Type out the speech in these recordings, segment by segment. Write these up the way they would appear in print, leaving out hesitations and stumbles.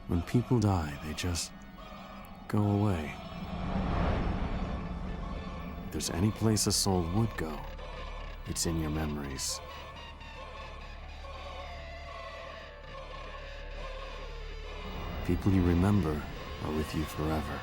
When people die, they just go away. If there's any place a soul would go, it's in your memories. People you remember are with you forever.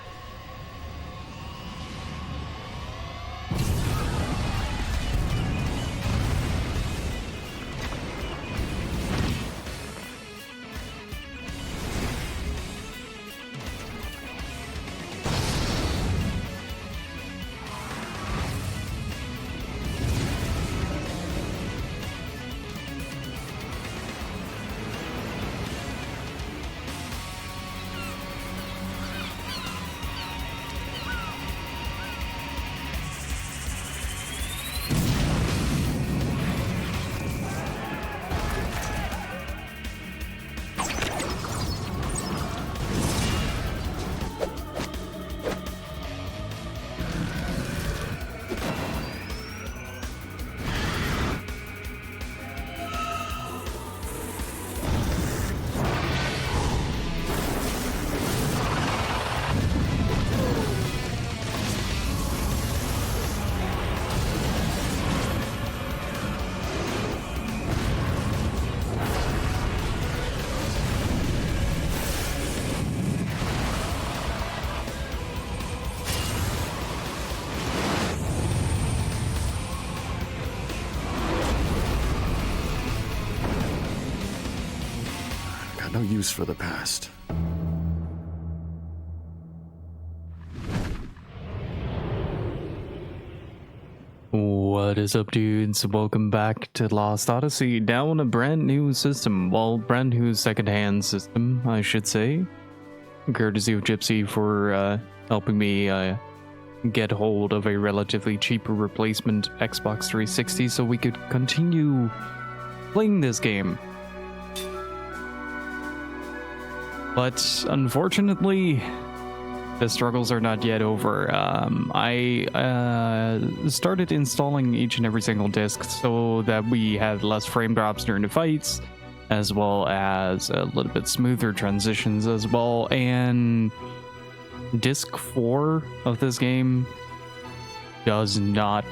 No use for the past. What is up, dudes? Welcome back to Lost Odyssey, now on a brand new system. Well, brand new second-hand system, I should say. Courtesy of Gypsy for helping me get hold of a relatively cheaper replacement Xbox 360 so we could continue playing this game. But unfortunately, the struggles are not yet over. I started installing each and every single disc so that we had less frame drops during the fights, as well as a little bit smoother transitions as well. And disc 4 of this game does not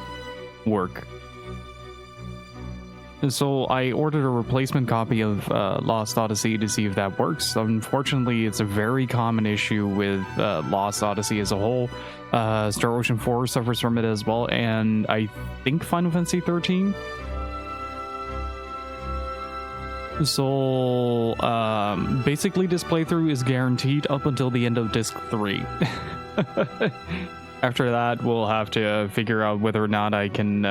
work. So I ordered a replacement copy of Lost Odyssey to see if that works. Unfortunately, it's a very common issue with Lost Odyssey as a whole. Star Ocean 4 suffers from it as well, and I think Final Fantasy 13. So basically this playthrough is guaranteed up until the end of Disc 3. After that, we'll have to figure out whether or not I can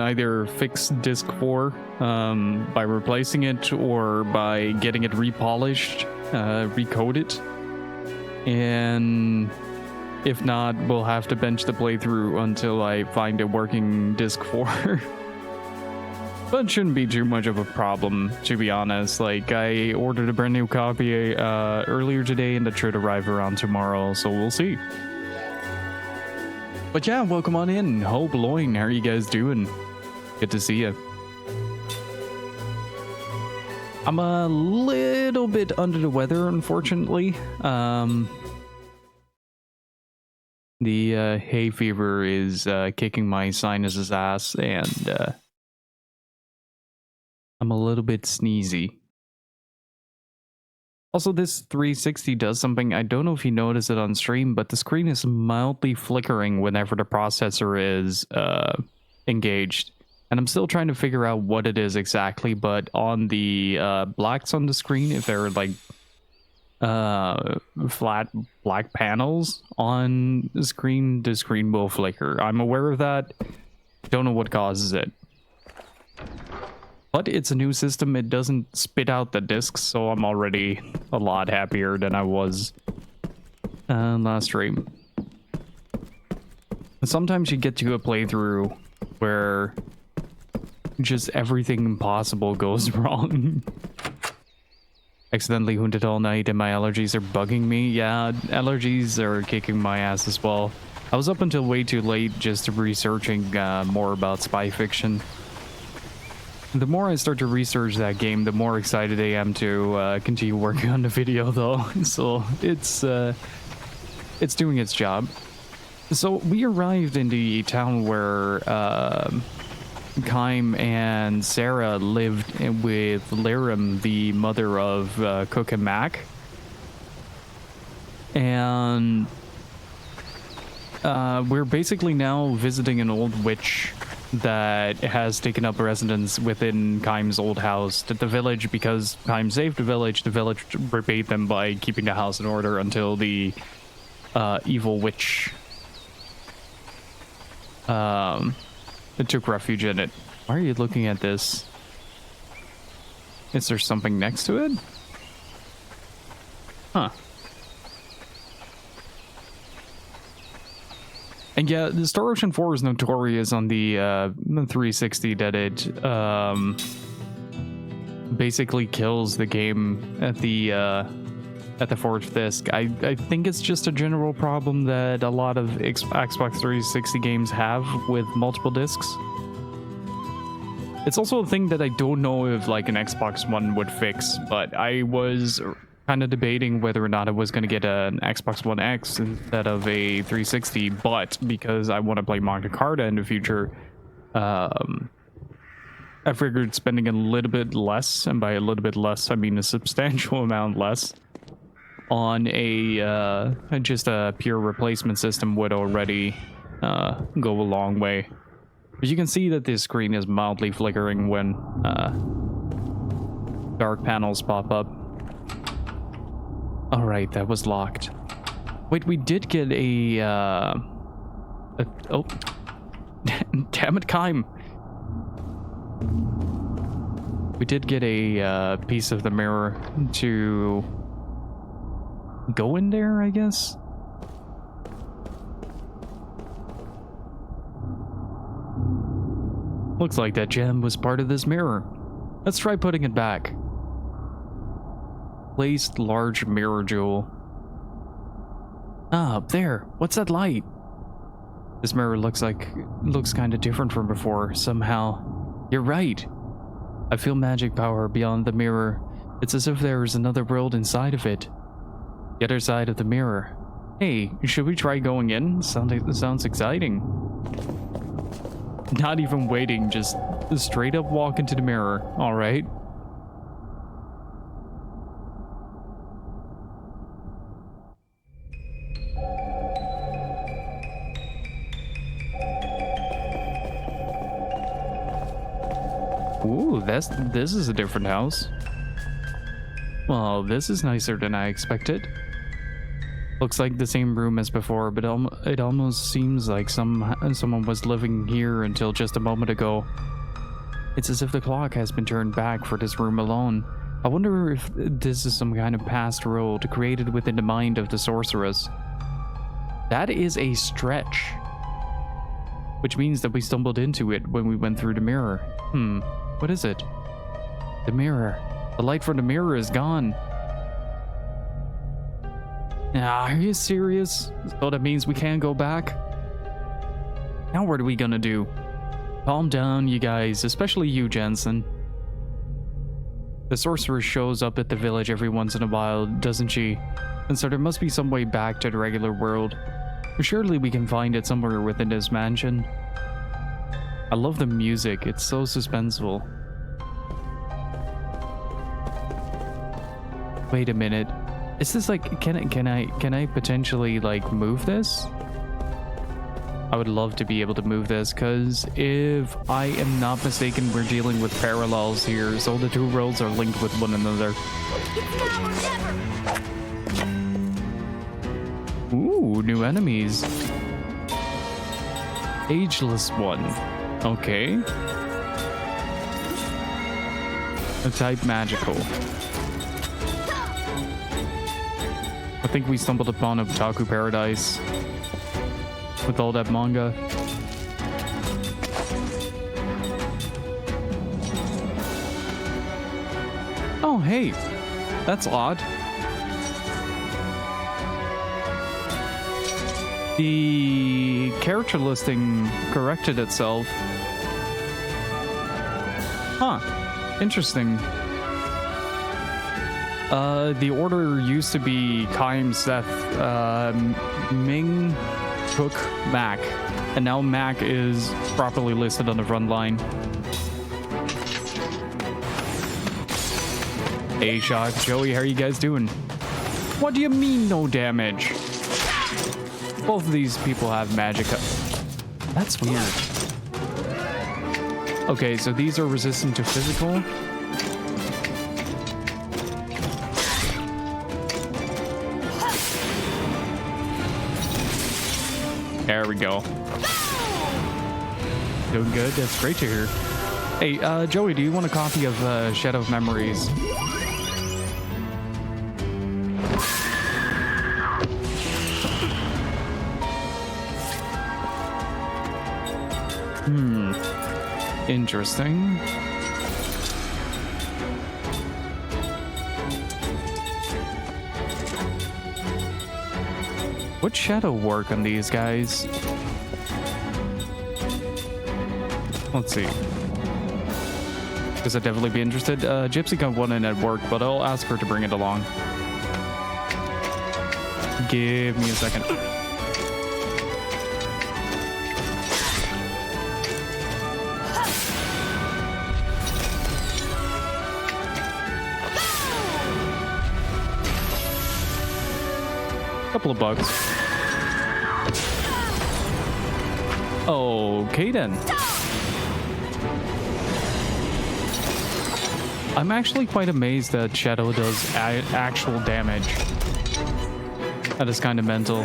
either fix Disc 4 by replacing it or by getting it repolished, recoded. And if not, we'll have to bench the playthrough until I find a working Disc 4. But it shouldn't be too much of a problem, to be honest. Like, I ordered a brand new copy earlier today and it should arrive around tomorrow, so we'll see. But yeah, welcome on in. Hope Loin, how are you guys doing? Good to see you. I'm a little bit under the weather, unfortunately. The hay fever is kicking my sinuses ass, and I'm a little bit sneezy. Also, this 360 does something, I don't know if you notice it on stream, but the screen is mildly flickering whenever the processor is engaged. And I'm still trying to figure out what it is exactly, but on the blacks on the screen, if they're like flat black panels on the screen will flicker. I'm aware of that. Don't know what causes it. But it's a new system, it doesn't spit out the discs, so I'm already a lot happier than I was last stream. Sometimes you get to a playthrough where just everything possible goes wrong. Accidentally hunted all night and my allergies are bugging me. Yeah, allergies are kicking my ass as well. I was up until way too late just researching more about spy fiction. The more I start to research that game, the more excited I am to continue working on the video, though. So it's doing its job. So we arrived in the town where Kaim and Sarah lived with Lirim, the mother of Cook and Mac. And we're basically now visiting an old witch that has taken up residence within Kaim's old house. That the village, because Kaim saved the village repaid them by keeping the house in order until the evil witch took refuge in it. Why are you looking at this? Is there something next to it? Huh. And yeah, the Star Ocean 4 is notorious on the 360 that it basically kills the game at the fourth disc. I think it's just a general problem that a lot of Xbox 360 games have with multiple discs. It's also a thing that I don't know if like an Xbox One would fix, but I was kind of debating whether or not I was going to get an Xbox One X instead of a 360, but because I want to play Magna Carta in the future, I figured spending a little bit less, and by a little bit less I mean a substantial amount less, on a just a pure replacement system would already go a long way. But you can see that this screen is mildly flickering when dark panels pop up. Alright, that was locked. Wait, we did get oh. Damn it, Kaim. We did get a piece of the mirror to go in there, I guess? Looks like that gem was part of this mirror. Let's try putting it back. Placed large mirror jewel. Ah, up there. What's that light? This mirror looks kind of different from before, somehow. You're right. I feel magic power beyond the mirror. It's as if there is another world inside of it. The other side of the mirror. Hey, should we try going in? Sounds exciting. Not even waiting, just straight up walk into the mirror. Alright. Ooh, this is a different house. Well, this is nicer than I expected. Looks like the same room as before, but it almost seems like someone was living here until just a moment ago. It's as if the clock has been turned back for this room alone. I wonder if this is some kind of past world created within the mind of the sorceress. That is a stretch. Which means that we stumbled into it when we went through the mirror. What is it? The mirror. The light from the mirror is gone. Are you serious? So that means we can't go back? Now what are we gonna do? Calm down, you guys, especially you, Jensen. The sorceress shows up at the village every once in a while, doesn't she? And so there must be some way back to the regular world. Surely we can find it somewhere within this mansion. I love the music, it's so suspenseful. Wait a minute. Is this like, can I potentially like move this? I would love to be able to move this, because if I am not mistaken, we're dealing with parallels here, so the two worlds are linked with one another. Ooh, new enemies. Ageless one. Okay. A type magical. I think we stumbled upon a Otaku paradise with all that manga. Oh, hey. That's odd. The character listing corrected itself. Huh. Interesting. The order used to be Kaim, Seth, Ming, Cook, Mac. And now Mac is properly listed on the front line. Hey, Shock, Joey, how are you guys doing? What do you mean no damage? Both of these people have magic. That's weird. Okay, so these are resistant to physical. There we go. Doing good. That's great to hear. Hey, Joey, do you want a copy of Shadow of Memories? Interesting. Would shadow work on these guys? Let's see. Because I'd definitely be interested. Gypsy got one in at work, but I'll ask her to bring it along. Give me a second. Couple of bugs. Okay then. I'm actually quite amazed that Shadow does actual damage. That is kind of mental.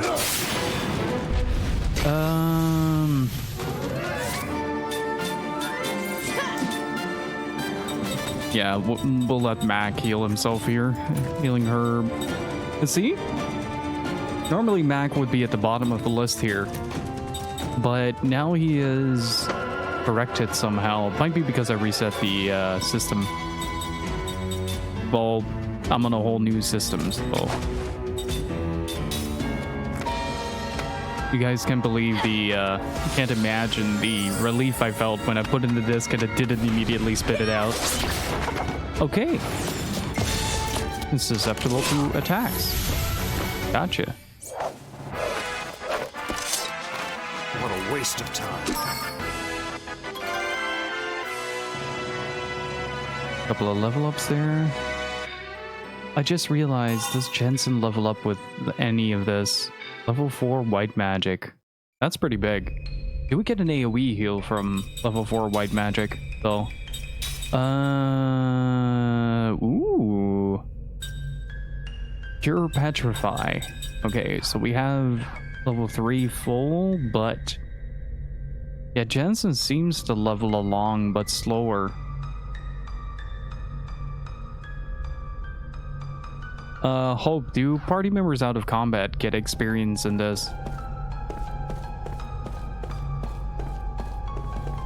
Yeah, we'll let Mac heal himself here. Healing her. See? Normally Mac would be at the bottom of the list here, but now he is corrected somehow. Might be because I reset the system. Well, I'm on a whole new system, so you guys can't believe can't imagine the relief I felt when I put in the disc and it didn't immediately spit it out. Okay. It's susceptible to attacks. Gotcha. What a waste of time. Couple of level ups there. I just realized, does Jensen level up with any of this? Level 4 white magic. That's pretty big. Do we get an AoE heal from level 4 white magic, though? Ooh. Cure Petrify. Okay, so we have level 3 full, but yeah, Jensen seems to level along, but slower. Hope, do party members out of combat get experience in this?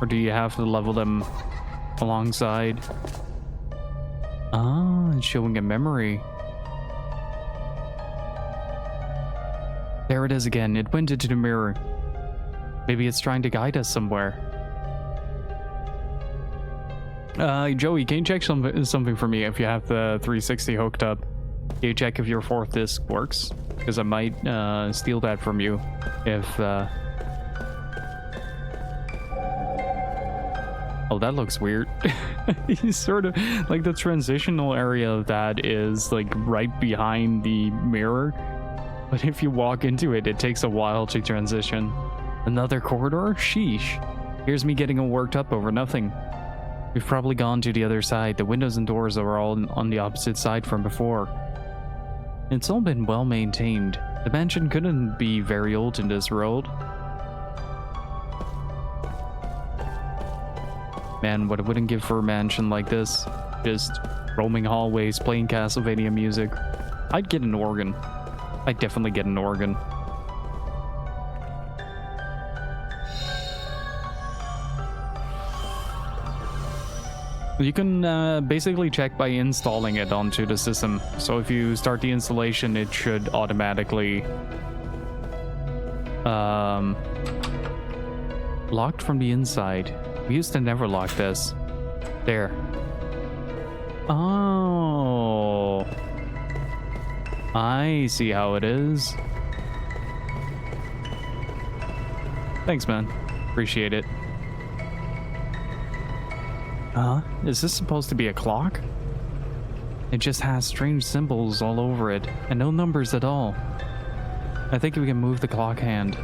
Or do you have to level them alongside? Ah, it's showing a memory. There it is again. It went into the mirror. Maybe it's trying to guide us somewhere. Joey, can you check something for me if you have the 360 hooked up? Can you check if your 4th disc works? Because I might steal that from you if... Oh, that looks weird. He's sort of like the transitional area of that is like right behind the mirror. But if you walk into it, it takes a while to transition. Another corridor? Sheesh. Here's me getting all worked up over nothing. We've probably gone to the other side. The windows and doors are all on the opposite side from before. It's all been well maintained. The mansion couldn't be very old in this world. Man, what I wouldn't give for a mansion like this. Just roaming hallways, playing Castlevania music. I'd get an organ. I'd definitely get an organ. You can basically check by installing it onto the system. So if you start the installation, it should automatically locked from the inside. We used to never lock this. There. Oh. I see how it is. Thanks, man. Appreciate it. Is this supposed to be a clock? It just has strange symbols all over it, and no numbers at all. I think we can move the clock hand.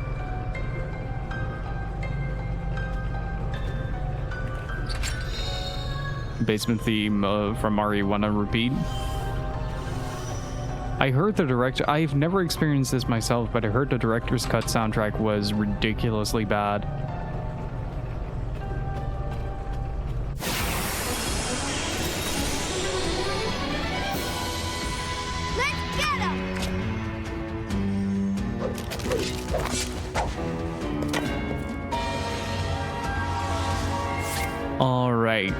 Basement theme from Mario. Wanna repeat? I heard the director. I've never experienced this myself, but I heard the director's cut soundtrack was ridiculously bad. Let's get him! All right.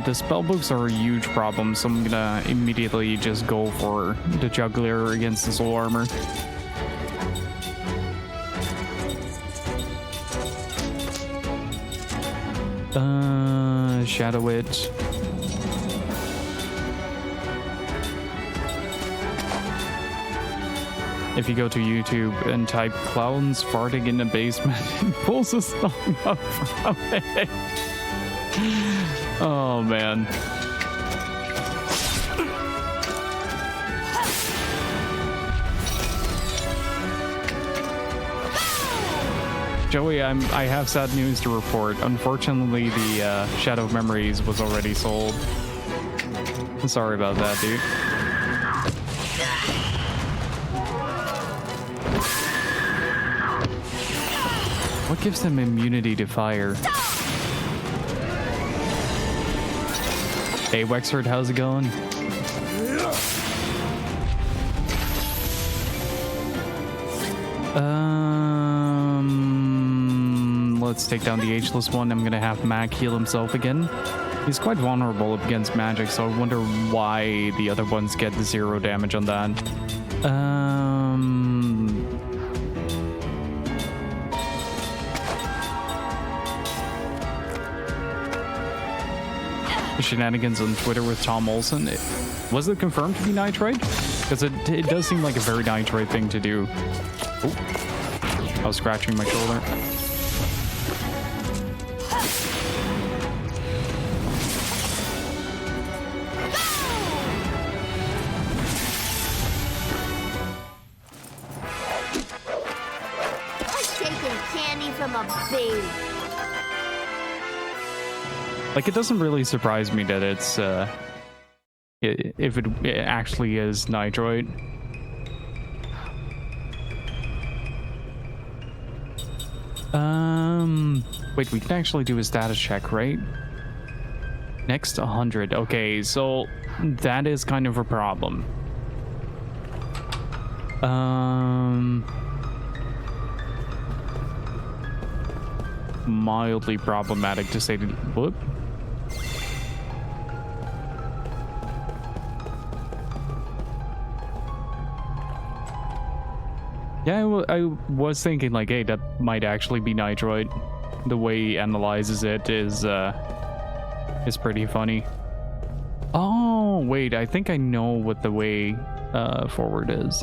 The spellbooks are a huge problem, so I'm gonna immediately just go for the juggler against the soul armor. Shadow it. If you go to YouTube and type clowns farting in the basement, it pulls a song up from it. Oh man. Joey, I have sad news to report. Unfortunately, the Shadow of Memories was already sold. Sorry about that, dude. What gives them immunity to fire? Hey, Wexford, how's it going? Let's take down the ageless one. I'm gonna have Mac heal himself again. He's quite vulnerable against magic, so I wonder why the other ones get 0 damage on that. Shenanigans on Twitter with Tom Olsen. Was it confirmed to be nitrite? Because it does seem like a very nitrite thing to do. Oh, I was scratching my shoulder. Like taking candy from a baby. Like, it doesn't really surprise me that it's, if it actually is nitroid. Wait, we can actually do a status check, right? Next 100. Okay, so that is kind of a problem. Mildly problematic to say the whoop. Yeah, I was thinking like, hey, that might actually be nitroid. The way he analyzes it is pretty funny. Oh, wait, I think I know what the way forward is.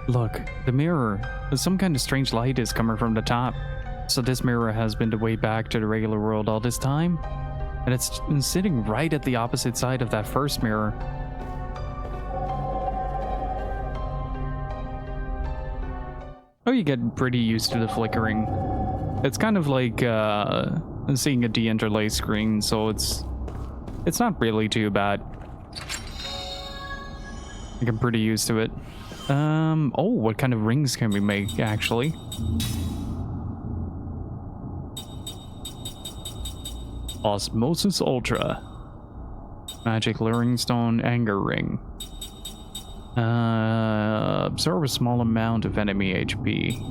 Look, the mirror. Some kind of strange light is coming from the top. So this mirror has been the way back to the regular world all this time? And it's sitting right at the opposite side of that first mirror. Oh, you get pretty used to the flickering. It's kind of like seeing a de-interlace screen, so it's not really too bad. I get pretty used to it. Oh, what kind of rings can we make, actually? Osmosis Ultra. Magic Luring Stone Anger Ring. Absorb a small amount of enemy HP.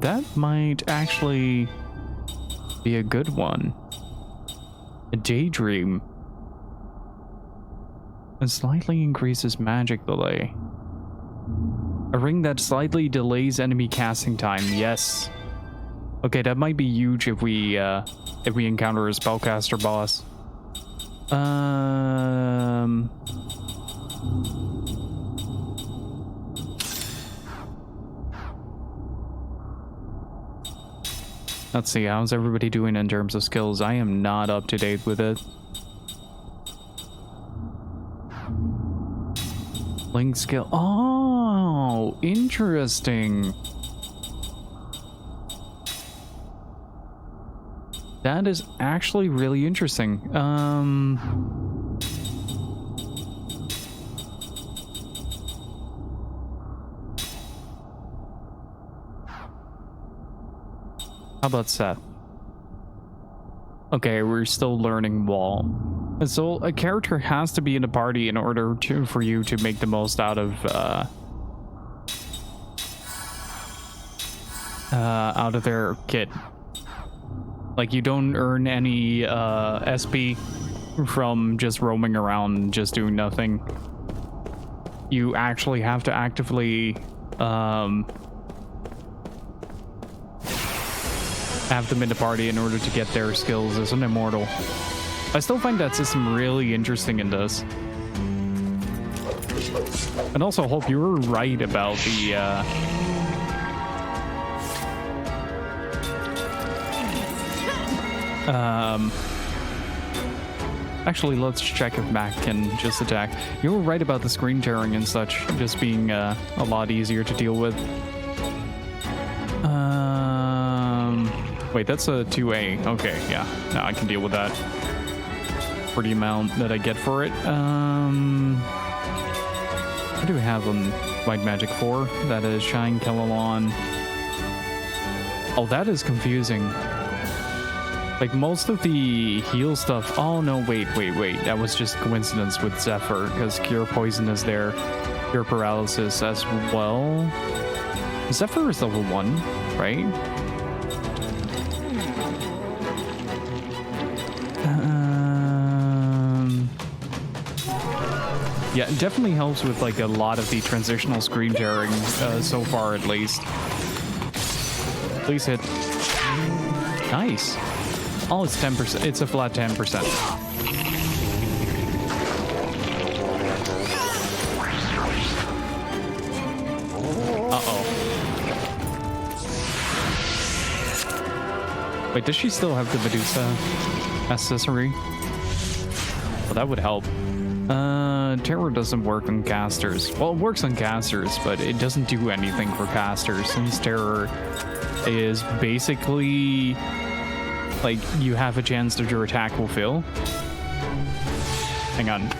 That might actually be a good one. A Daydream. It slightly increases magic delay. A ring that slightly delays enemy casting time. Yes. Okay, that might be huge if we encounter a spellcaster boss. Let's see, how's everybody doing in terms of skills? I am not up to date with it. Link skill. Oh, interesting. That is actually really interesting. How about Seth? Okay, we're still learning wall. So a character has to be in a party in order for you to make the most out of their kit. Like, you don't earn any SP from just roaming around and just doing nothing. You actually have to actively have them in the party in order to get their skills as an immortal. I still find that system really interesting in this. And also hope you were right about the actually, let's check if Mac can just attack. You were right about the screen tearing and such just being a lot easier to deal with. Wait, that's a 2A. Okay, yeah. Now I can deal with that for the amount that I get for it. What do we have on White Magic 4? That is Shine Kellalon. Oh, that is confusing. Like, most of the heal stuff... Oh, no, wait. That was just coincidence with Zephyr, because Cure Poison is there. Cure Paralysis as well. Zephyr is level 1, right? Yeah, it definitely helps with, like, a lot of the transitional screen tearing, so far, at least. Please hit. Nice. Oh, it's 10%. It's a flat 10%. Uh-oh. Wait, does she still have the Medusa accessory? Well, that would help. Terror doesn't work on casters. Well, it works on casters, but it doesn't do anything for casters, since Terror is basically... like, you have a chance that your attack will fail. Hang on.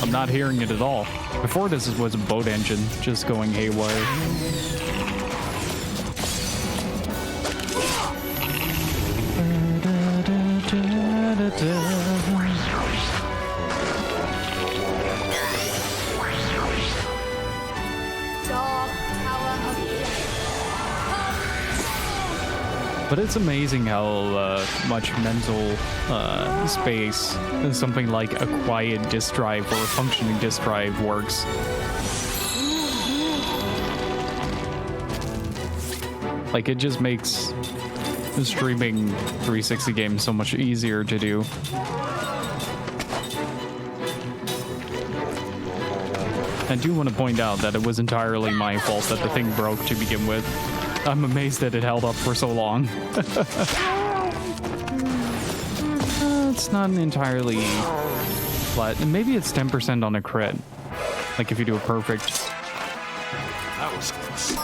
I'm not hearing it at all. Before this was a boat engine just going haywire. But it's amazing how much mental space something like a quiet disk drive or a functioning disk drive works. Like, it just makes streaming 360 games so much easier to do. I do want to point out that it was entirely my fault that the thing broke to begin with. I'm amazed that it held up for so long. It's not entirely flat. Maybe it's 10% on a crit. Like, if you do a perfect. That was close.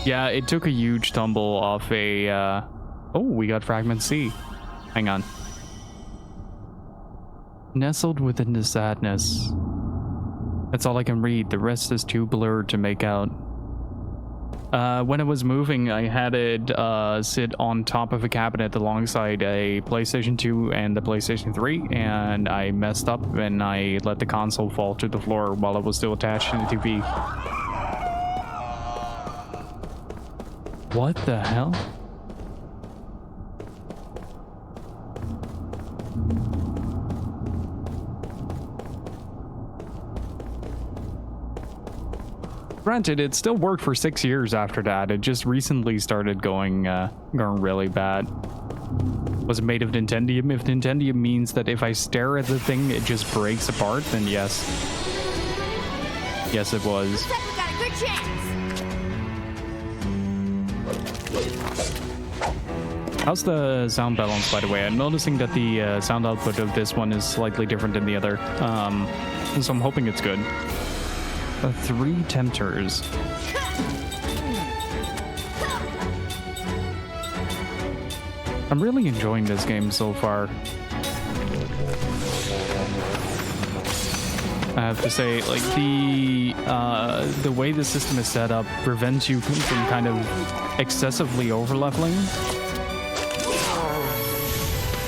Yeah, it took a huge tumble off a... Oh, we got Fragment C. Hang on. Nestled within the sadness. That's all I can read. The rest is too blurred to make out. When it was moving, I had it sit on top of a cabinet alongside a PlayStation 2 and the PlayStation 3, and I messed up and I let the console fall to the floor while it was still attached to the TV. What the hell? Granted, it still worked for 6 years after that. It just recently started going really bad. Was it made of Nintendium? If Nintendium means that if I stare at the thing, it just breaks apart, then yes. Yes, it was. Looks like we got a good chance. How's the sound balance, by the way? I'm noticing that the sound output of this one is slightly different than the other. So I'm hoping it's good. 3 tempters. I'm really enjoying this game so far. I have to say, like, the way the system is set up prevents you from kind of excessively overleveling.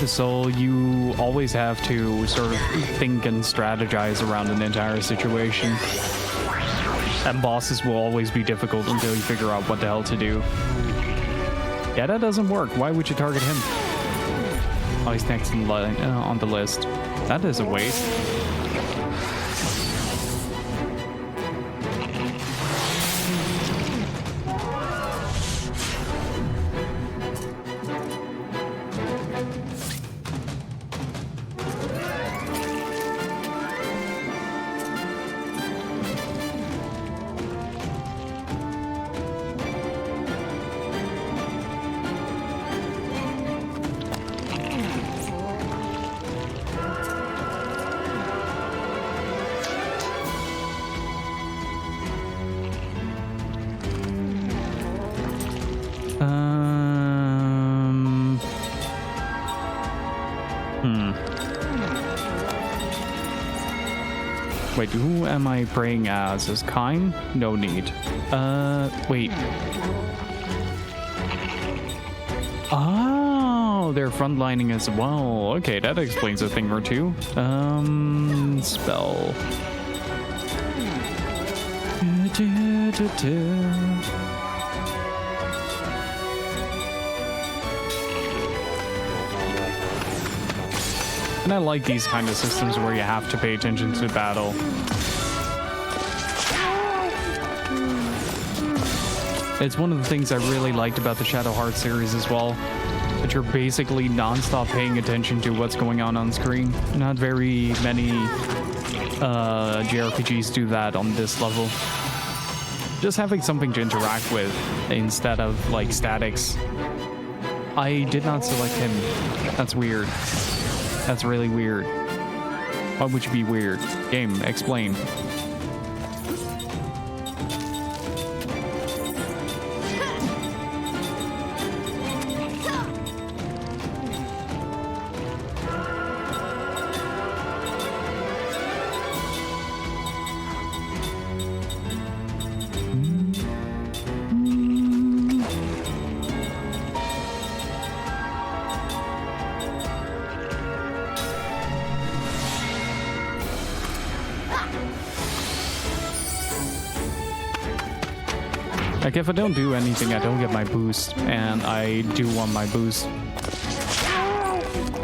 So you always have to sort of think and strategize around an entire situation. And bosses will always be difficult until you figure out what the hell to do. Yeah, that doesn't work. Why would you target him? Oh, he's next in line, on the list. That is a waste. Wait, who am I praying as? Is Kain? No need. Wait. Oh, they're frontlining as well. Okay, that explains a thing or two. Spell. And I like these kind of systems where you have to pay attention to battle. It's one of the things I really liked about the Shadow Heart series as well. That you're basically non-stop paying attention to what's going on screen. Not very many JRPGs do that on this level. Just having something to interact with instead of like statics. I did not select him. That's weird. That's really weird. Why would you be weird? Game, explain. Like, if I don't do anything, I don't get my boost, and I do want my boost.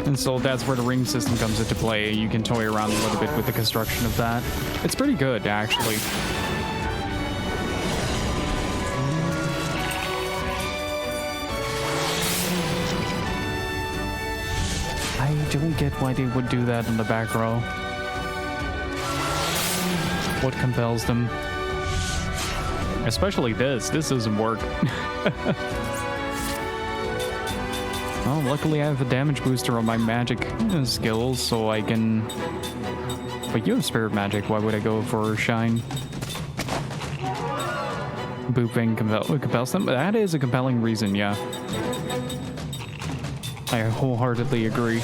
And so that's where the ring system comes into play. You can toy around a little bit with the construction of that. It's pretty good, actually. I don't get why they would do that in the back row. What compels them? Especially this. This doesn't work. Well, luckily I have a damage booster on my magic skills, so I can... But you have spirit magic. Why would I go for shine? Booping compels them? That is a compelling reason, yeah. I wholeheartedly agree.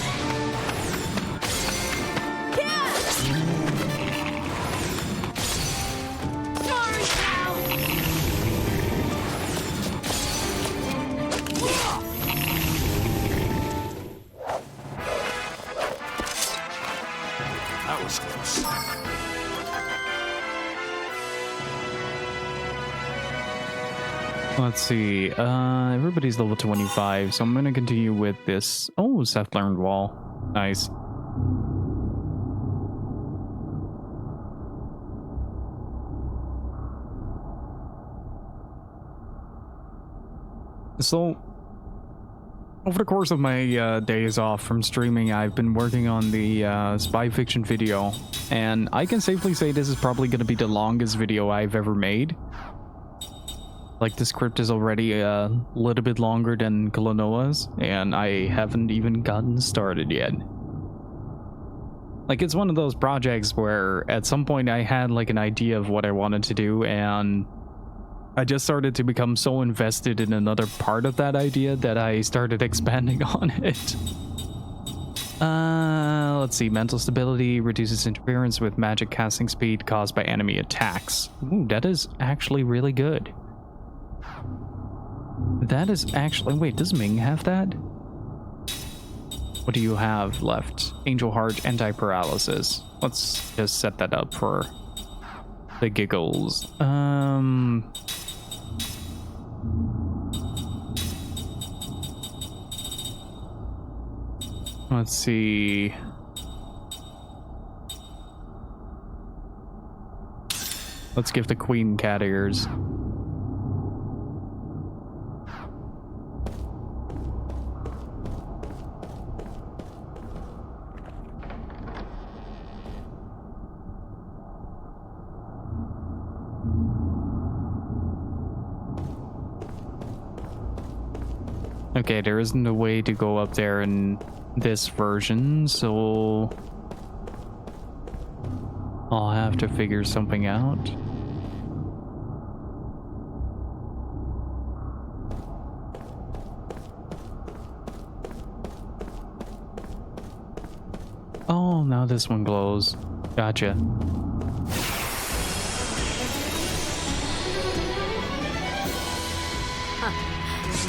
Let's see. Everybody's level 25, so I'm gonna continue with this. Oh, Seth learned wall. Nice. So, over the course of my days off from streaming, I've been working on the spy fiction video, and I can safely say this is probably going to be the longest video I've ever made. Like, the script is already a little bit longer than Klonoa's, and I haven't even gotten started yet. Like, it's one of those projects where at some point I had like an idea of what I wanted to do, and I just started to become so invested in another part of that idea that I started expanding on it. Let's see. Mental stability reduces interference with magic casting speed caused by enemy attacks. Ooh, that is actually really good. That is actually... Wait, does Ming have that? What do you have left? Angel Heart, anti-paralysis. Let's just set that up for the giggles. Let's see. Let's give the queen cat ears. Okay, there isn't a way to go up there in this version, so I'll have to figure something out. Oh, now this one glows. Gotcha.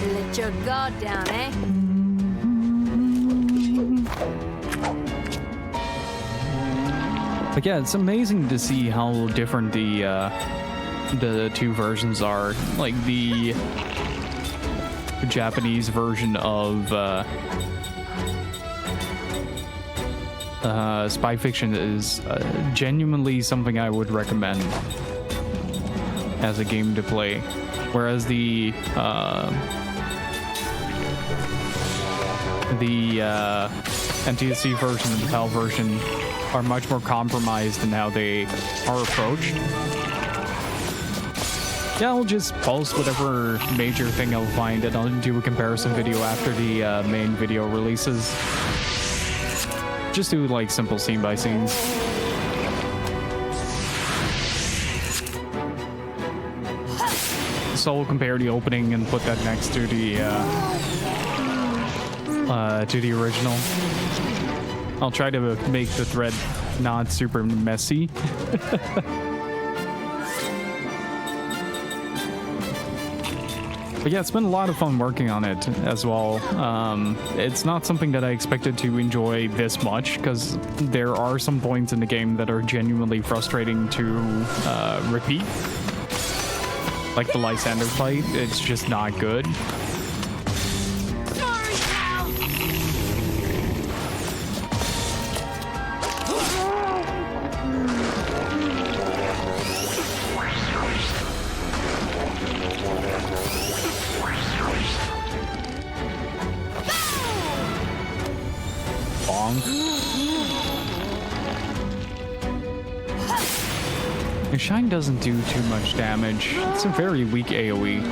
Let your guard down, eh? But yeah, it's amazing to see how different the two versions are. Like the Japanese version of spy fiction is genuinely something I would recommend as a game to play, whereas the NTSC version and the PAL version are much more compromised in how they are approached. Yeah, I'll just post whatever major thing I'll find, and I'll do a comparison video after the main video releases. Just do like simple scene by scenes. So we'll compare the opening and put that next to the original. I'll try to make the thread not super messy. But yeah, it's been a lot of fun working on it as well. It's not something that I expected to enjoy this much, because there are some points in the game that are genuinely frustrating to repeat. Like the Lysander fight, it's just not good. Your shine doesn't do too much damage. It's a very weak AoE.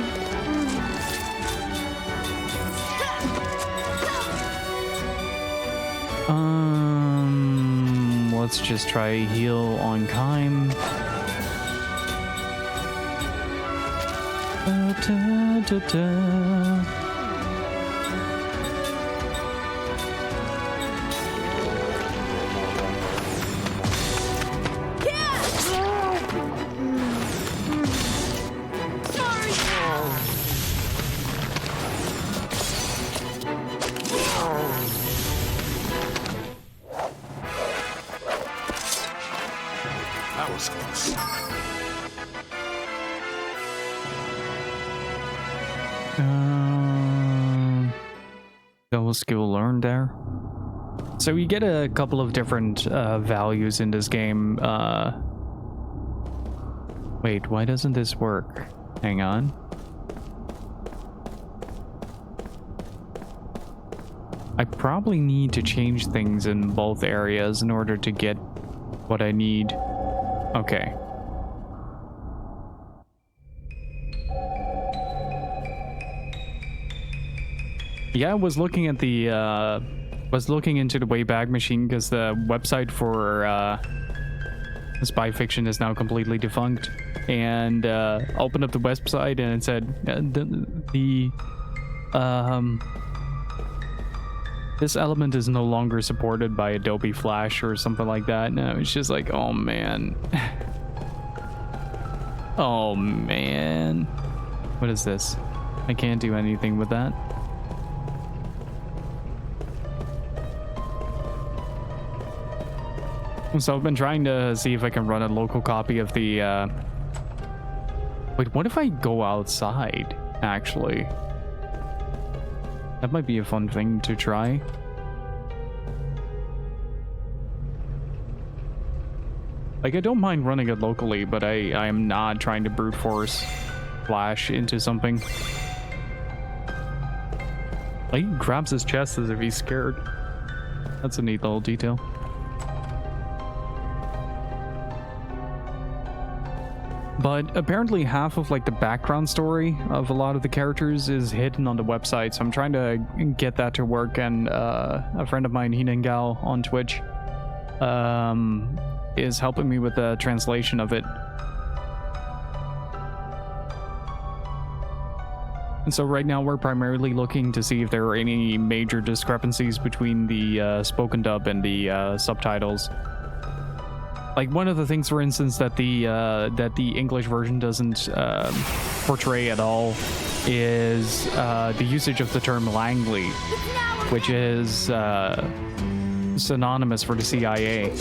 Let's just try heal on Kime. skill learned there. So you get a couple of different values in this game. Wait, why doesn't this work? Hang on. I probably need to change things in both areas in order to get what I need. Okay. Yeah, I was looking at the into the Wayback Machine because the website for spy fiction is now completely defunct, and opened up the website and it said this element is no longer supported by Adobe Flash or something like that. No, it's just like, oh man. Oh man. What is this? I can't do anything with that. So I've been trying to see if I can run a local copy of the wait, what if I go outside, actually? That might be a fun thing to try. Like, I don't mind running it locally, but I am not trying to brute force Flash into something. Like, he grabs his chest as if he's scared. That's a neat little detail. But apparently half of like the background story of a lot of the characters is hidden on the website, so I'm trying to get that to work. And a friend of mine, Hinengal on Twitch, is helping me with the translation of it. And so right now we're primarily looking to see if there are any major discrepancies between the spoken dub and the subtitles. Like, one of the things, for instance, that the English version doesn't portray at all is the usage of the term Langley, which is synonymous for the CIA.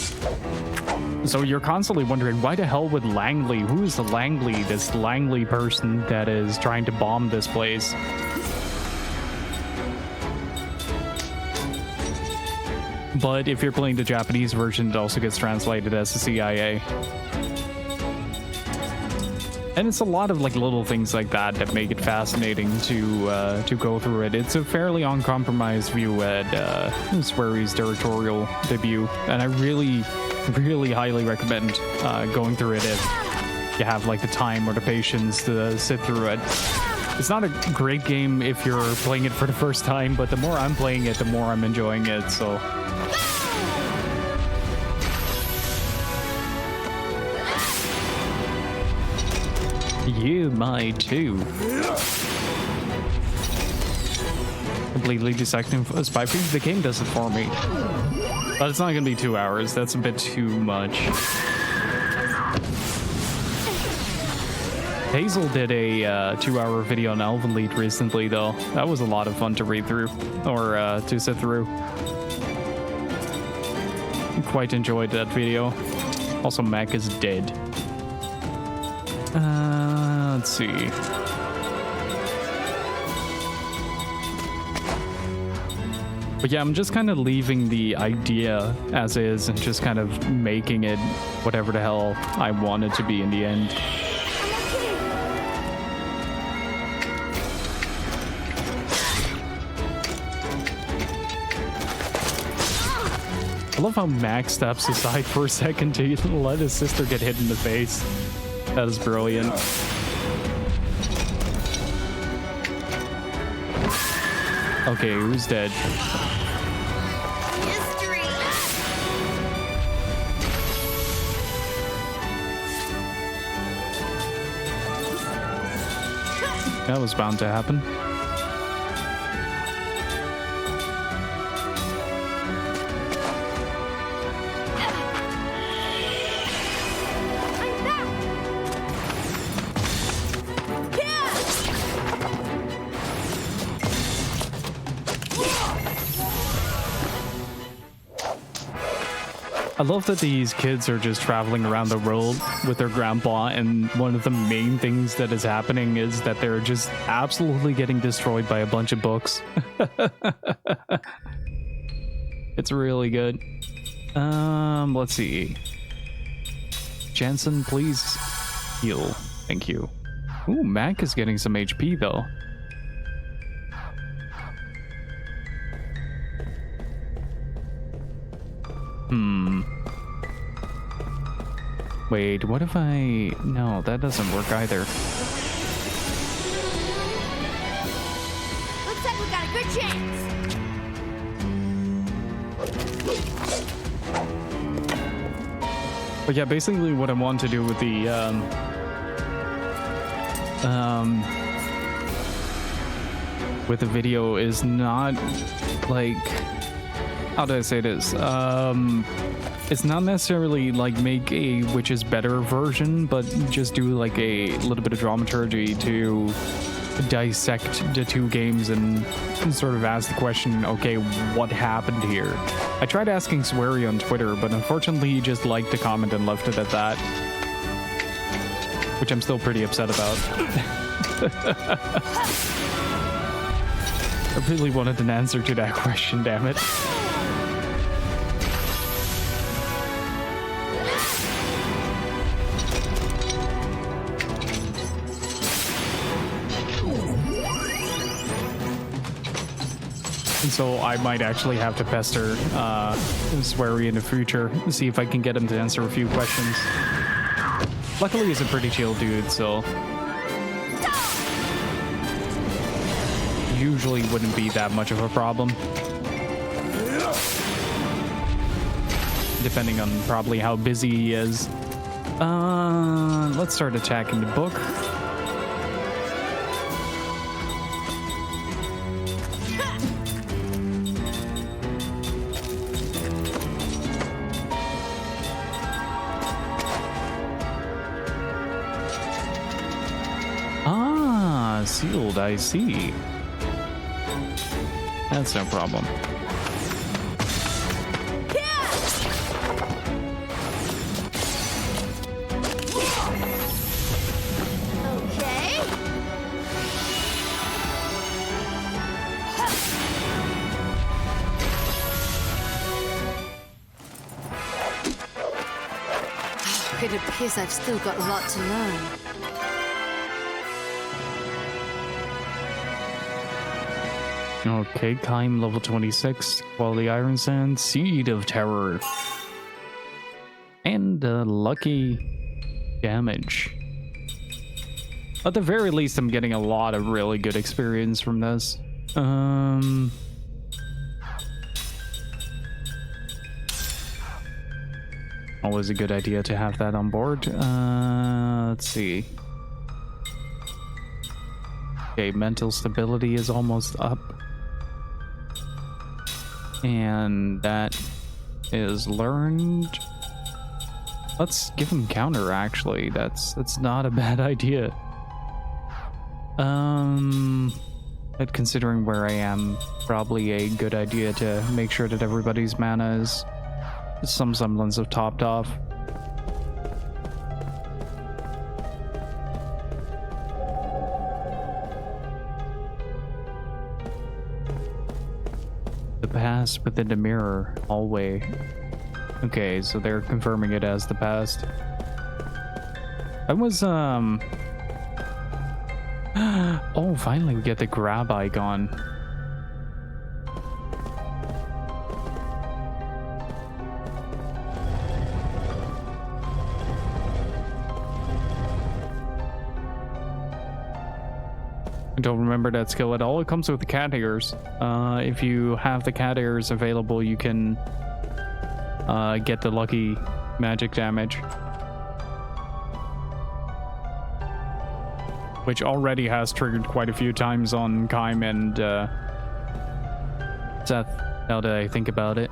So you're constantly wondering, why the hell would Langley? Who is the Langley? This Langley person that is trying to bomb this place? But if you're playing the Japanese version, it also gets translated as the CIA. And it's a lot of like little things like that that make it fascinating to go through it. It's a fairly uncompromised view at Swery's directorial debut, and I really highly recommend going through it if you have like the time or the patience to sit through it. It's not a great game if you're playing it for the first time, but the more I'm playing it, the more I'm enjoying it, so... You might too. Completely dissecting a spy fiction. The game does it for me. But it's not gonna be 2 hours. That's a bit too much. Hazel did a 2-hour video on Elven Lied recently, though. That was a lot of fun to read through, or to sit through. Quite enjoyed that video. Also, Mac is dead. Let's see. But yeah, I'm just kind of leaving the idea as is and just kind of making it whatever the hell I want it to be in the end. I love how Max steps aside for a second to let his sister get hit in the face. That is brilliant. Okay, who's dead? History. That was bound to happen. I love that these kids are just traveling around the world with their grandpa, and one of the main things that is happening is that they're just absolutely getting destroyed by a bunch of books. It's really good. Let's see. Jensen, please heal. Thank you. Ooh, Mac is getting some HP though. Wait, what if I... No, that doesn't work either. Looks like we got a good chance. But yeah, basically what I want to do with the video is not like, how do I say this? It's not necessarily like make a which is better version, but just do like a little bit of dramaturgy to dissect the two games and sort of ask the question, okay, what happened here? I tried asking Swery on Twitter, but unfortunately he just liked the comment and left it at that, which I'm still pretty upset about. I really wanted an answer to that question, damn it. And so I might actually have to pester Swery in the future to see if I can get him to answer a few questions. Luckily, he's a pretty chill dude, so usually wouldn't be that much of a problem. Depending on probably how busy he is. Let's start attacking the book. Sealed, I see. That's no problem. Okay. It appears I've still got a lot to learn. Okay, Kaim level 26, Quality Iron Sand, Seed of Terror. And lucky damage. At the very least, I'm getting a lot of really good experience from this. Always a good idea to have that on board. Let's see. Okay, mental stability is almost up. And that is learned. Let's give him counter, actually. That's not a bad idea. But considering where I am, probably a good idea to make sure that everybody's mana is some semblance of topped off. The past within the mirror hallway. Okay, so they're confirming it as the past. I was oh, finally we get the grab icon. I don't remember that skill at all. It comes with the cat ears. If you have the cat ears available, you can get the lucky magic damage, which already has triggered quite a few times on Kaim and Seth, now that I think about it.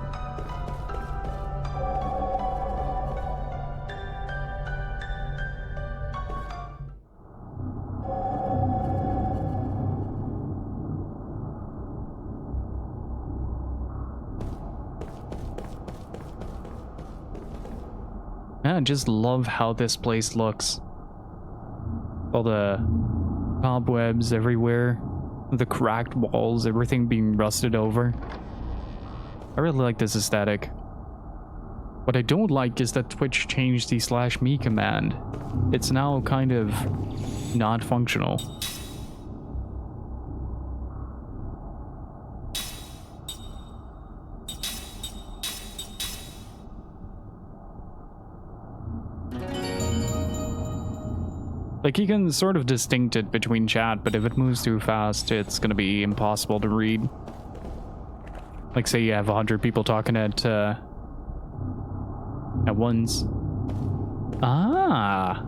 I just love how this place looks. All the cobwebs everywhere, the cracked walls, everything being rusted over. I really like this aesthetic. What I don't like is that Twitch changed the /me command. It's now kind of not functional. Like, you can sort of distinct it between chat, but if it moves too fast, it's gonna be impossible to read. Like, say you have 100 people talking at once. Ah!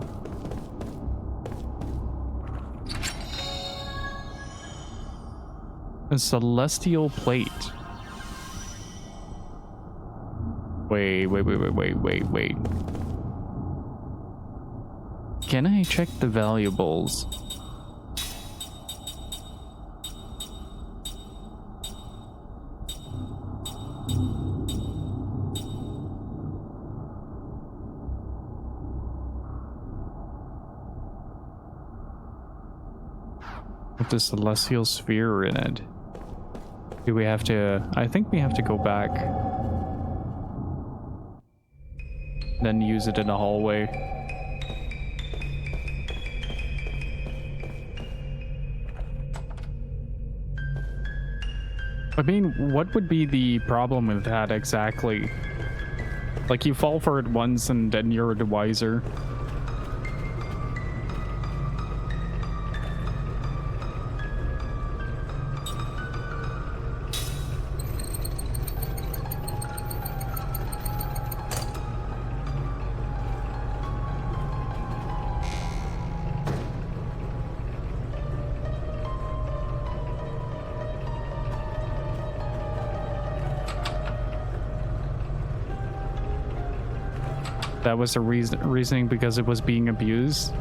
A celestial plate. Wait. Can I check the valuables? With the celestial sphere in it. Do we have to... I think we have to go back. Then use it in a hallway. I mean, what would be the problem with that exactly? Like, you fall for it once and then you're the wiser. That was the reasoning because it was being abused.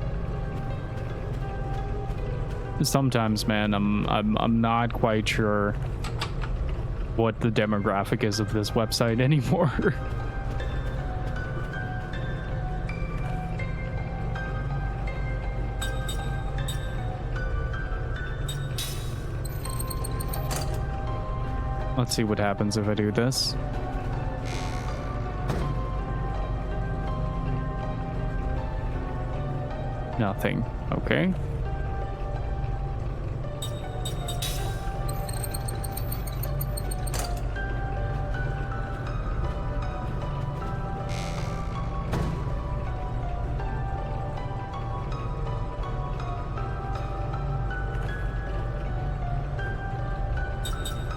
Sometimes, man, I'm not quite sure what the demographic is of this website anymore. Let's see what happens if I do this. Nothing. Okay.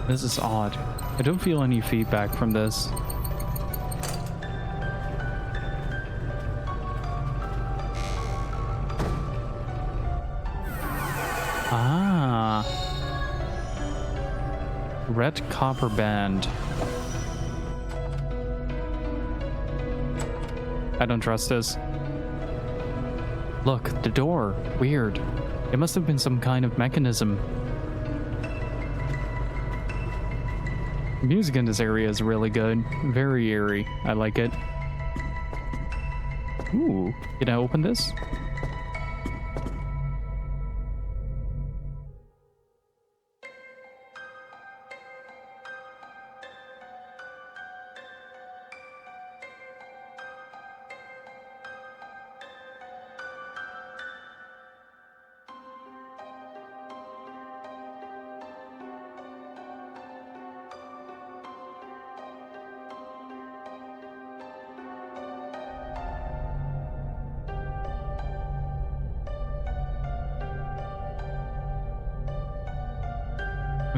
This is odd. I don't feel any feedback from this. Red copper band. I don't trust this. Look, the door. Weird. It must have been some kind of mechanism. The music in this area is really good. Very eerie. I like it. Ooh. Can I open this?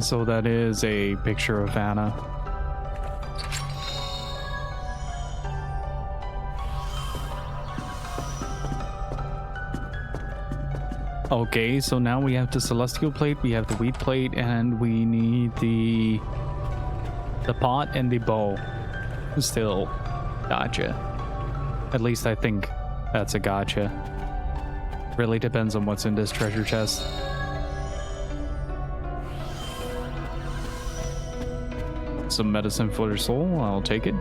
So that is a picture of Anna. Okay, so now we have the celestial plate, we have the wheat plate, and we need the pot and the bow. Still, gotcha. At least I think that's a gotcha. Really depends on what's in this treasure chest. Some medicine for the soul, I'll take it.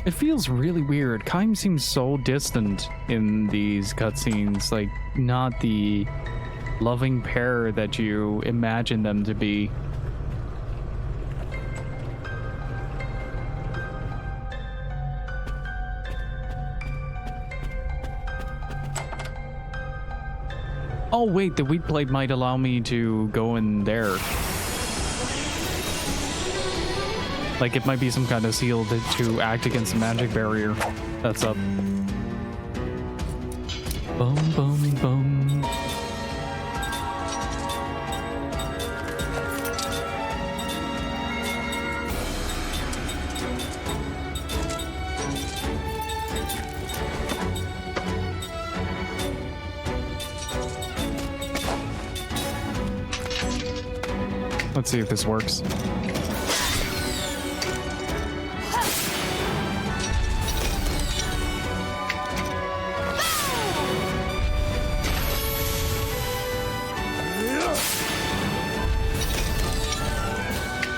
It feels really weird. Kaim seems so distant in these cutscenes, like not the loving pair that you imagine them to be. Oh wait, the wheat plate might allow me to go in there. Like it might be some kind of seal to act against the magic barrier that's up. Boom, boom, boom. Let's see if this works.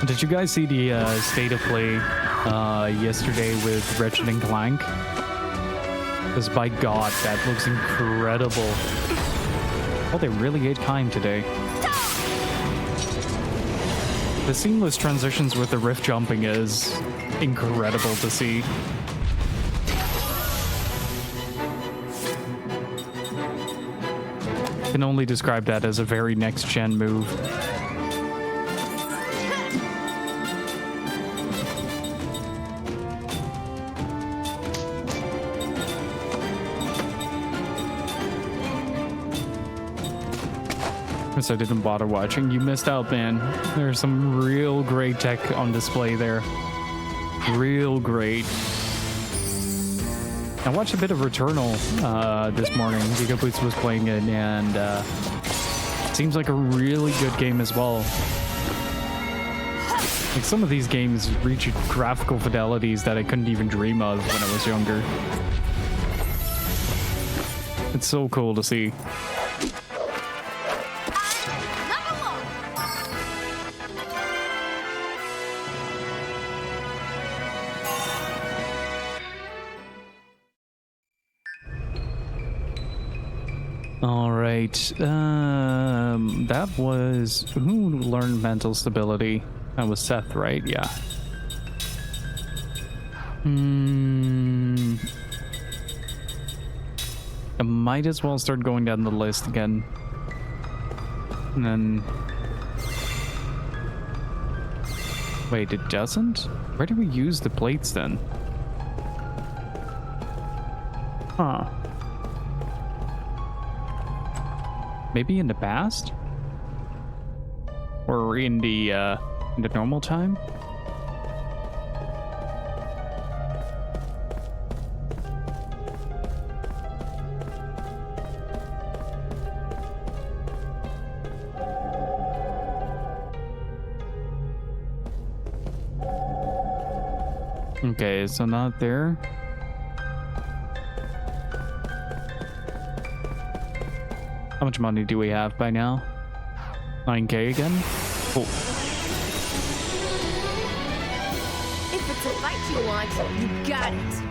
Did you guys see the state of play yesterday with Ratchet and Clank? Because by God, that looks incredible. Oh, they really ate Kaim today. The seamless transitions with the rift jumping is incredible to see. Can only describe that as a very next-gen move. I didn't bother watching. You missed out, man. There's some real great tech on display there. Real great. I watched a bit of Returnal this morning. Giga Boots was playing it, and it seems like a really good game as well. Like some of these games reach graphical fidelities that I couldn't even dream of when I was younger. It's so cool to see. That was who learned mental stability? That was Seth, right? Yeah. I might as well start going down the list again. And then... Wait, it doesn't? Where do we use the plates then? Huh. Maybe in the past? Or in the normal time? Okay, so not there. How much money do we have by now? 9K again? Oh. If it's a fight you want, you got it.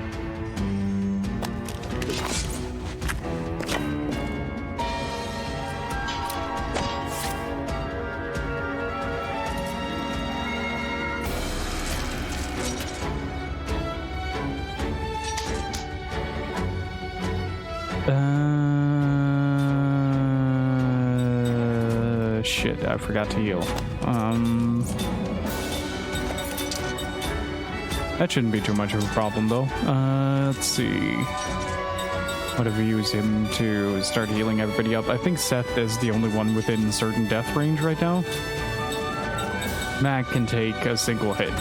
Shit, I forgot to heal. That shouldn't be too much of a problem, though. Let's see. What have we used him to start healing everybody up? I think Seth is the only one within certain death range right now. Mac can take a single hit.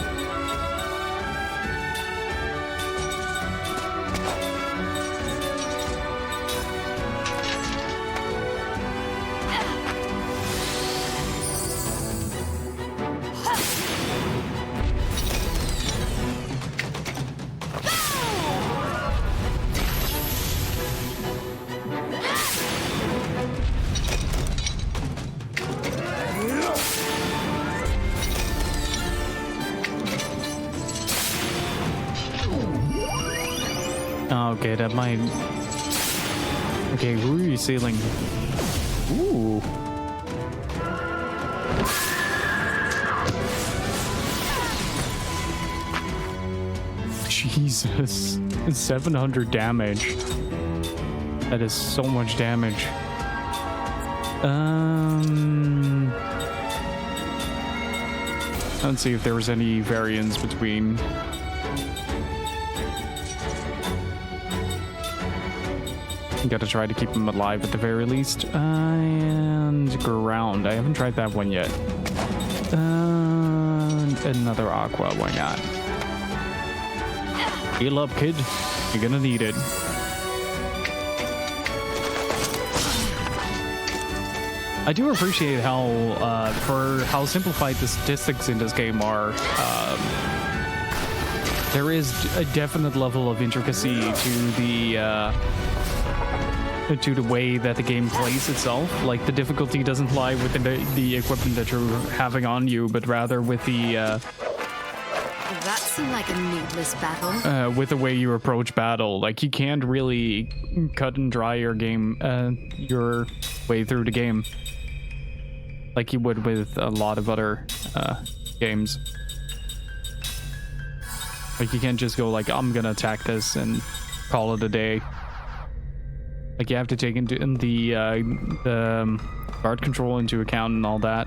Oh, okay, that might... Okay, who are you sealing? Ooh. Jesus. 700 damage. That is so much damage. Let's see if there was any variance between... Gotta try to keep him alive at the very least. And ground. I haven't tried that one yet. And another aqua. Why not? Heal up, kid. You're gonna need it. I do appreciate how, for how simplified the statistics in this game are. There is a definite level of intricacy to the way that the game plays itself. Like, the difficulty doesn't lie with the equipment that you're having on you, but rather with the That seemed like a needless battle. with the way you approach battle. Like, you can't really cut and dry your way through the game like you would with a lot of other games. Like, you can't just go like, I'm gonna attack this and call it a day. Like, you have to take into the guard control into account and all that.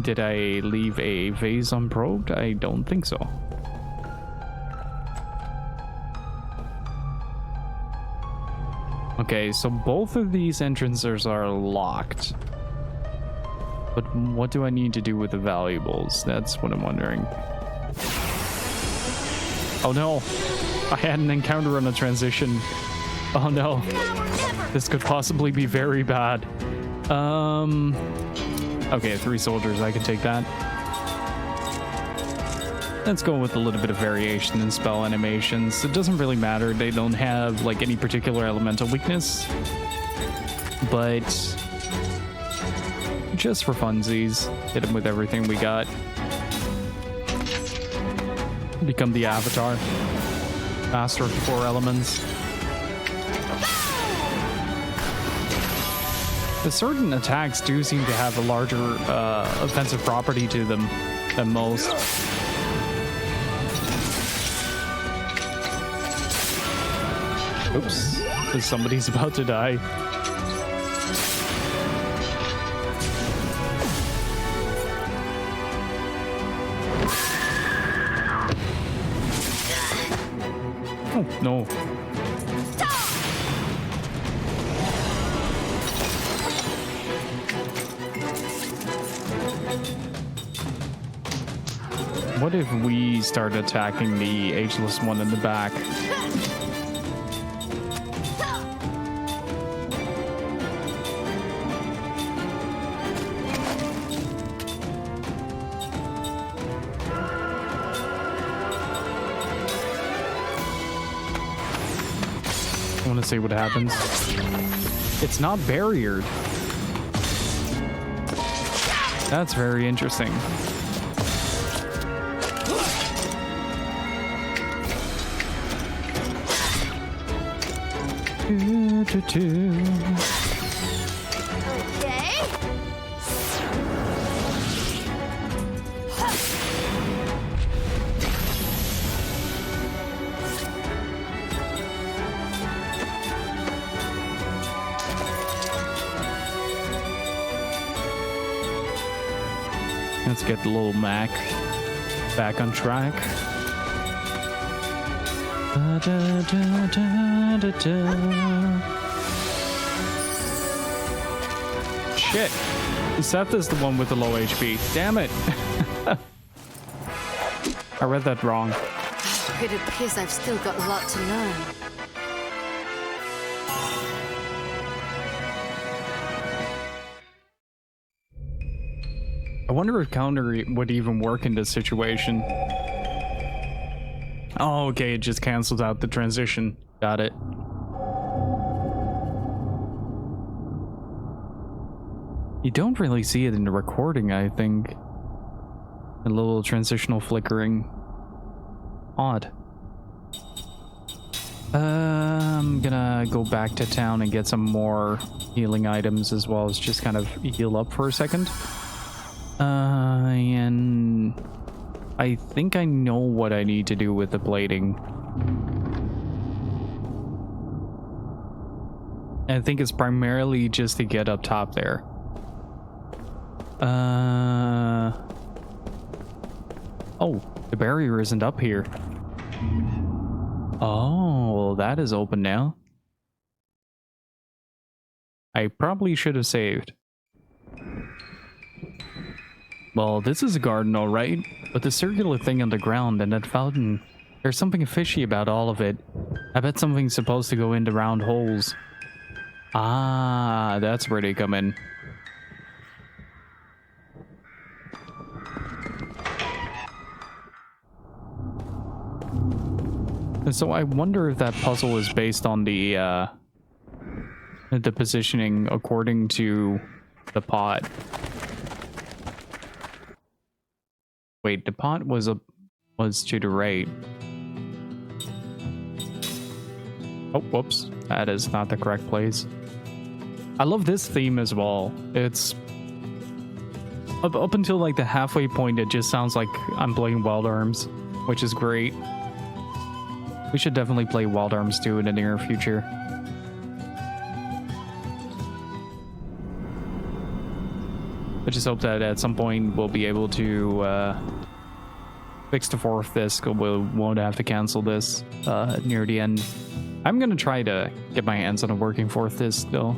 Did I leave a vase unprobed? I don't think so. Okay, so both of these entrances are locked. But what do I need to do with the valuables? That's what I'm wondering. Oh no! I had an encounter on a transition. Oh no. This could possibly be very bad. Okay, 3 soldiers, I can take that. Let's go with a little bit of variation in spell animations. It doesn't really matter. They don't have like any particular elemental weakness. But just for funsies, hit them with everything we got. Become the avatar. Master of the 4 elements. The certain attacks do seem to have a larger offensive property to them than most. Oops, somebody's about to die. Oh, no. What if we start attacking the ageless one in the back? I want to see what happens. It's not barriered. That's very interesting. Okay. Let's get the little Mac back on track. Da, da, da, da, da, da. Shit. Seth is the one with the low HP. Damn it. I read that wrong. It appears I've still got a lot to learn. I wonder if counter would even work in this situation. Oh, okay, it just cancels out the transition. Got it. You don't really see it in the recording, I think. A little transitional flickering. Odd. I'm gonna go back to town and get some more healing items as well as just kind of heal up for a second. And I think I know what I need to do with the plating. I think it's primarily just to get up top there. Oh, the barrier isn't up here. Oh, that is open now. I probably should have saved. Well, this is a garden, all right, but the circular thing on the ground and that fountain, there's something fishy about all of it. I bet something's supposed to go into round holes. Ah, that's where they come in. And so I wonder if that puzzle is based on the positioning according to the pot. Wait, the pot was to the right. Oh, whoops. That is not the correct place. I love this theme as well. It's up until like the halfway point, it just sounds like I'm playing Wild Arms, which is great. We should definitely play Wild Arms 2 in the near future. I just hope that at some point we'll be able to fix the fourth disc. We won't have to cancel this near the end. I'm gonna try to get my hands on a working fourth disc though.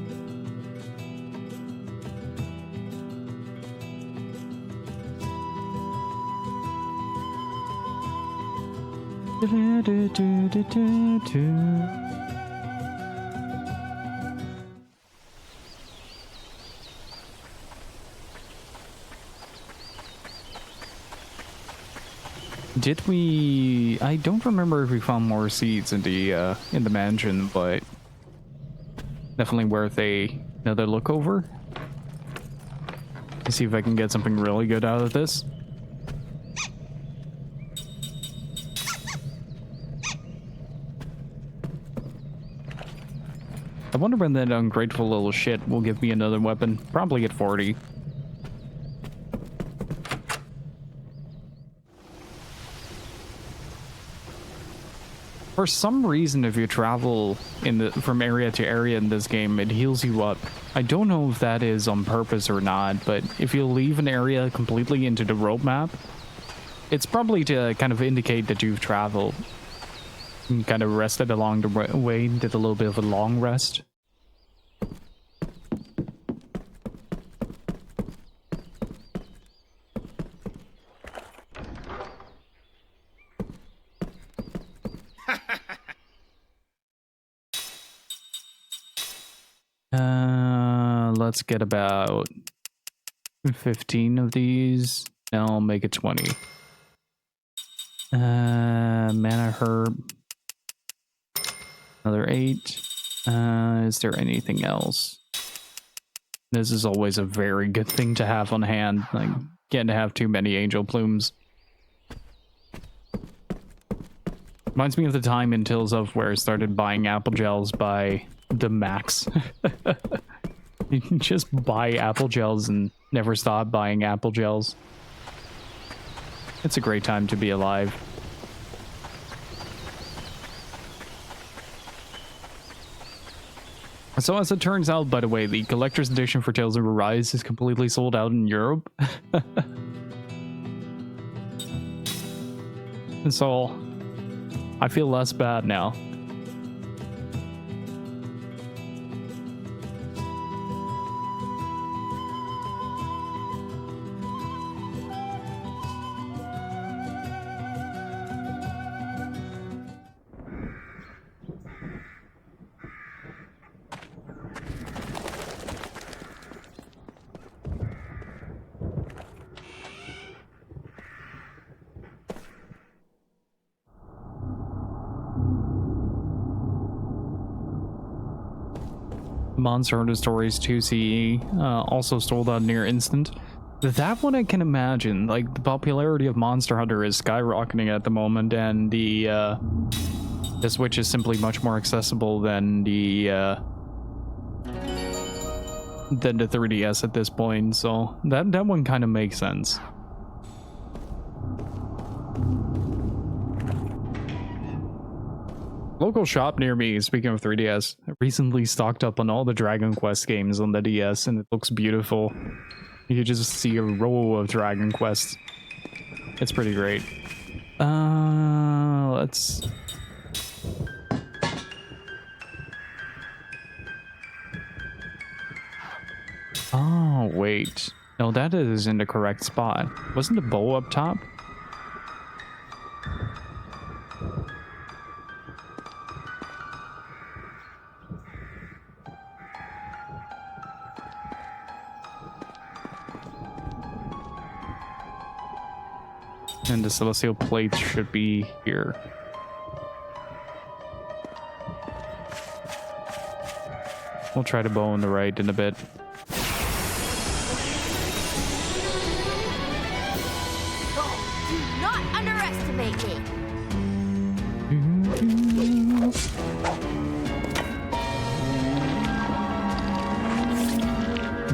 Did we? I don't remember if we found more seeds in the mansion, but definitely worth another look over. Let's see if I can get something really good out of this. I wonder when that ungrateful little shit will give me another weapon. Probably at 40. For some reason, if you travel from area to area in this game, it heals you up. I don't know if that is on purpose or not, but if you leave an area completely into the road map, it's probably to kind of indicate that you've traveled. And kind of rested along the way, did a little bit of a long rest. Let's get about 15 of these. And I'll make it 20. Mana herb. Another 8. Is there anything else? This is always a very good thing to have on hand. Like, getting to have too many angel plumes. Reminds me of the time in Tales of where I started buying apple gels by the max. You can just buy apple gels and never stop buying apple gels. It's a great time to be alive. So as it turns out, by the way, the collector's edition for Tales of Arise is completely sold out in Europe. And so I feel less bad now. Monster Hunter Stories 2 CE, also sold out near instant. That one I can imagine. Like, the popularity of Monster Hunter is skyrocketing at the moment, and the The Switch is simply much more accessible than the 3DS at this point, so that one kind of makes sense. Local shop near me, speaking of 3DS, recently stocked up on all the Dragon Quest games on the DS, and it looks beautiful. You can just see a row of Dragon Quests. It's pretty great. Let's... Oh, wait. No, that is in the correct spot. Wasn't the bow up top? And the celestial plate should be here. We'll try to bow on the right in a bit. Do not underestimate me.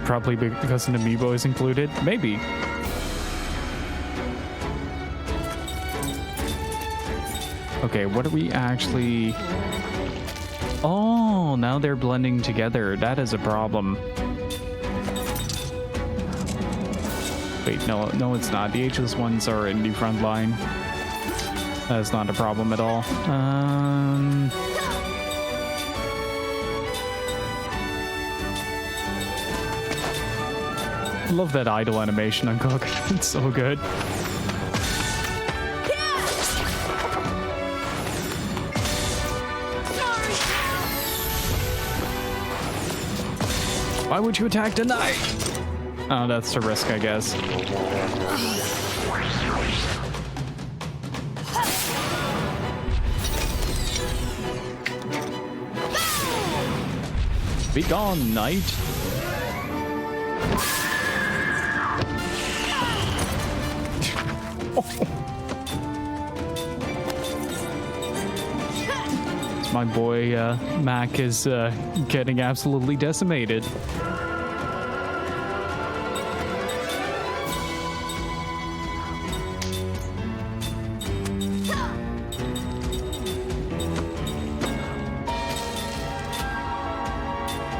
Probably because an amiibo is included. Maybe. Okay, what are we actually... Oh, now they're blending together. That is a problem. Wait, no, it's not. The ageless ones are in the front line. That's not a problem at all. I love that idle animation on Cook. It's so good. Why would you attack tonight? Oh, that's the risk, I guess. Be gone, knight. My boy Mac is getting absolutely decimated.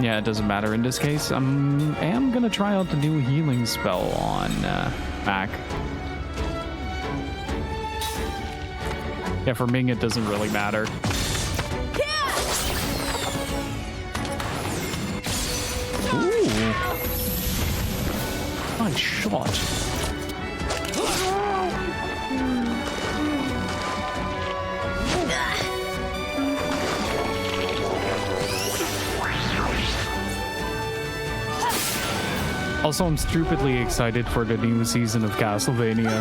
Yeah, it doesn't matter in this case. I am gonna try out the new healing spell on Mac. Yeah, for Ming it doesn't really matter. Ooh. Nice shot. Also, I'm stupidly excited for the new season of Castlevania.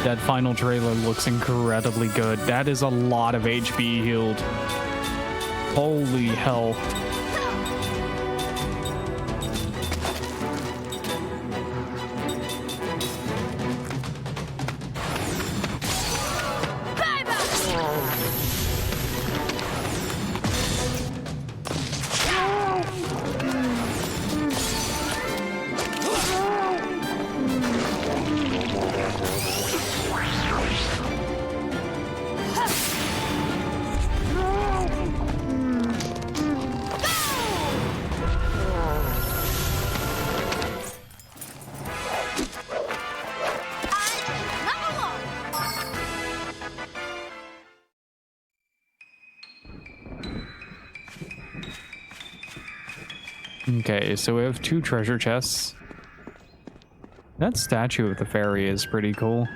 That final trailer looks incredibly good. That is a lot of HP healed. Holy hell. Okay, so we have 2 treasure chests. That statue of the fairy is pretty cool.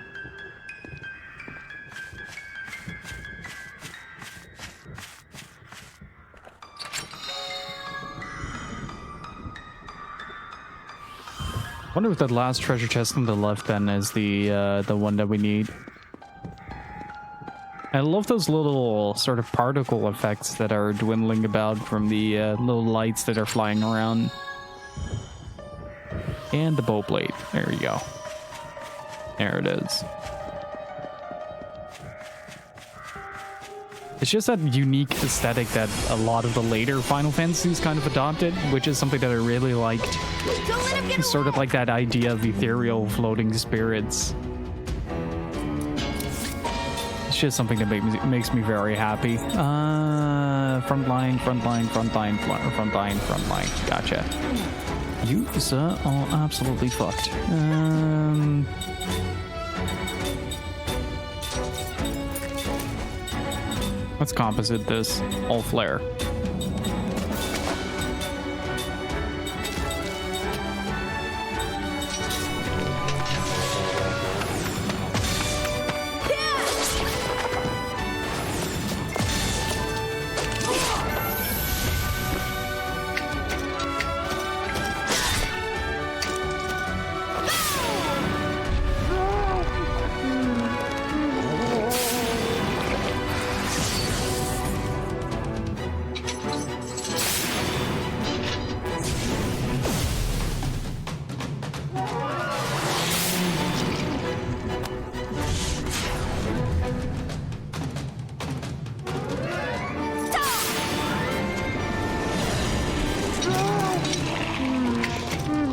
Wonder if that last treasure chest on the left then is the one that we need. I love those little sort of particle effects that are dwindling about from the little lights that are flying around. And the bow blade. There you go. There it is. It's just that unique aesthetic that a lot of the later Final Fantasies kind of adopted, which is something that I really liked. Don't let him get It's sort of like that idea of ethereal floating spirits. It's just something that makes me very happy. Frontline. Gotcha. You, sir, are absolutely fucked. Let's composite this. All flare.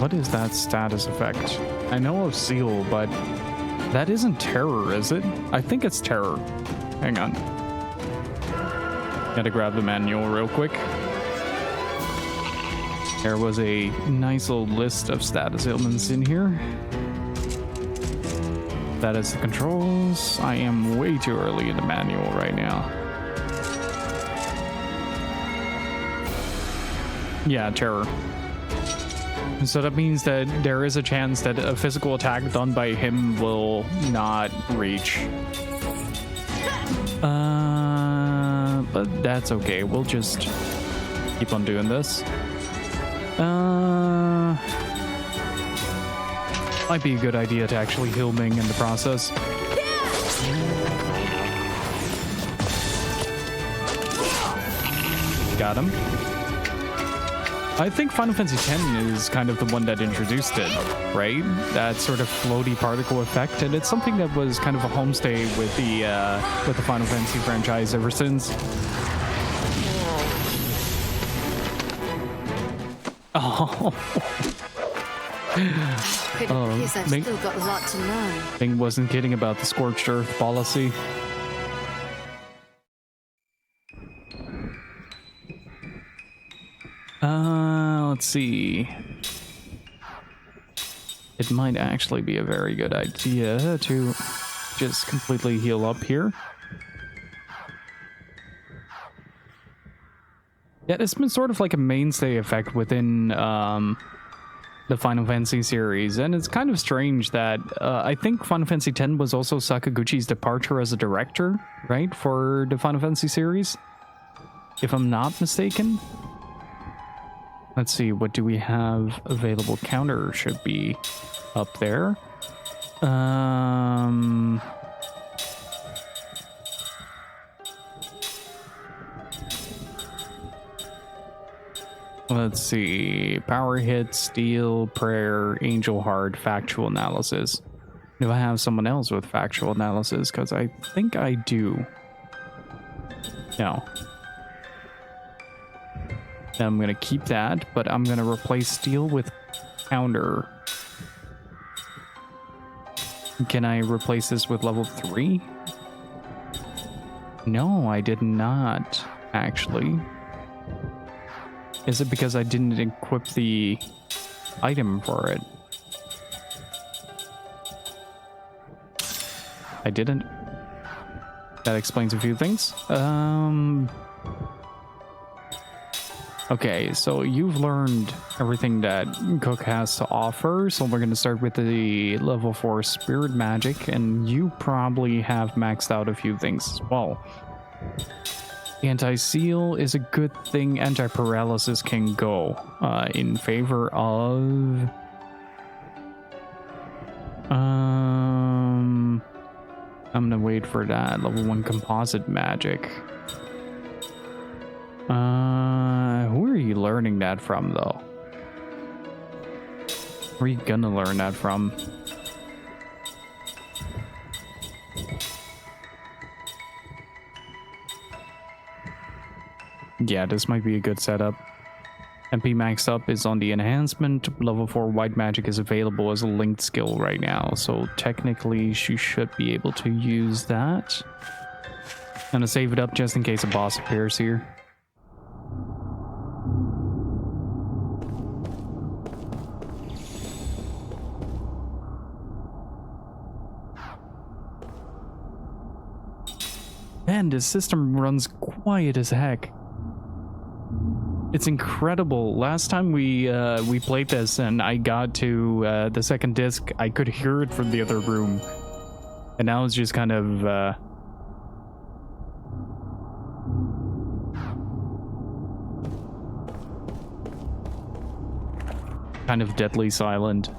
What is that status effect? I know of Seal, but that isn't terror, is it? I think it's terror. Hang on. Gotta grab the manual real quick. There was a nice little list of status ailments in here. That is the controls. I am way too early in the manual right now. Yeah, terror. So that means that there is a chance that a physical attack done by him will not reach. But that's okay. We'll just keep on doing this. Might be a good idea to actually heal Ming in the process. Got him. I think Final Fantasy X is kind of the one that introduced it, right? That sort of floaty particle effect, and it's something that was kind of a homestay with the Final Fantasy franchise ever since. Oh. I've still got a lot to learn. Ming wasn't kidding about the scorched earth policy. Let's see. It might actually be a very good idea to just completely heal up here. Yeah, it's been sort of like a mainstay effect within the Final Fantasy series, and it's kind of strange that I think Final Fantasy X was also Sakaguchi's departure as a director, right, for the Final Fantasy series, if I'm not mistaken. Let's see, what do we have available? Counter should be up there. Let's see. Power hit, steel, prayer, angel heart, factual analysis. Do I have someone else with factual analysis? Because I think I do. No. I'm going to keep that, but I'm going to replace steel with counter. Can I replace this with level 3? No, I did not, actually. Is it because I didn't equip the item for it? I didn't. That explains a few things. Okay, so you've learned everything that Cook has to offer, so we're going to start with the level 4 spirit magic, and you probably have maxed out a few things as well. Anti-seal is a good thing. Anti-paralysis can go in favor of... I'm going to wait for that. Level 1 composite magic. Who are you learning that from, though? Where are you gonna learn that from? Yeah, this might be a good setup. MP max up is on the enhancement. Level 4 white magic is available as a linked skill right now, so technically she should be able to use that. Gonna save it up just in case a boss appears here. Man, this system runs quiet as heck. It's incredible. Last time we played this and I got to the second disc, I could hear it from the other room. And now it's just kind of deadly silent.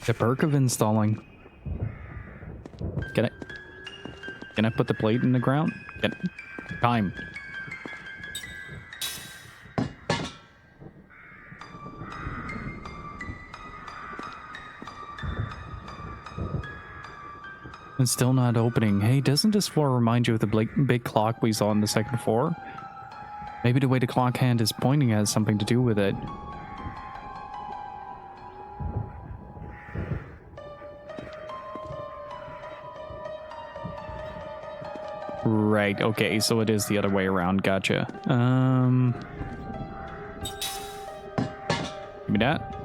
The perk of installing. Can I put the plate in the ground? Time. It's still not opening. Hey, doesn't this floor remind you of the big clock we saw on the second floor? Maybe the way the clock hand is pointing has something to do with it. Right, okay, so it is the other way around, gotcha. Give me that.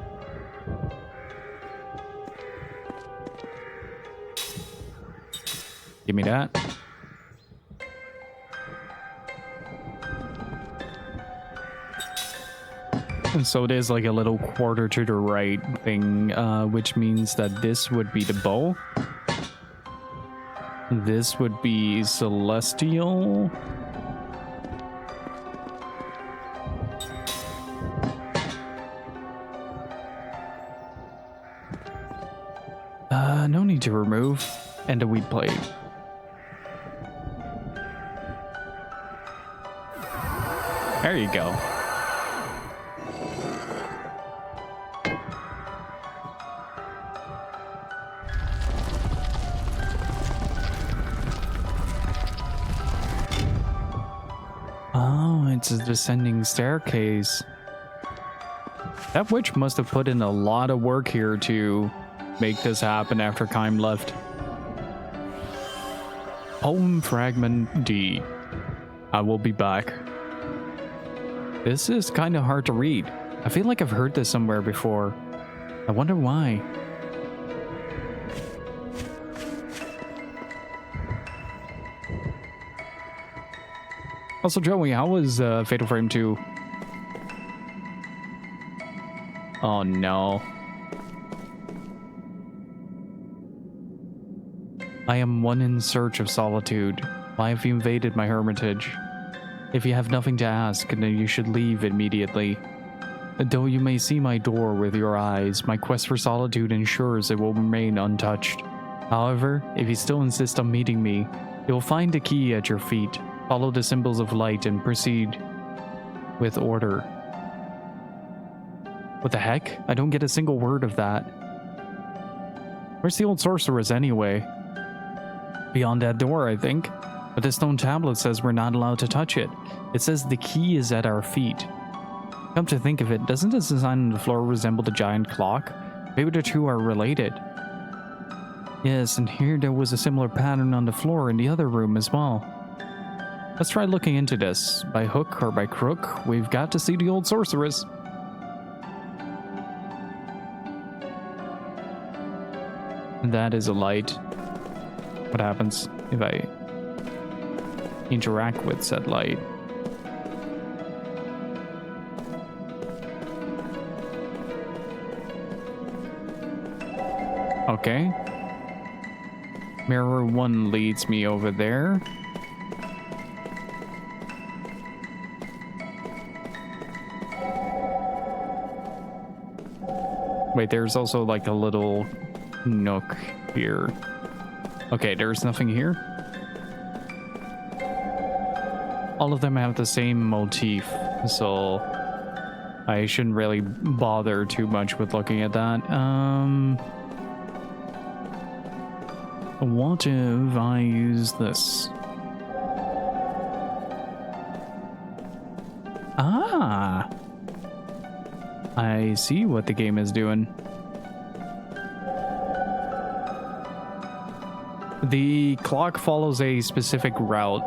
Give me that. And so it is like a little quarter to the right thing, which means that this would be the bow. This would be celestial. No need to remove. And a wheat plate. There you go. Oh, it's a descending staircase. That witch must have put in a lot of work here to make this happen after Kime left. Poem Fragment D. I will be back. This is kind of hard to read. I feel like I've heard this somewhere before. I wonder why. Also, Joey, how was Fatal Frame 2? Oh no. I am one in search of solitude. Why have you invaded my hermitage? If you have nothing to ask, then you should leave immediately. Though you may see my door with your eyes, my quest for solitude ensures it will remain untouched. However, if you still insist on meeting me, you will find a key at your feet. Follow the symbols of light and proceed with order. What the heck? I don't get a single word of that. Where's the old sorceress anyway? Beyond that door, I think. But the stone tablet says we're not allowed to touch it. It says the key is at our feet. Come to think of it, doesn't this design on the floor resemble the giant clock? Maybe the two are related. Yes, and here there was a similar pattern on the floor in the other room as well. Let's try looking into this. By hook or by crook, we've got to see the old sorceress. And that is a light. What happens if I interact with said light? Okay. Mirror 1 leads me over there. Wait, there's also like a little nook here. Okay, there's nothing here. All of them have the same motif, so I shouldn't really bother too much with looking at that. What if I use this? Ah, I see what the game is doing. The clock follows a specific route,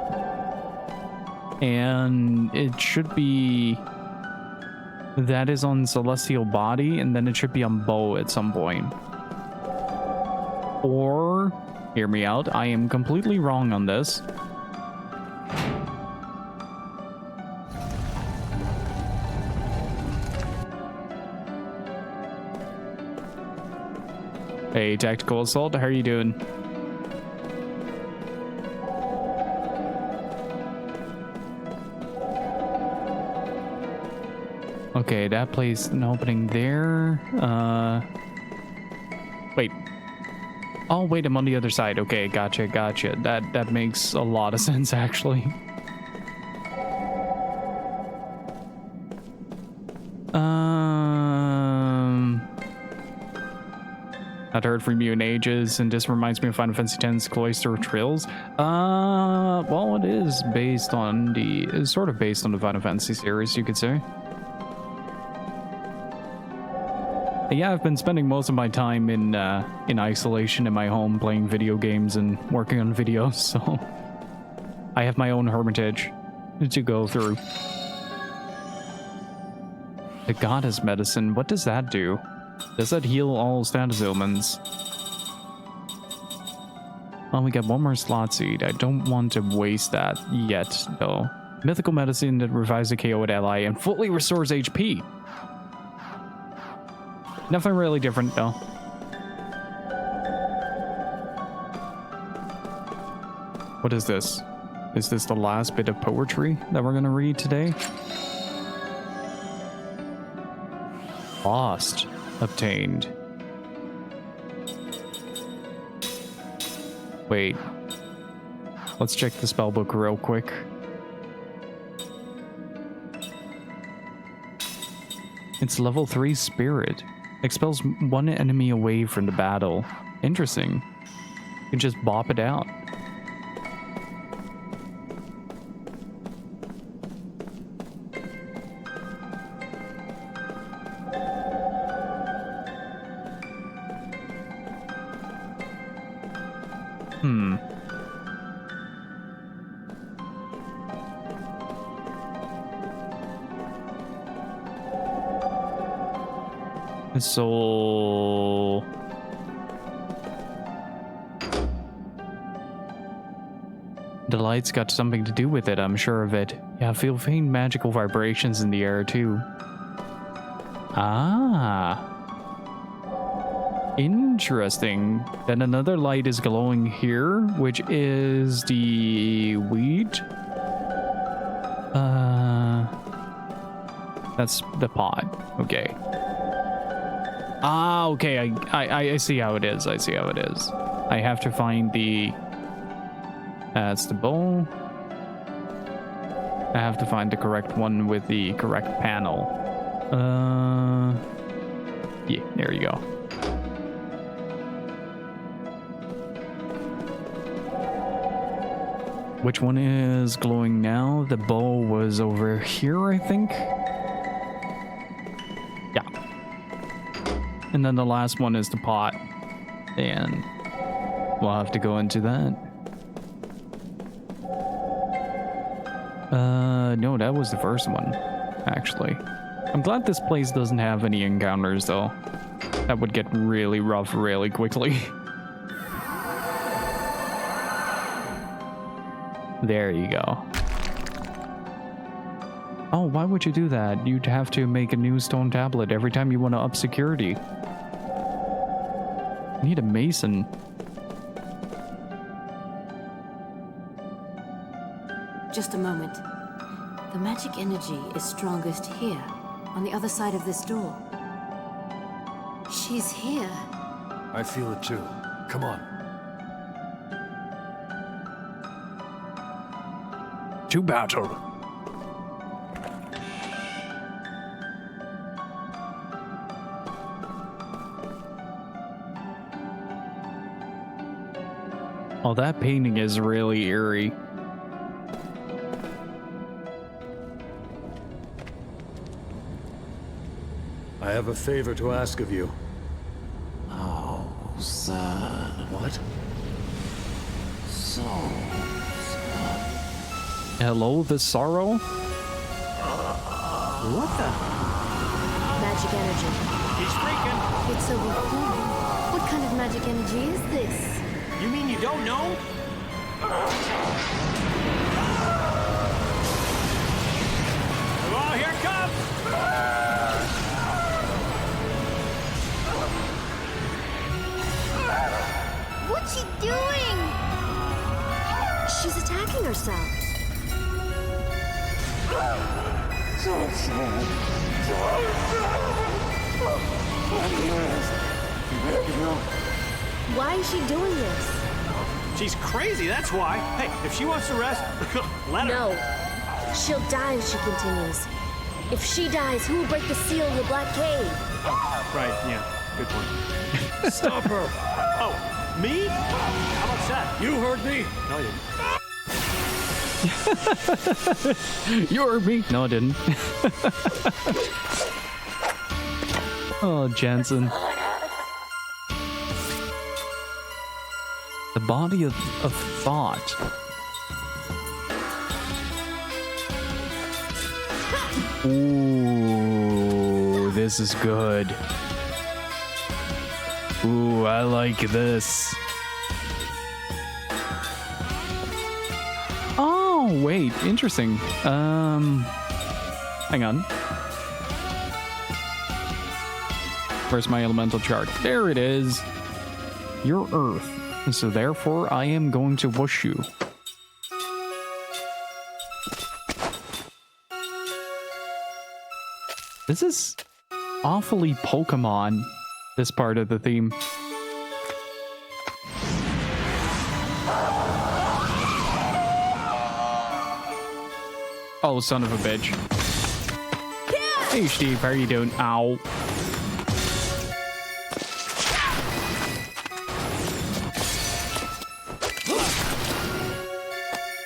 and it should be that is on Celestial Body, and then it should be on Bow at some point. Or, hear me out, I am completely wrong on this. Hey, Tactical Assault, how are you doing? Okay, that plays an opening there. Wait. Oh, wait, I'm on the other side. Okay, gotcha. That makes a lot of sense, actually. Not heard from you in ages, and this reminds me of Final Fantasy X's Cloister Trills. Well, it is based on it's sort of based on the Final Fantasy series, you could say. Yeah, I've been spending most of my time in isolation in my home playing video games and working on videos, so I have my own hermitage to go through. The Goddess Medicine, what does that do? Does that heal all status ailments? Oh, we got one more slot seed. I don't want to waste that yet, though. Mythical Medicine that revives a KO'd ally and fully restores HP. Nothing really different, though. What is this? Is this the last bit of poetry that we're gonna read today? Lost. Obtained. Wait. Let's check the spellbook real quick. It's level 3 spirit. Expels one enemy away from the battle. Interesting. You can just bop it out. So the light's got something to do with it, I'm sure of it. Yeah, I feel faint magical vibrations in the air too. Ah, interesting. Then another light is glowing here, which is the weed. That's the pot. Okay. Ah, okay, I see how it is. I see how it is. I have to find the... That's the bowl. I have to find the correct one with the correct panel. Yeah, there you go. Which one is glowing now? The bowl was over here, I think. And then the last one is the pot. And we'll have to go into that. No, that was the first one, actually. I'm glad this place doesn't have any encounters, though. That would get really rough really quickly. There you go. Oh, why would you do that? You'd have to make a new stone tablet every time you want to up security. You need a mason. Just a moment. The magic energy is strongest here, on the other side of this door. She's here. I feel it too. Come on. To battle. Oh, that painting is really eerie. I have a favor to ask of you. Oh, sad. What? So sad. Hello, the sorrow? What the? Magic energy. He's freaking. It's overflowing. What kind of magic energy is this? You mean you don't know? Oh, here it comes! What's she doing? She's attacking herself. Why is she doing this? She's crazy, that's why. Hey, if she wants to rest, let her. No. She'll die if she continues. If she dies, who will break the seal of the Black Cave? Right, yeah, good point. Stop her! Oh, me? How about that? You heard me. No, I didn't. You heard me. No, I didn't. Oh, Jensen. The body of thought. Ooh, this is good. Ooh, I like this. Oh, wait, interesting. Hang on. Where's my elemental chart? There it is. You're Earth. So therefore, I am going to whoosh you. This is awfully Pokemon, this part of the theme. Oh, son of a bitch. Hey, Steve, how are you doing? Ow.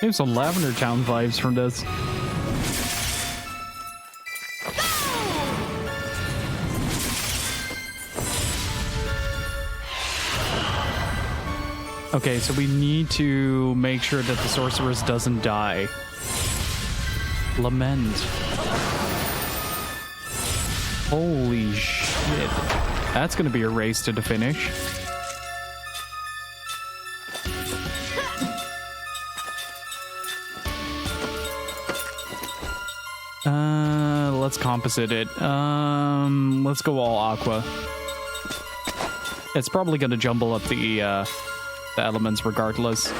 There's some Lavender Town vibes from this. Okay, so we need to make sure that the sorceress doesn't die. Lament. Holy shit. That's gonna be a race to the finish. Let's composite it. Let's go all aqua. It's probably gonna jumble up the elements regardless.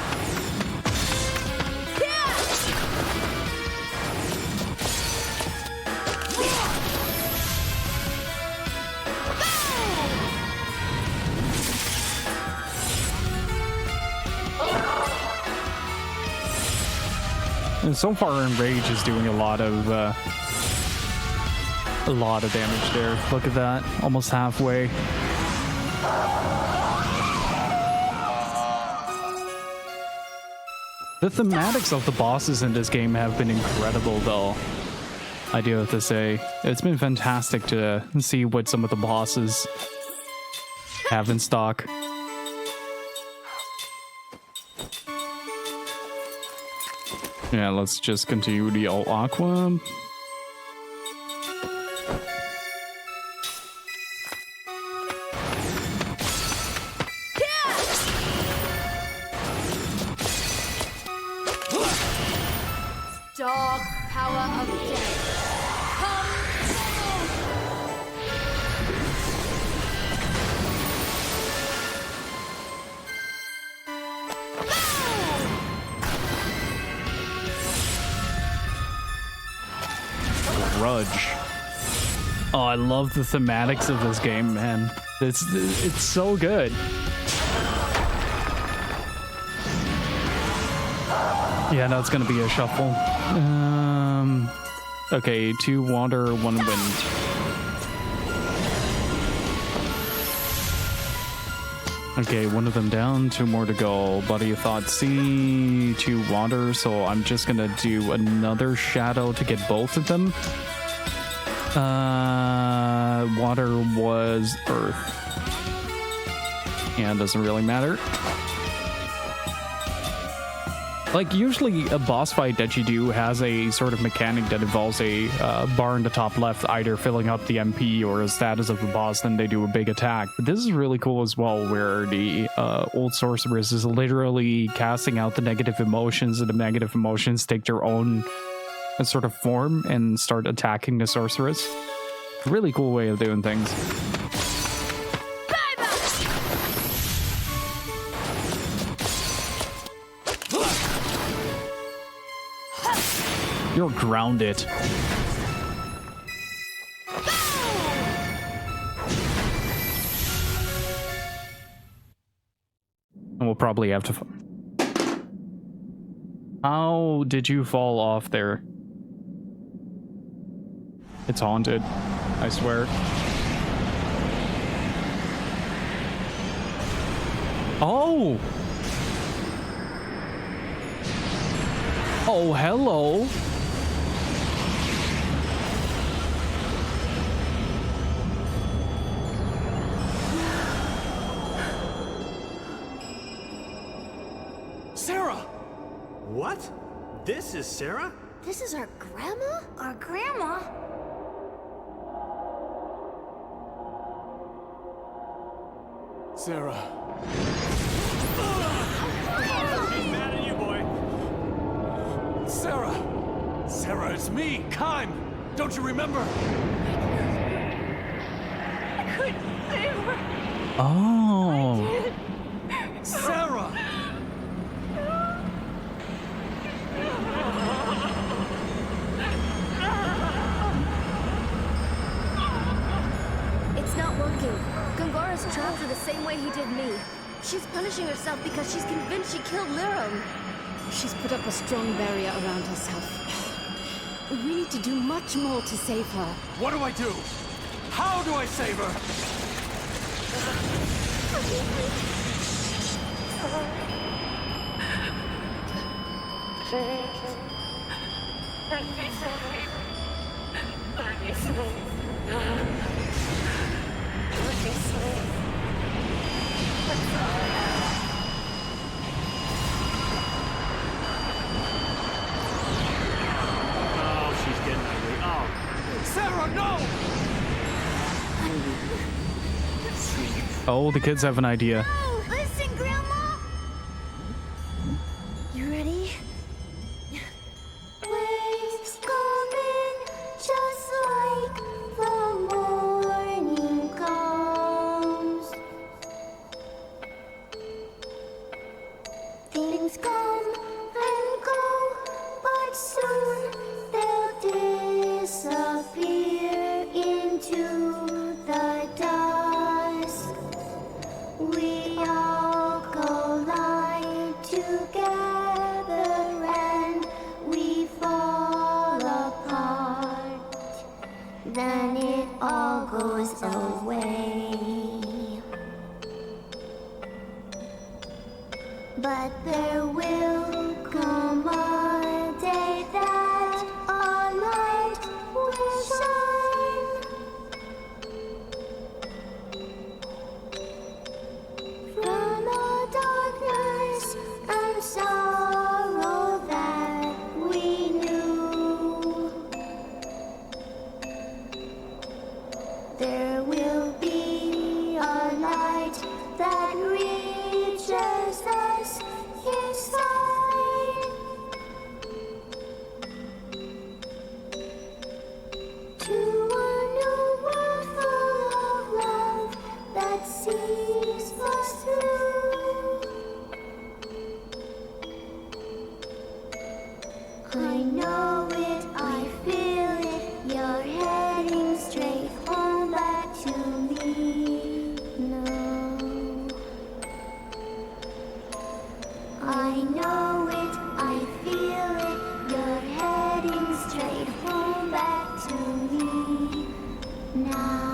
And so far, Enrage is doing a lot of damage there. Look at that, almost halfway. The thematics of the bosses in this game have been incredible, though. I do have to say, it's been fantastic to see what some of the bosses have in stock. Yeah, let's just continue the all aqua. Dark power of death. Come Grudge. Oh, I love the thematics of this game, man. It's so good. Yeah, no, it's gonna be a shuffle. Okay, 2 water, 1 wind. Okay, one of them down, 2 more to go. Body of Thought sea to water, so I'm just gonna do another shadow to get both of them. Water was earth. Yeah, it doesn't really matter. Like, usually a boss fight that you do has a sort of mechanic that involves a bar in the top left, either filling up the MP or a status of the boss, then they do a big attack. But this is really cool as well, where the old sorceress is literally casting out the negative emotions, and the negative emotions take their own sort of form and start attacking the sorceress. Really cool way of doing things. You're grounded. And we'll probably have to... How did you fall off there? It's haunted, I swear. Oh! Oh, hello! Sarah! What? This is Sarah? This is our grandma? Our grandma? Sarah. He's mad at you, boy. Sarah! Sarah, it's me, Kime! Don't you remember? I couldn't save her. Oh. Sarah! It's not working. Gungora's trapped her the same way he did me. She's punishing herself because she's convinced she killed Lirum. She's put up a strong barrier around herself. We need to do much more to save her. What do I do? How do I save her? Oh, she's getting ugly. Oh. Sarah, no! Oh, the kids have an idea. Oh, listen, Grandma! You ready? Waves coming just like the morning comes. Things come and go, but soon they'll disappear into the dusk. We all collide together and we fall apart. Then it all goes away. But there will come a day that our light will shine. From the darkness and sorrow that we knew, there will be a light that reaches us inside. To a new world full of love that sees us through. I know it, I feel it, you're heading straight home back to me now. I know it, I feel it, you're heading straight home back to me now.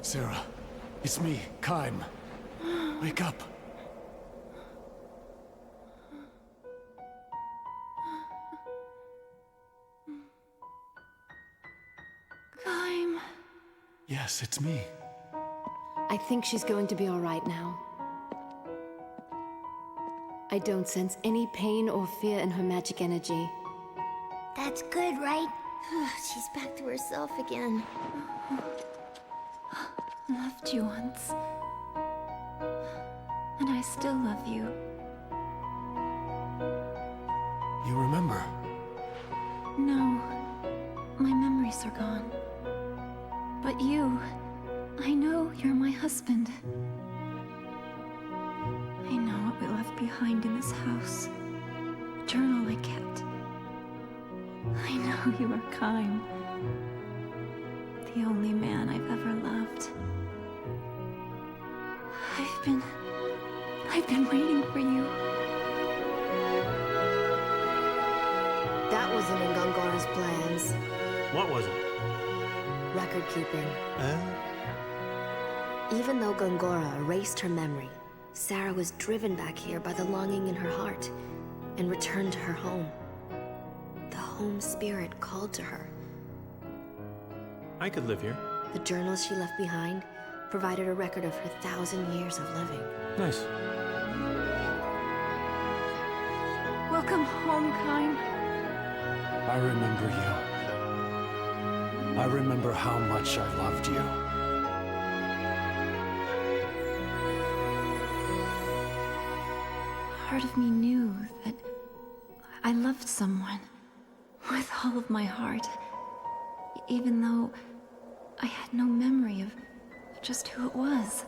Sarah, it's me, Kaim. Wake up. Kaim. Yes, it's me. I think she's going to be all right now. I don't sense any pain or fear in her magic energy. That's good, right? She's back to herself again. Loved you once. And I still love you. You remember? No, my memories are gone. But you, I know you're my husband. I know what we left behind in this house. A journal I kept. I know you were Kaim. The only man I've ever loved. I've been waiting for you. That wasn't in Gongora's plans. What was it? Record keeping. Even though Gongora erased her memory, Sarah was driven back here by the longing in her heart and returned to her home. The home spirit called to her. I could live here. The journals she left behind provided a record of her 1,000 years of living. Nice. Welcome home, Kaim. I remember you. I remember how much I loved you. Part of me knew that I loved someone with all of my heart, even though I had no memory of just who it was.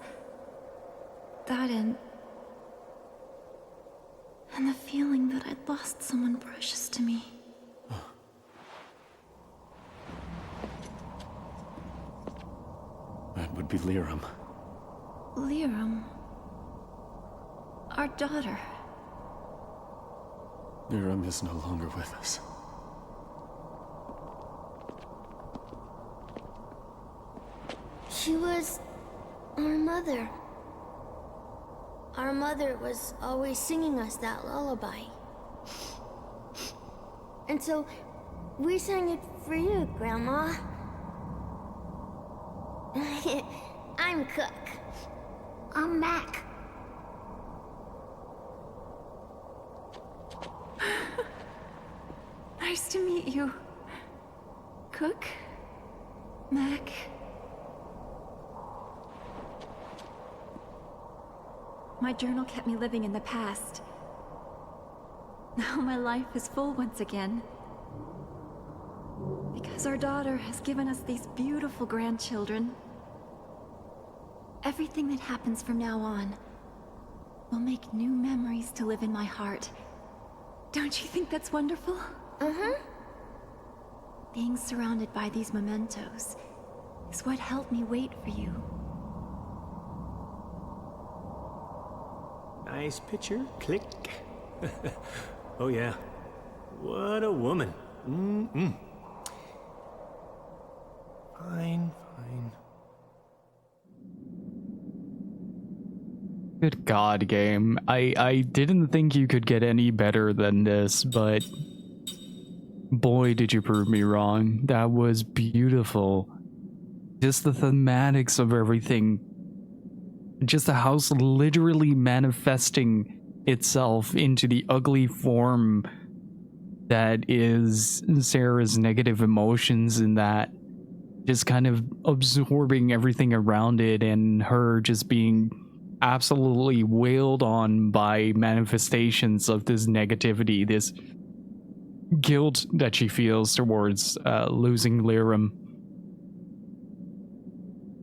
That and the feeling that I'd lost someone precious to me. That would be Liram. Liram, our daughter. Liram is no longer with us. She was our mother. Our mother was always singing us that lullaby. And so, we sang it for you, Grandma. I'm Cook. I'm Mac. Nice to meet you. Cook? Mac? My journal kept me living in the past. Now my life is full once again. Because our daughter has given us these beautiful grandchildren. Everything that happens from now on will make new memories to live in my heart. Don't you think that's wonderful? Uh-huh. Being surrounded by these mementos is what helped me wait for you. Nice picture. Click. Oh yeah. What a woman. Mm-mm. Fine, fine. Good God, game. I didn't think you could get any better than this, but boy, did you prove me wrong. That was beautiful. Just the thematics of everything. Just the house literally manifesting itself into the ugly form that is Sarah's negative emotions, and that just kind of absorbing everything around it, and her just being absolutely wailed on by manifestations of this negativity, this guilt that she feels towards losing Liram.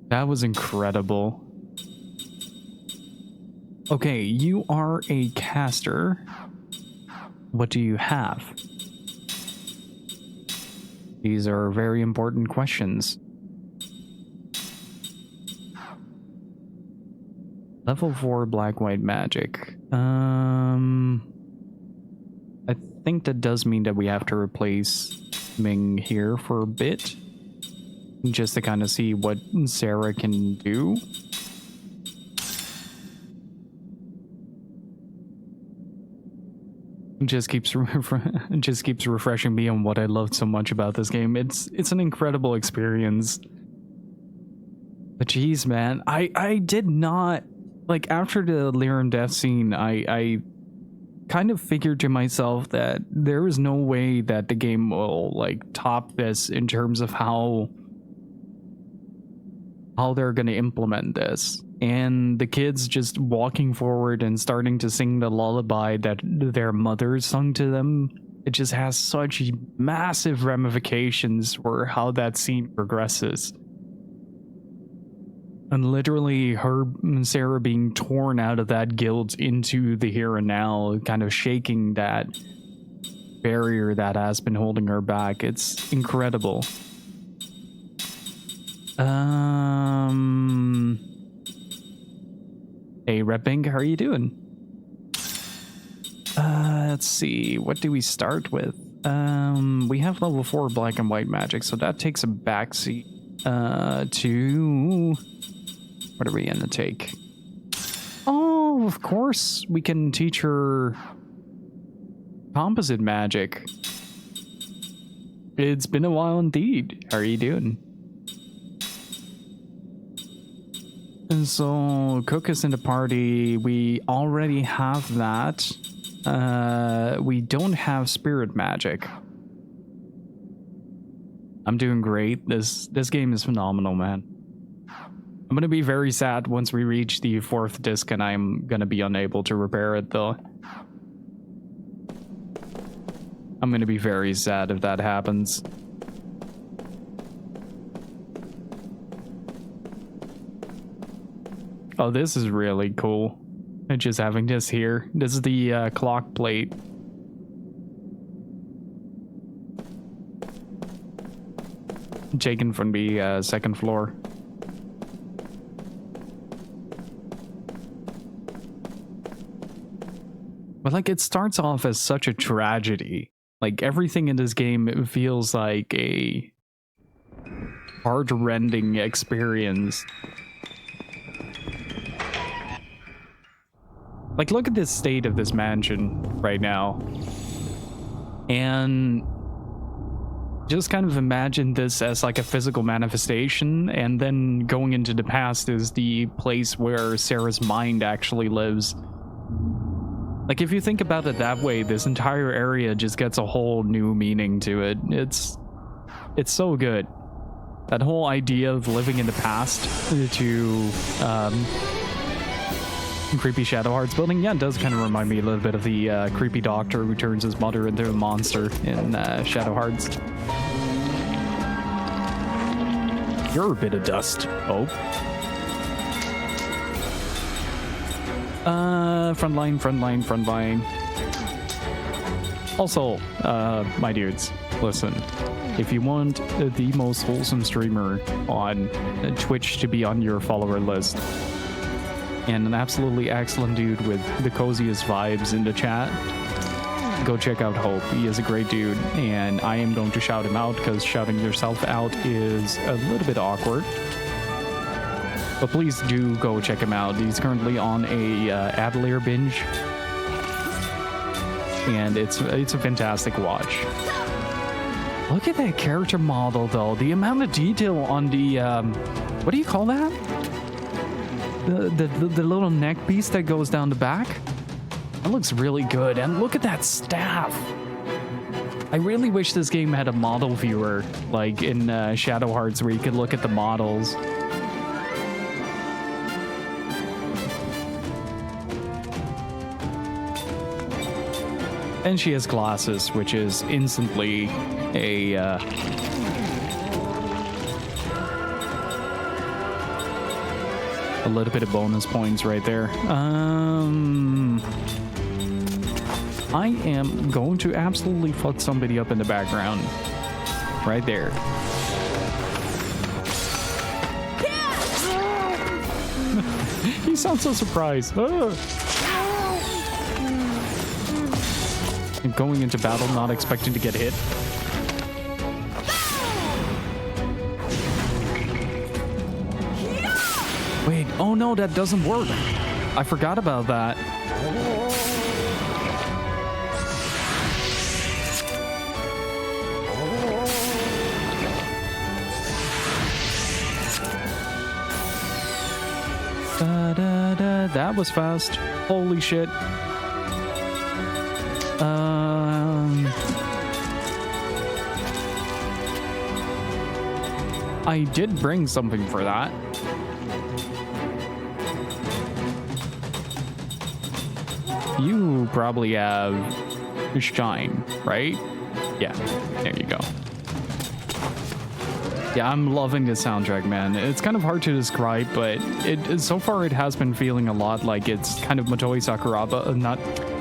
That was incredible. Okay, you are a caster. What do you have? These are very important questions. Level 4 black-white magic. I think that does mean that we have to replace Ming here for a bit. just to kind of see what Sarah can do. Just keeps refreshing me on what I loved so much about this game. It's an incredible experience. But geez, man, I did not like after the Lirim death scene. I kind of figured to myself that there is no way that the game will like top this in terms of how they're going to implement this. And the kids just walking forward and starting to sing the lullaby that their mother sung to them, it just has such massive ramifications for how that scene progresses. And literally Sarah being torn out of that guilt into the here and now, kind of shaking that barrier that has been holding her back. It's incredible. Hey, Red Pink, how are you doing? Let's see. What do we start with? We have level 4 black and white magic, so that takes a backseat to... What are we gonna take? Oh, of course, we can teach her composite magic. It's been a while indeed. How are you doing? And so, Cook is in the party. We already have that. We don't have spirit magic. I'm doing great. This game is phenomenal, man. I'm gonna be very sad once we reach the 4th disc and I'm gonna be unable to repair it, though. I'm gonna be very sad if that happens. Oh, this is really cool. Just having this here. This is the clock plate. Taken from the 2nd floor. But like, it starts off as such a tragedy. Like, everything in this game feels like a heart-rending experience. Like, look at this state of this mansion right now. And just kind of imagine this as like a physical manifestation, and then going into the past is the place where Sarah's mind actually lives. Like, if you think about it that way, this entire area just gets a whole new meaning to it. It's so good. That whole idea of living in the past to creepy Shadow Hearts building, yeah, it does kind of remind me a little bit of the creepy doctor who turns his mother into a monster in Shadow Hearts. You're a bit of dust. Oh. Front line. Also, my dudes, listen. If you want the most wholesome streamer on Twitch to be on your follower list, and an absolutely excellent dude with the coziest vibes in the chat, go check out Hope. He is a great dude, and I am going to shout him out because shouting yourself out is a little bit awkward. But please do go check him out. He's currently on a Adelair binge, and it's a fantastic watch. Look at that character model, though. The amount of detail on the what do you call that? The little neck piece that goes down the back. That looks really good. And look at that staff. I really wish this game had a model viewer, like in Shadow Hearts, where you could look at the models. And she has glasses, which is instantly a little bit of bonus points right there. I am going to absolutely fuck somebody up in the background. Right there. He sounds so surprised. And going into battle not expecting to get hit. Oh no, that doesn't work. I forgot about that. That was fast. Holy shit. I did bring something for that. You probably have shine, right? Yeah, there you go. Yeah, I'm loving this soundtrack, man. It's kind of hard to describe, but so far it has been feeling a lot like it's kind of Motoi Sakuraba,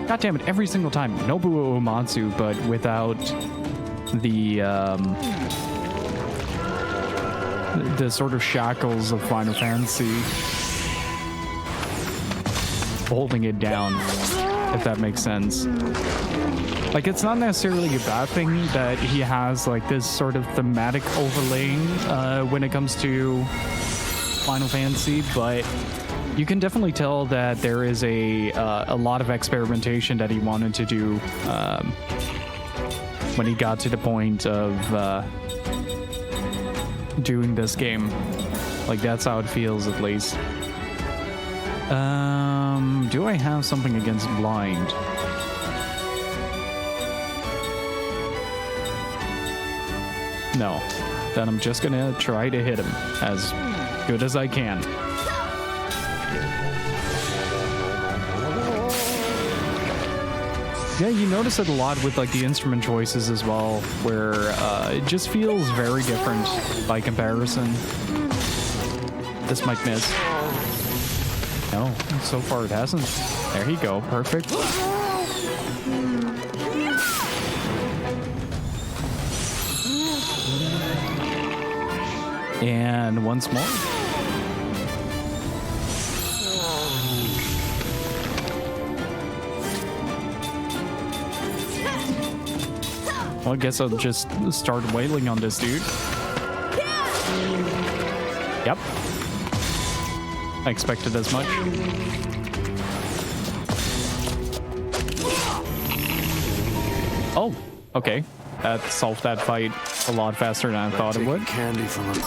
God damn it, every single time, Nobuo Uematsu, but without the sort of shackles of Final Fantasy holding it down, if that makes sense. Like, it's not necessarily a bad thing that he has like this sort of thematic overlaying when it comes to Final Fantasy, but you can definitely tell that there is a lot of experimentation that he wanted to do when he got to the point of doing this game. Like, that's how it feels, at least. Do I have something against blind? No. Then I'm just gonna try to hit him as good as I can. Yeah, you notice it a lot with like the instrument choices as well, where it just feels very different by comparison. This might miss. No, so far it hasn't. There you go, perfect. And once more. Well, I guess I'll just start wailing on this dude. Yep. I expected as much. Oh, okay. That solved that fight a lot faster than I thought it would. Candy from a baby.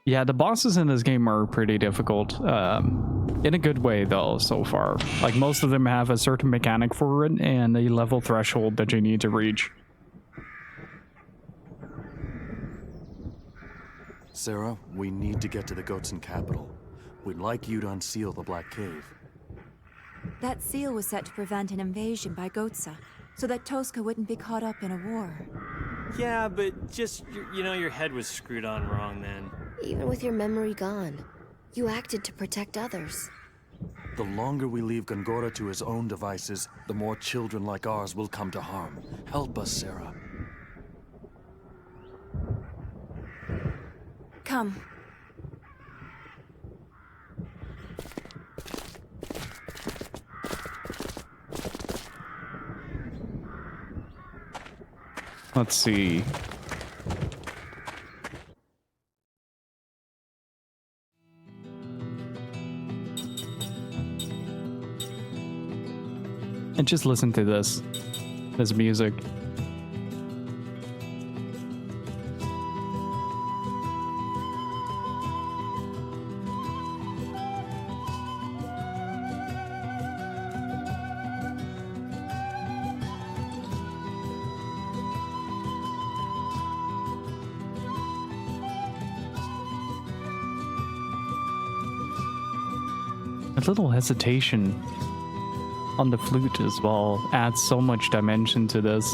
Yeah, the bosses in this game are pretty difficult. In a good way, though, so far. Like, most of them have a certain mechanic for it and a level threshold that you need to reach. Sarah, we need to get to the Goatsen capital. We'd like you to unseal the Black Cave. That seal was set to prevent an invasion by Gotsa, so that Tosca wouldn't be caught up in a war. Yeah, but just, you know, your head was screwed on wrong then. Even with your memory gone, you acted to protect others. The longer we leave Gongora to his own devices, the more children like ours will come to harm. Help us, Sarah. Come. Let's see. And just listen to this music. A little hesitation on the flute as well adds so much dimension to this.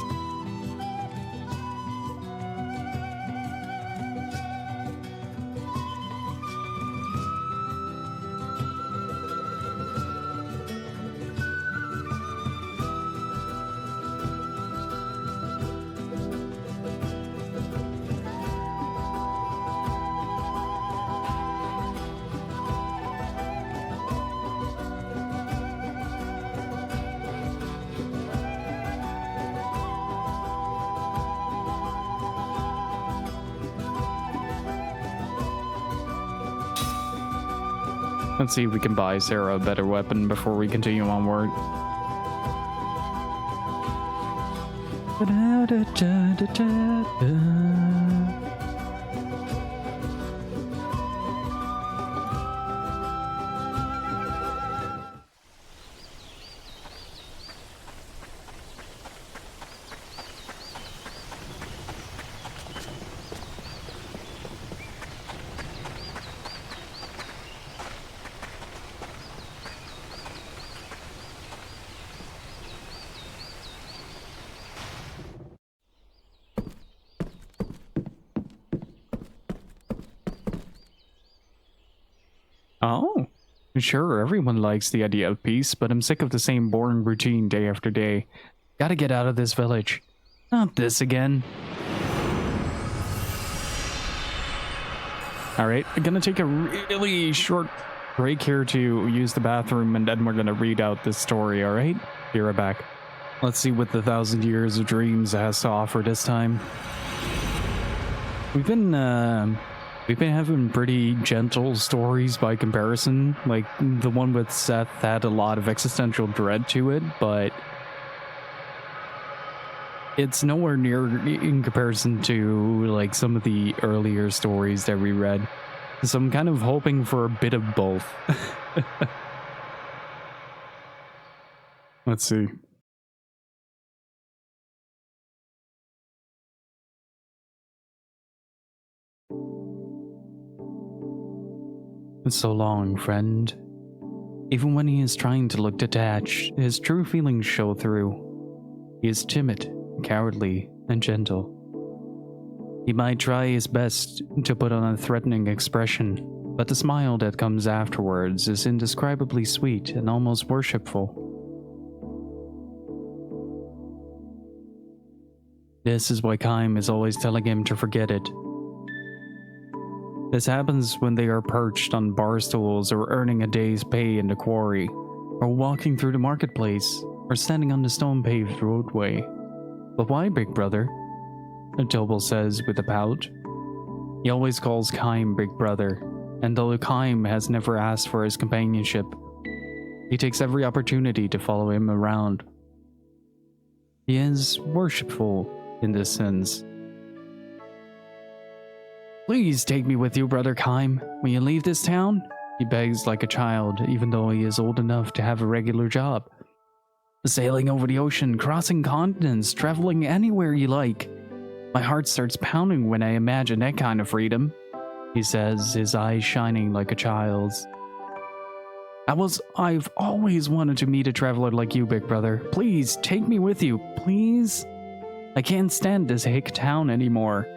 Let's see if we can buy Sarah a better weapon before we continue onward. Oh, sure, everyone likes the idea of peace, but I'm sick of the same boring routine day after day. Gotta get out of this village. Not this again. Alright, I'm gonna take a really short break here to use the bathroom, and then we're gonna read out this story, alright? Be right back. Let's see what the 1,000 Years of Dreams has to offer this time. We've been having pretty gentle stories by comparison. Like, the one with Seth had a lot of existential dread to it, but it's nowhere near in comparison to, like, some of the earlier stories that we read. So I'm kind of hoping for a bit of both. Let's see. It's so long, friend. Even when he is trying to look detached, his true feelings show through. He is timid, cowardly, and gentle. He might try his best to put on a threatening expression, but the smile that comes afterwards is indescribably sweet and almost worshipful. This is why Kaim is always telling him to forget it. This happens when they are perched on bar stools or earning a day's pay in the quarry, or walking through the marketplace, or standing on the stone-paved roadway. But why, big brother? Tobal says with a pout. He always calls Kaim big brother, and though Kaim has never asked for his companionship, he takes every opportunity to follow him around. He is worshipful in this sense. Please take me with you, Brother Kaim. Will you leave this town? He begs like a child, even though he is old enough to have a regular job. Sailing over the ocean, crossing continents, traveling anywhere you like. My heart starts pounding when I imagine that kind of freedom, he says, his eyes shining like a child's. I've always wanted to meet a traveler like you, big brother. Please, take me with you, please? I can't stand this hick town anymore.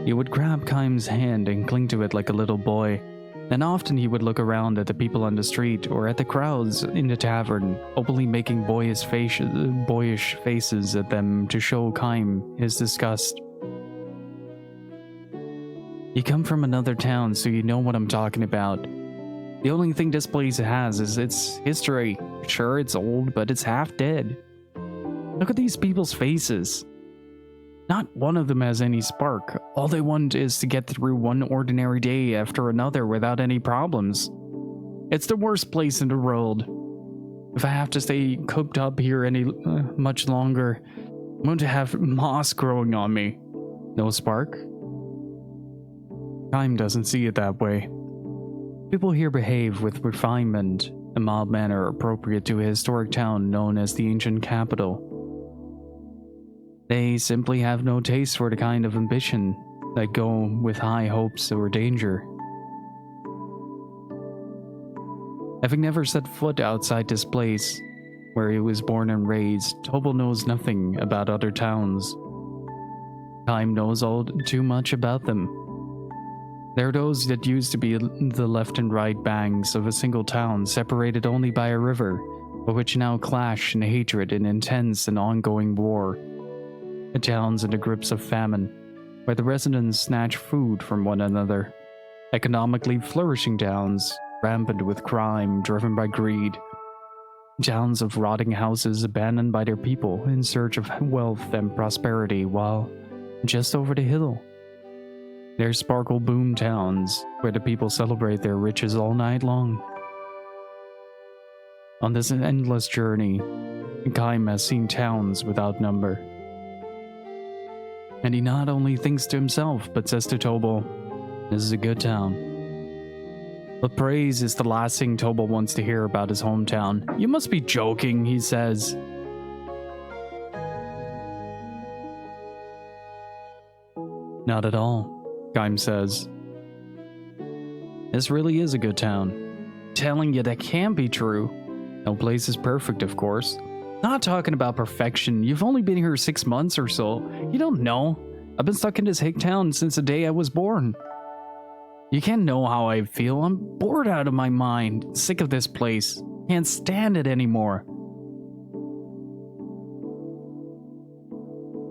He would grab Kaim's hand and cling to it like a little boy, and often he would look around at the people on the street or at the crowds in the tavern, openly making boyish faces at them to show Kaim his disgust. You come from another town, so you know what I'm talking about. The only thing this place has is its history. Sure, it's old, but it's half dead. Look at these people's faces. Not one of them has any spark. All they want is to get through one ordinary day after another without any problems. It's the worst place in the world. If I have to stay cooped up here any much longer, I'm going to have moss growing on me. No spark? Time doesn't see it that way. People here behave with refinement, a mild manner appropriate to a historic town known as the ancient capital. They simply have no taste for the kind of ambition that go with high hopes or danger. Having never set foot outside this place, where he was born and raised, Tobal knows nothing about other towns. Time knows all too much about them. There are those that used to be the left and right banks of a single town separated only by a river, but which now clash in hatred and intense and ongoing war. The towns in the grips of famine, where the residents snatch food from one another. Economically flourishing towns, rampant with crime, driven by greed. Towns of rotting houses abandoned by their people in search of wealth and prosperity, while just over the hill, There's sparkle boom towns where the people celebrate their riches all night long. On this endless journey, Kaim has seen towns without number. And he not only thinks to himself, but says to Tobal, "This is a good town." But praise is the last thing Tobal wants to hear about his hometown. "You must be joking," he says. "Not at all," Kaim says. "This really is a good town." "Telling you that can't be true. No place is perfect, of course. Not talking about perfection. You've only been here 6 months or so. You don't know. I've been stuck in this hick town since the day I was born. You can't know how I feel. I'm bored out of my mind. Sick of this place. Can't stand it anymore."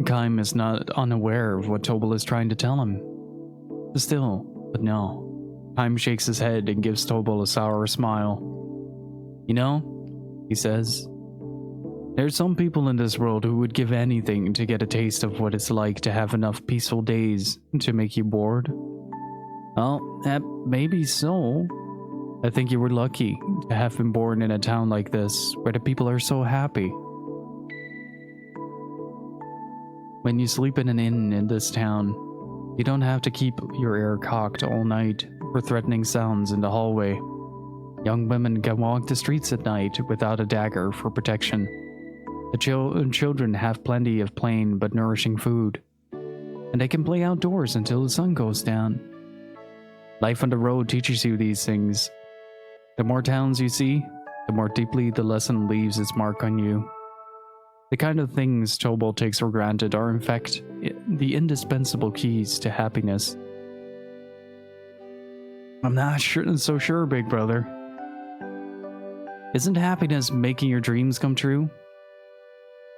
Kaim is not unaware of what Tobal is trying to tell him. Still, but no. Kaim shakes his head and gives Tobal a sour smile. "You know," he says, "there's some people in this world who would give anything to get a taste of what it's like to have enough peaceful days to make you bored. Well, that may be so. I think you were lucky to have been born in a town like this, where the people are so happy. When you sleep in an inn in this town, you don't have to keep your ear cocked all night for threatening sounds in the hallway. Young women can walk the streets at night without a dagger for protection. The children have plenty of plain but nourishing food, and they can play outdoors until the sun goes down. Life on the road teaches you these things. The more towns you see, the more deeply the lesson leaves its mark on you. The kind of things Tobal takes for granted are in fact the indispensable keys to happiness." "I'm not so sure, big brother. Isn't happiness making your dreams come true?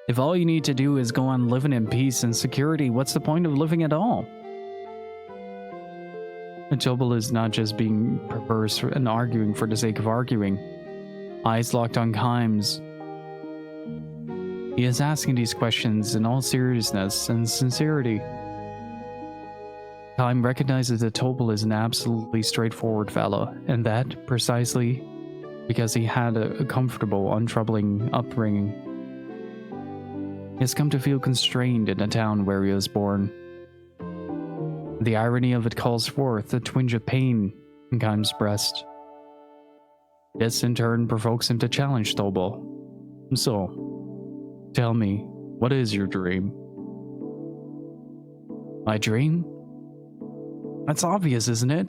If all you need to do is go on living in peace and security, what's the point of living at all?" And Tobal is not just being perverse and arguing for the sake of arguing. Eyes locked on Kaim's, he is asking these questions in all seriousness and sincerity. Kaim recognizes that Tobal is an absolutely straightforward fellow, and that precisely because he had a comfortable, untroubling upbringing. He has come to feel constrained in the town where he was born. The irony of it calls forth a twinge of pain in Kaim's breast. This in turn provokes him to challenge Tobal. "So, tell me, what is your dream?" "My dream? That's obvious, isn't it?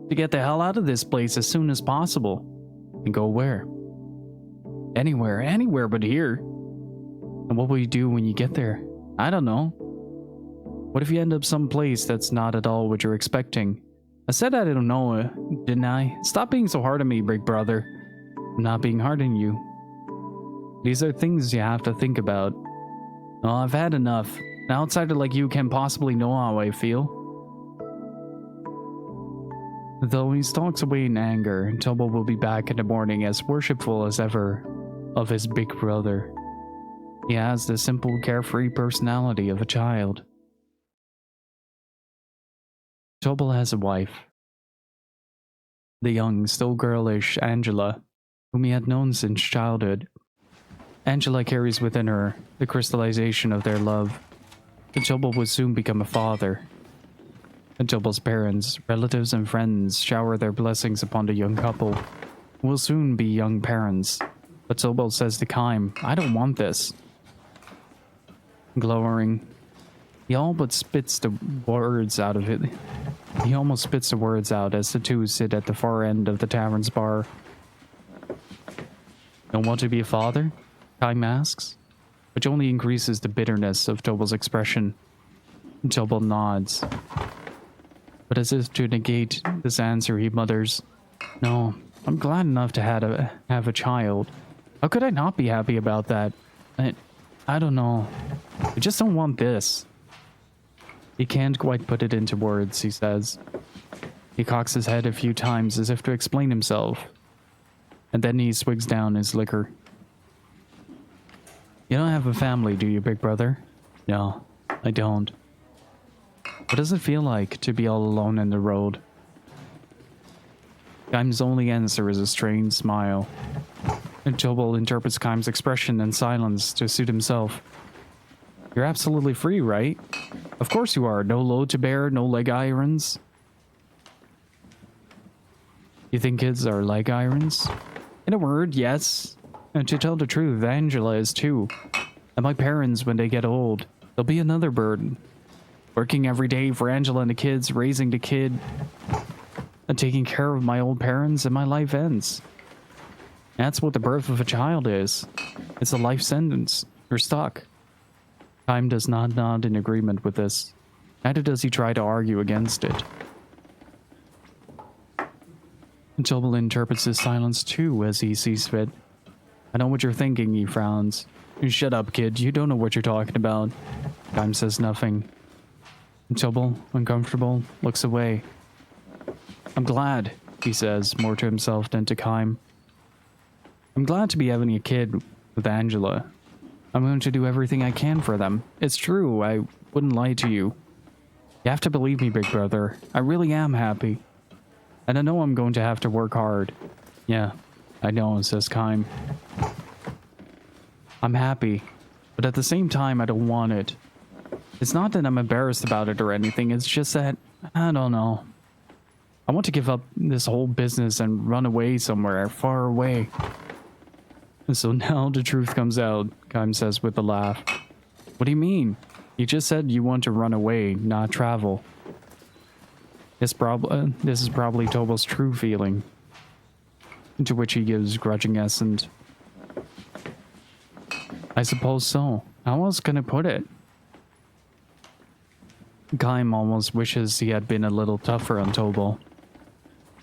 To get the hell out of this place as soon as possible. And go where?" Anywhere but here." "And what will you do when you get there?" "I don't know." "What if you end up someplace that's not at all what you're expecting?" "I said I don't know, didn't I? Stop being so hard on me, big brother." "I'm not being hard on you. These are things you have to think about." "Oh, I've had enough. An outsider like you can't possibly know how I feel." Though he stalks away in anger, Tobal will be back in the morning as worshipful as ever of his big brother. He has the simple, carefree personality of a child. Tobal has a wife, the young, still girlish Angela, whom he had known since childhood. Angela carries within her the crystallization of their love, and Tobal will soon become a father. And Tobal's parents, relatives, and friends shower their blessings upon the young couple, who will soon be young parents. But Tobal says to Kaim, "I don't want this." Glowering, he all but spits the words out of it. He almost spits the words out as the two sit at the far end of the tavern's bar. "Don't want to be a father?" Kaim asks, which only increases the bitterness of Tobal's expression. Tobal nods. But as if to negate this answer, he mutters, "No, I'm glad enough to have a child. How could I not be happy about that? I don't know. I just don't want this." He can't quite put it into words, he says. He cocks his head a few times as if to explain himself, and then he swigs down his liquor. "You don't have a family, do you, big brother?" "No, I don't." What does it feel like to be all alone in the road? Kaim's only answer is a strained smile. And Tobal interprets Kaim's expression and silence to suit himself. You're absolutely free, right? Of course you are. No load to bear, no leg irons. You think kids are leg irons? In a word, yes. And to tell the truth, Angela is too. And my parents, when they get old, they'll be another burden. Working every day for Angela and the kids, raising the kid, and taking care of my old parents, and my life ends. That's what the birth of a child is. It's a life sentence. You're stuck. Time does not nod in agreement with this. Neither does he try to argue against it. Tobal interprets his silence too as he sees fit. I know what you're thinking, he frowns. Shut up, kid. You don't know what you're talking about. Kaim says nothing. Tobal, uncomfortable, looks away. I'm glad, he says, more to himself than to Kaim. I'm glad to be having a kid with Angela. I'm going to do everything I can for them. It's true, I wouldn't lie to you. You have to believe me, big brother. I really am happy. And I know I'm going to have to work hard. Yeah, I know, says Kaim. I'm happy, but at the same time, I don't want it. It's not that I'm embarrassed about it or anything, it's just that, I don't know. I want to give up this whole business and run away somewhere, far away. And so now the truth comes out, Kaim says with a laugh. What do you mean? You just said you want to run away, not travel. This is probably Tobal's true feeling. To which he gives grudging assent. I suppose so. How else can I put it? Kaim almost wishes he had been a little tougher on Tobal.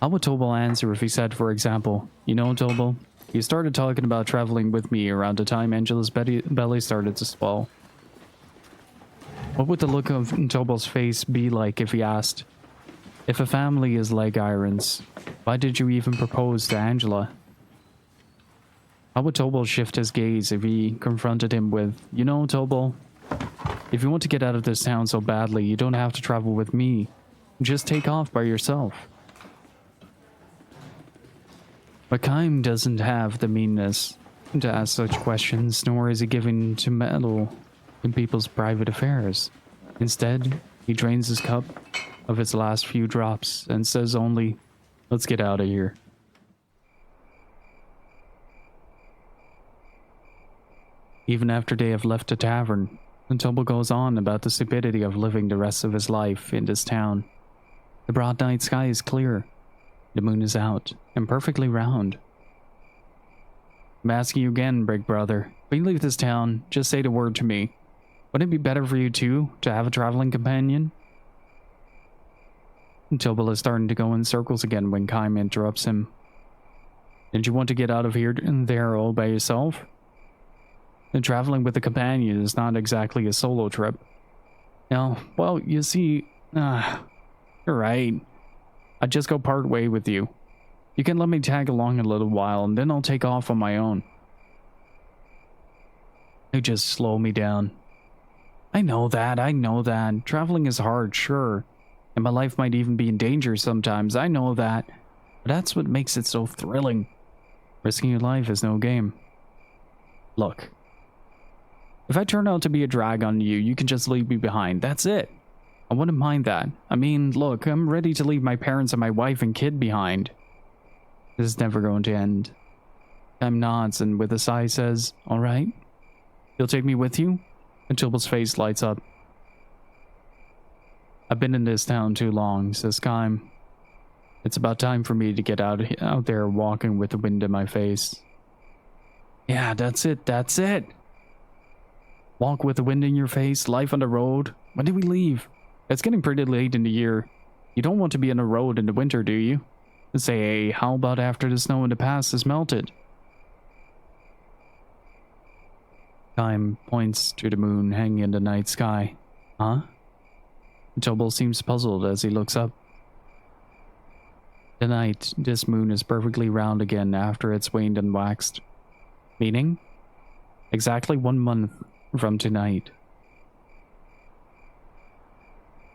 How would Tobal answer if he said, for example, you know, Tobal, you started talking about traveling with me around the time Angela's belly started to swell. What would the look of Tobal's face be like if he asked, if a family is leg irons, why did you even propose to Angela? How would Tobal shift his gaze if he confronted him with, you know, Tobal, if you want to get out of this town so badly, you don't have to travel with me. Just take off by yourself. But Kaim doesn't have the meanness to ask such questions, nor is he given to meddle in people's private affairs. Instead, he drains his cup of its last few drops and says only, let's get out of here. Even after they have left the tavern, Tobal goes on about the stupidity of living the rest of his life in this town. The broad night sky is clear. The moon is out and perfectly round. I'm asking you again, big brother. When you leave this town, just say the word to me. Wouldn't it be better for you too, to have a traveling companion? Tobal is starting to go in circles again when Kaim interrupts him. Didn't you want to get out of here and there all by yourself? And traveling with a companion is not exactly a solo trip. No, well, you see, you're right. I'd just go part way with you. You can let me tag along a little while, and then I'll take off on my own. You just slow me down. I know that. Traveling is hard, sure. And my life might even be in danger sometimes, I know that. But that's what makes it so thrilling. Risking your life is no game. Look. If I turn out to be a drag on you, you can just leave me behind. That's it. I wouldn't mind that. I mean, look, I'm ready to leave my parents and my wife and kid behind. This is never going to end. Kaim nods and with a sigh says, all right. You'll take me with you? And Tobal's face lights up. I've been in this town too long, says Kaim. It's about time for me to get out there walking with the wind in my face. Yeah, that's it. Walk with the wind in your face, life on the road. When did we leave? It's getting pretty late in the year. You don't want to be on the road in the winter, do you? Say, hey, how about after the snow in the past has melted? Kaim points to the moon hanging in the night sky. Huh? Tobal seems puzzled as he looks up. Tonight, this moon is perfectly round again after it's waned and waxed. Meaning? Exactly 1 month from tonight.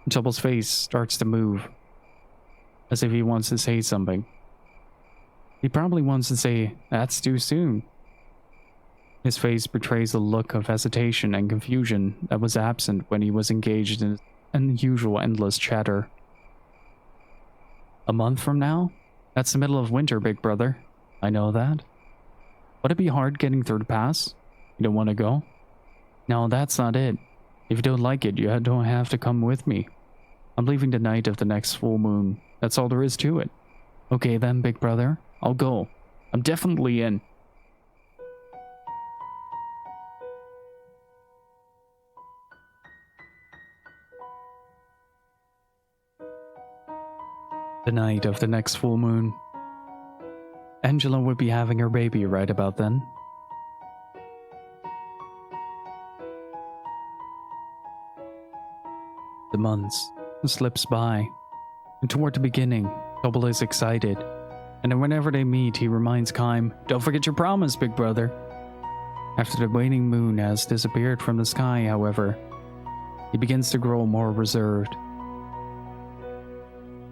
Tobal's face starts to move, as if he wants to say something. He probably wants to say, "That's too soon." His face betrays a look of hesitation and confusion that was absent when he was engaged in unusual endless chatter. "A month from now? That's the middle of winter, big brother. I know that. Would it be hard getting through the pass? You don't want to go?" "No, that's not it. If you don't like it, you don't have to come with me. I'm leaving the night of the next full moon. That's all there is to it." "Okay then, big brother. I'll go. I'm definitely in." The night of the next full moon. Angela would be having her baby right about then. The months slips by, and toward the beginning, Tobal is excited, and then whenever they meet, he reminds Kaim, "Don't forget your promise, big brother." After the waning moon has disappeared from the sky, however, he begins to grow more reserved.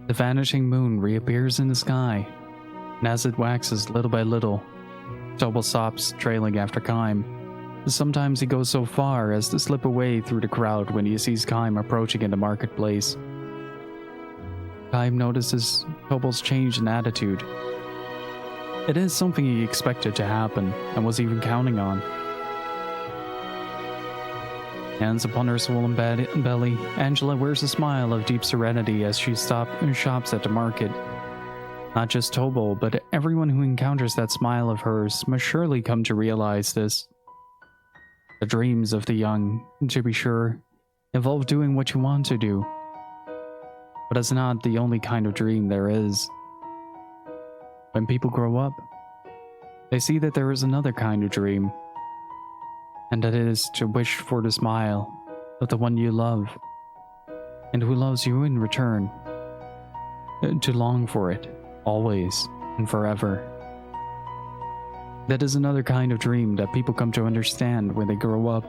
The vanishing moon reappears in the sky, and as it waxes little by little, Tobal stops trailing after Kaim. Sometimes he goes so far as to slip away through the crowd when he sees Kaim approaching in the marketplace. Kaim notices Tobal's change in attitude. It is something he expected to happen and was even counting on. Hands upon her swollen belly, Angela wears a smile of deep serenity as she shops at the market. Not just Tobal, but everyone who encounters that smile of hers must surely come to realize this. The dreams of the young, to be sure, involve doing what you want to do. But it's not the only kind of dream there is. When people grow up, they see that there is another kind of dream, and that is to wish for the smile of the one you love, and who loves you in return. To long for it, always and forever. That is another kind of dream that people come to understand when they grow up.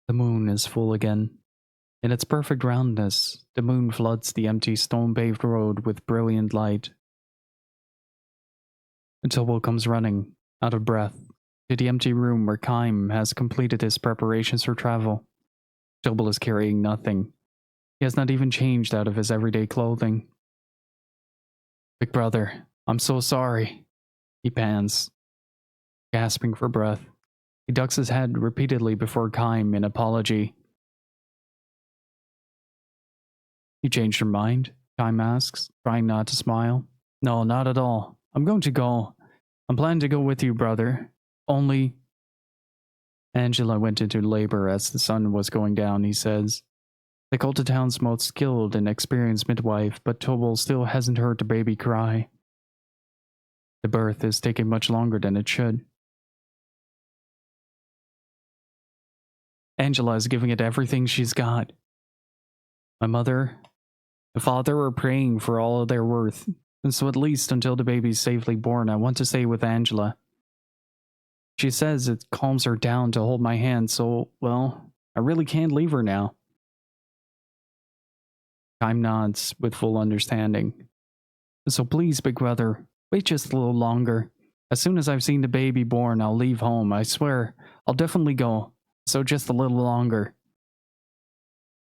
The moon is full again. In its perfect roundness, the moon floods the empty stone-paved road with brilliant light. Tobal comes running, out of breath, to the empty room where Kaim has completed his preparations for travel. Tobal is carrying nothing. He has not even changed out of his everyday clothing. "Big brother, I'm so sorry," he pants, gasping for breath. He ducks his head repeatedly before Kaim in apology. "You changed your mind?" Kaim asks, trying not to smile. "No, not at all. I'm going to go. I'm planning to go with you, brother. Only..." Angela went into labor as the sun was going down, he says. They called the town's most skilled and experienced midwife, but Tobal still hasn't heard the baby cry. The birth is taking much longer than it should. Angela is giving it everything she's got. My mother and father are praying for all they're worth, and so at least until the baby's safely born, I want to stay with Angela. She says it calms her down to hold my hand, so, well, I really can't leave her now. Kaim nods with full understanding. "So please, big brother, wait just a little longer. As soon as I've seen the baby born, I'll leave home. I swear, I'll definitely go. So just a little longer."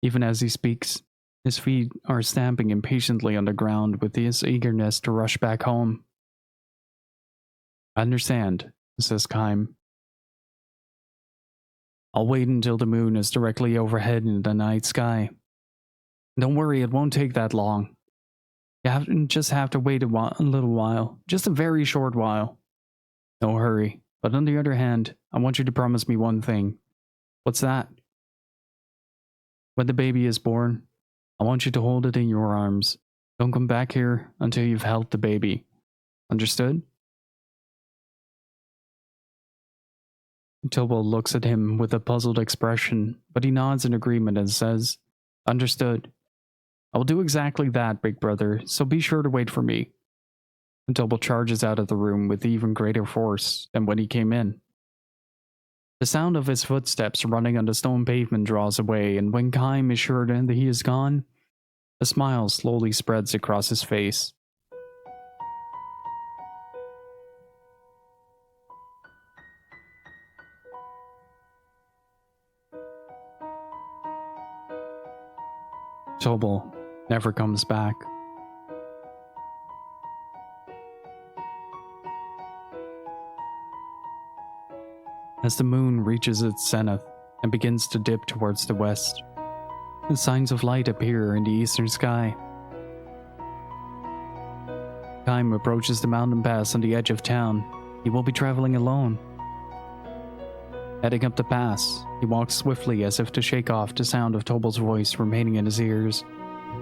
Even as he speaks, his feet are stamping impatiently on the ground with his eagerness to rush back home. "I understand," says Kaim. "I'll wait until the moon is directly overhead in the night sky. Don't worry, it won't take that long. You just have to wait a little while, just a very short while. No hurry, but on the other hand, I want you to promise me one thing." "What's that?" "When the baby is born, I want you to hold it in your arms. Don't come back here until you've held the baby. Understood?" Tobal looks at him with a puzzled expression, but he nods in agreement and says, "Understood. I will do exactly that, big brother, so be sure to wait for me." Tobo charges out of the room with even greater force than when he came in. The sound of his footsteps running on the stone pavement draws away, and when Kaim is sure that he is gone, a smile slowly spreads across his face. Tobo never comes back. As the moon reaches its zenith and begins to dip towards the west, the signs of light appear in the eastern sky. Kaim approaches the mountain pass on the edge of town. He will be traveling alone. Heading up the pass, he walks swiftly as if to shake off the sound of Tobo's voice remaining in his ears.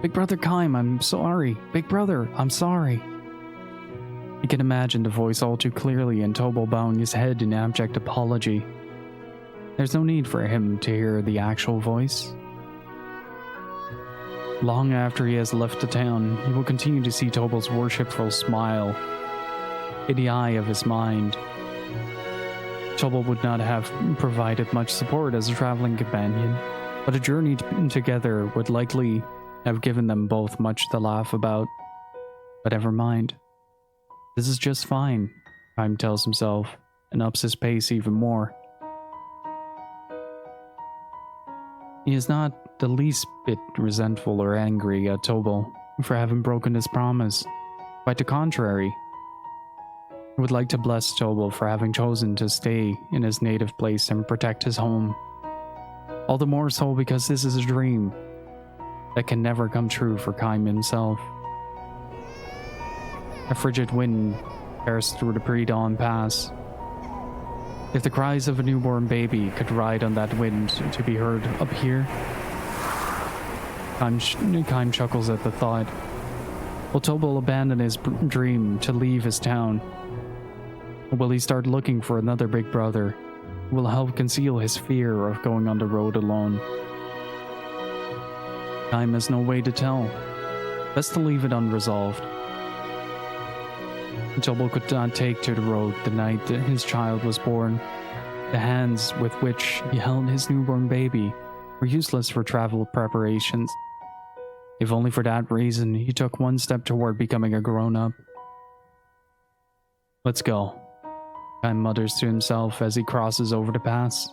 "Big brother Kaim, I'm sorry. Big brother, I'm sorry." He can imagine the voice all too clearly and Tobo bowing his head in abject apology. There's no need for him to hear the actual voice. Long after he has left the town, he will continue to see Tobo's worshipful smile in the eye of his mind. Tobo would not have provided much support as a traveling companion, but a journey together would likely have given them both much to laugh about. But never mind. This is just fine, Kaim tells himself, and ups his pace even more. He is not the least bit resentful or angry at Tobo for having broken his promise. Quite the contrary. He would like to bless Tobo for having chosen to stay in his native place and protect his home. All the more so because this is a dream that can never come true for Kaim himself. A frigid wind tears through the pre-dawn pass. If the cries of a newborn baby could ride on that wind to be heard up here, Kaim chuckles at the thought. Will Tobo abandon his dream to leave his town? Or will he start looking for another big brother who will help conceal his fear of going on the road alone? Kaim has no way to tell. Best to leave it unresolved. Tobo could not take to the road the night that his child was born. The hands with which he held his newborn baby were useless for travel preparations. If only for that reason, he took one step toward becoming a grown-up. "Let's go," Kaim mutters to himself as he crosses over the pass.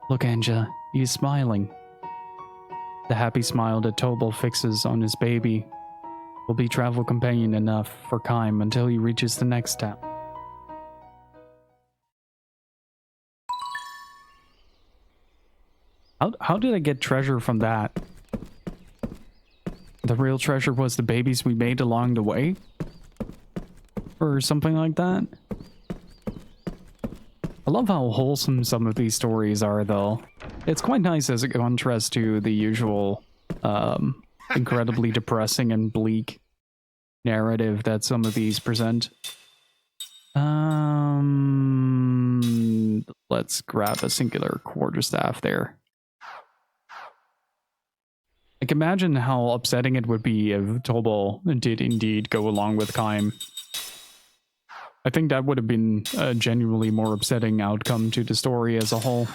"Look, Anja, he is smiling." The happy smile that Tobo fixes on his baby will be travel companion enough for Kaim until he reaches the next town. How did I get treasure from that? The real treasure was the babies we made along the way? Or something like that? I love how wholesome some of these stories are, though. It's quite nice as a contrast to the usual incredibly depressing and bleak narrative that some of these present. Let's grab a singular quarterstaff there. I can imagine how upsetting it would be if Tobo did indeed go along with Kaim. I think that would have been a genuinely more upsetting outcome to the story as a whole.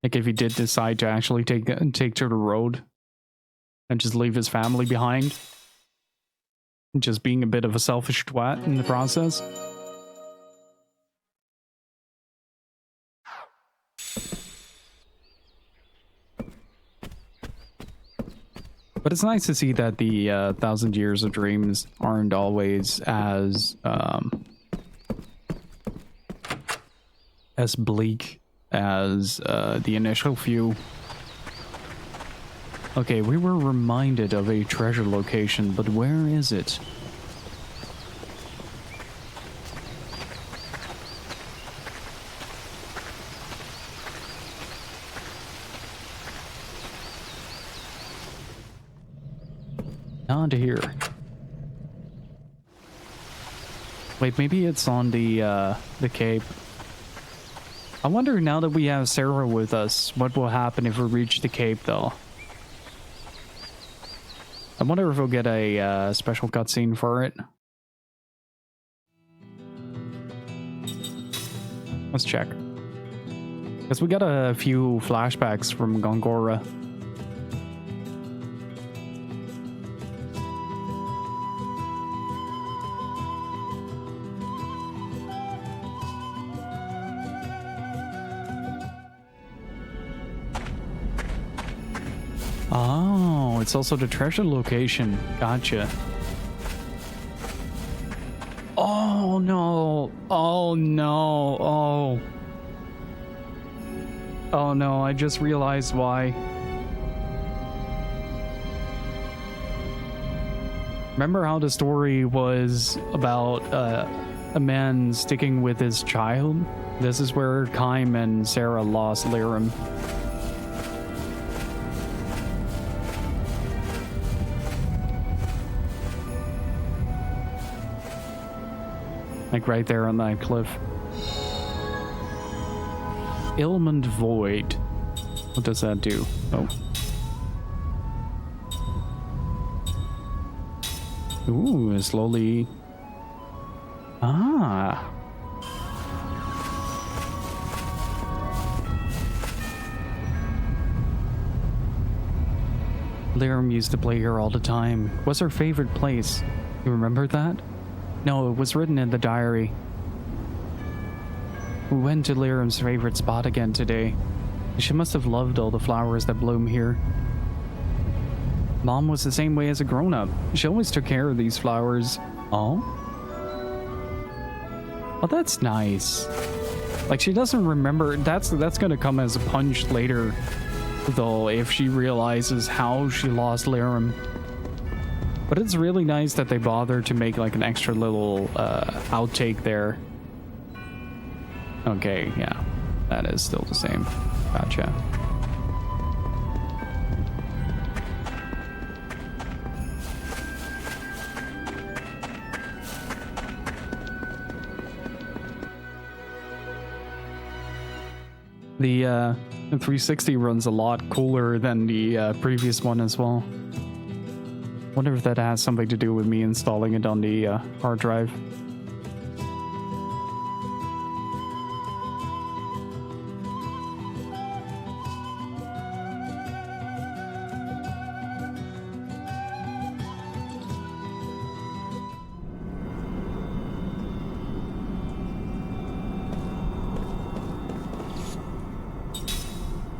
Like if he did decide to actually take to the road and just leave his family behind. Just being a bit of a selfish twat in the process. But it's nice to see that the 1,000 Years of Dreams aren't always as bleak as the initial few. Okay, we were reminded of a treasure location, but where is it? Not here. Wait, maybe it's on the cape. I wonder now that we have Sarah with us, what will happen if we reach the cape, though? I wonder if we'll get a special cutscene for it. Let's check. Because we got a few flashbacks from Gongora. Oh, it's also the treasure location. Gotcha. Oh no. Oh no. Oh. Oh no, I just realized why. Remember how the story was about a man sticking with his child? This is where Kaim and Sarah lost Lirim. Like right there on that cliff. Ilmond Void. What does that do? Oh. Ooh, slowly. Ah. Lirim used to play here all the time. What's her favorite place? You remember that? No, it was written in the diary. We went to Lirim's favorite spot again today. She must have loved all the flowers that bloom here. Mom was the same way as a grown-up. She always took care of these flowers. Oh? Oh, that's nice. Like, she doesn't remember. That's gonna come as a punch later, though, if she realizes how she lost Lirim. But it's really nice that they bothered to make like an extra little outtake there. Okay, yeah, that is still the same. Gotcha. The 360 runs a lot cooler than the previous one as well. Wonder if that has something to do with me installing it on the hard drive.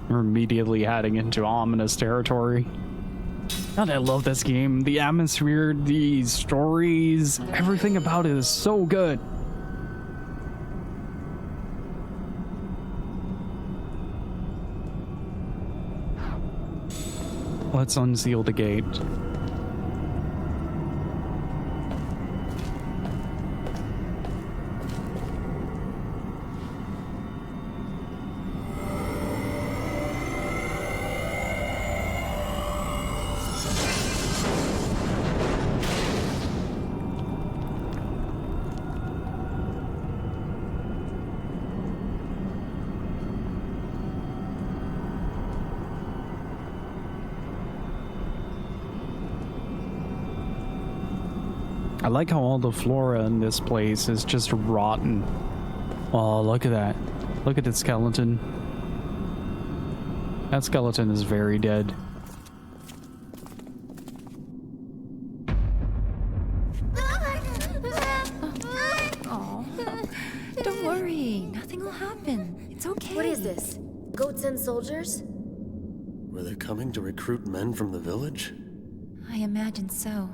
We're immediately heading into ominous territory. God, I love this game. The atmosphere, the stories, everything about it is so good. Let's unseal the gate. I like how all the flora in this place is just rotten. Oh, look at that. Look at the skeleton. That skeleton is very dead. Oh, don't worry. Nothing will happen. It's okay. What is this? Goats and soldiers? Were they coming to recruit men from the village? I imagine so.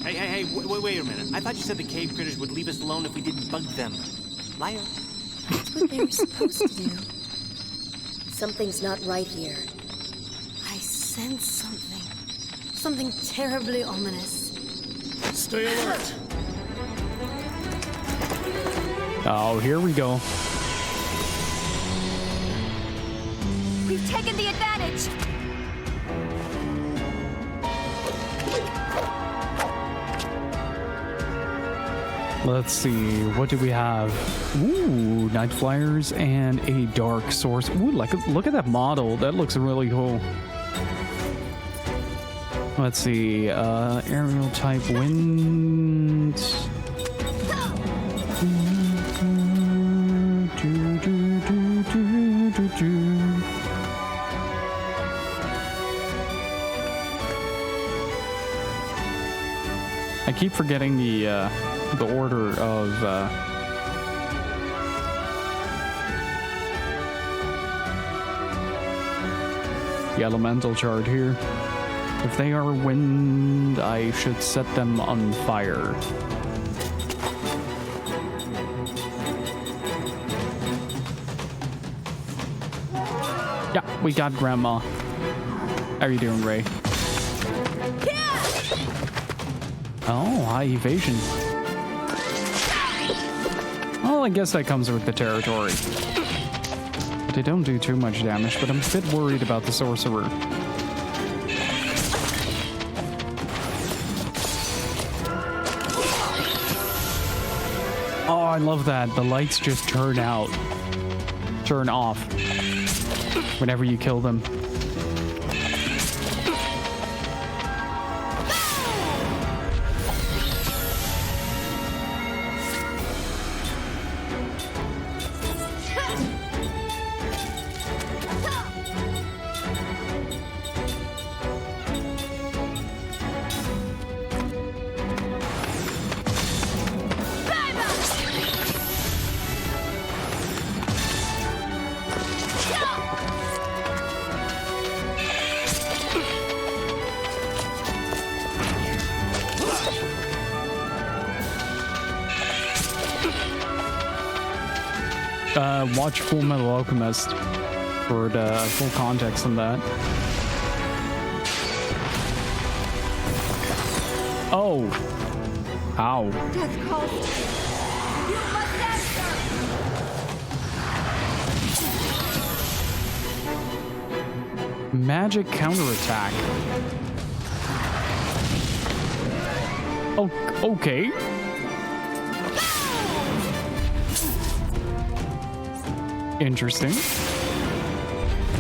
Hey, wait a minute. I thought you said the cave critters would leave us alone if we didn't bug them. Liar. That's what they were supposed to do. Something's not right here. I sense something. Something terribly ominous. Stay alert! Oh, here we go. We've taken the advantage! Let's see, what do we have? Ooh, Night Flyers and a Dark Source. Ooh, look at that model. That looks really cool. Let's see, aerial type wind. I keep forgetting the order of the elemental chart here. If they are wind, I should set them on fire. Yeah, we got Grandma. How are you doing, Ray? Oh, high evasion. Well, I guess that comes with the territory. They don't do too much damage, but I'm a bit worried about the sorcerer. Oh, I love that. The lights just turn off whenever you kill them. Watch Full Metal Alchemist for the full context on that. Oh. Ow. Death calls. You must answer. Magic counterattack. Oh, okay. Interesting.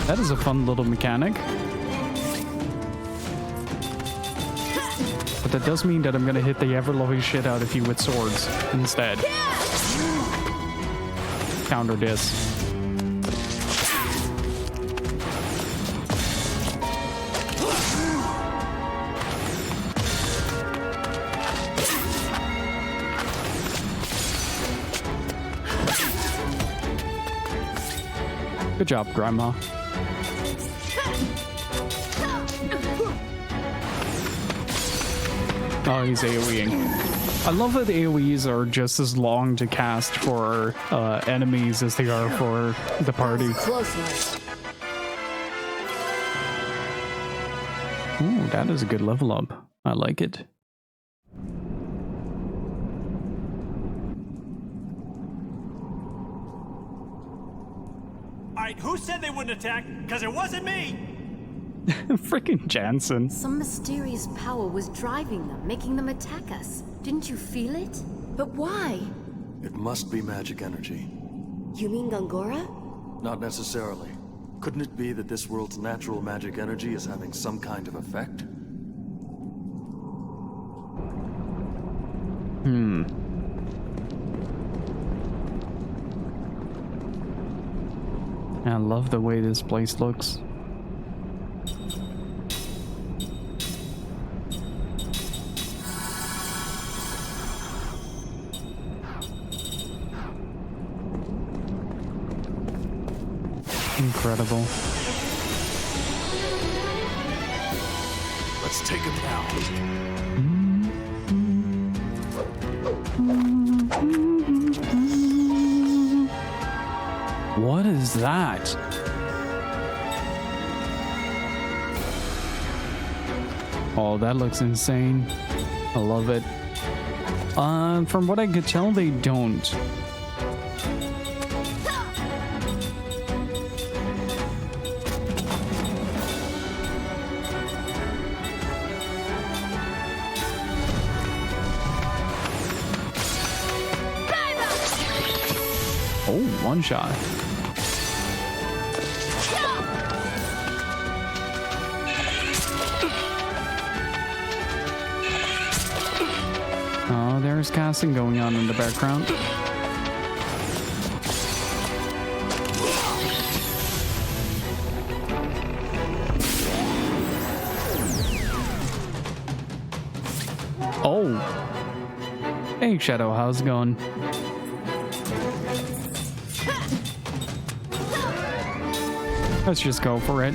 That is a fun little mechanic. But that does mean that I'm gonna hit the ever-loving shit out of you with swords instead. Counter this. Good job, Grandma. Oh, he's AoEing. I love that AoEs are just as long to cast for enemies as they are for the party. Ooh, that is a good level up. I like it. Who said they wouldn't attack? Because it wasn't me! Freaking Jansen. Some mysterious power was driving them, making them attack us. Didn't you feel it? But why? It must be magic energy. You mean Gongora? Not necessarily. Couldn't it be that this world's natural magic energy is having some kind of effect? I love the way this place looks. Incredible. Let's take him down. What is that? Oh, that looks insane. I love it. From what I could tell, they don't. Oh, one shot. Oh, there's casting going on in the background. Oh. Hey, Shadow, how's it going? Let's just go for it.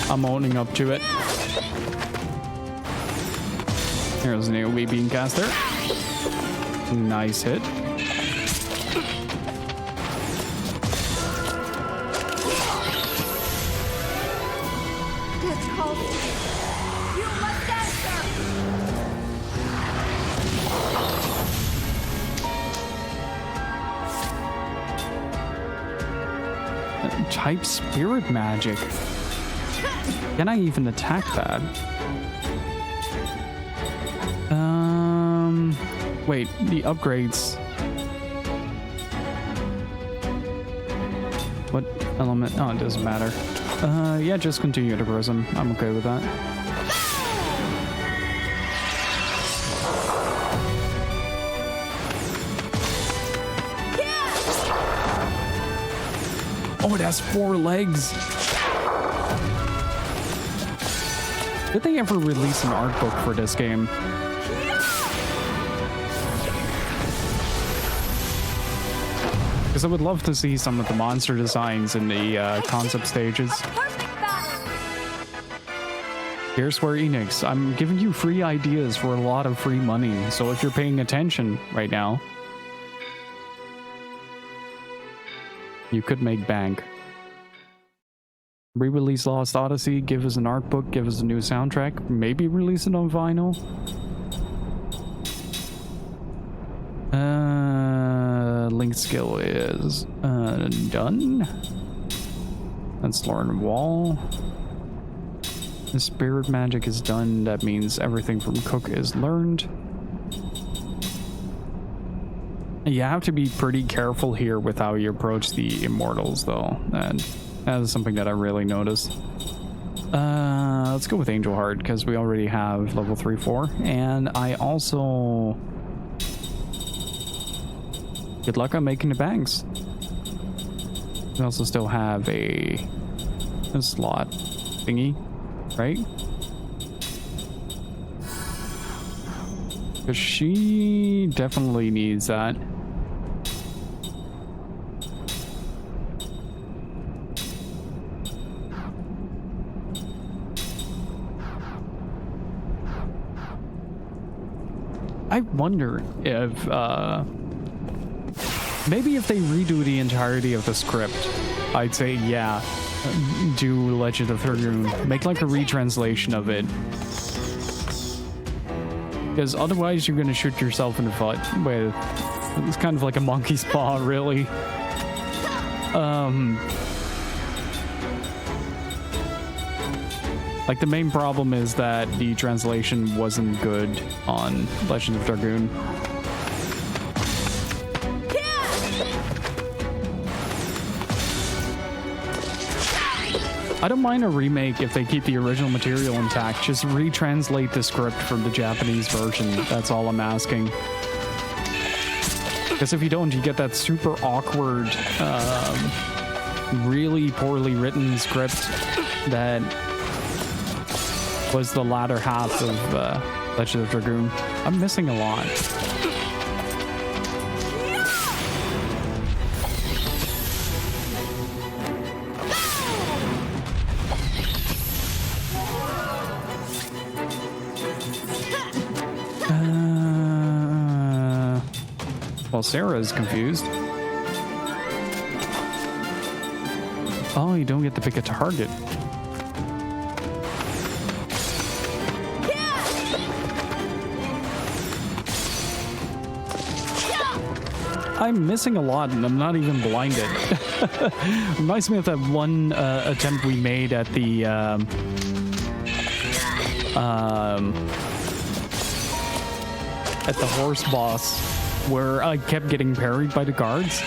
I'm owning up to it. Here's an AoE beam caster. Nice hit. This calls to you. You must answer. Type spirit magic. Can I even attack that? Wait, the upgrades. What element? Oh, it doesn't matter. Yeah, just continue to prism. I'm okay with that. Oh, it has 4 legs. Did they ever release an art book for this game? Because I would love to see some of the monster designs in the concept stages. Here's Square Enix. I'm giving you free ideas for a lot of free money. So if you're paying attention right now, you could make bank. Re-release Lost Odyssey, give us an art book, give us a new soundtrack, maybe release it on vinyl. Link skill is done. Let's learn wall. The spirit magic is done. That means everything from Cook is learned. You have to be pretty careful here with how you approach the immortals, though. And that is something that I really noticed. Let's go with Angel Heart, because we already have level 3-4. And I also... Good luck on making the banks. We also still have a slot thingy, right? Because she definitely needs that. I wonder if maybe if they redo the entirety of the script, I'd say yeah, do Legend of Dragoon. Make like a retranslation of it. Because otherwise you're going to shoot yourself in the foot with... It's kind of like a monkey's paw, really. Like, the main problem is that the translation wasn't good on Legend of Dragoon. I don't mind a remake if they keep the original material intact. Just retranslate the script from the Japanese version. That's all I'm asking. Because if you don't, you get that super awkward, really poorly written script that was the latter half of Legend of Dragoon. I'm missing a lot. Well, Sarah is confused. Oh, you don't get to pick a target. I'm missing a lot and I'm not even blinded. Reminds me of that one attempt we made at the horse boss where I kept getting parried by the guards.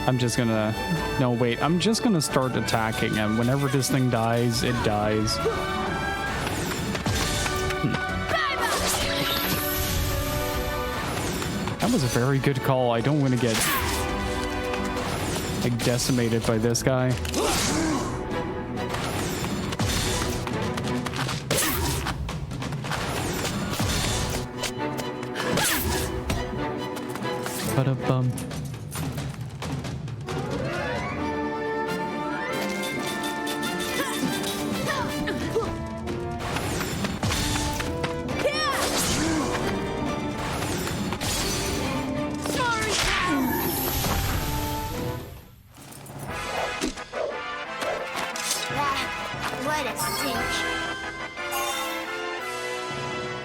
I'm just gonna... No, wait. I'm just gonna start attacking, and whenever this thing dies, it dies. That was a very good call. I don't want to get like decimated by this guy. Ba-da-bum.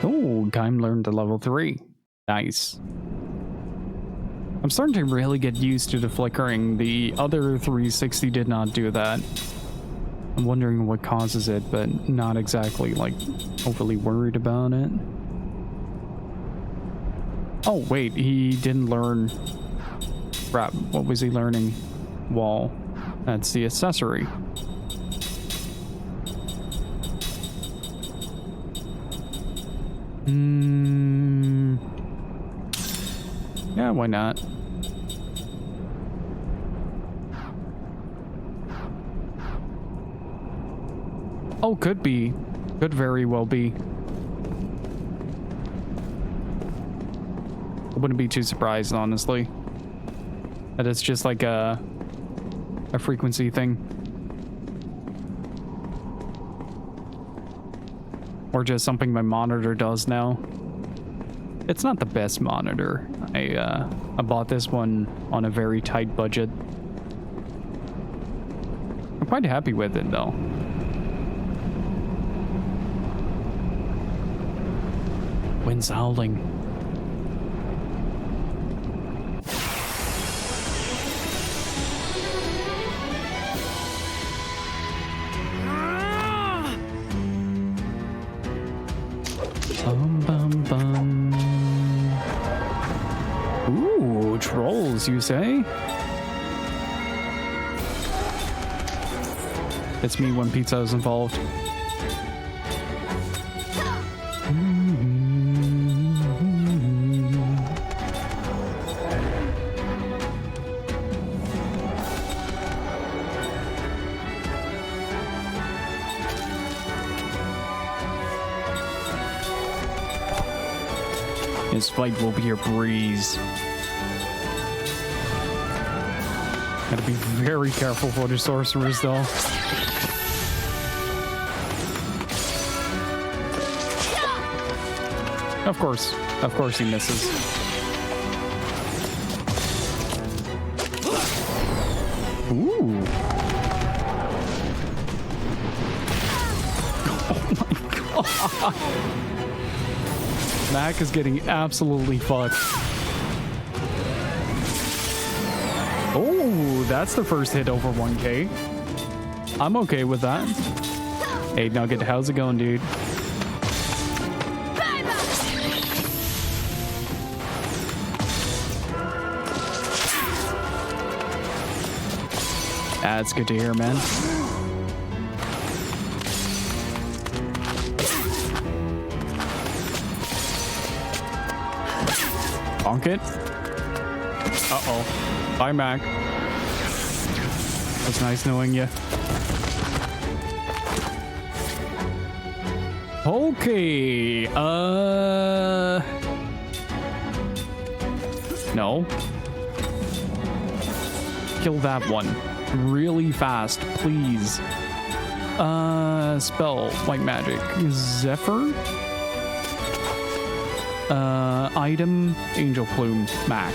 Oh, Gaim learned to level 3. Nice. I'm starting to really get used to the flickering. The other 360 did not do that. I'm wondering what causes it, but not exactly, like, overly worried about it. Oh, wait, he didn't learn... Crap, what was he learning? Wall. That's the accessory. Yeah, why not? Oh, could be. Could very well be. I wouldn't be too surprised, honestly. That it's just like a frequency thing. Or just something my monitor does now. It's not the best monitor. I bought this one on a very tight budget. I'm quite happy with it, though. Wind's howling. Bum, bum, bum. Ooh, trolls, you say? It's me when pizza is involved. This fight will be a breeze. Gotta be very careful for the sorcerers, though. Of course he misses. Ooh. Oh my god. Mac is getting absolutely fucked. Oh, that's the first hit over 1K. I'm okay with that. Hey, Nugget, how's it going, dude? That's good to hear, man. Bonk it. Uh-oh. Bye, Mac. It's nice knowing you. Okay. No. Kill that one. Really fast, please. Spell. White magic. Zephyr? Item, Angel Plume, Mac.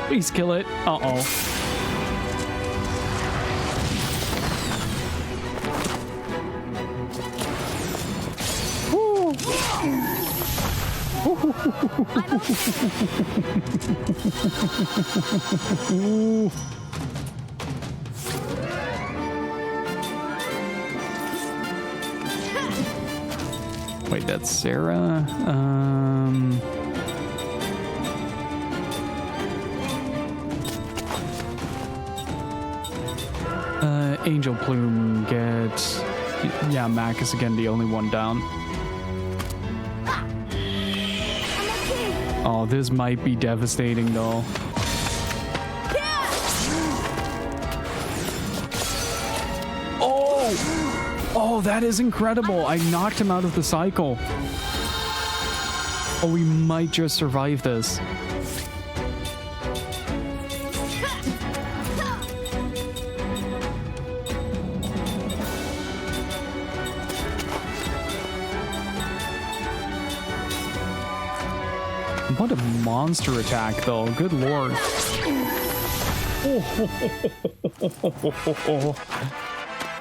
Please kill it. Uh-oh. Wait, that's Sarah? Angel Plume gets... Yeah, Mac is again the only one down. Oh, this might be devastating though. Oh! Oh, that is incredible. I knocked him out of the cycle. Oh, we might just survive this. What a monster attack, though. Good lord.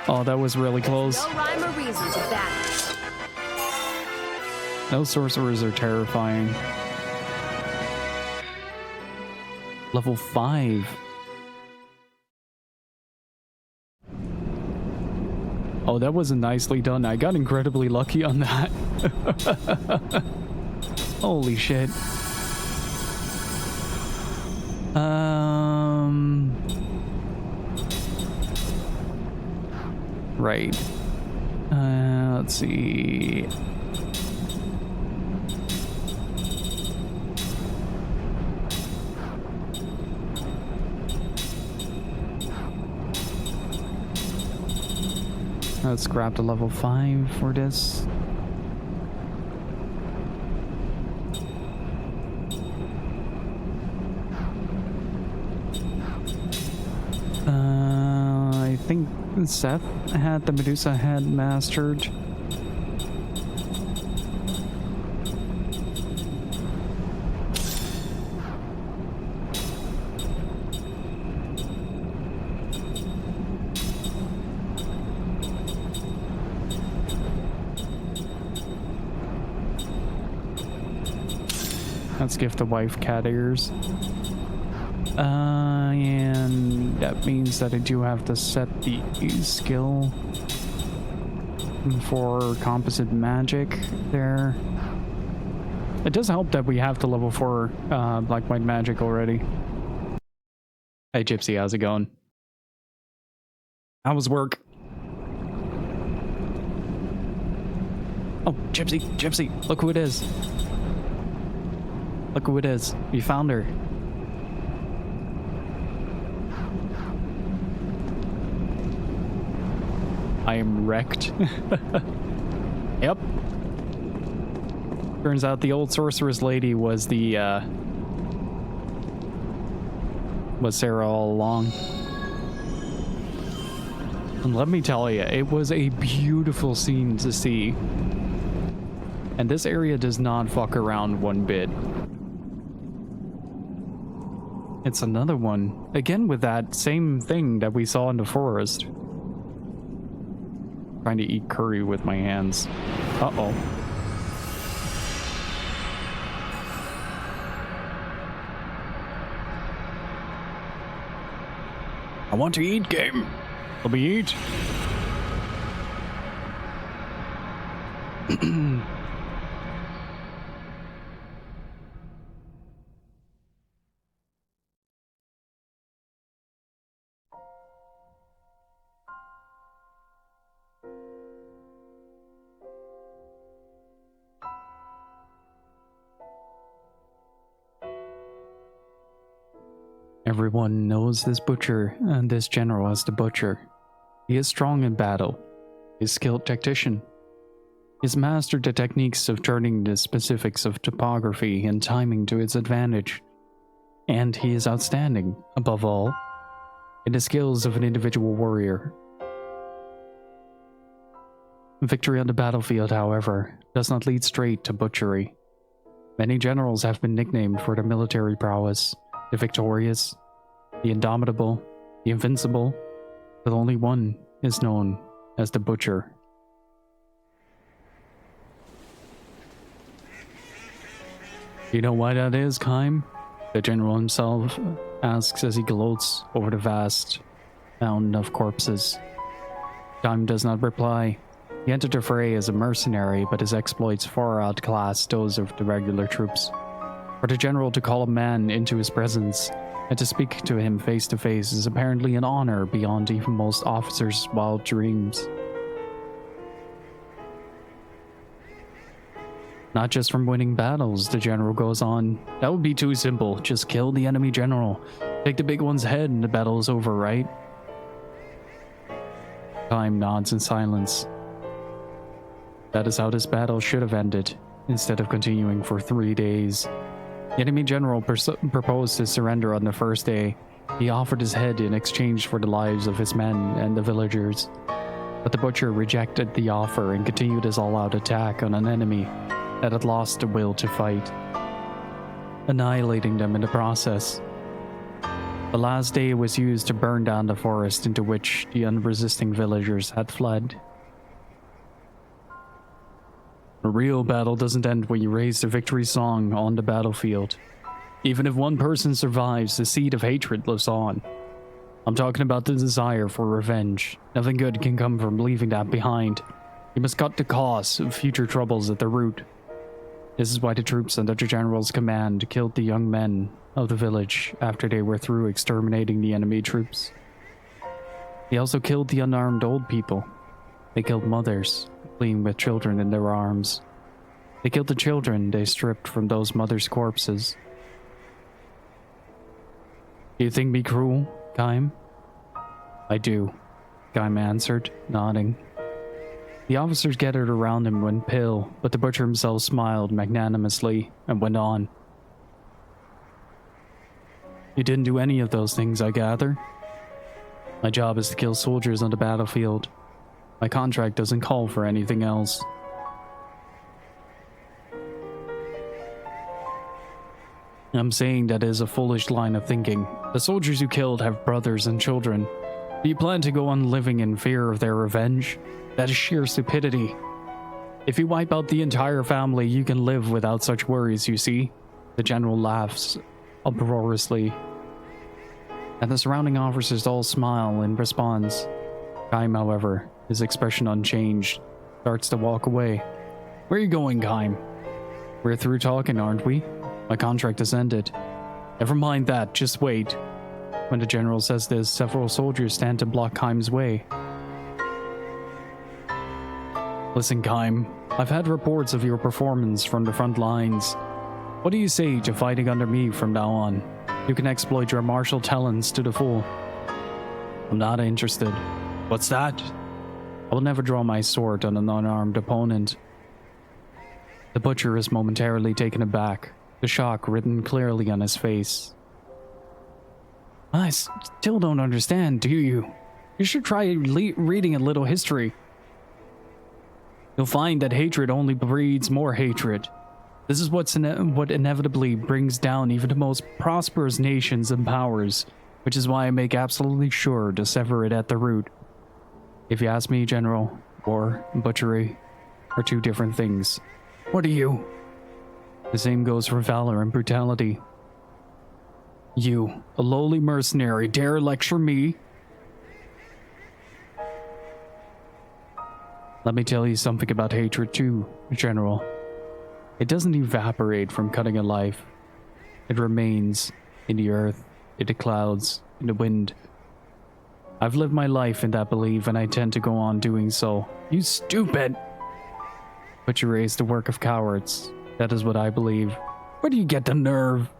Oh, that was really close. No rhyme or reason to that. Those sorcerers are terrifying. Level 5. Oh, that was nicely done. I got incredibly lucky on that. Holy shit. Right. Let's see. Let's grab the level 5 for this. I think Seth had the Medusa head mastered. Let's give the wife cat ears. And that means that I do have to set the skill for composite magic there. It does help that we have the level 4 black white magic already. Hey Gypsy, how's it going? How was work? Oh, Gypsy, look who it is. Look who it is. You found her. I am wrecked. Yep. Turns out the old sorceress lady was the, was Sarah all along. And let me tell you, it was a beautiful scene to see. And this area does not fuck around one bit. It's another one. Again with that same thing that we saw in the forest. Trying to eat curry with my hands. Uh-oh. I want to eat, game. Let me eat. Everyone knows this butcher and this general as the butcher. He is strong in battle. He is a skilled tactician. He has mastered the techniques of turning the specifics of topography and timing to its advantage. And he is outstanding, above all, in the skills of an individual warrior. Victory on the battlefield, however, does not lead straight to butchery. Many generals have been nicknamed for their military prowess: the victorious, the indomitable, the invincible, but only one is known as the butcher. You know why that is, Kaim? The general himself asks as he gloats over the vast mountain of corpses. Kaim does not reply. He entered the fray as a mercenary, but his exploits far outclass those of the regular troops. For the general to call a man into his presence and to speak to him face to face is apparently an honor beyond even most officers' wild dreams. Not just from winning battles, the general goes on. That would be too simple. Just kill the enemy general. Take the big one's head and the battle is over, right? Kaim nods in silence. That is how this battle should have ended, instead of continuing for 3 days. The enemy general proposed his surrender on the first day. He offered his head in exchange for the lives of his men and the villagers. But the butcher rejected the offer and continued his all-out attack on an enemy that had lost the will to fight, annihilating them in the process. The last day was used to burn down the forest into which the unresisting villagers had fled. A real battle doesn't end when you raise the victory song on the battlefield. Even if one person survives, the seed of hatred lives on. I'm talking about the desire for revenge. Nothing good can come from leaving that behind. You must cut the cause of future troubles at the root. This is why the troops under the general's command killed the young men of the village after they were through exterminating the enemy troops. They also killed the unarmed old people. They killed mothers, fleeing with children in their arms. They killed the children they stripped from those mothers' corpses. Do you think me cruel, Kaim? I do, Kaim answered, nodding. The officers gathered around him went pale, but the butcher himself smiled magnanimously and went on. You didn't do any of those things, I gather? My job is to kill soldiers on the battlefield. My contract doesn't call for anything else. I'm saying that is a foolish line of thinking. The soldiers you killed have brothers and children. Do you plan to go on living in fear of their revenge? That is sheer stupidity. If you wipe out the entire family, you can live without such worries, you see? The general laughs uproariously, and the surrounding officers all smile in response. Kaim, however, his expression unchanged, starts to walk away. Where are you going, Kaim? We're through talking, aren't we? My contract has ended. Never mind that, just wait. When the general says this, several soldiers stand to block Kaim's way. Listen, Kaim, I've had reports of your performance from the front lines. What do you say to fighting under me from now on? You can exploit your martial talents to the full. I'm not interested. What's that? I will never draw my sword on an unarmed opponent. The butcher is momentarily taken aback, the shock written clearly on his face. I still don't understand, do you? You should try reading a little history. You'll find that hatred only breeds more hatred. This is what inevitably brings down even the most prosperous nations and powers, which is why I make absolutely sure to sever it at the root. If you ask me, General, war and butchery are two different things. What are you? The same goes for valor and brutality. You, a lowly mercenary, dare lecture me? Let me tell you something about hatred too, General. It doesn't evaporate from cutting a life. It remains in the earth, in the clouds, in the wind. I've lived my life in that belief and I tend to go on doing so. You stupid! But you raised the work of cowards. That is what I believe. Where do you get the nerve?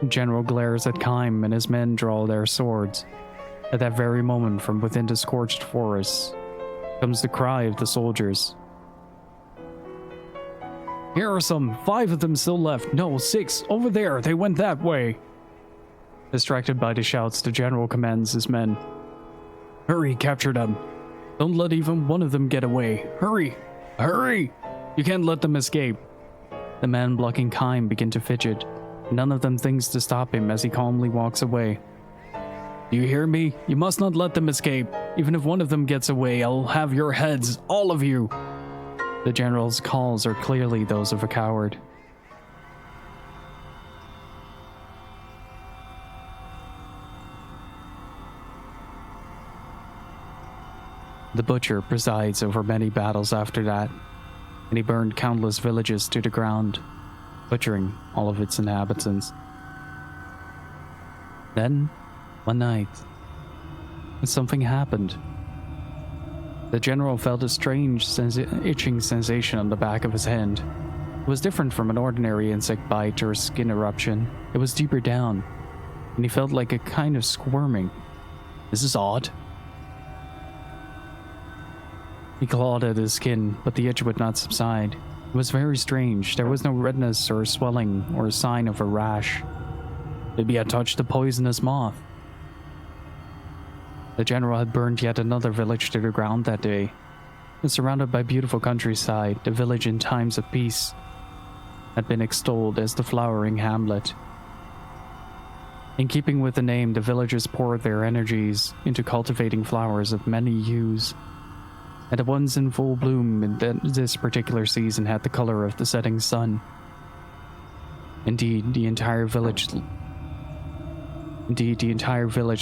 The general glares at Kaim and his men draw their swords. At that very moment, from within the scorched forest, comes the cry of the soldiers. Here are some. 5 of them still left. No, 6. Over there. They went that way. Distracted by the shouts, the general commands his men. Hurry, capture them. Don't let even one of them get away. Hurry! Hurry! You can't let them escape. The man blocking Kaim begin to fidget. None of them thinks to stop him as he calmly walks away. Do you hear me? You must not let them escape. Even if one of them gets away, I'll have your heads, all of you. The general's calls are clearly those of a coward. The butcher presides over many battles after that, and he burned countless villages to the ground, butchering all of its inhabitants. Then, one night, something happened. The general felt a strange itching sensation on the back of his hand. It was different from an ordinary insect bite or skin eruption. It was deeper down, and he felt like a kind of squirming. This is odd. He clawed at his skin, but the itch would not subside. It was very strange. There was no redness or swelling or a sign of a rash. Maybe I touched a poisonous moth. The general had burned yet another village to the ground that day. Surrounded by beautiful countryside, the village in times of peace had been extolled as the flowering hamlet. In keeping with the name, the villagers poured their energies into cultivating flowers of many hues, and the ones in full bloom in this particular season had the color of the setting sun. Indeed, the entire village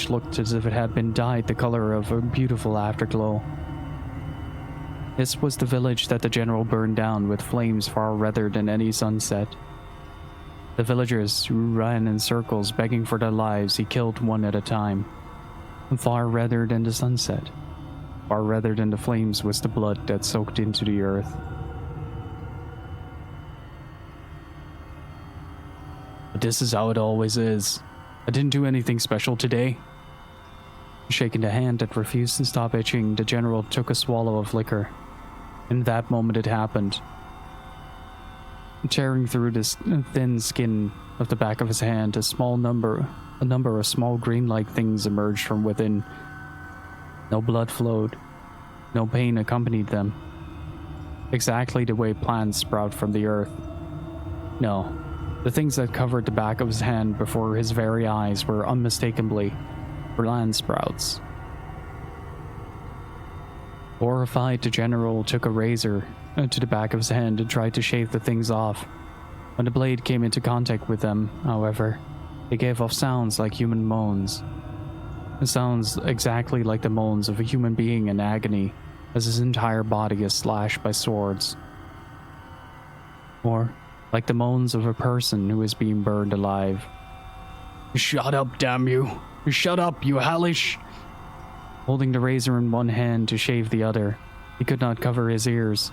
looked as if it had been dyed the color of a beautiful afterglow. This was the village that the general burned down with flames far redder than any sunset. The villagers who ran in circles begging for their lives he killed one at a time. Far redder than the sunset. Far redder than the flames was the blood that soaked into the earth. But this is how it always is. I didn't do anything special today. Shaking the hand that refused to stop itching, the general took a swallow of liquor. In that moment it happened. Tearing through the thin skin of the back of his hand, a number of small green-like things emerged from within. No blood flowed. No pain accompanied them. Exactly the way plants sprout from the earth. No, the things that covered the back of his hand before his very eyes were unmistakably land sprouts. Horrified, the general took a razor to the back of his hand and tried to shave the things off. When the blade came into contact with them, however, it gave off sounds like human moans. It sounds exactly like the moans of a human being in agony as his entire body is slashed by swords. Or like the moans of a person who is being burned alive. Shut up, damn you! Shut up, you hellish! Holding the razor in one hand to shave the other, he could not cover his ears.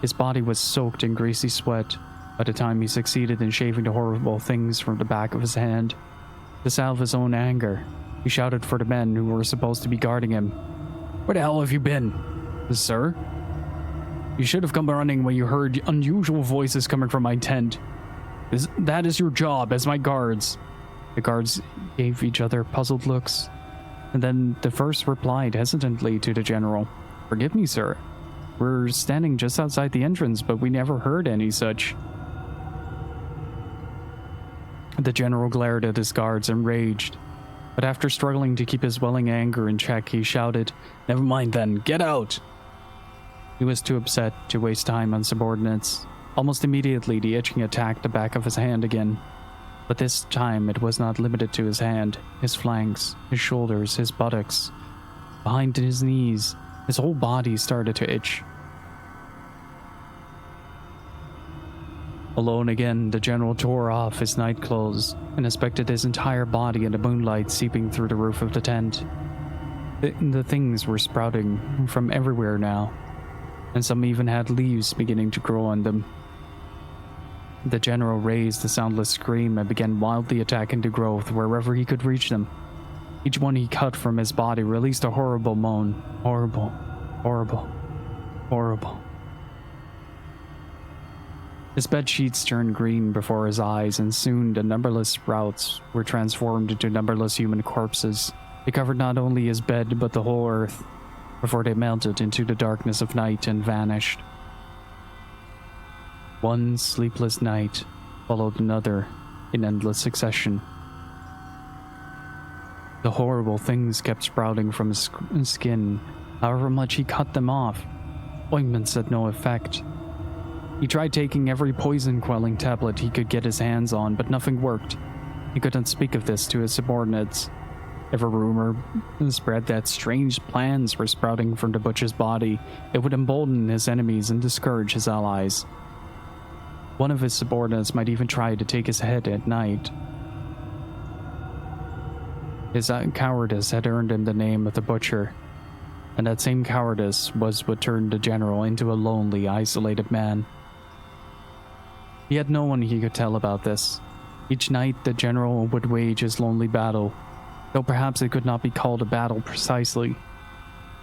His body was soaked in greasy sweat by the time he succeeded in shaving the horrible things from the back of his hand. To salve his own anger, he shouted for the men who were supposed to be guarding him. Where the hell have you been? Sir? You should have come running when you heard unusual voices coming from my tent. That is your job as my guards. The guards gave each other puzzled looks, and then the first replied hesitantly to the general. Forgive me, sir. We're standing just outside the entrance, but we never heard any such. The general glared at his guards, enraged, but after struggling to keep his welling anger in check, he shouted, Never mind then, get out! He was too upset to waste time on subordinates. Almost immediately, the itching attacked the back of his hand again. But this time, it was not limited to his hand, his flanks, his shoulders, his buttocks. Behind his knees, his whole body started to itch. Alone again, the general tore off his night clothes and inspected his entire body in the moonlight seeping through the roof of the tent. The things were sprouting from everywhere now, and some even had leaves beginning to grow on them. The general raised a soundless scream and began wildly attacking the growth wherever he could reach them. Each one he cut from his body released a horrible moan. Horrible, horrible, horrible. His bed sheets turned green before his eyes, and soon the numberless sprouts were transformed into numberless human corpses, They covered not only his bed, but the whole earth, before they melted into the darkness of night and vanished. One sleepless night followed another in endless succession. The horrible things kept sprouting from his skin, however much he cut them off. Ointments had no effect. He tried taking every poison-quelling tablet he could get his hands on, but nothing worked. He couldn't speak of this to his subordinates. If a rumor spread that strange plans were sprouting from the butcher's body, it would embolden his enemies and discourage his allies. One of his subordinates might even try to take his head at night. His cowardice had earned him the name of the Butcher, and that same cowardice was what turned the general into a lonely, isolated man. He had no one he could tell about this. Each night the general would wage his lonely battle, though perhaps it could not be called a battle precisely.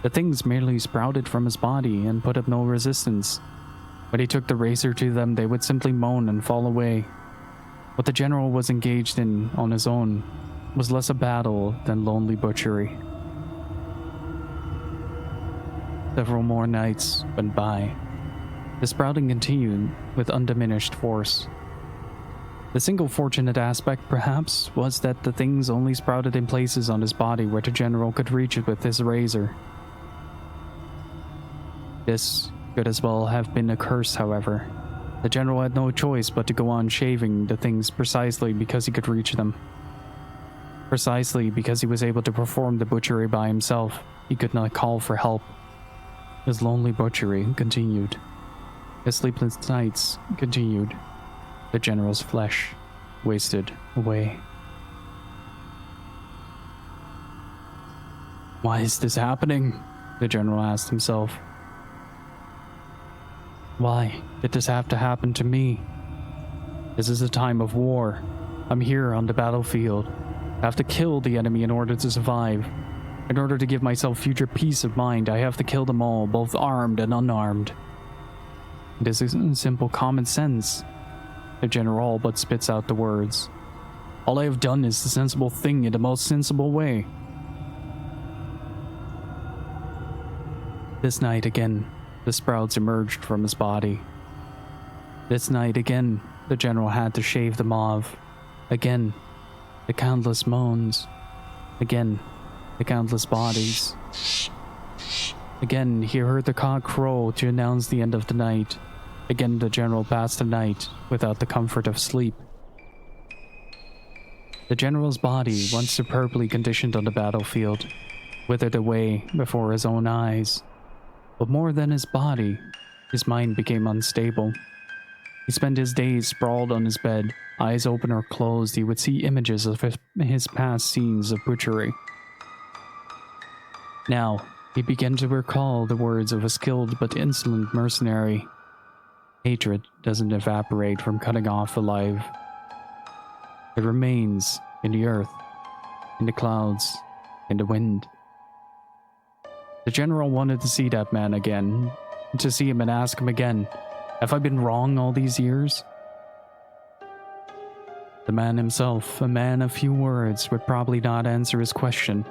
The things merely sprouted from his body and put up no resistance. When he took the razor to them, they would simply moan and fall away. What the general was engaged in on his own was less a battle than lonely butchery. Several more nights went by. The sprouting continued with undiminished force. The single fortunate aspect, perhaps, was that the things only sprouted in places on his body where the general could reach it with his razor. This could as well have been a curse, however. The general had no choice but to go on shaving the things precisely because he could reach them. Precisely because he was able to perform the butchery by himself, he could not call for help. His lonely butchery continued. His sleepless nights continued. The general's flesh wasted away. Why is this happening? The general asked himself. Why did this have to happen to me? This is a time of war. I'm here on the battlefield. I have to kill the enemy in order to survive. In order to give myself future peace of mind, I have to kill them all, both armed and unarmed. This is simple common sense. The general all but spits out the words. All I have done is the sensible thing in the most sensible way. This night again, the sprouts emerged from his body. This night again, the general had to shave them off. Again, the countless moans. Again, the countless bodies. Again, he heard the cock crow to announce the end of the night. Again, the general passed the night without the comfort of sleep. The general's body, once superbly conditioned on the battlefield, withered away before his own eyes. But more than his body, his mind became unstable. He spent his days sprawled on his bed, eyes open or closed. He would see images of his past scenes of butchery. Now, he began to recall the words of a skilled but insolent mercenary. Hatred doesn't evaporate from cutting off alive. It remains in the earth, in the clouds, in the wind. The general wanted to see that man again, to see him and ask him again, have I been wrong all these years? The man himself, a man of few words, would probably not answer his question.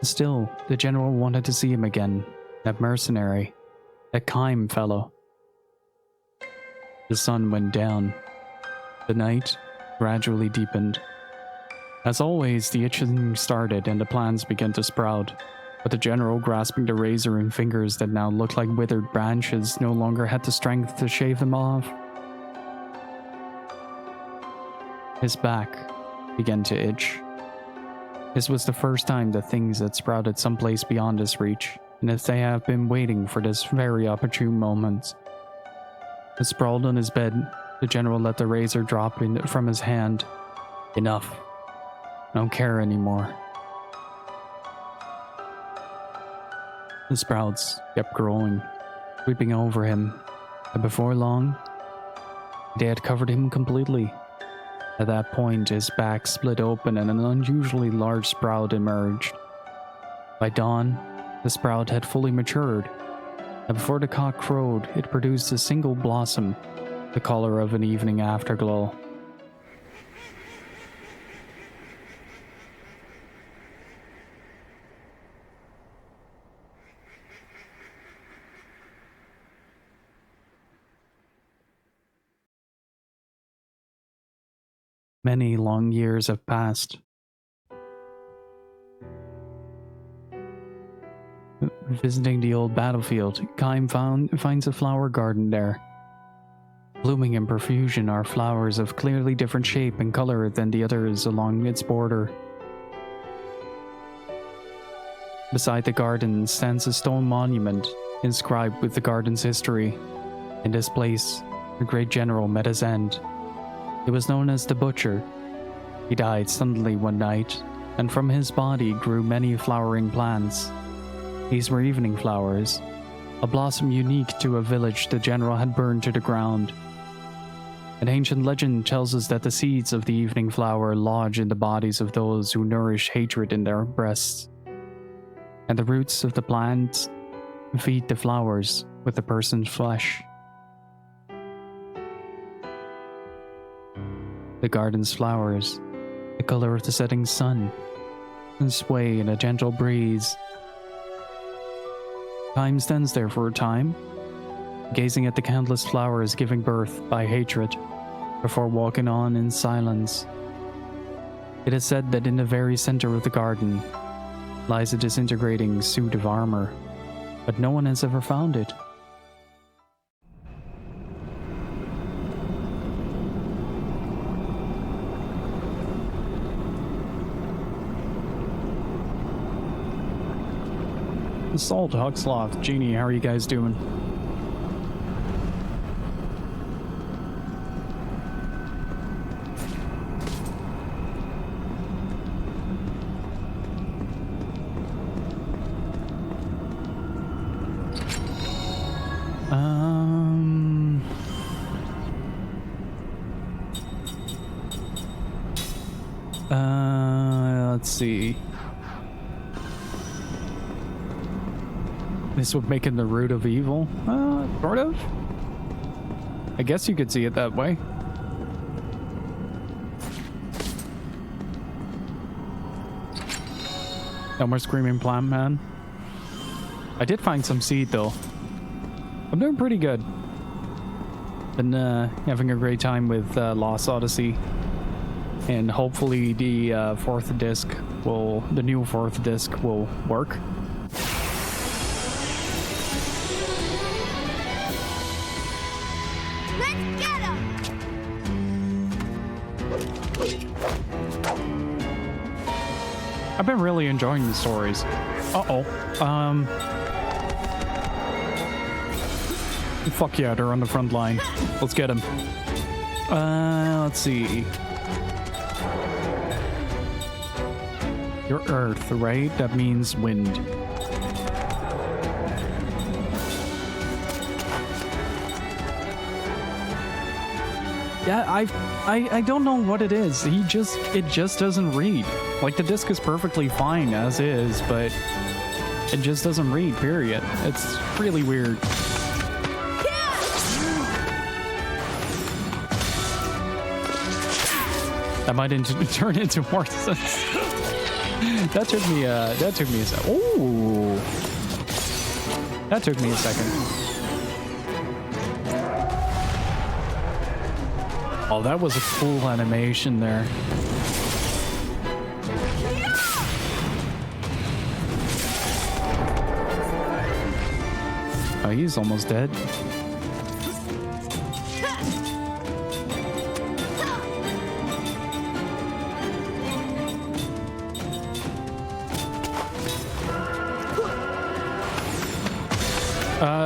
Still, the general wanted to see him again, that mercenary, that Kime fellow. The sun went down. The night gradually deepened. As always, the itching started and the plans began to sprout, but the general, grasping the razor in fingers that now looked like withered branches, no longer had the strength to shave them off. His back began to itch. This was the first time that things had sprouted someplace beyond his reach, and as they have been waiting for this very opportune moment. Sprawled on his bed, the general let the razor drop from his hand. Enough. I don't care anymore. The sprouts kept growing, sweeping over him, and before long, they had covered him completely. At that point, his back split open and an unusually large sprout emerged. By dawn, the sprout had fully matured, and before the cock crowed, it produced a single blossom, the color of an evening afterglow. Many long years have passed. Visiting the old battlefield, Kaim finds a flower garden there. Blooming in profusion are flowers of clearly different shape and color than the others along its border. Beside the garden stands a stone monument inscribed with the garden's history. In this place, the great general met his end. He was known as the Butcher. He died suddenly one night, and from his body grew many flowering plants. These were evening flowers, a blossom unique to a village the general had burned to the ground. An ancient legend tells us that the seeds of the evening flower lodge in the bodies of those who nourish hatred in their breasts, and the roots of the plant feed the flowers with the person's flesh. The garden's flowers, the color of the setting sun, and sway in a gentle breeze. Time stands there for a time, gazing at the countless flowers giving birth by hatred, before walking on in silence. It is said that in the very center of the garden lies a disintegrating suit of armor, but no one has ever found it. Salt, Huxloth, Genie, how are you guys doing? Let's see. This would make him the root of evil? Sort of? I guess you could see it that way. No more screaming plant man. I did find some seed though. I'm doing pretty good. Been having a great time with Lost Odyssey. And hopefully the fourth disc the new fourth disc will work. I've been really enjoying the stories. Fuck yeah, they're on the front line. Let's get them. Let's see. You're Earth, right? That means wind. Yeah, I don't know what it is. It just doesn't read. Like, the disc is perfectly fine as is, but it just doesn't read, period. It's really weird. That might turn into more sense. That took me a second. Ooh. That took me a second. Oh, that was a cool animation there. Oh, he's almost dead.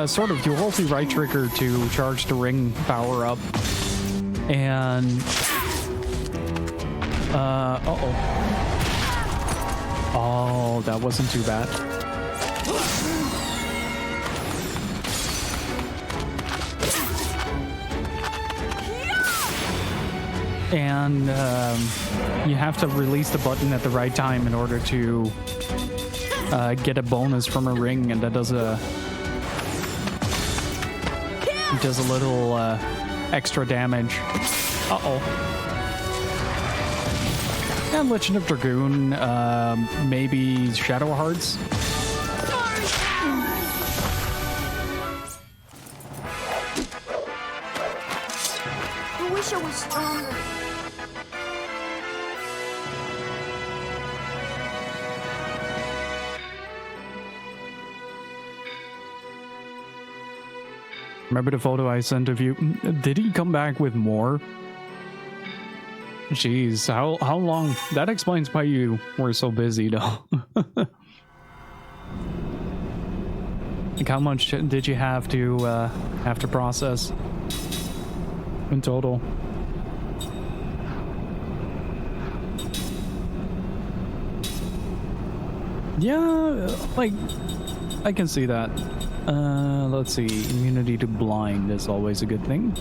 Sort of, you hold the right trigger to charge the ring power up. And oh, that wasn't too bad. And you have to release the button at the right time in order to get a bonus from a ring, and that does a little extra damage. And Legend of Dragoon, maybe Shadow Hearts. I wish I was stronger. Remember the photo I sent of you? Did he come back with more? Jeez, how long? That explains why you were so busy, though. Like, how much did you have to process in total? Yeah, like, I can see that. Let's see. Immunity to blind is always a good thing.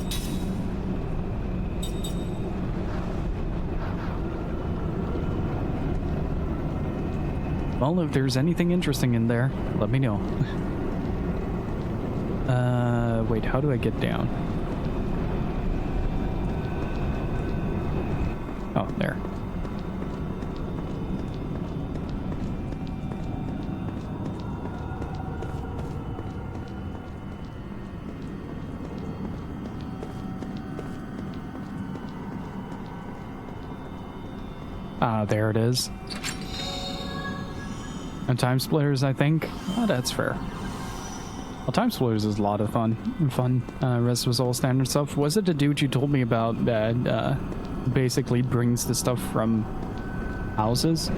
Well, if there's anything interesting in there, let me know. Wait, how do I get down? Oh, there. Ah, there it is. And Time Splitters, I think. Oh, that's fair. Well, Time Splitters is a lot of fun. Rest was all standard stuff. Was it the dude you told me about that basically brings the stuff from houses?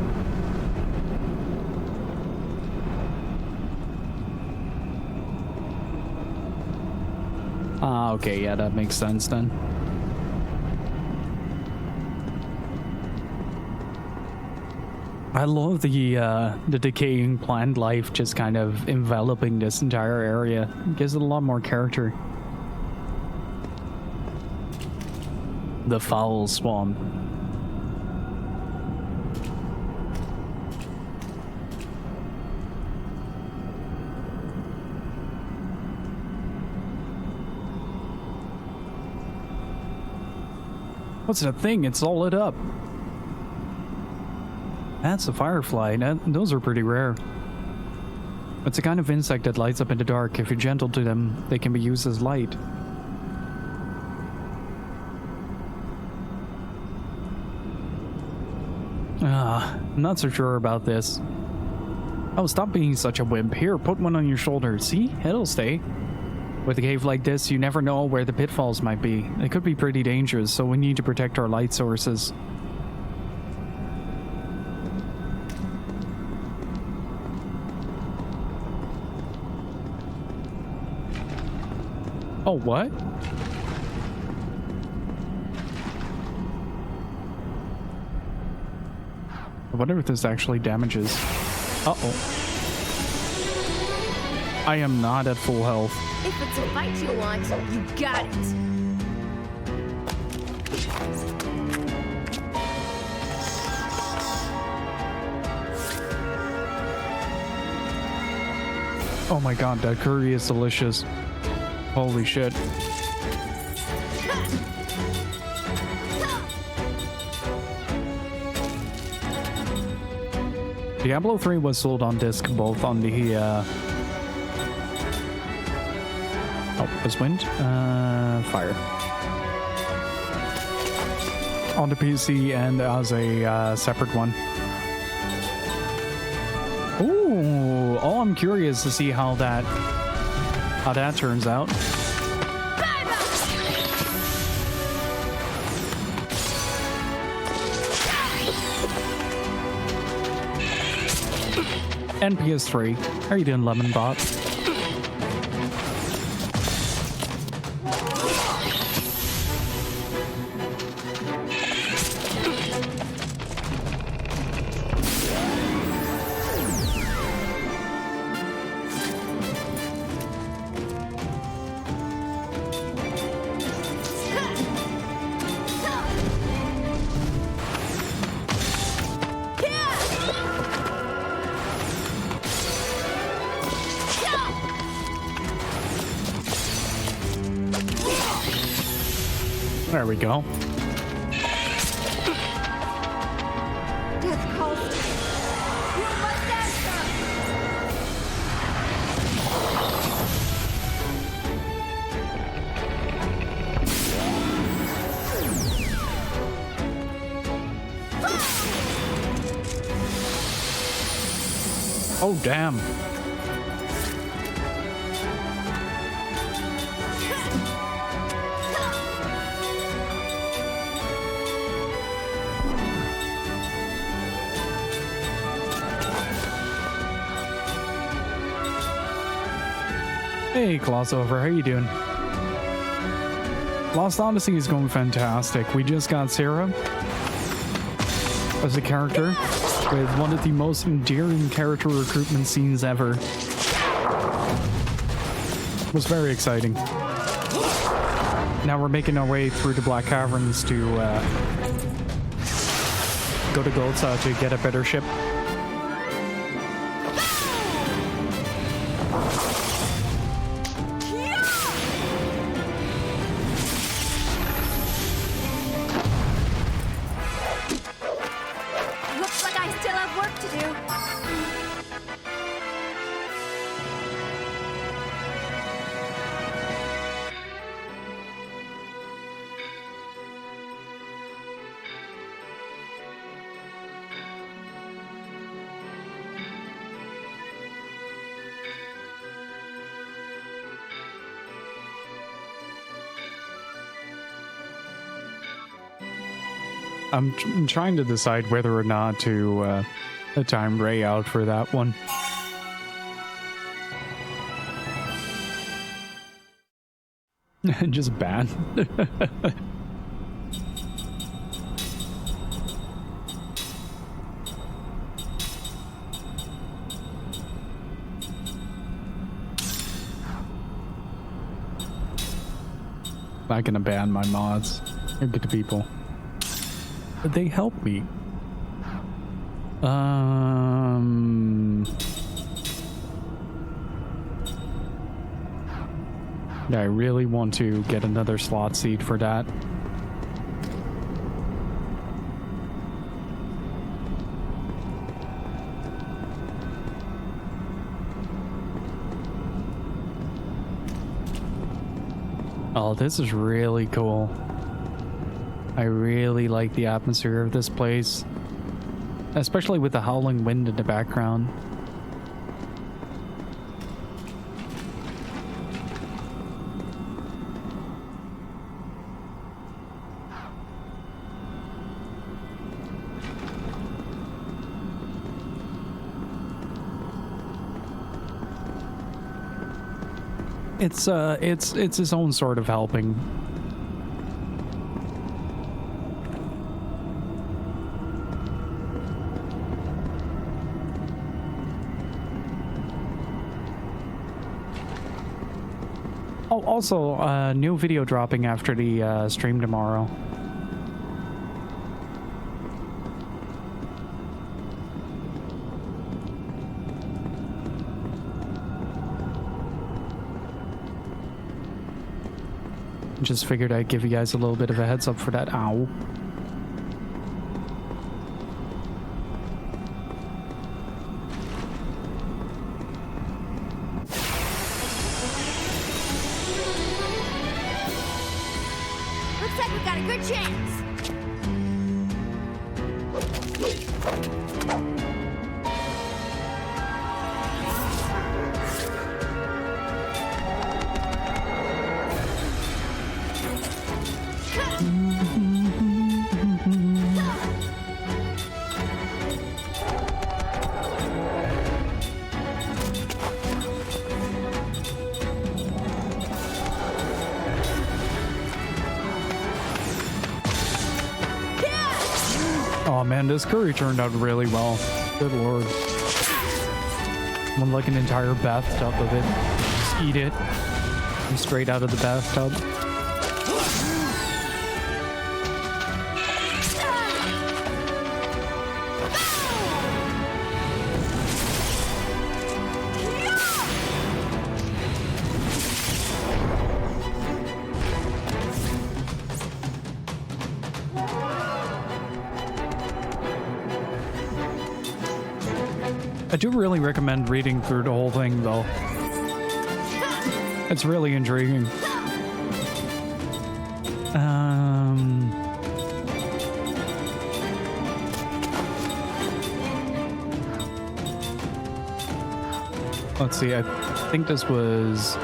Ah, okay, yeah, that makes sense then. I love the decaying plant life just kind of enveloping this entire area. It gives it a lot more character. The foul swamp. What's that thing? It's all lit up. That's a firefly. Those are pretty rare. It's a kind of insect that lights up in the dark. If you're gentle to them, they can be used as light. I'm not so sure about this. Oh, stop being such a wimp. Here, put one on your shoulder. See? It'll stay. With a cave like this, you never know where the pitfalls might be. They could be pretty dangerous, so we need to protect our light sources. Oh, what? I wonder if this actually damages. Uh-oh. I am not at full health. If it's a fight you want, you got it. Oh my god, that curry is delicious. Holy shit. Diablo 3 was sold on disc both on the oh, was wind? Fire. On the PC and as a separate one. Ooh, oh, I'm curious to see how that turns out. And PS3. How are you doing, Lemon Bot? There we go. Death calls. You must answer. Oh, damn. Hey, Glossover, how you doing? Lost Odyssey is going fantastic. We just got Sarah as a character with one of the most endearing character recruitment scenes ever. It was very exciting. Now we're making our way through the Black Caverns to go to Golza to get a better ship. Looks like I still have work to do. I'm trying to decide whether or not to time Ray out for that one. Just ban. Not gonna ban my mods. They're good people. They help me. Yeah, I really want to get another slot seat for that. Oh, this is really cool. I really like the atmosphere of this place, especially with the howling wind in the background. It's its own sort of helping. Oh, also, new video dropping after the stream tomorrow. Just figured I'd give you guys a little bit of a heads up for that. Ow. Looks like we got a good chance. Oh man, this curry turned out really well. Good lord. Want like an entire bathtub of it. Just eat it. Straight out of the bathtub. I do really recommend reading through the whole thing, though. It's really intriguing. Let's see, I think this was...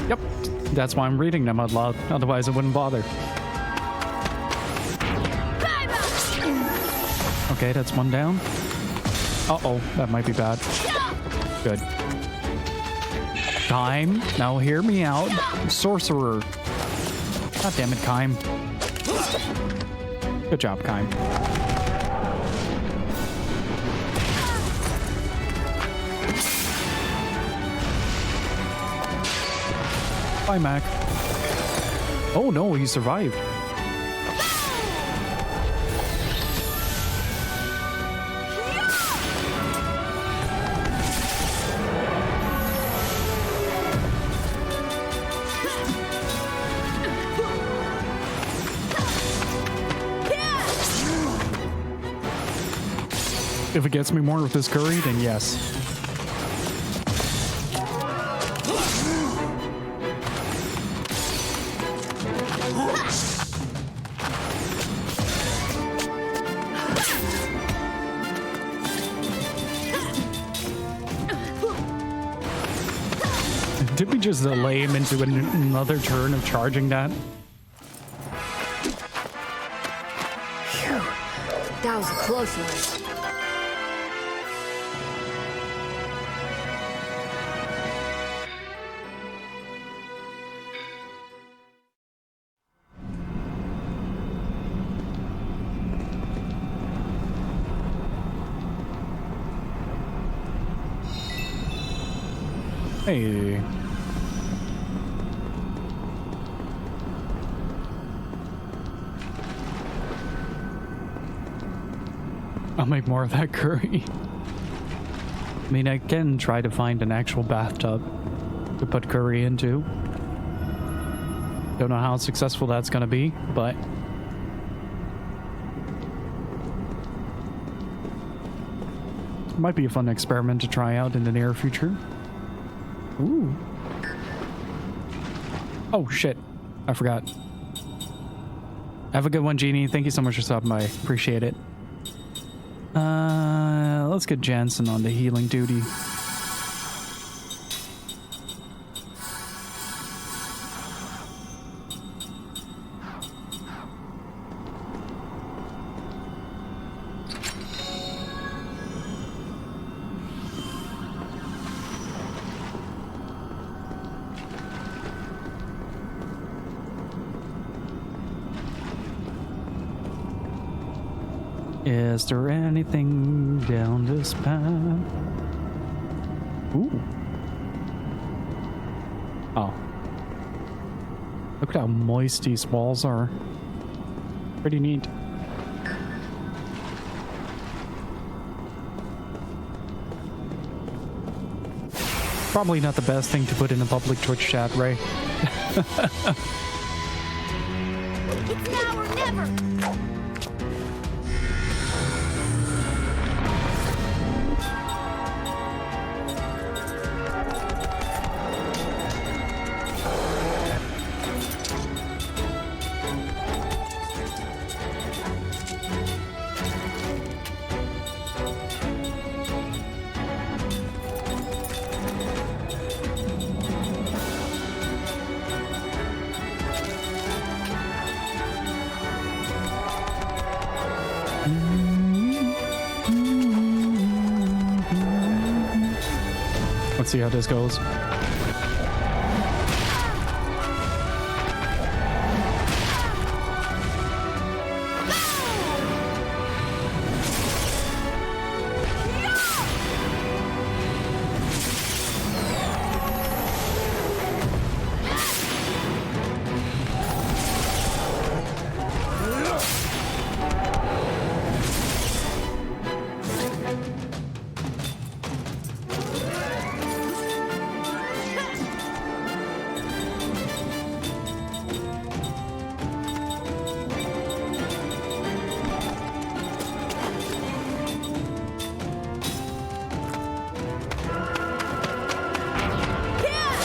Yep, that's why I'm reading them out loud, otherwise I wouldn't bother. Okay, that's one down. Uh-oh, that might be bad. Good. Kime, now hear me out. Sorcerer. God damn it, Kime. Good job, Kime. Bye, Mac. Oh no, he survived. If it gets me more with this curry, then yes. Did we just delay him into another turn of charging that? Phew. That was a close one. Hey. I'll make more of that curry. I mean, I can try to find an actual bathtub to put curry into. Don't know how successful that's gonna be, but might be a fun experiment to try out in the near future. Ooh. Oh, shit. I forgot. Have a good one, Genie. Thank you so much for stopping by. Appreciate it. Let's get Jansen on the healing duty. Is there anything down this path? Ooh. Oh. Look at how moist these walls are. Pretty neat. Probably not the best thing to put in a public Twitch chat, Ray. It's now or never! Let's see how this goes.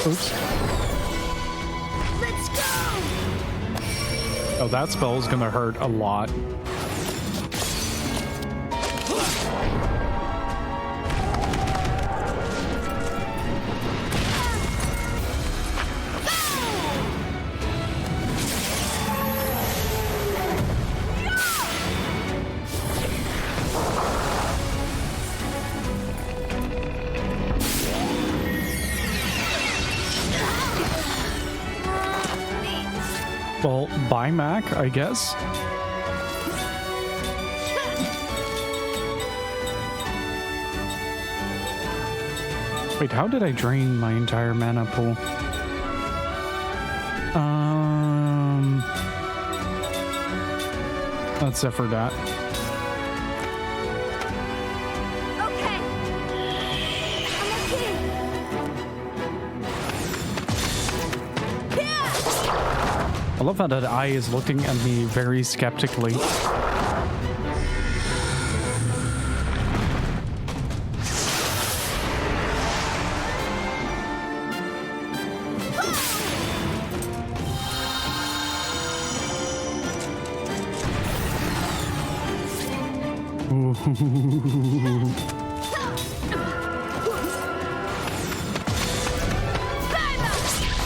Oops. Let's go! Oh, that spell is gonna hurt a lot. Well, bye, Mac, I guess. Wait, how did I drain my entire mana pool? Let's effort that. Okay. I love how that eye is looking at me very skeptically.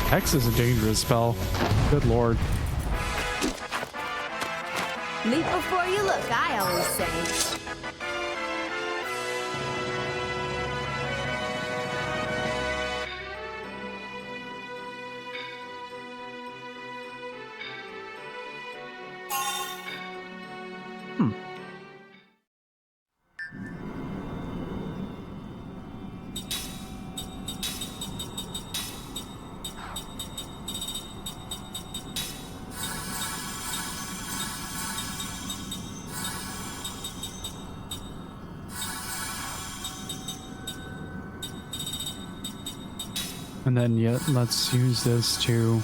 Hex is a dangerous spell. Good lord. Leap before you look, I always say. And then, yeah, let's use this to...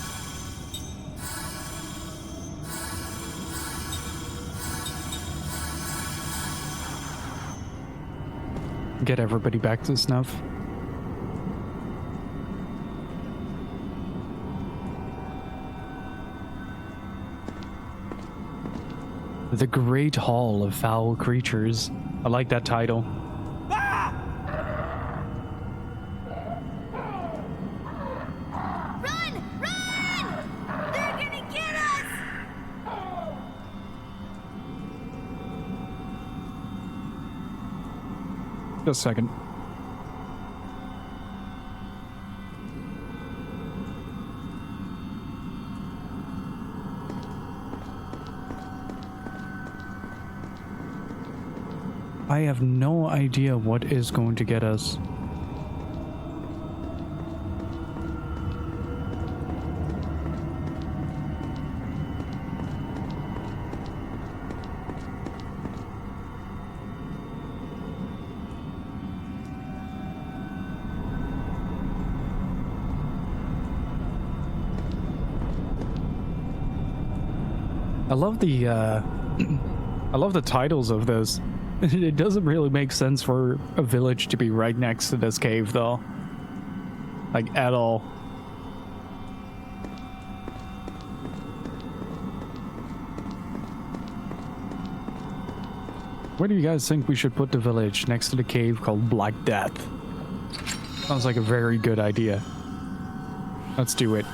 get everybody back to snuff. The Great Hall of Foul Creatures. I like that title. Just a second. I have no idea what is going to get us. I love the I love the titles of this. It doesn't really make sense for a village to be right next to this cave, though. Like, at all. Where do you guys think we should put the village? Next to the cave called Black Death. Sounds like a very good idea. Let's do it.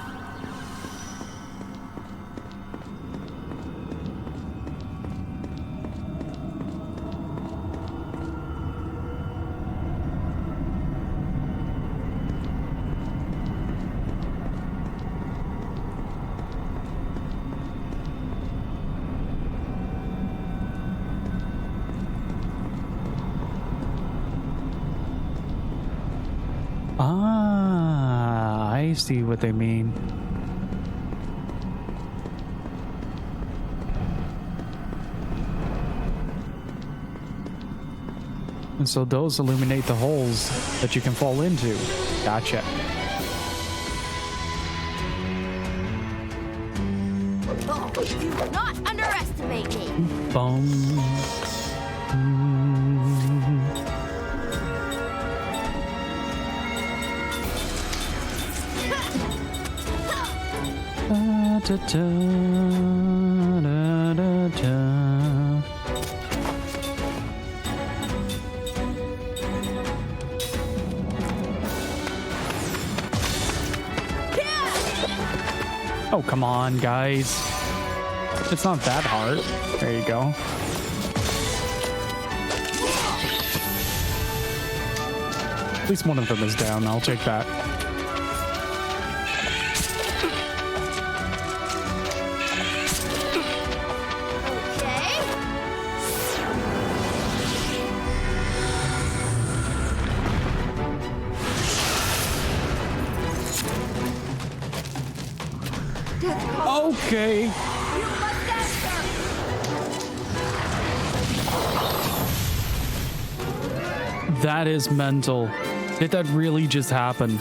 Ah, I see what they mean. And so those illuminate the holes that you can fall into. Gotcha. Oh, do not underestimate me. Boom. Da, da, da, da, da. Oh, come on, guys. It's not that hard. There you go. At least one of them is down. I'll take that. Okay. You must answer! That is mental. Did that really just happen?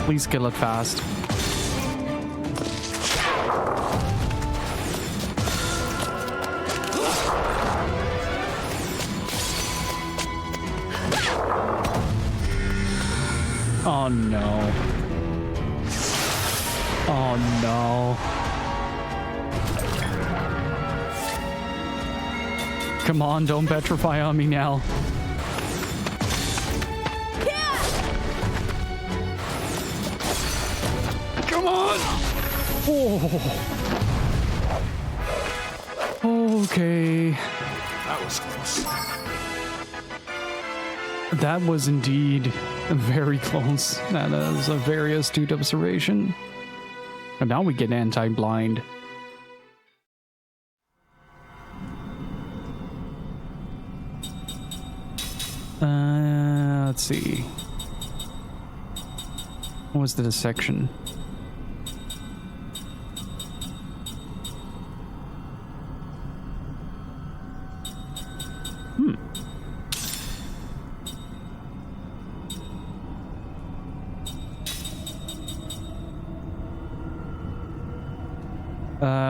Please kill it fast. Oh no. Oh no. Come on, don't petrify on me now. Come on! Oh. Okay. That was close. That was indeed very close. That is a very astute observation. And now we get anti-blind. Let's see. What was the section?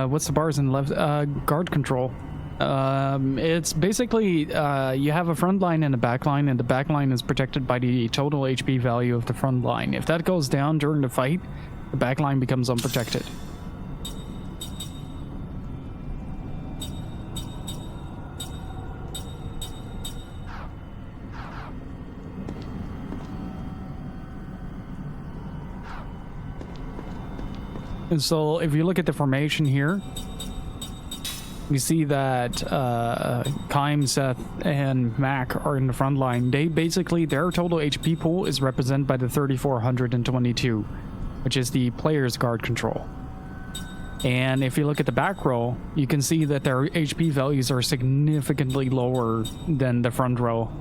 What's the bars in left? Guard control. It's basically you have a front line and a back line, and the back line is protected by the total HP value of the front line. If that goes down during the fight, the back line becomes unprotected. And so if you look at the formation here, we see that Kaim, Seth, and Mac are in the front line. They basically, their total HP pool is represented by the 3422, which is the player's guard control. And if you look at the back row, you can see that their HP values are significantly lower than the front row.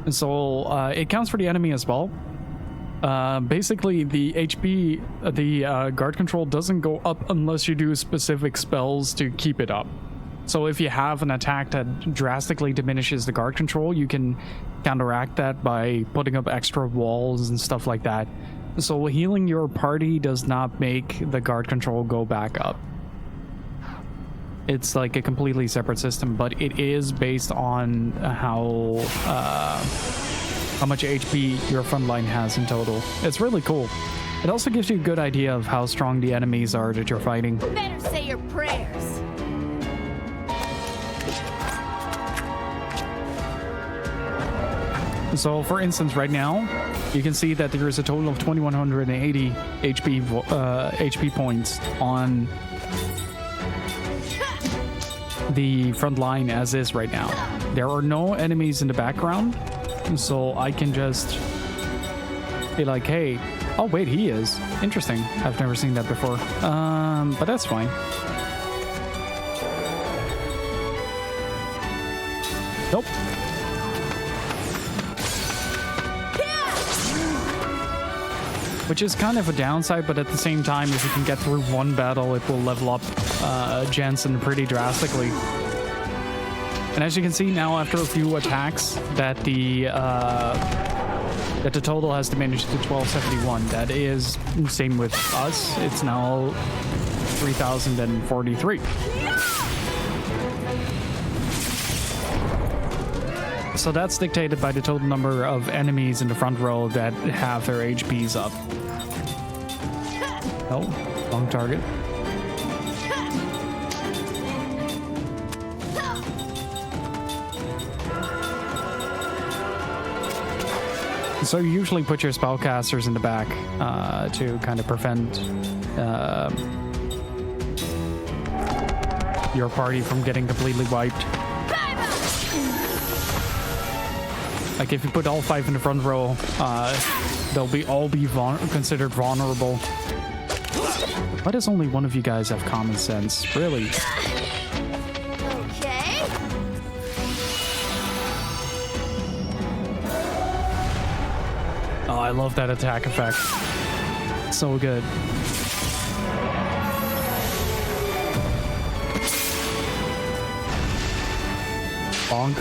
And so it counts for the enemy as well. Basically, the HP, the guard control doesn't go up unless you do specific spells to keep it up. So if you have an attack that drastically diminishes the guard control, you can counteract that by putting up extra walls and stuff like that. So healing your party does not make the guard control go back up. It's like a completely separate system, but it is based on how much HP your front line has in total. It's really cool. It also gives you a good idea of how strong the enemies are that you're fighting. Better say your prayers. So for instance, right now, you can see that there is a total of 2180 HP points on the front line as is right now. There are no enemies in the background, so I can just be like, hey, oh wait, he is. Interesting. I've never seen that before. But that's fine. Nope. Which is kind of a downside, but at the same time, if you can get through one battle, it will level up Jensen pretty drastically. And as you can see now, after a few attacks, that the total has diminished to 1271. That is same with us. It's now 3043. So that's dictated by the total number of enemies in the front row that have their HPs up. Oh, wrong target. So you usually put your spellcasters in the back to kind of prevent your party from getting completely wiped. Like if you put all 5 in the front row, they'll all be considered vulnerable. Why does only one of you guys have common sense? Really? Okay. 1 Oh, I love that attack effect. So good. Bonk.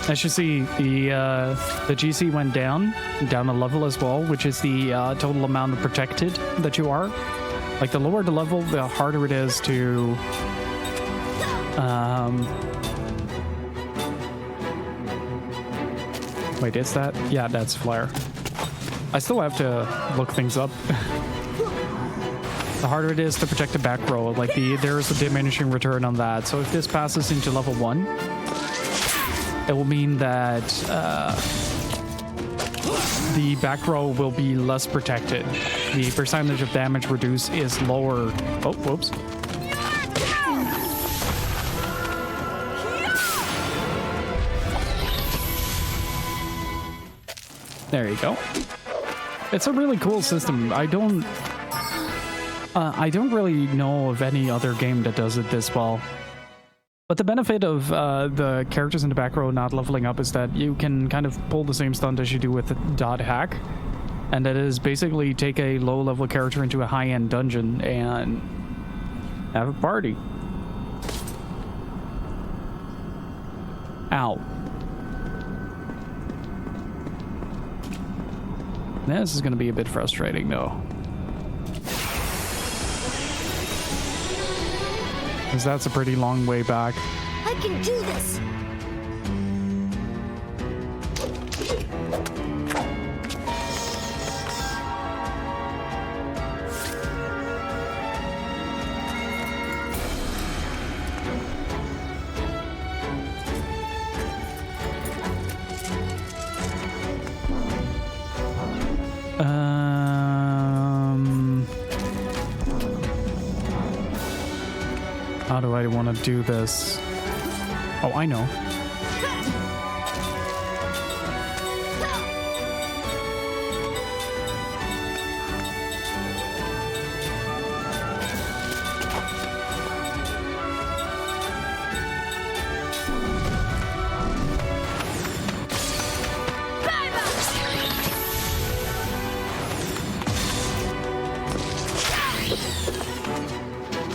As you see, the GC went down a level as well, which is the total amount of protected that you are. Like, the lower the level, the harder it is to wait, is that? Yeah, that's flare. I still have to look things up. The harder it is to protect the back row, like there's a diminishing return on that. So if this passes into level 1, it will mean that the back row will be less protected. The percentage of damage reduced is lower. Oh, whoops. There you go. It's a really cool system. I don't really know of any other game that does it this well. But the benefit of the characters in the back row not leveling up is that you can kind of pull the same stunt as you do with the dot hack. And that is basically take a low-level character into a high-end dungeon and have a party. Ow. This is going to be a bit frustrating, though. Because that's a pretty long way back. I can do this! How do I want to do this? Oh, I know.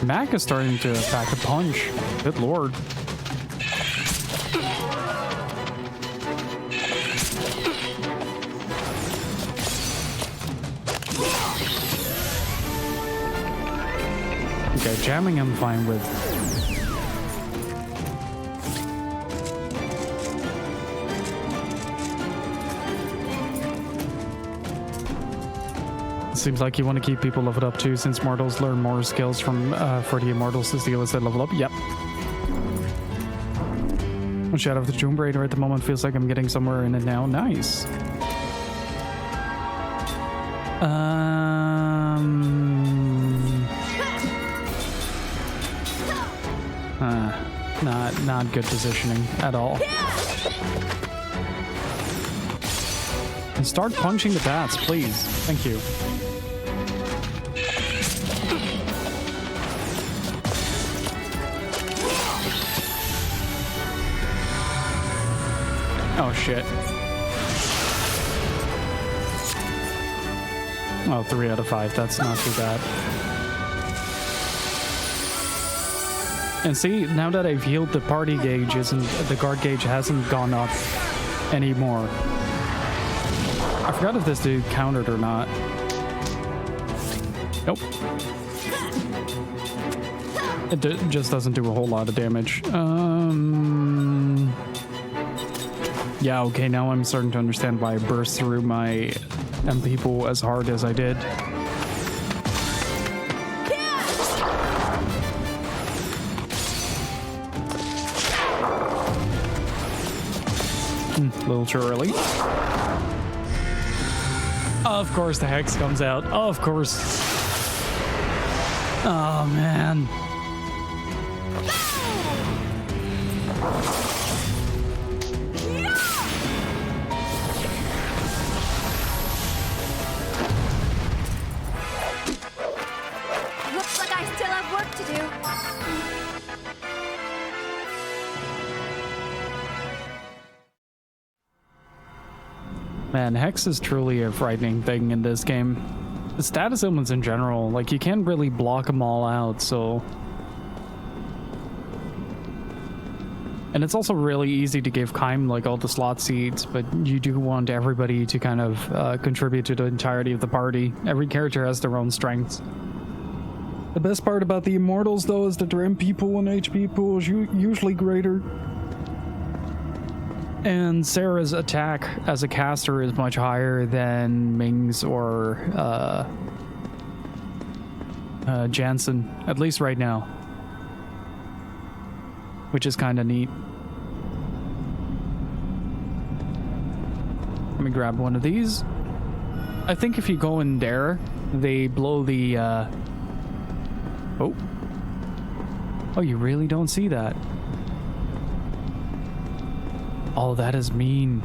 Mac is starting to pack a punch. Good lord. Okay, jamming I'm fine with. Seems like you want to keep people leveled up too, since mortals learn more skills from for the immortals as the others that level up. Yep. Shadow of the Tomb Raider at the moment feels like I'm getting somewhere in it now. Nice. Not good positioning at all. And start punching the bats, please. Thank you. Oh shit. Oh, 3 out of 5. That's not too bad. And see, now that I've healed, the party gauge the guard gauge hasn't gone up anymore. I forgot if this dude countered or not. Nope. It just doesn't do a whole lot of damage. Yeah, okay, now I'm starting to understand why I burst through my MP pool as hard as I did. A little too early. Of course the Hex comes out. Of course. Oh, man. Looks like I still have work to do. Man, Hex is truly a frightening thing in this game. The status ailments in general, like, you can't really block them all out, so... And it's also really easy to give Kaim, like, all the slot seeds, but you do want everybody to kind of contribute to the entirety of the party. Every character has their own strengths. The best part about the Immortals, though, is that their MP pool and HP pool is usually greater. And Sarah's attack as a caster is much higher than Ming's or Jansen, at least right now. Which is kind of neat. Let me grab one of these. I think if you go in there, they blow the... Oh, you really don't see that? Oh, that is mean.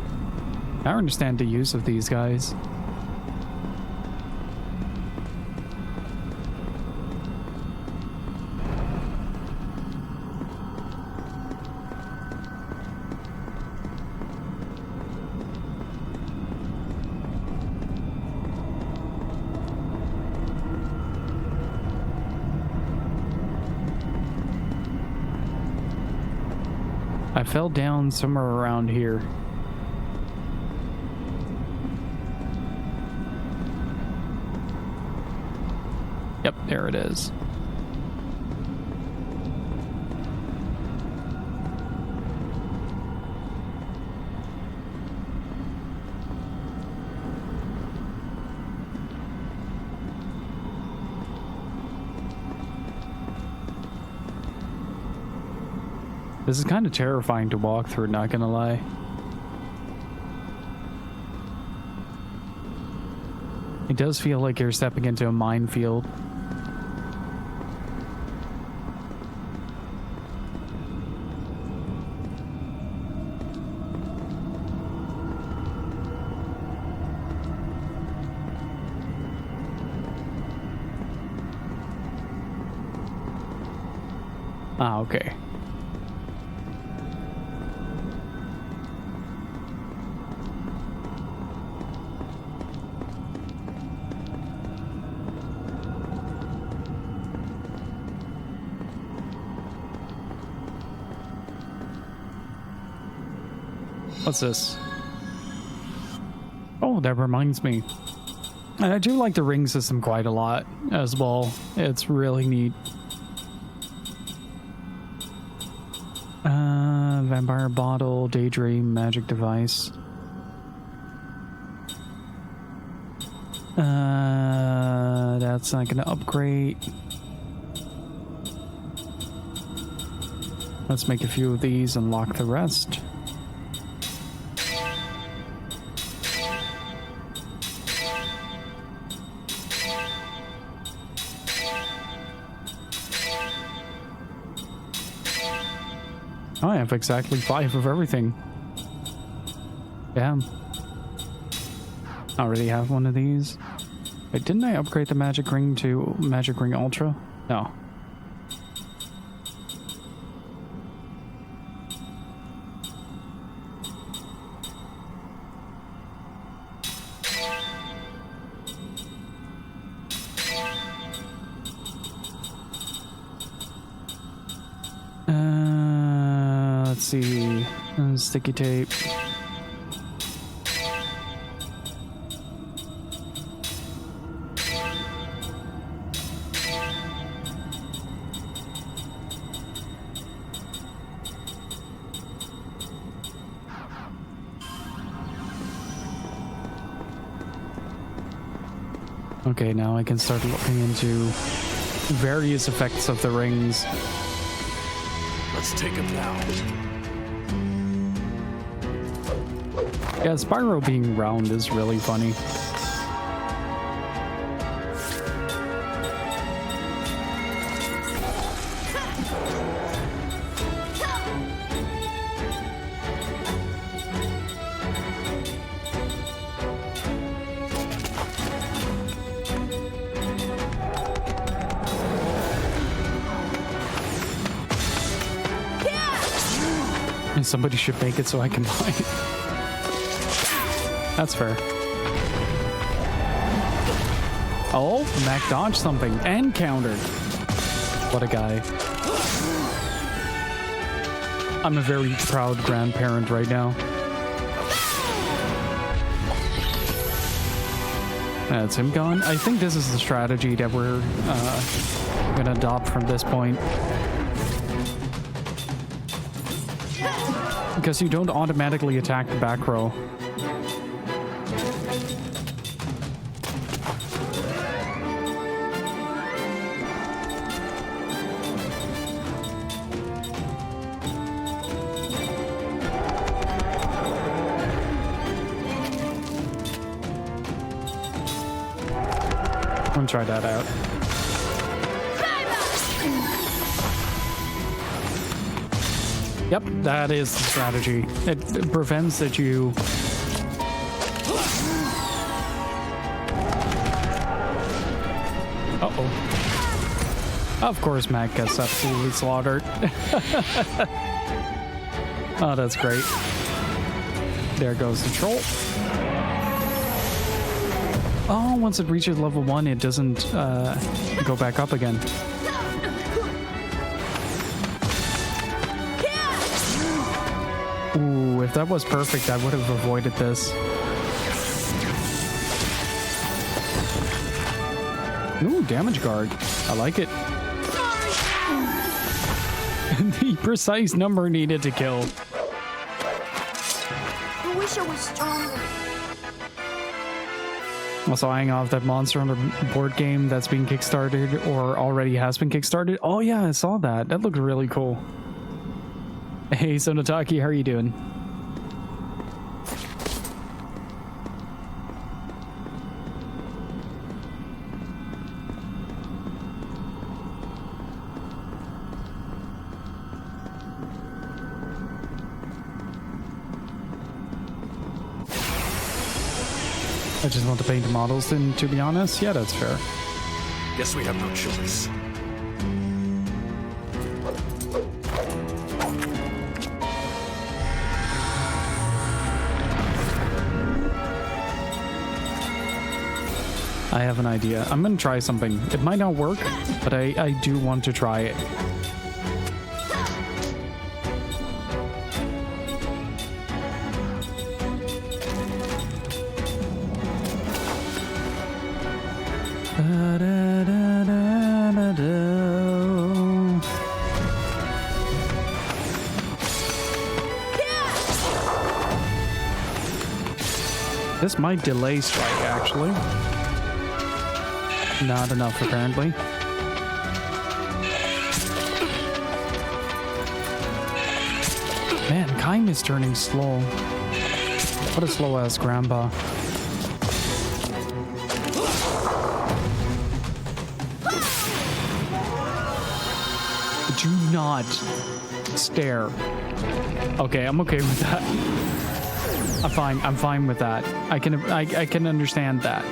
I understand the use of these guys. I fell down somewhere around here. Yep, there it is. This is kind of terrifying to walk through, not gonna lie. It does feel like you're stepping into a minefield. Ah, okay. What's this? Oh, that reminds me. And I do like the ring system quite a lot as well. It's really neat. Vampire bottle, daydream, magic device. That's not gonna upgrade. Let's make a few of these and lock the rest. I have exactly 5 of everything. Damn. I already have one of these. Wait, didn't I upgrade the magic ring to magic ring ultra? No. Let's see. Sticky tape. Okay, now I can start looking into various effects of the rings. Let's take him down. Yeah, Spyro being round is really funny. Somebody should make it so I can buy it. That's fair. Oh, Mac dodged something and countered. What a guy. I'm a very proud grandparent right now. That's him gone. I think this is the strategy that we're gonna adopt from this point. Because you don't automatically attack the back row. I'm gonna try that out. Yep, that is the strategy. It prevents that you... Uh-oh. Of course, Mac gets absolutely slaughtered. Oh, that's great. There goes the troll. Oh, once it reaches level 1, it doesn't go back up again. Ooh, if that was perfect, I would have avoided this. Ooh, damage guard. I like it. The precise number needed to kill. I wish I was stronger. Also eyeing off that Monster Hunter board game that's being kickstarted or already has been kickstarted. Oh yeah, I saw that. That looked really cool. Hey, Sonataki, how are you doing? I just want to paint the models, and to be honest, yeah, that's fair. Guess we have no choice. I have an idea. I'm gonna try something. It might not work, but I do want to try it. This might delay strike, actually. Not enough, apparently. Man, Kaim is turning slow. What a slow-ass grandpa. Do not stare. Okay, I'm okay with that. I'm fine with that. I can understand that.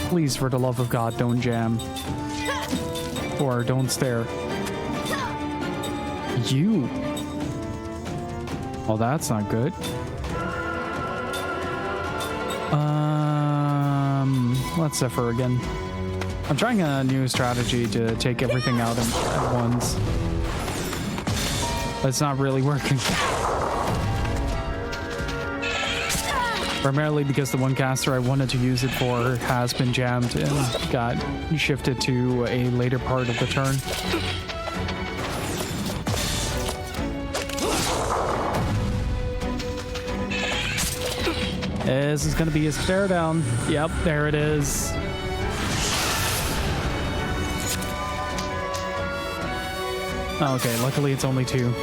Please, for the love of God, don't jam. Or don't stare. You. Well, that's not good. Let's Zephyr again. I'm trying a new strategy to take everything out at once. But it's not really working. Primarily because the one caster I wanted to use it for has been jammed and got shifted to a later part of the turn. This is going to be a stare down. Yep, there it is. Okay, luckily it's only 2.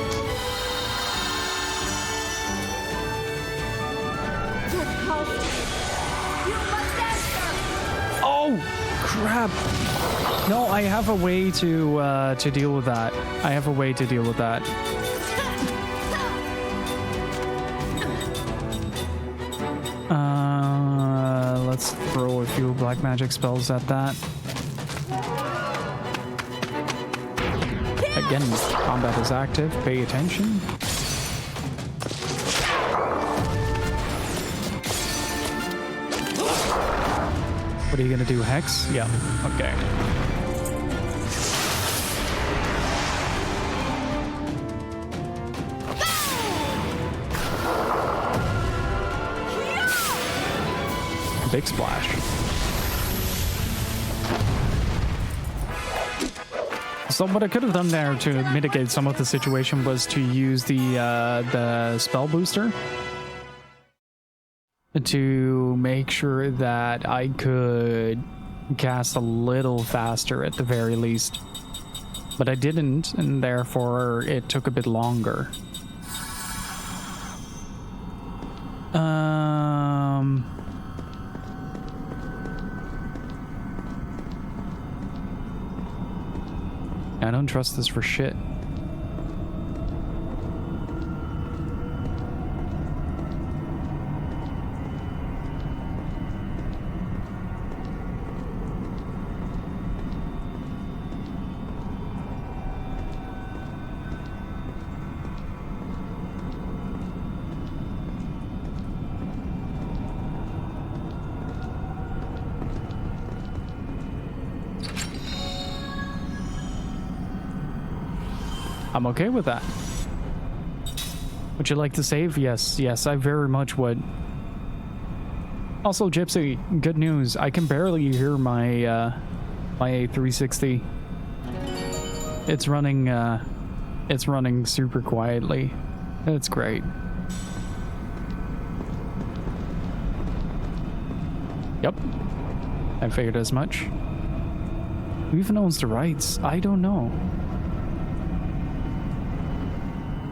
Crap. No, I have a way to deal with that. I have a way to deal with that. Let's throw a few black magic spells at that. Again, combat is active. Pay attention. What are you gonna do, Hex? Yeah, okay. Big splash. So what I could have done there to mitigate some of the situation was to use the spell booster to make sure that I could cast a little faster at the very least. But I didn't, and therefore it took a bit longer. I don't trust this for shit. I'm okay with that. Would you like to save? Yes, I very much would. Also, Gypsy, good news. I can barely hear my my A360. It's running super quietly. It's great. Yep. I figured as much. Who even owns the rights? I don't know.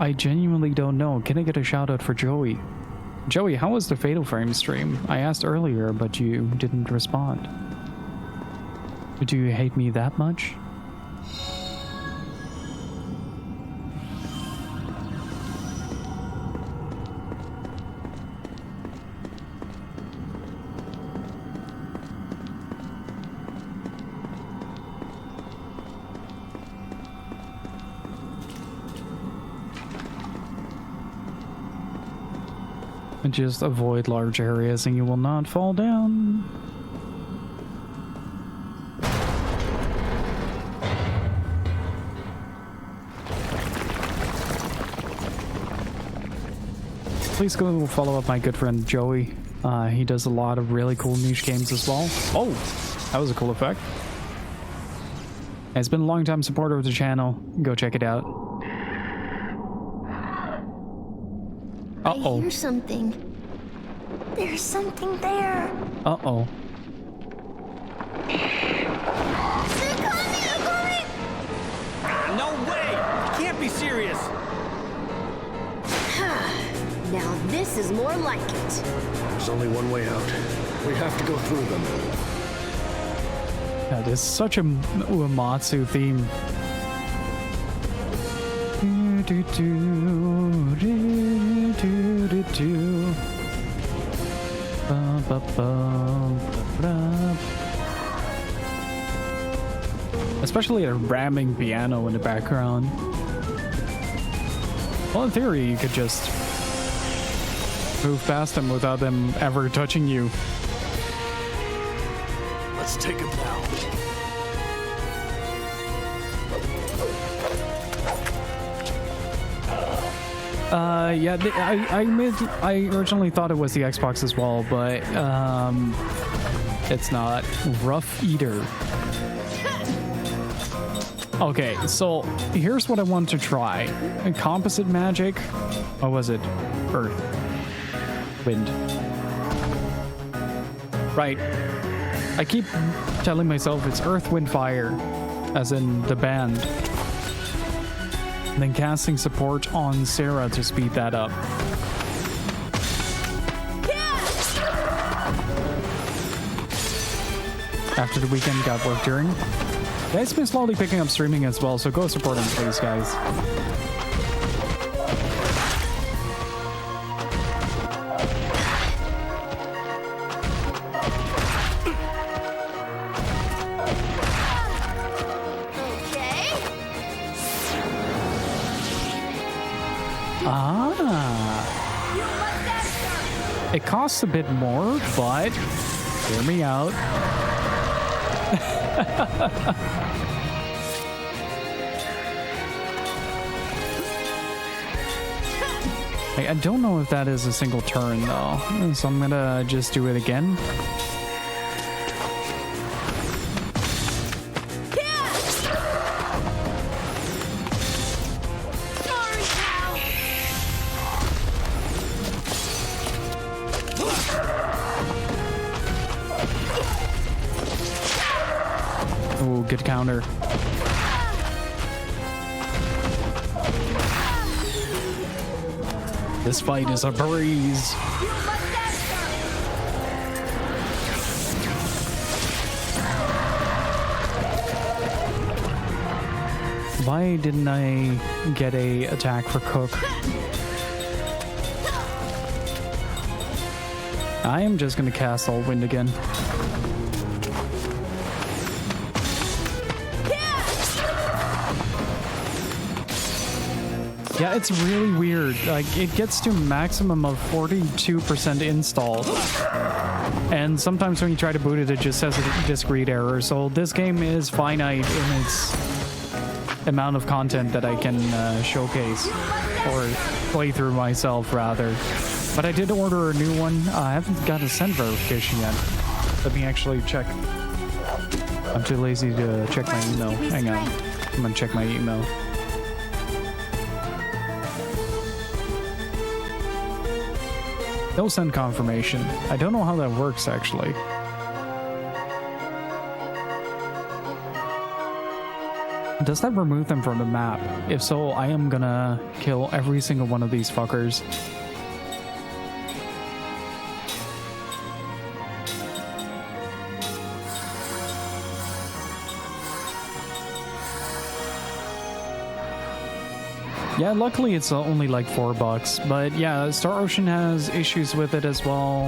I genuinely don't know. Can I get a shout out for Joey? Joey, how was the Fatal Frame stream? I asked earlier, but you didn't respond. Do you hate me that much? Just avoid large areas and you will not fall down. Please go follow up my good friend Joey. He does a lot of really cool niche games as well. Oh, that was a cool effect. He's been a long time supporter of the channel. Go check it out. Uh-oh. I hear something. There's something there. Uh-oh. No way! You can't be serious! Now this is more like it. There's only one way out. We have to go through them. That is such a Uematsu theme. Especially a ramming piano in the background. Well, in theory, you could just move past them without them ever touching you. Let's take him now. Yeah, I originally thought it was the Xbox as well, but it's not. Rough Eater. Okay, so here's what I want to try. Composite magic. What was it? Earth. Wind. Right. I keep telling myself it's Earth, Wind, Fire, as in the band. And then casting support on Sarah to speed that up. After the weekend, got work during. Yeah, it's been slowly picking up streaming as well, so go support him, please, guys. It costs a bit more, but hear me out. I don't know if that is a single turn though, so I'm gonna just do it again. Oh, good counter. This fight is a breeze. Why didn't I get a attack for Cook? I am just gonna cast All Wind again. Yeah, it's really weird. Like, it gets to a maximum of 42% install. And sometimes when you try to boot it, it just says a disk read error. So this game is finite in its amount of content that I can showcase. Or play through myself, rather. But I did order a new one. I haven't got a send verification yet. Let me actually check. I'm too lazy to check my email. Hang on. I'm gonna check my email. No send confirmation. I don't know how that works, actually. Does that remove them from the map? If so, I am gonna kill every single one of these fuckers. Yeah, luckily it's only like $4, but yeah, Star Ocean has issues with it as well.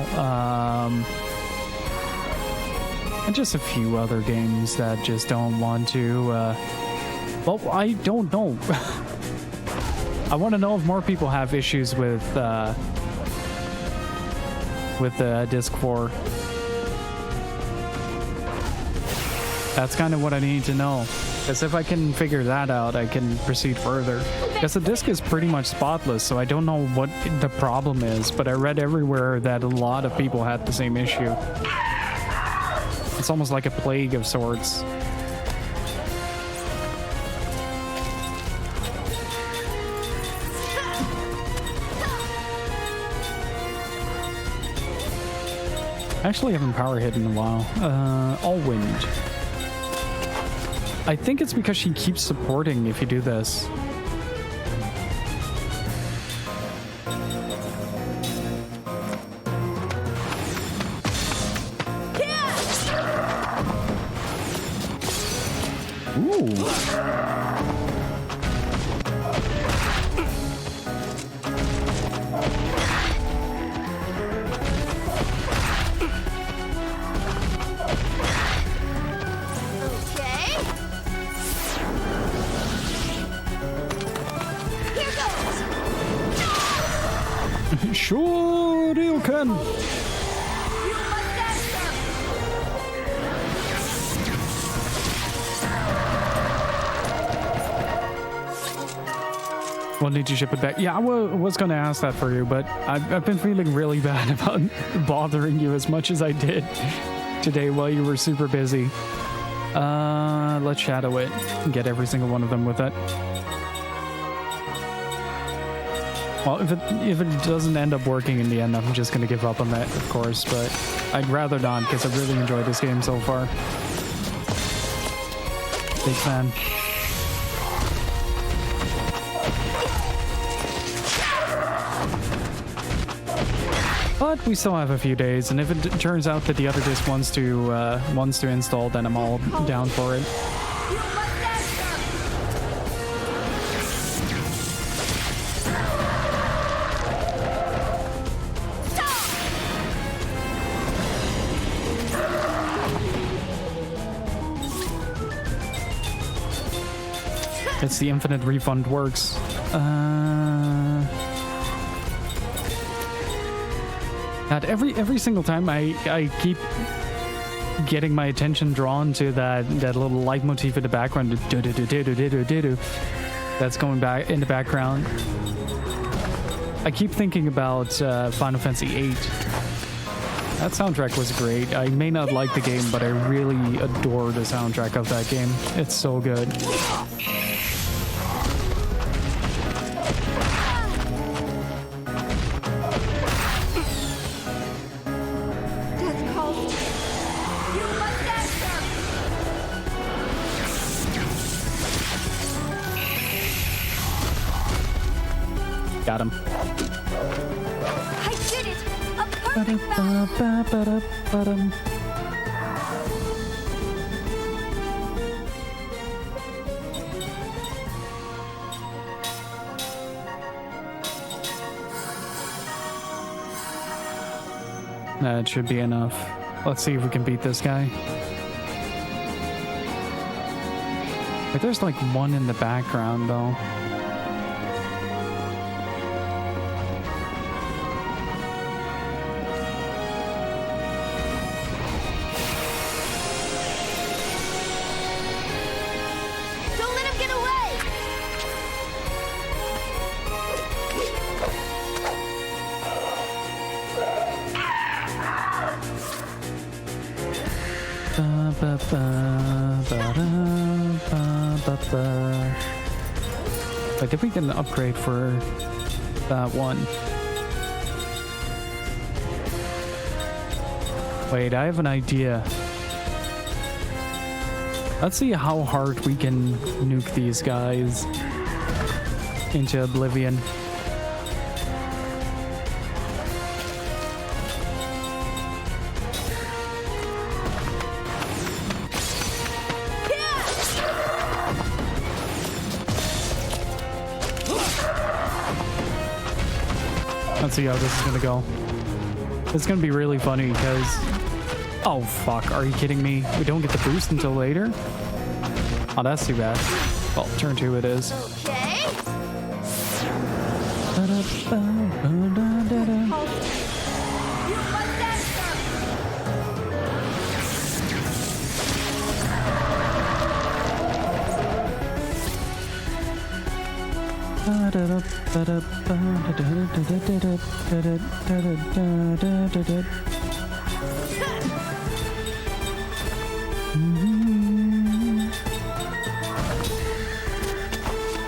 And just a few other games that just don't want to, well, I don't know. I want to know if more people have issues with Disc 4. That's kind of what I need to know. Because if I can figure that out, I can proceed further. Because the disc is pretty much spotless, so I don't know what the problem is, but I read everywhere that a lot of people had the same issue. It's almost like a plague of sorts. I actually haven't power hit in a while. All Wind. I think it's because she keeps supporting if you do this. Ooh. Sure you can. Well, need to ship it back. Yeah, I was going to ask that for you, but I've been feeling really bad about bothering you as much as I did today while you were super busy. Let's shadow it and get every single one of them with it. Well, if it doesn't end up working in the end, I'm just going to give up on that, of course, but I'd rather not because I really enjoyed this game so far. Big fan. But we still have a few days, and if it turns out that the other disc wants to install, then I'm all down for it. It's the infinite refund works. God, every single time I keep getting my attention drawn to that little leitmotif in the background. That's going back in the background. I keep thinking about Final Fantasy VIII. That soundtrack was great. I may not like the game, but I really adore the soundtrack of that game. It's so good. Death calls. You must answer! Got him. I did it! A perfect balance! That should be enough. Let's see if we can beat this guy. Wait, there's like one in the background though. Don't let him get away! I think we get an upgrade for that one. Wait, I have an idea. Let's see how hard we can nuke these guys into oblivion. Let's see how this is gonna go. It's gonna be really funny because... Oh fuck, are you kidding me? We don't get the boost until later? Oh, that's too bad. Well, turn 2 it is. Okay. You must answer!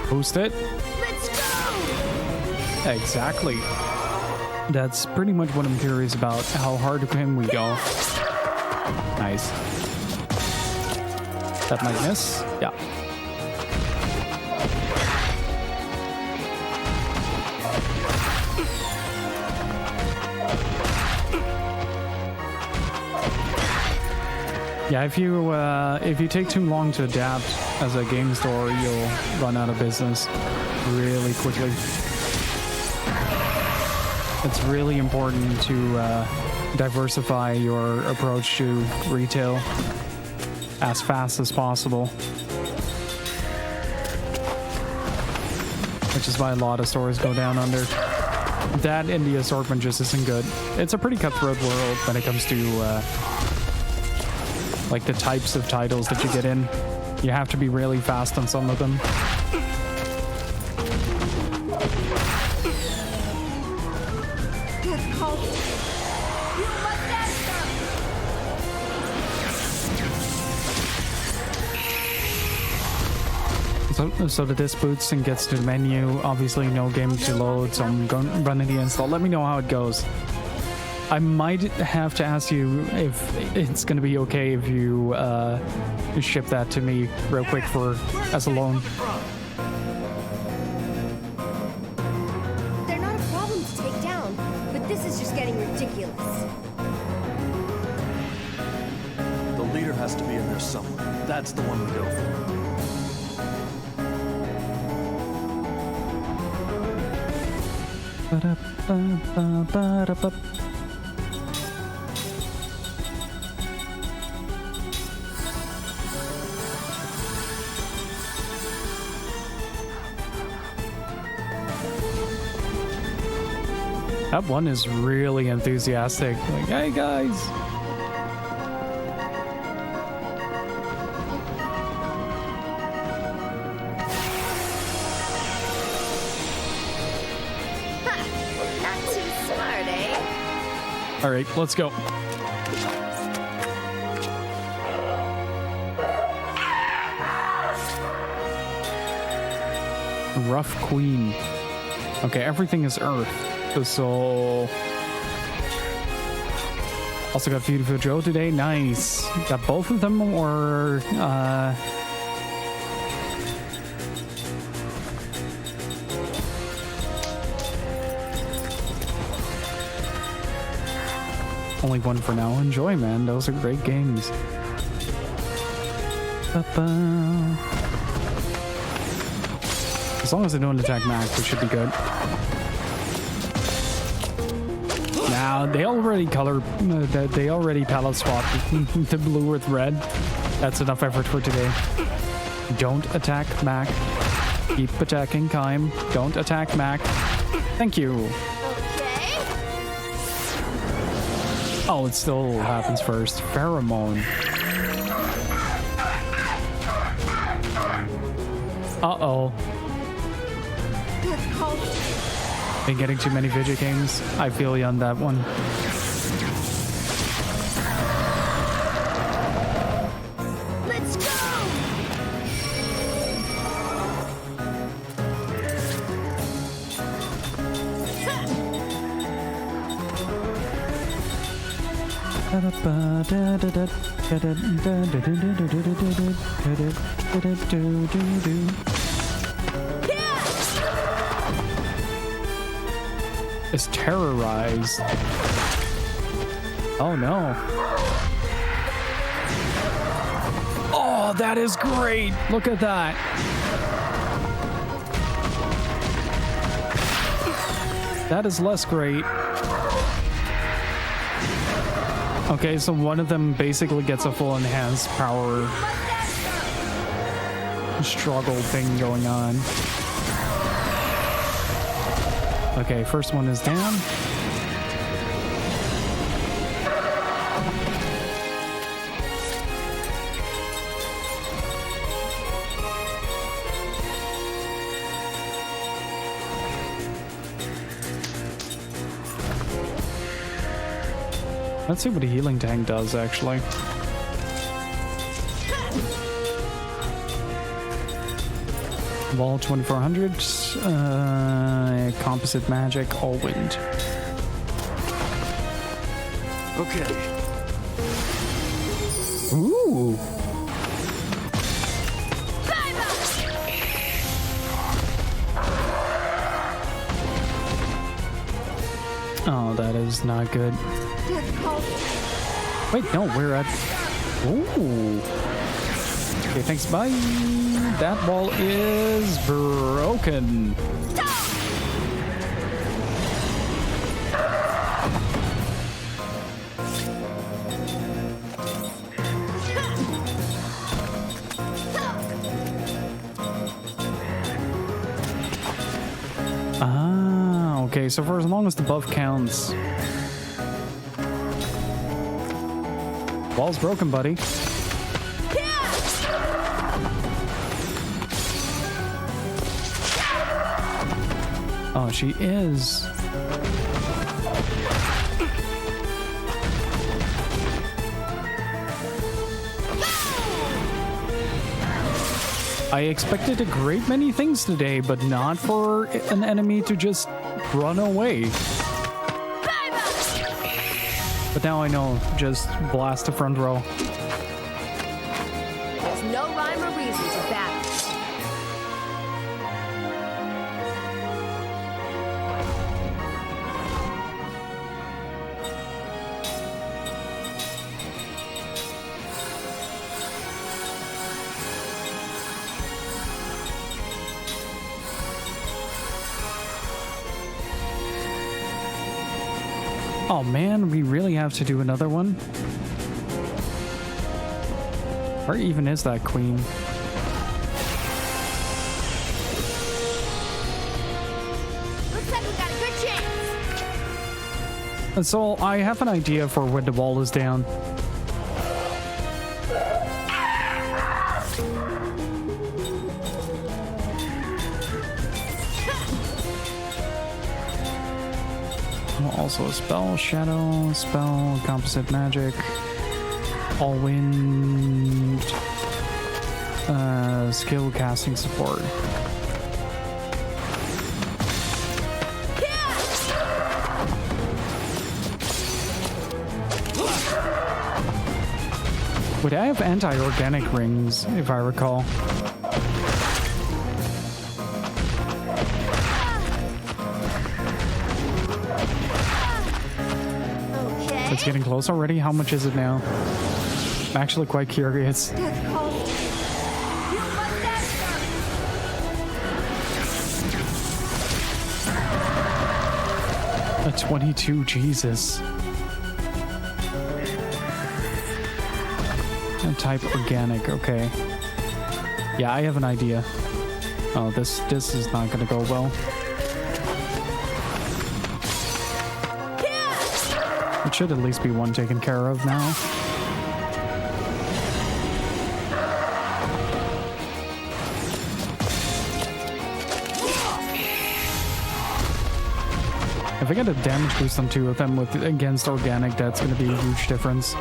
Boost it. Let's go! Exactly. That's pretty much what I'm curious about. How hard can we go? Nice. That might miss. Yeah. Yeah, if you take too long to adapt as a game store, you'll run out of business really quickly. It's really important to diversify your approach to retail as fast as possible. Which is why a lot of stores go down under. That and the assortment just isn't good. It's a pretty cutthroat world when it comes to like the types of titles that you get in. You have to be really fast on some of them. Death calls. You must answer! So the disc boots and gets to the menu. Obviously no game to load, so I'm going running the install. Let me know how it goes. I might have to ask you if it's gonna be okay if you ship that to me real quick for as a loan. They're not a problem to take down, but this is just getting ridiculous. The leader has to be in there somewhere. That's the one we go for. Ba-da-ba-ba-ba-da-ba. That one is really enthusiastic. Like, hey guys. All right, let's go. Rough Queen. Okay, everything is Earth. So... Also got Beautiful Joe today. Nice. Got both of them, or... Only one for now. Enjoy, man. Those are great games. Ba-ba. As long as they don't attack Mac, we should be good. Now, they already they already palette swapped the blue with red. That's enough effort for today. Don't attack Mac. Keep attacking Kaim. Don't attack Mac. Thank you. Okay. Oh, it still happens first. Pheromone. Uh-oh. Been getting too many video games. I feel you on that one. Let's go. Is terrorized. Oh no. Oh, that is great. Look at that. That is less great. Okay, so one of them basically gets a full enhanced power struggle thing going on. Okay, first one is down. Let's see what a healing tank does, actually. Wall 2400, composite magic, all wind. Okay. Ooh. Oh, that is not good. Wait, no, we're at... Ooh. Okay, thanks, bye. That wall is broken. Ah, okay, so for as long as the buff counts. Wall's broken, buddy. Oh, she is. I expected a great many things today, but not for an enemy to just run away. But now I know, just blast the front row. There's no rhyme or reason to battle. Oh man, we really have to do another one? Where even is that queen? Looks like we got a good chance. And so I have an idea for when the wall is down. also a spell, shadow, spell, composite magic, all wind, skill casting support. Would I have anti-organic rings, if I recall? It's getting close already. How much is it now? I'm actually quite curious. Death calls to you. You must answer. A 22, Jesus. And type organic, okay. Yeah, I have an idea. Oh, this is not gonna go well. It should at least be one taken care of now. If I get a damage boost on 2 of them against organic, that's going to be a huge difference.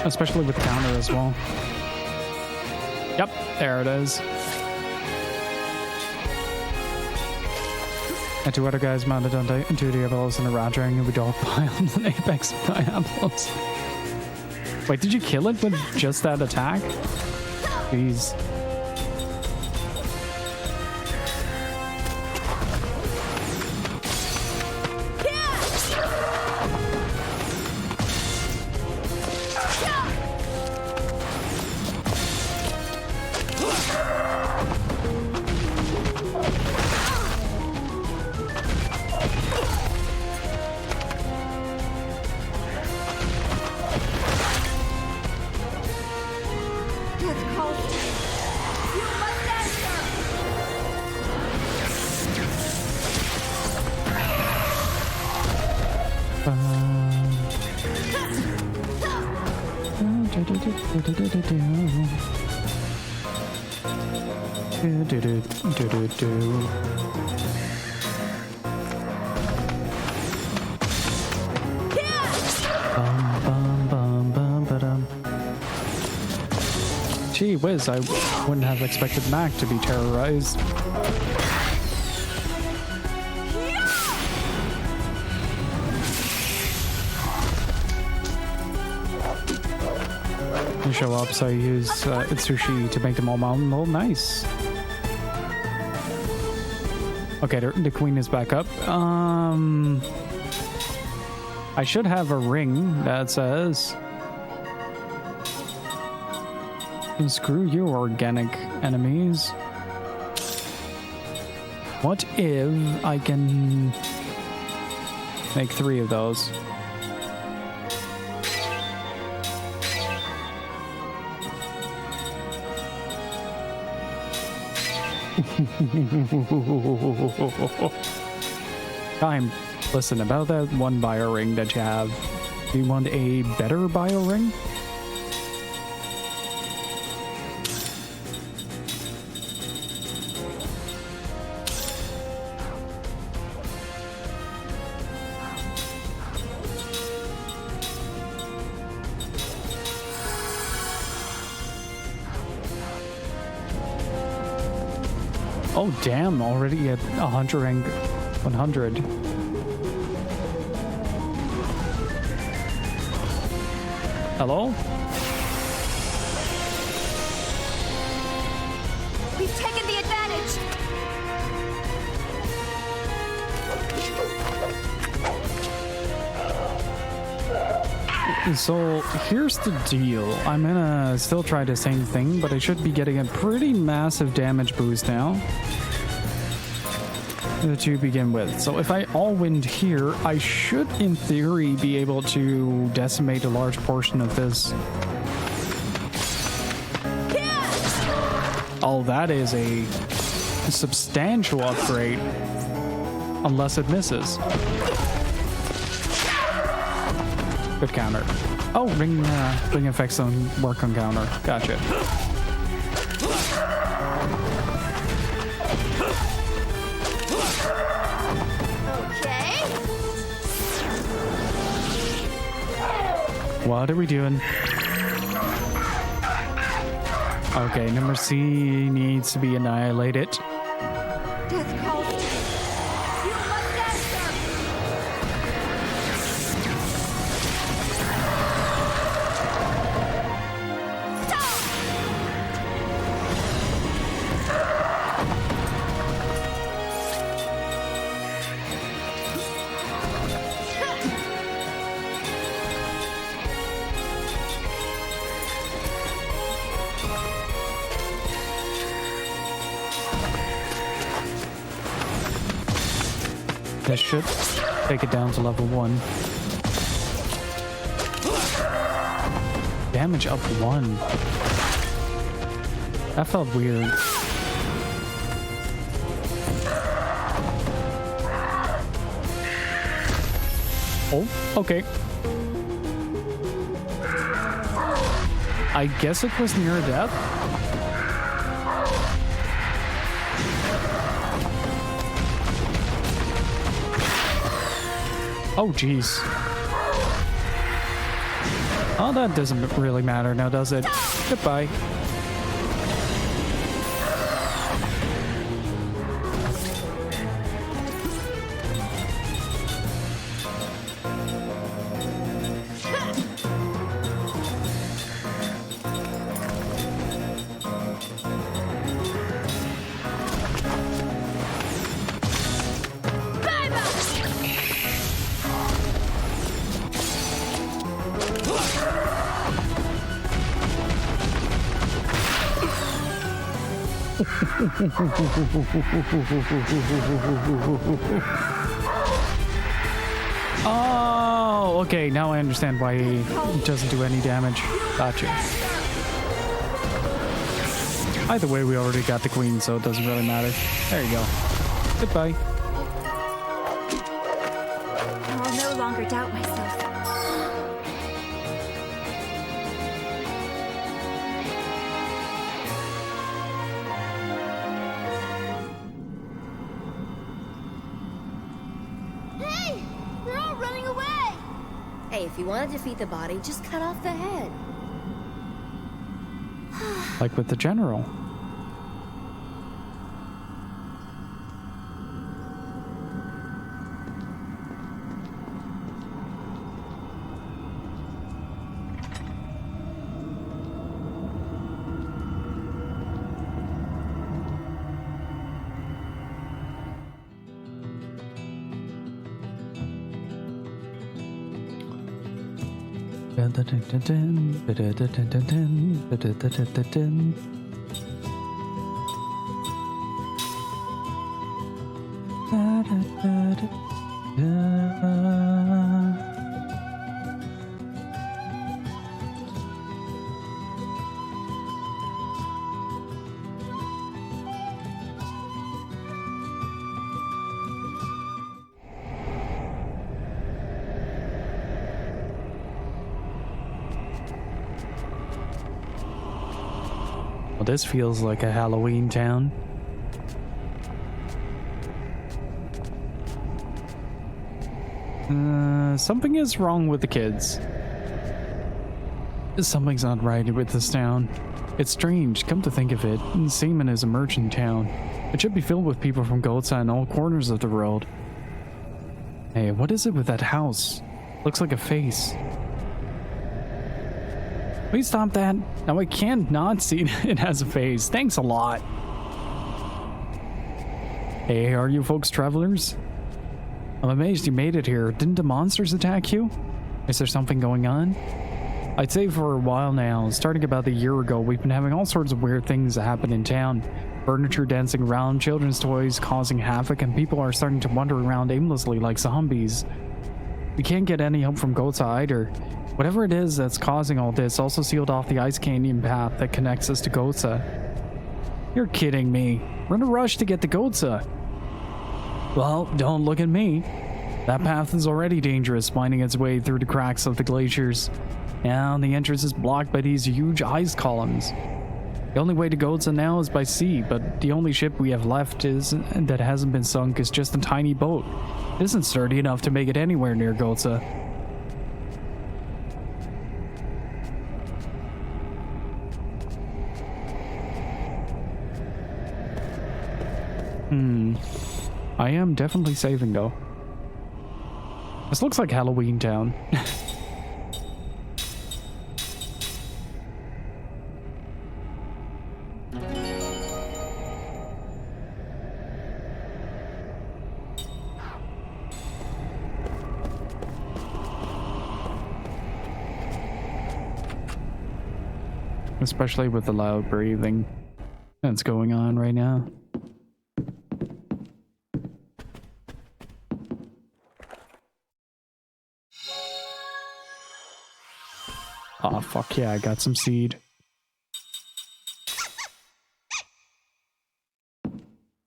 Especially with counter as well. Yep, there it is. And 2 other guys mounted on 2 Diablos and a Rajang and we dog piled an Apex Diablos. Wait, did you kill it with just that attack? Jeez. Gee whiz, I wouldn't have expected Mac to be terrorized. You show up, so I use Itsushi to make them all mountable. Nice. Okay, the queen is back up. I should have a ring that says... Screw you, organic enemies. What if I can make 3 of those? Time. Listen, about that one bio ring that you have, do you want a better bio ring? Oh damn, already at 100 rank 100. Hello? We've taken the advantage. So here's the deal. I'm gonna still try the same thing, but I should be getting a pretty massive damage boost now to begin with. So if I all wind here, I should in theory be able to decimate a large portion of this. Oh, that is a substantial upgrade, unless it misses. Good counter. Oh, ring effects don't work on counter. Gotcha. Okay. What are we doing? Okay, number C needs to be annihilated. Death calls to me. You must answer! This should take it down to level 1. Damage up 1. That felt weird. Oh, okay. I guess it was near death. Oh, jeez. Oh, that doesn't really matter now, does it? Goodbye. Oh, okay. Now I understand why he doesn't do any damage. Gotcha. Either way, we already got the queen, so it doesn't really matter. There you go. Goodbye. I'll no longer doubt myself. Hey! They're all running away! Hey, if you want to defeat the body, just cut off the head. Like with the general. Well, this feels like a Halloween town. Something is wrong with the kids. Something's not right with this town. It's strange, come to think of it. Saman is a merchant town. It should be filled with people from Gotha and all corners of the world. Hey, what is it with that house? Looks like a face. Please stop that. Now I can't not see it has a face. Thanks a lot. Hey, are you folks travelers? I'm amazed you made it here. Didn't the monsters attack you? Is there something going on? I'd say for a while now, starting about a year ago, we've been having all sorts of weird things happen in town. Furniture dancing around, children's toys causing havoc, and people are starting to wander around aimlessly like zombies. We can't get any help from Gotha either. Whatever it is that's causing all this also sealed off the Ice Canyon path that connects us to Gotha. You're kidding me. We're in a rush to get to Gotha. Well, don't look at me. That path is already dangerous, finding its way through the cracks of the glaciers. And the entrance is blocked by these huge ice columns. The only way to Goza now is by sea, but the only ship we have left that hasn't been sunk is just a tiny boat. It isn't sturdy enough to make it anywhere near Goza. I am definitely saving though. This looks like Halloween Town. Especially with the loud breathing that's going on right now. Oh fuck yeah, I got some seed.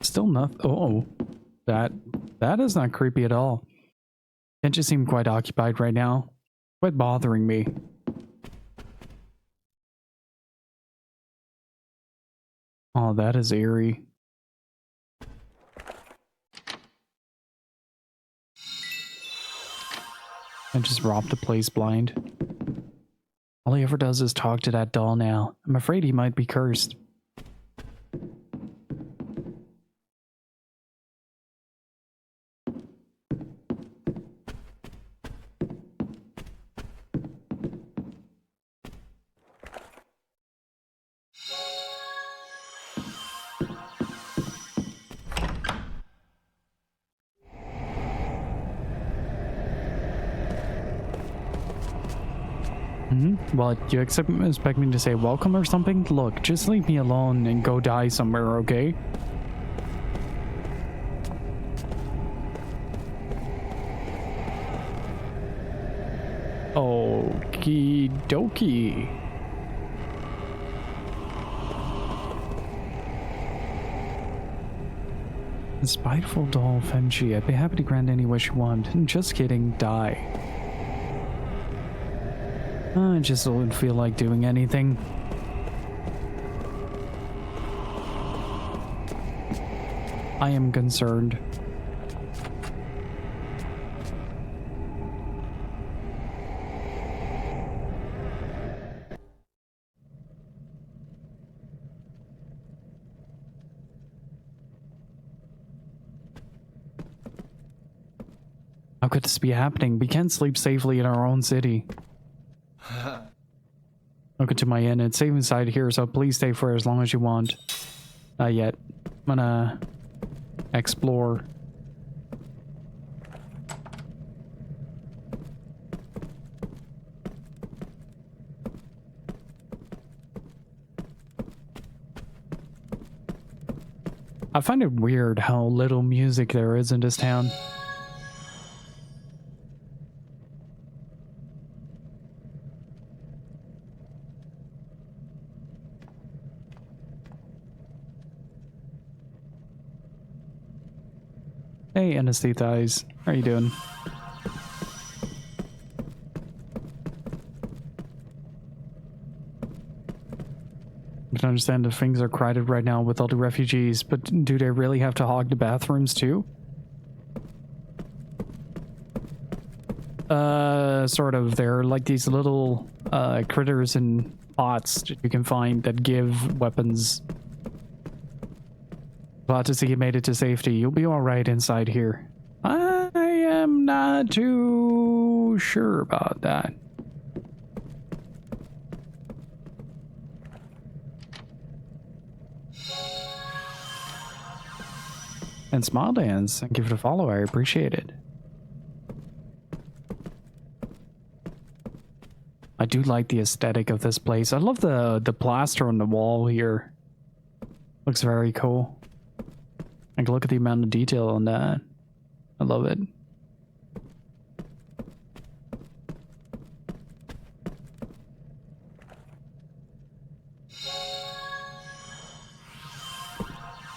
Still nothing. Oh, that is not creepy at all. It just seemed quite occupied right now. Quite bothering me. Oh, that is eerie. I just robbed the place blind. All he ever does is talk to that doll now. I'm afraid he might be cursed. What, you expect me to say welcome or something? Look, just leave me alone and go die somewhere, okay? Okie dokie. The spiteful doll Fenchi, I'd be happy to grant any wish you want. Just kidding, die. I just don't feel like doing anything. I am concerned. How could this be happening? We can't sleep safely in our own city. Welcome to my inn. It's safe inside here, so please stay for as long as you want. Not yet. I'm gonna explore. I find it weird how little music there is in this town. Hey, anesthetize. How are you doing? I can understand if things are crowded right now with all the refugees, but do they really have to hog the bathrooms too? Sort of. They're like these little critters in pots that you can find that give weapons. Glad to see you made it to safety. You'll be alright inside here. I am not too sure about that. And Smile Dance, thank you for the follow. I appreciate it. I do like the aesthetic of this place. I love the plaster on the wall here. Looks very cool. Like, look at the amount of detail on that. I love it.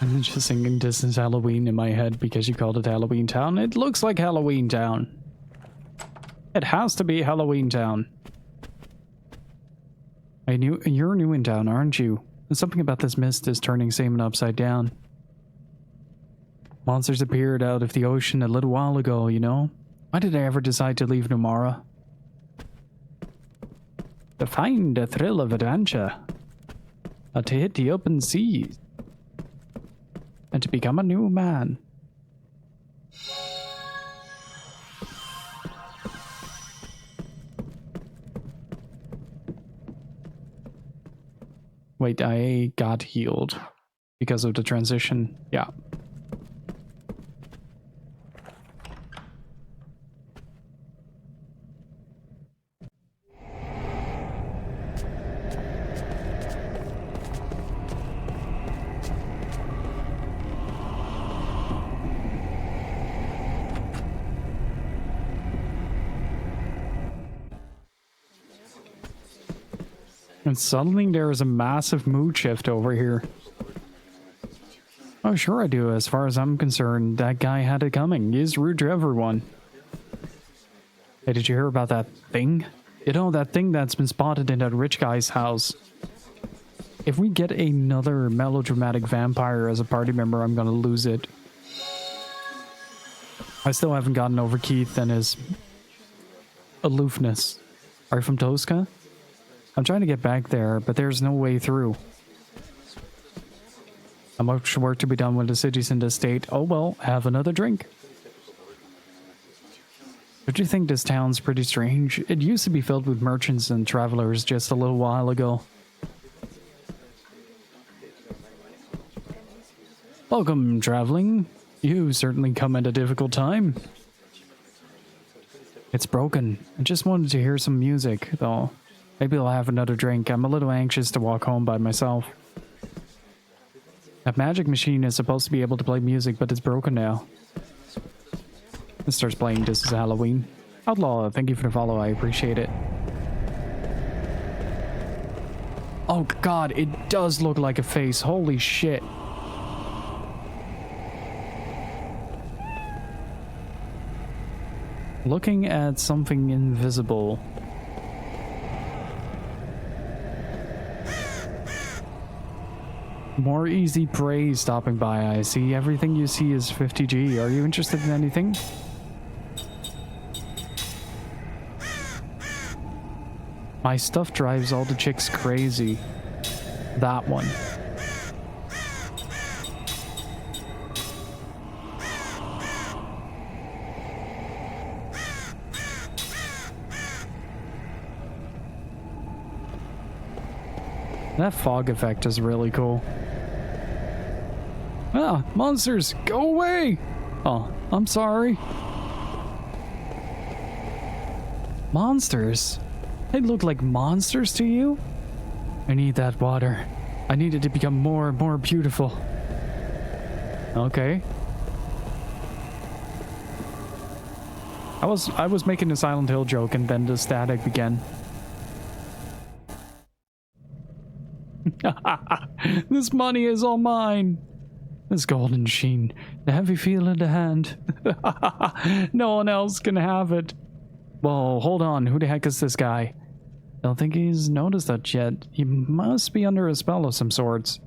I'm just singing Distance Halloween in my head because you called it Halloween Town. It looks like Halloween Town. It has to be Halloween Town. You're new in town, aren't you? Something about this mist is turning Saman upside down. Monsters appeared out of the ocean a little while ago, you know? Why did I ever decide to leave Nomura? To find the thrill of adventure. To hit the open seas. And to become a new man. Wait, I got healed because of the transition. Yeah. And suddenly there is a massive mood shift over here. Oh, sure I do. As far as I'm concerned, that guy had it coming. He's rude to everyone. Hey, did you hear about that thing? You know, that thing that's been spotted in that rich guy's house. If we get another melodramatic vampire as a party member, I'm gonna lose it. I still haven't gotten over Keith and his aloofness. Are you from Tosca? I'm trying to get back there, but there's no way through. How much work to be done with the cities in this state? Oh well, have another drink. Don't you think this town's pretty strange? It used to be filled with merchants and travelers just a little while ago. Welcome, traveling. You certainly come at a difficult time. It's broken. I just wanted to hear some music, though. Maybe I'll have another drink. I'm a little anxious to walk home by myself. That magic machine is supposed to be able to play music, but it's broken now. It starts playing This Is Halloween. Outlaw, thank you for the follow. I appreciate it. Oh god, it does look like a face. Holy shit. Looking at something invisible. More easy prey stopping by, I see. Everything you see is 50G. Are you interested in anything? My stuff drives all the chicks crazy. That one. That fog effect is really cool. Ah, monsters, go away! Oh, I'm sorry. Monsters? They look like monsters to you? I need that water. I need it to become more and more beautiful. Okay. I was making a Silent Hill joke and then the static began. This money is all mine. This golden sheen, the heavy feel in the hand. No one else can have it. Well, hold on. Who the heck is this guy? Don't think he's noticed that yet. He must be under a spell of some sorts.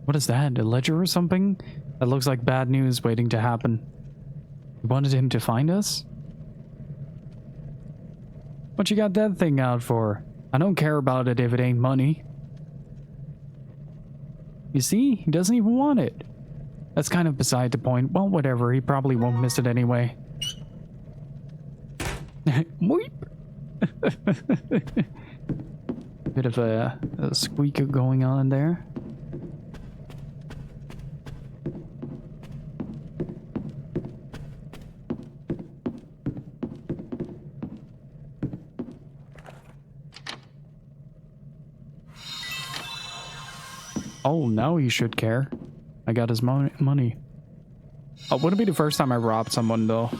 What is that? A ledger or something? That looks like bad news waiting to happen. You wanted him to find us? What you got that thing out for? I don't care about it if it ain't money. You see? He doesn't even want it. That's kind of beside the point. Well, whatever. He probably won't miss it anyway. Weep. Bit of a squeak going on there. Oh, now he should care. I got his money. Oh, wouldn't be the first time I robbed someone, though.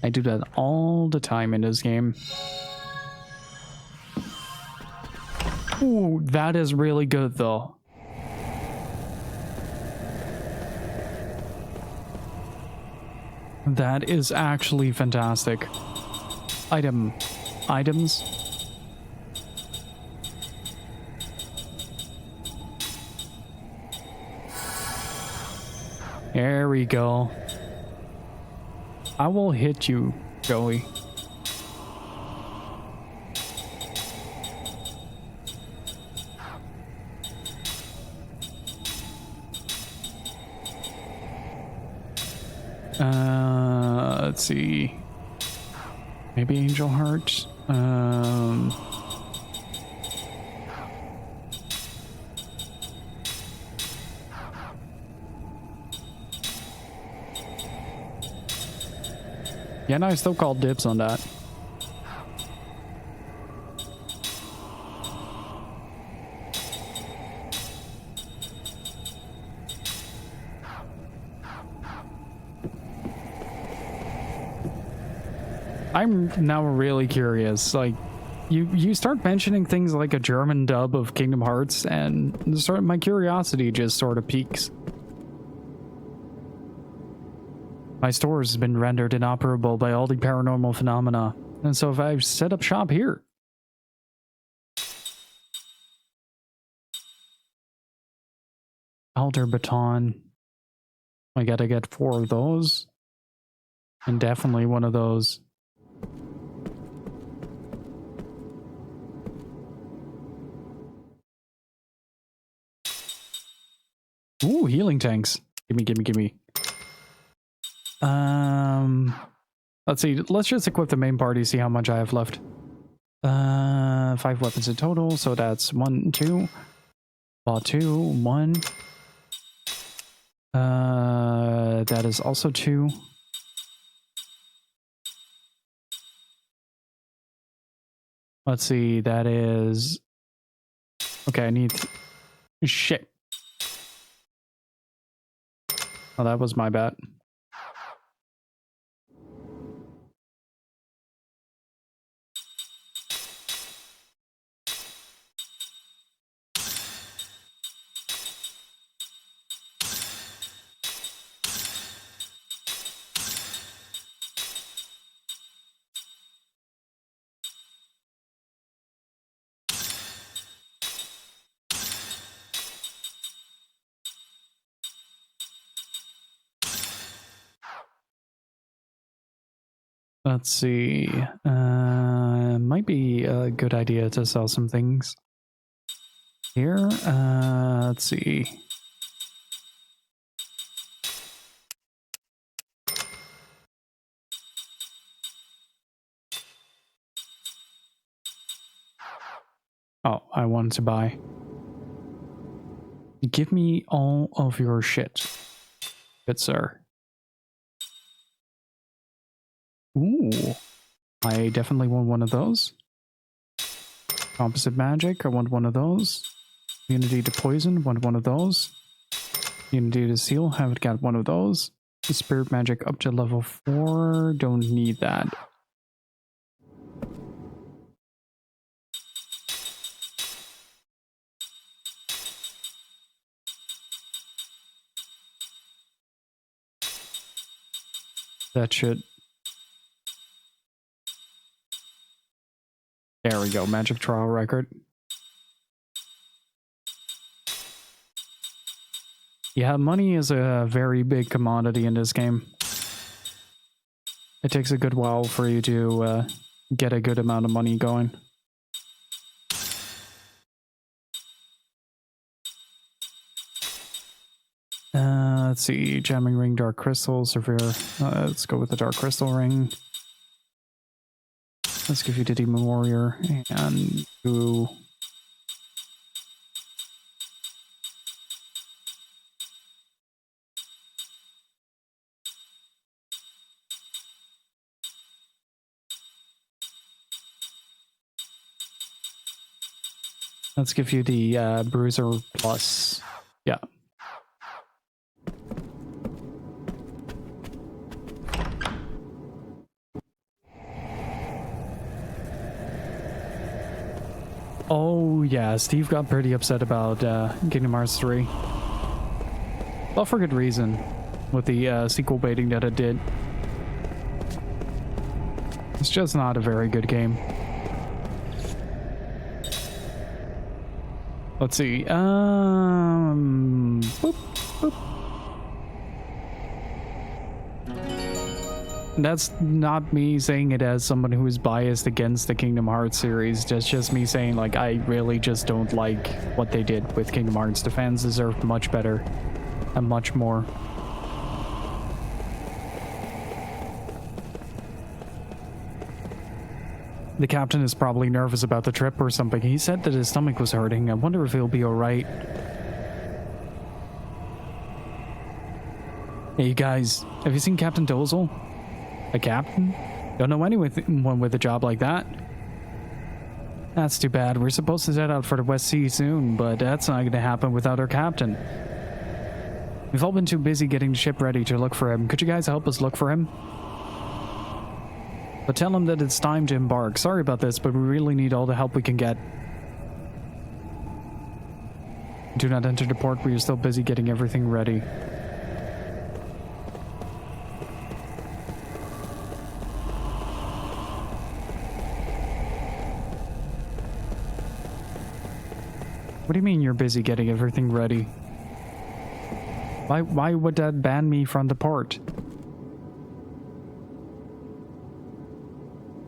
I do that all the time in this game. Ooh, that is really good though. That is actually fantastic. Items. There we go. I will hit you, Joey. Let's see. Maybe Angel Heart. Yeah, no, I still call dibs on that. I'm now really curious. Like, you start mentioning things like a German dub of Kingdom Hearts, and my curiosity just sort of peaks. My store has been rendered inoperable by all the paranormal phenomena, and so if I set up shop here. Elder Baton. I gotta get 4 of those. And definitely one of those. Ooh, healing tanks. Gimme. Let's see. Let's just equip the main party, see how much I have left. 5 weapons in total, so that's 1, 2. Bought 2, 1. That is also 2. Let's see, that is... Okay, I need... Shit. Oh, that was my bad. Let's see. Might be a good idea to sell some things here. Let's see. Oh, I wanted to buy. Give me all of your shit, good sir. Ooh, I definitely want one of those. Composite magic, I want one of those. Immunity to poison, want one of those. Immunity to seal, haven't got one of those. Spirit magic up to level 4, don't need that. That should... There we go, magic trial record. Yeah, money is a very big commodity in this game. It takes a good while for you to get a good amount of money going. Let's see, jamming ring, dark crystal, severe. Let's go with the dark crystal ring. Let's give you the demon warrior and do... Let's give you the bruiser plus. Yeah. Oh yeah, Steve got pretty upset about Kingdom Hearts 3. Well, for good reason, with the sequel baiting that it did. It's just not a very good game. Let's see. Boop, boop. That's not me saying it as someone who is biased against the Kingdom Hearts series. That's just me saying, like, I really just don't like what they did with Kingdom Hearts. The fans deserved much better and much more. The captain is probably nervous about the trip or something. He said that his stomach was hurting. I wonder if he'll be alright. Hey, you guys, have you seen Captain Dozel? A captain? Don't know anyone with a job like that. That's too bad. We're supposed to set out for the West Sea soon, but that's not going to happen without our captain. We've all been too busy getting the ship ready to look for him. Could you guys help us look for him? But tell him that it's time to embark. Sorry about this, but we really need all the help we can get. Do not enter the port where you're still busy getting everything ready. What do you mean you're busy getting everything ready? Why would that ban me from the port?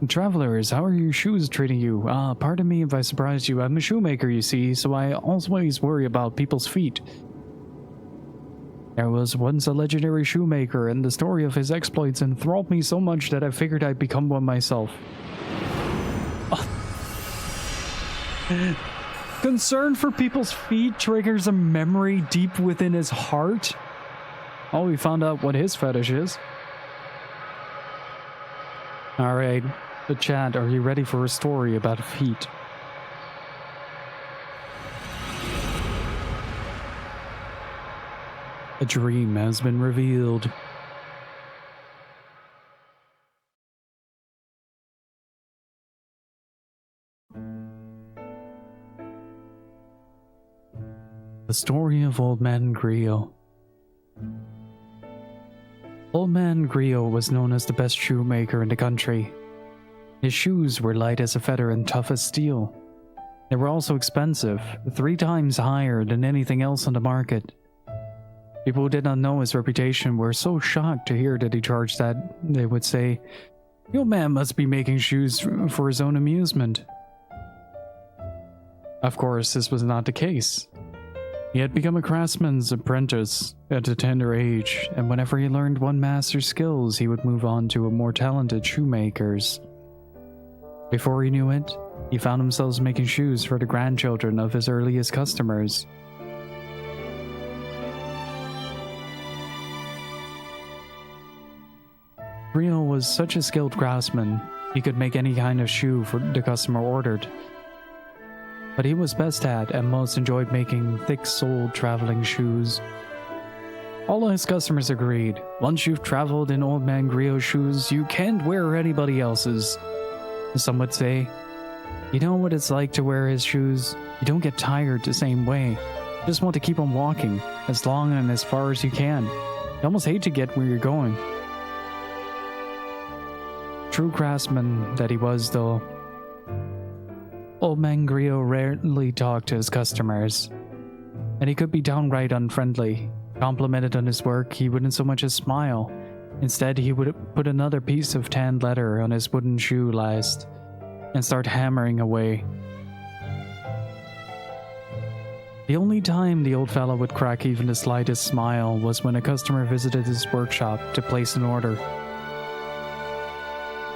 Travelers, how are your shoes treating you? Pardon me if I surprised you. I'm a shoemaker, you see, so I always worry about people's feet. There was once a legendary shoemaker, and the story of his exploits enthralled me so much that I figured I'd become one myself. Concern for people's feet triggers a memory deep within his heart? Oh, we found out what his fetish is. Alright, the chat, are you ready for a story about feet? A dream has been revealed. The story of Old Man Griot. Old Man Griot was known as the best shoemaker in the country. His shoes were light as a feather and tough as steel. They were also expensive, 3 times higher than anything else on the market. People who did not know his reputation were so shocked to hear that he charged that they would say, "The old man must be making shoes for his own amusement." Of course, this was not the case. He had become a craftsman's apprentice at a tender age, and whenever he learned one master's skills, he would move on to a more talented shoemaker's. Before he knew it, he found himself making shoes for the grandchildren of his earliest customers. Griot was such a skilled craftsman, he could make any kind of shoe for the customer ordered. But he was best at and most enjoyed making thick-soled traveling shoes. All his customers agreed, once you've traveled in Old Man Griot's shoes, you can't wear anybody else's. Some would say, you know what it's like to wear his shoes? You don't get tired the same way. You just want to keep on walking, as long and as far as you can. You almost hate to get where you're going. True craftsman that he was, though, Old Man Griot rarely talked to his customers, and he could be downright unfriendly. Complimented on his work, he wouldn't so much as smile. Instead, he would put another piece of tanned leather on his wooden shoe last and start hammering away. The only time the old fellow would crack even the slightest smile was when a customer visited his workshop to place an order.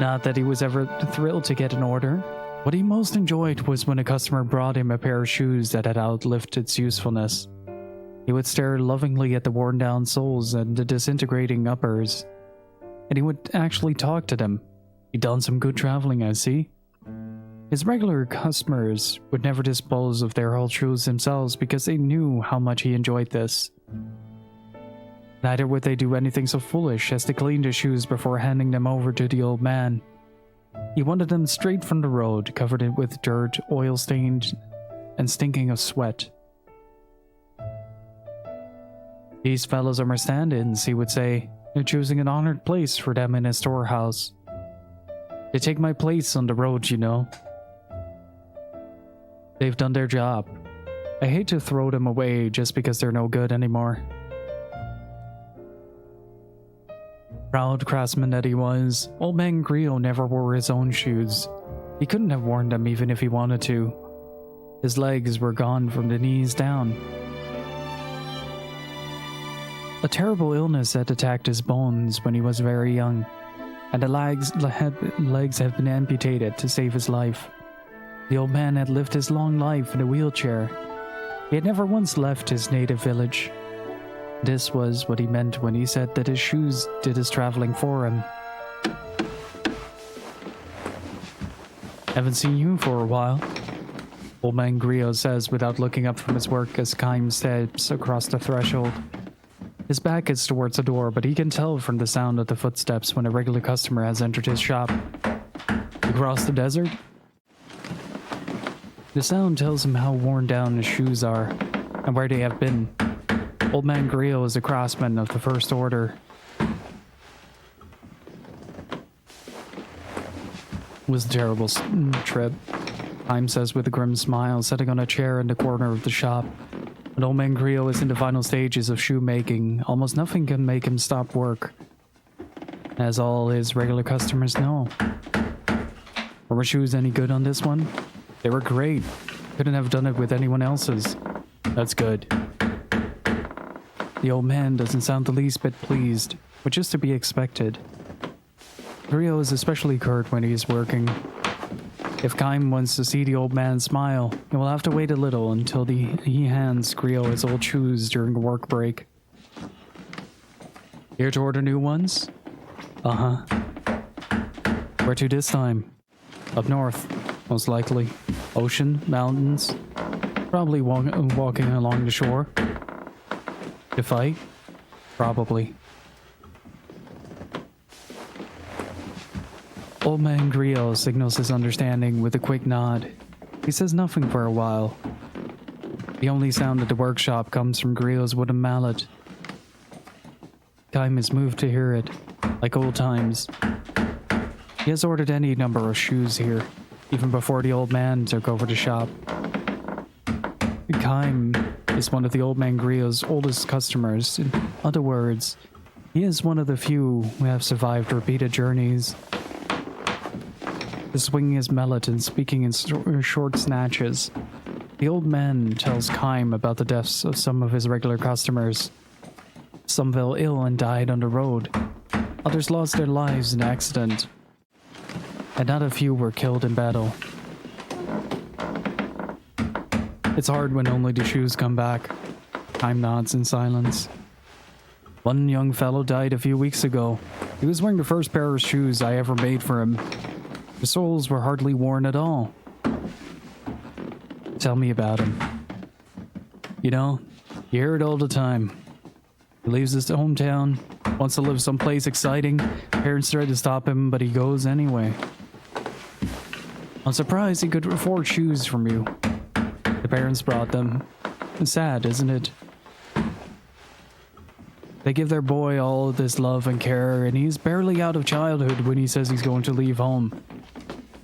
Not that he was ever thrilled to get an order. What he most enjoyed was when a customer brought him a pair of shoes that had outlived its usefulness. He would stare lovingly at the worn-down soles and the disintegrating uppers, and he would actually talk to them. He'd done some good traveling, I see. His regular customers would never dispose of their old shoes themselves because they knew how much he enjoyed this. Neither would they do anything so foolish as to clean the shoes before handing them over to the old man. He wanted them straight from the road, covered it with dirt, oil-stained, and stinking of sweat. These fellows are my stand-ins, he would say. They're choosing an honored place for them in his storehouse. They take my place on the road, you know. They've done their job. I hate to throw them away just because they're no good anymore. Proud craftsman that he was, old man Griot never wore his own shoes. He couldn't have worn them even if he wanted to. His legs were gone from the knees down. A terrible illness had attacked his bones when he was very young, and the legs had been amputated to save his life. The old man had lived his long life in a wheelchair. He had never once left his native village. This was what he meant when he said that his shoes did his traveling for him. Haven't seen you for a while, old man Griot says without looking up from his work as Kaim steps across the threshold. His back is towards the door, but he can tell from the sound of the footsteps when a regular customer has entered his shop. Across the desert? The sound tells him how worn down his shoes are, and where they have been. Old man Griot is a craftsman of the First Order. It was a terrible trip, Kaim says with a grim smile, sitting on a chair in the corner of the shop. When old man Griot is in the final stages of shoemaking, almost nothing can make him stop work, as all his regular customers know. Were my shoes any good on this one? They were great. Couldn't have done it with anyone else's. That's good. The old man doesn't sound the least bit pleased, which is to be expected. Griot is especially curt when he is working. If Kaim wants to see the old man smile, he will have to wait a little until he hands Griot his old shoes during a work break. Here to order new ones? Uh-huh. Where to this time? Up north, most likely. Ocean, mountains, probably walking along the shore. To fight? Probably. Old man Griot signals his understanding with a quick nod. He says nothing for a while. The only sound at the workshop comes from Griot's wooden mallet. Kaim is moved to hear it, like old times. He has ordered any number of shoes here, even before the old man took over the shop. Kaim is one of the old man Griot's oldest customers. In other words, he is one of the few who have survived repeated journeys. Swinging his mallet and speaking in short snatches, the old man tells Kaim about the deaths of some of his regular customers. Some fell ill and died on the road. Others lost their lives in accident. And not a few were killed in battle. It's hard when only the shoes come back. Kaim nods in silence. One young fellow died a few weeks ago. He was wearing the first pair of shoes I ever made for him. The soles were hardly worn at all. Tell me about him. You know, you hear it all the time. He leaves his hometown, wants to live someplace exciting. Parents try to stop him, but he goes anyway. I'm surprised he could afford shoes from you. The parents brought them. It's sad, isn't it? They give their boy all of this love and care, and he's barely out of childhood when he says he's going to leave home.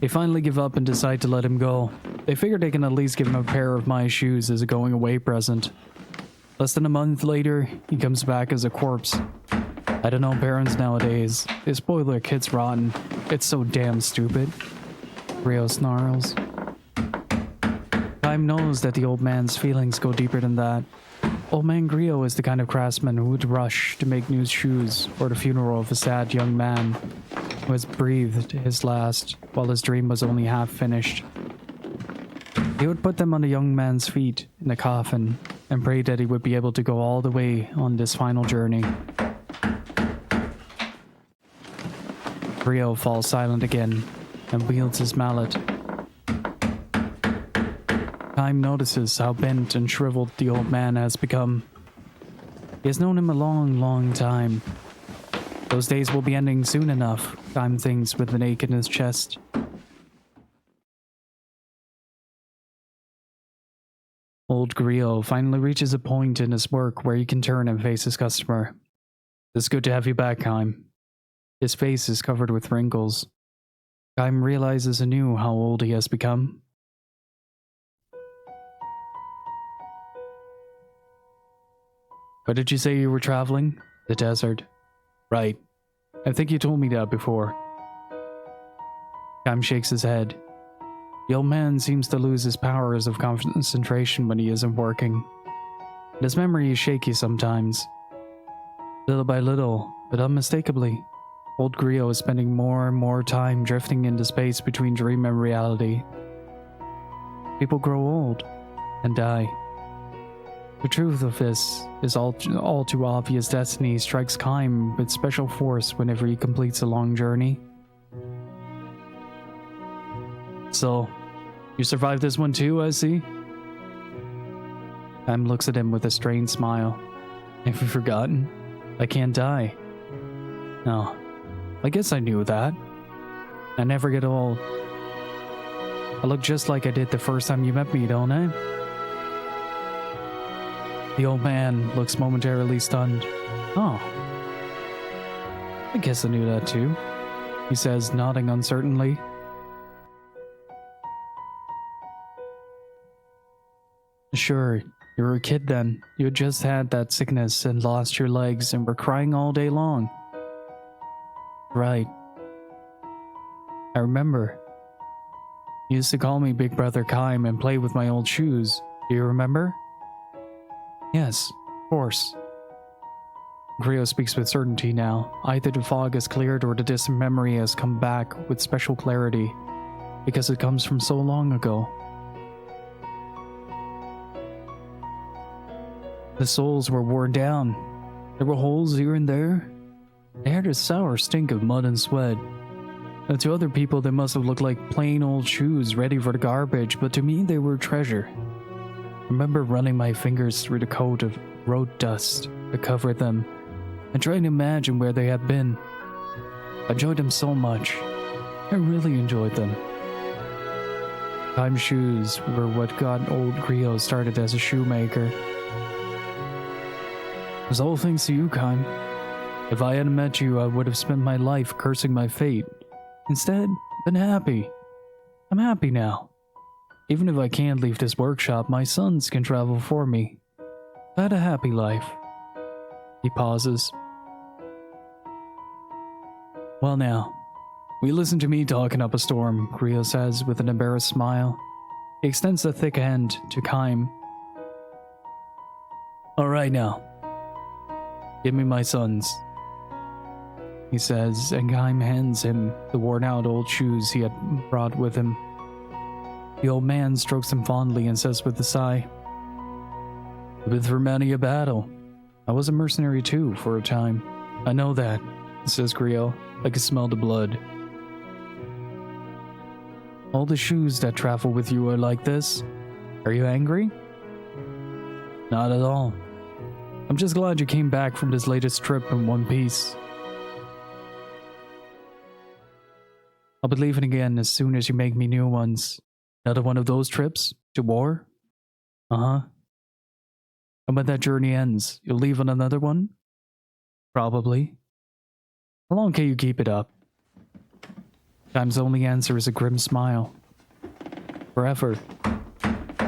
They finally give up and decide to let him go. They figure they can at least give him a pair of my shoes as a going away present. Less than a month later, he comes back as a corpse. I don't know parents nowadays. They spoil their kids rotten. It's so damn stupid. Rio snarls. Kaim knows that the old man's feelings go deeper than that. Old man Griot is the kind of craftsman who would rush to make new shoes for the funeral of a sad young man who has breathed his last while his dream was only half finished. He would put them on the young man's feet in a coffin and pray that he would be able to go all the way on this final journey. Griot falls silent again and wields his mallet. Kaim notices how bent and shriveled the old man has become. He has known him a long, long time. Those days will be ending soon enough, Kaim thinks with an ache in his chest. Old Griot finally reaches a point in his work where he can turn and face his customer. It's good to have you back, Kaim. His face is covered with wrinkles. Kaim realizes anew how old he has become. Where did you say you were traveling? The desert. Right. I think you told me that before. Kaim shakes his head. The old man seems to lose his powers of concentration when he isn't working. His memory is shaky sometimes. Little by little, but unmistakably, old Griot is spending more and more time drifting into space between dream and reality. People grow old and die. The truth of this is all too obvious. Destiny strikes Kaim with special force whenever he completes a long journey. So, you survived this one too, I see? Kaim looks at him with a strained smile. Have you forgotten? I can't die. No, I guess I knew that. I never get old. I look just like I did the first time you met me, don't I? The old man looks momentarily stunned. Oh. I guess I knew that too, he says, nodding uncertainly. Sure, you were a kid then. You had just had that sickness and lost your legs and were crying all day long. Right. I remember. You used to call me Big Brother Kaim and play with my old shoes. Do you remember? Yes, of course. Griot speaks with certainty now. Either the fog has cleared or the distant memory has come back with special clarity, because it comes from so long ago. The soles were worn down. There were holes here and there. They had a sour stink of mud and sweat. Now, to other people, they must have looked like plain old shoes ready for the garbage, but to me, they were a treasure. I remember running my fingers through the coat of road dust that covered them and trying to imagine where they had been. I enjoyed them so much. I really enjoyed them. Kaim's shoes were what got old Griot started as a shoemaker. It was all thanks to you, Kaim. If I hadn't met you, I would have spent my life cursing my fate. Instead, been happy. I'm happy now. Even if I can't leave this workshop, my sons can travel for me. I had a happy life. He pauses. Well now, we listen to me talking up a storm, Griot says with an embarrassed smile. He extends a thick hand to Kaim. Alright now. Give me my sons, he says, and Kaim hands him the worn-out old shoes he had brought with him. The old man strokes him fondly and says with a sigh, I've been through many a battle. I was a mercenary too, for a time. I know that, says Griot. I can smell the blood. All the shoes that travel with you are like this. Are you angry? Not at all. I'm just glad you came back from this latest trip in one piece. I'll be leaving again as soon as you make me new ones. Another one of those trips? To war? Uh-huh. And when that journey ends, you'll leave on another one? Probably. How long can you keep it up? Kaim's only answer is a grim smile. Forever.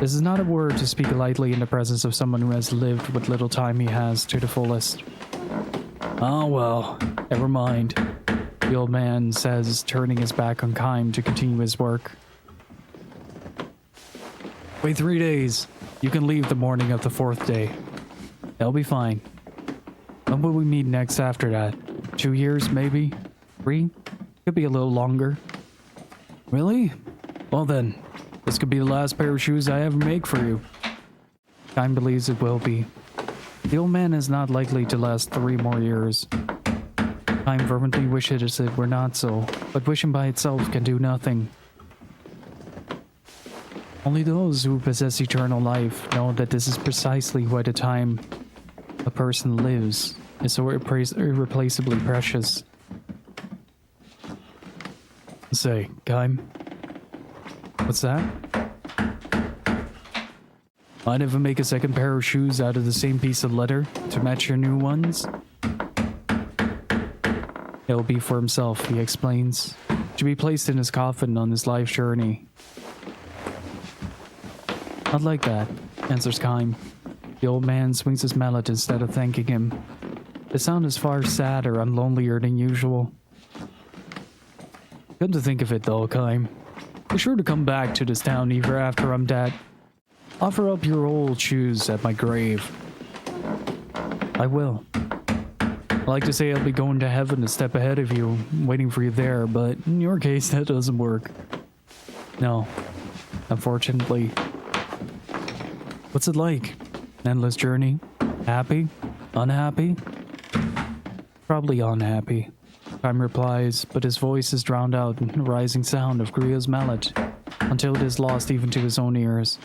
This is not a word to speak lightly in the presence of someone who has lived what little time he has to the fullest. Oh well, never mind, the old man says, turning his back on Kaim to continue his work. Wait 3 days. You can leave the morning of the 4th day. That'll be fine. When will we meet next after that? 2 years, maybe? 3? Could be a little longer. Really? Well then, this could be the last pair of shoes I ever make for you. Kaim believes it will be. The old man is not likely to last 3 more years. Kaim fervently wishes it were not so, but wishing by itself can do nothing. Only those who possess eternal life know that this is precisely why the time a person lives is so irreplaceably precious. Say, Kaim. What's that? Mind if I make a second pair of shoes out of the same piece of leather to match your new ones? It'll be for himself, he explains, to be placed in his coffin on his life journey. Not like that, answers Kaim. The old man swings his mallet instead of thanking him. The sound is far sadder and lonelier than usual. Come to think of it though, Kaim, be sure to come back to this town even after I'm dead. Offer up your old shoes at my grave. I will. I like to say I'll be going to heaven a step ahead of you, waiting for you there, but in your case that doesn't work. No, unfortunately. What's it like? Endless journey? Happy? Unhappy? Probably unhappy. Kaim replies, but his voice is drowned out in the rising sound of Grio's mallet, until it is lost even to his own ears.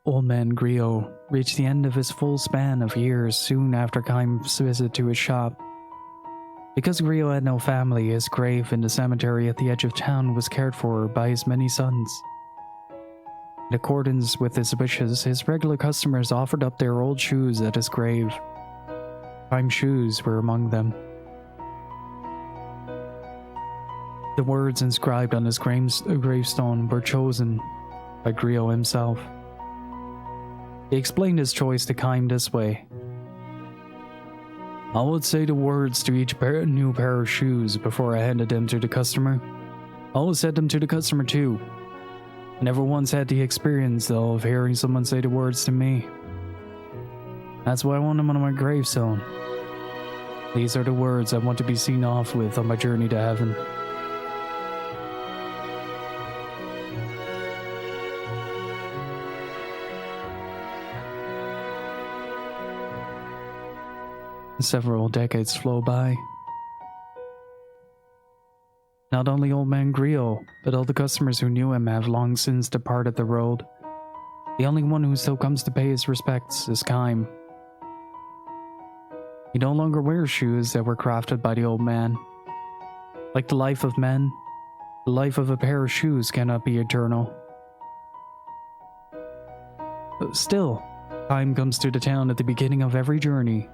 Old man Grio reached the end of his full span of years soon after Kaim's visit to his shop. Because Grio had no family, his grave in the cemetery at the edge of town was cared for by his many sons. In accordance with his wishes, his regular customers offered up their old shoes at his grave. Kaim's shoes were among them. The words inscribed on his gravestone were chosen by Grio himself. He explained his choice to Kaim this way. I would say the words to each new pair of shoes before I handed them to the customer. I always said them to the customer too. I never once had the experience though of hearing someone say the words to me. That's why I want them on my gravestone. These are the words I want to be seen off with on my journey to heaven. Several decades flow by. Not only old man Grio, but all the customers who knew him have long since departed the road. The only one who still comes to pay his respects is Kaim. He no longer wears shoes that were crafted by the old man. Like the life of men, the life of a pair of shoes cannot be eternal. But still, Kaim comes to the town at the beginning of every journey,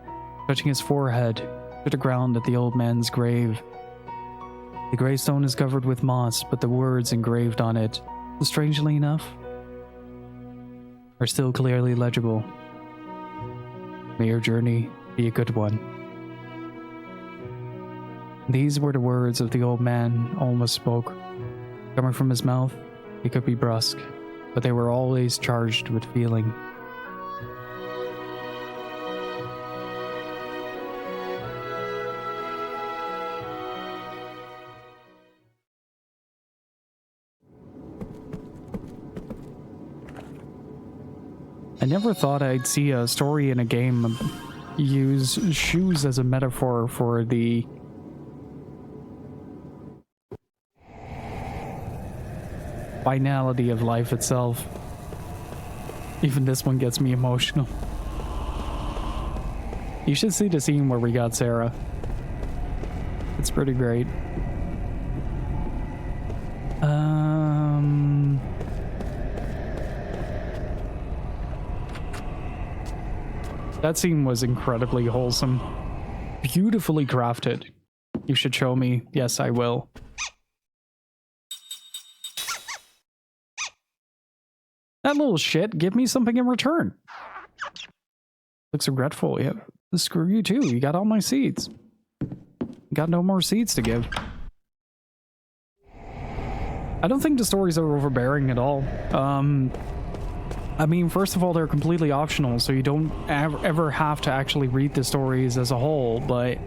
touching his forehead to the ground at the old man's grave. The gravestone is covered with moss, but the words engraved on it, strangely enough, are still clearly legible. May your journey be a good one. These were the words of the old man almost spoke. Coming from his mouth, he could be brusque, but they were always charged with feeling. I never thought I'd see a story in a game use shoes as a metaphor for the finality of life itself. Even this one gets me emotional. You should see the scene where we got Sarah. It's pretty great. That scene was incredibly wholesome. Beautifully crafted. You should show me. Yes, I will. That little shit, give me something in return. Looks regretful. Yeah, screw you too. You got all my seeds. Got no more seeds to give. I don't think the stories are overbearing at all. I mean, first of all, they're completely optional, so you don't ever have to actually read the stories as a whole, but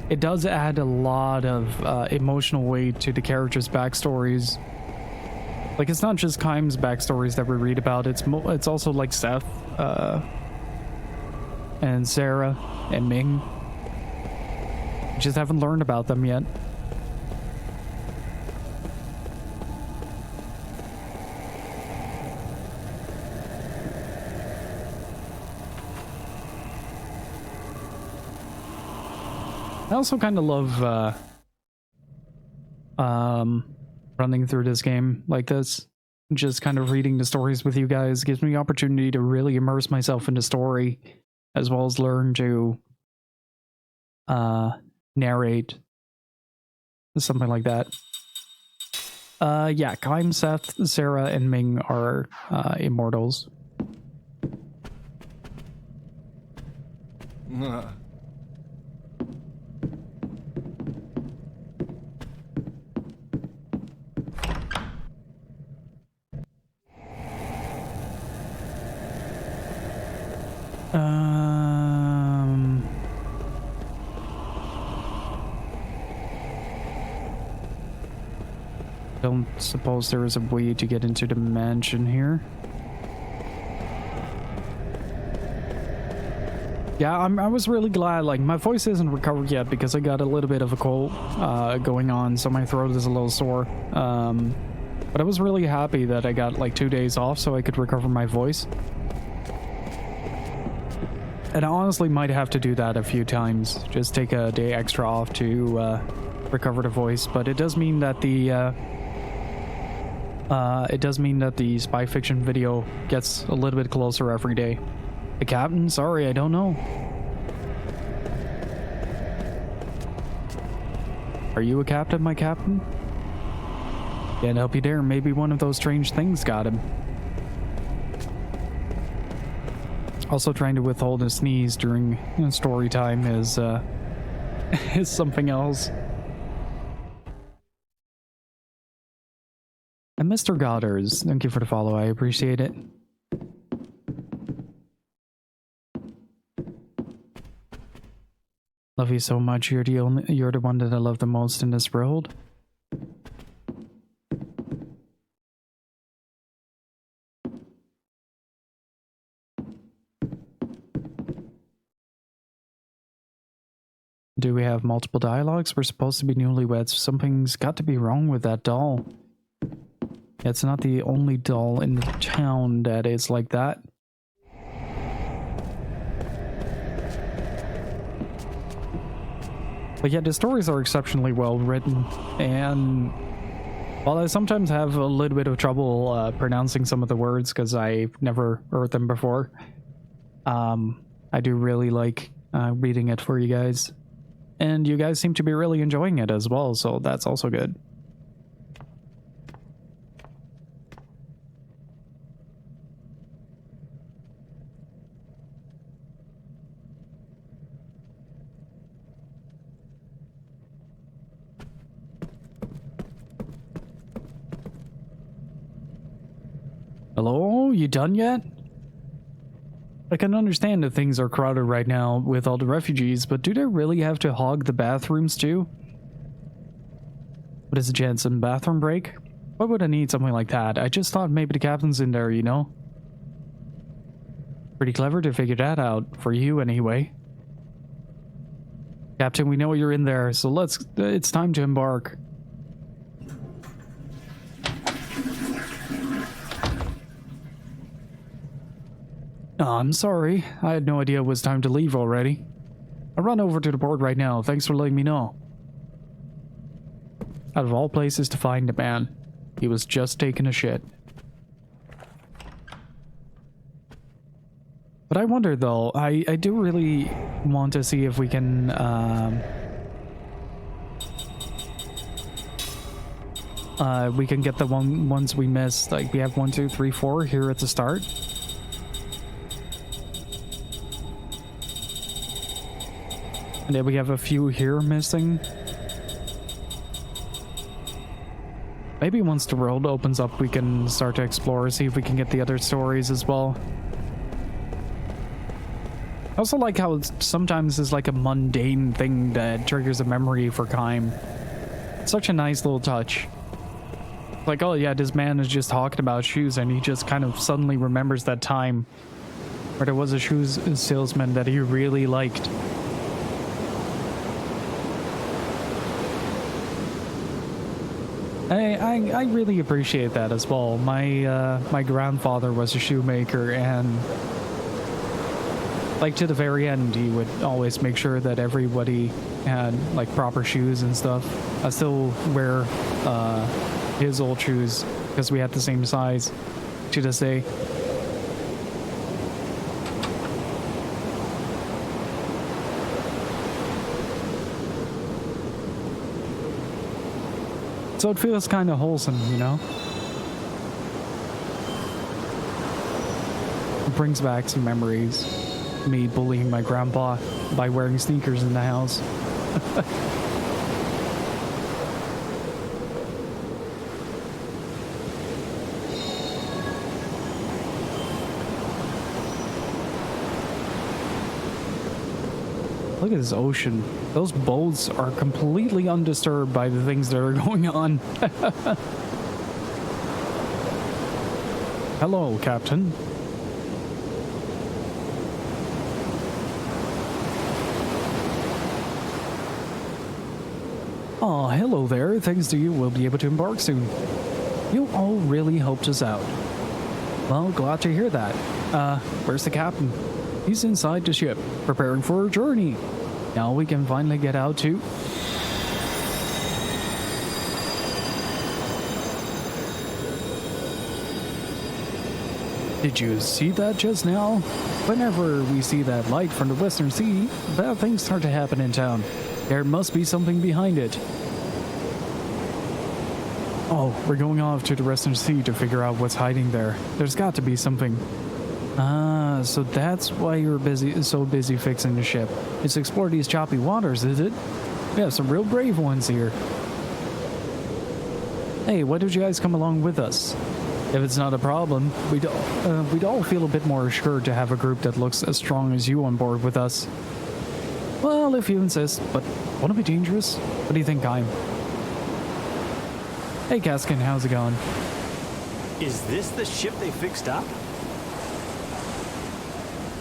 it does add a lot of emotional weight to the characters' backstories. Like, it's not just Kaim's backstories that we read about, it's also like Seth, and Sarah, and Ming. We just haven't learned about them yet. I also kind of love running through this game like this. Just kind of reading the stories with you guys gives me the opportunity to really immerse myself in the story, as well as learn to narrate, something like that. Yeah, Kaim, Seth, Sarah, and Ming are immortals. Don't suppose there is a way to get into the mansion here. Yeah, I was really glad. Like, my voice isn't recovered yet because I got a little bit of a cold going on, so my throat is a little sore. But I was really happy that I got like 2 days off so I could recover my voice. And I honestly might have to do that a few times. Just take a day extra off to recover the voice. But it does mean that the spy fiction video gets a little bit closer every day. The captain? Sorry, I don't know. Are you a captain, my captain? Can't help you there. Maybe one of those strange things got him. Also, trying to withhold a sneeze during story time is something else. And Mr. Godders, thank you for the follow. I appreciate it. Love you so much. You're the one that I love the most in this world. Do we have multiple dialogues? We're supposed to be newlyweds. Something's got to be wrong with that doll. It's not the only doll in the town that is like that. But yeah, the stories are exceptionally well written, and while I sometimes have a little bit of trouble pronouncing some of the words because I've never heard them before, I do really like reading it for you guys. And you guys seem to be really enjoying it as well, so that's also good. Hello? You done yet? I can understand that things are crowded right now with all the refugees, but do they really have to hog the bathrooms too? What is it, Jensen? Bathroom break? Why would I need something like that? I just thought maybe the captain's in there, you know? Pretty clever to figure that out, for you anyway. Captain, we know you're in there, so it's time to embark. Oh, I'm sorry. I had no idea it was time to leave already. I'll run over to the port right now. Thanks for letting me know. Out of all places to find a man, he was just taking a shit. But I wonder though, I do really want to see if we can get the ones we missed. Like we have 1, 2, 3, 4 here at the start. And then we have a few here missing. Maybe once the world opens up, we can start to explore, see if we can get the other stories as well. I also like how sometimes it's like a mundane thing that triggers a memory for Kaim. It's such a nice little touch. Like, oh yeah, this man is just talking about shoes and he just kind of suddenly remembers that time where there was a shoes salesman that he really liked. I really appreciate that as well. My grandfather was a shoemaker, and like to the very end, he would always make sure that everybody had like proper shoes and stuff. I still wear his old shoes because we had the same size to this day. So it feels kind of wholesome, you know? It brings back some memories. Me bullying my grandpa by wearing sneakers in the house. Look at this ocean. Those boats are completely undisturbed by the things that are going on. Hello, Captain. Oh, hello there. Thanks to you, we'll be able to embark soon. You all really helped us out. Well, glad to hear that. Where's the captain? He's inside the ship, preparing for a journey. Now we can finally get out too. Did you see that just now? Whenever we see that light from the Western Sea, bad things start to happen in town. There must be something behind it. Oh, we're going off to the Western Sea to figure out what's hiding there. There's got to be something. Ah, so that's why you're so busy fixing the ship. It's to explore these choppy waters, is it? We have some real brave ones here. Hey, why don't you guys come along with us? If it's not a problem, we'd all feel a bit more assured to have a group that looks as strong as you on board with us. Well, if you insist, but won't it be dangerous? What do you think, Kaim? Hey, Caskin, how's it going? Is this the ship they fixed up?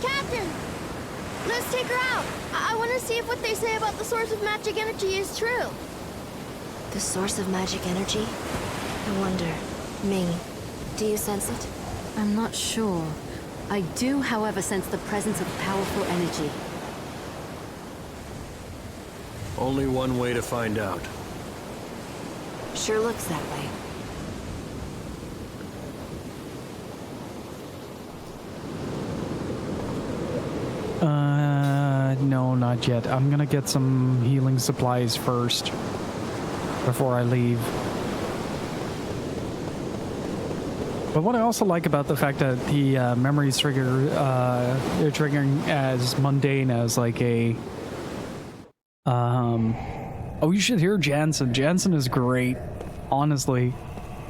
Captain! Let's take her out. I want to see if what they say about the source of magic energy is true. The source of magic energy? I wonder. Ming, do you sense it? I'm not sure. I do, however, sense the presence of powerful energy. Only one way to find out. Sure looks that way. No, not yet. I'm gonna get some healing supplies first before I leave. But what I also like about the fact that the memories trigger, they're triggering as mundane as like a, oh, you should hear Jansen. Jansen is great, honestly.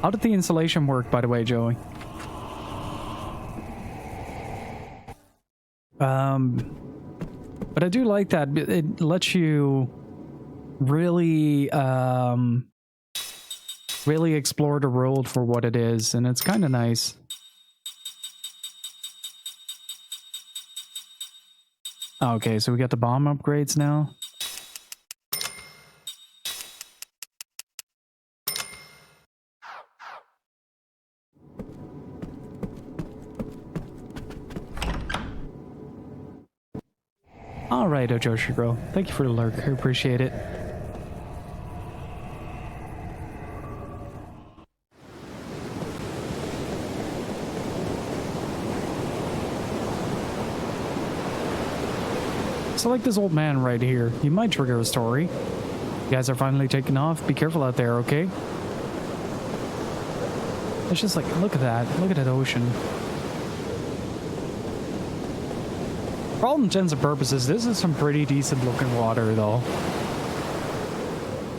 How did the installation work, by the way, Joey? But I do like that it lets you really, really explore the world for what it is, and it's kind of nice. Okay, so we got the bomb upgrades now. Alright, Ojoshiro. Thank you for the lurk. I appreciate it. So like this old man right here, he might trigger a story. You guys are finally taking off. Be careful out there, okay? It's just like, look at that. Look at that ocean. For all intents and purposes, this is some pretty decent looking water, though.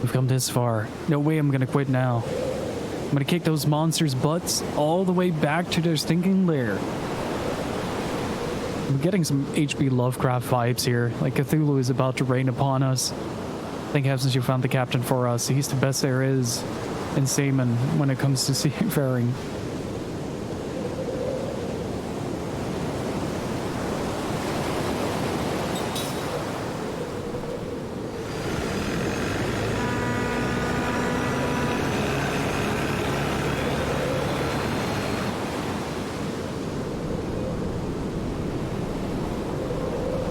We've come this far. No way I'm gonna quit now. I'm gonna kick those monsters' butts all the way back to their stinking lair. I'm getting some H.P. Lovecraft vibes here, like Cthulhu is about to rain upon us. Thank heavens you found the captain for us. He's the best there is in Saman when it comes to seafaring.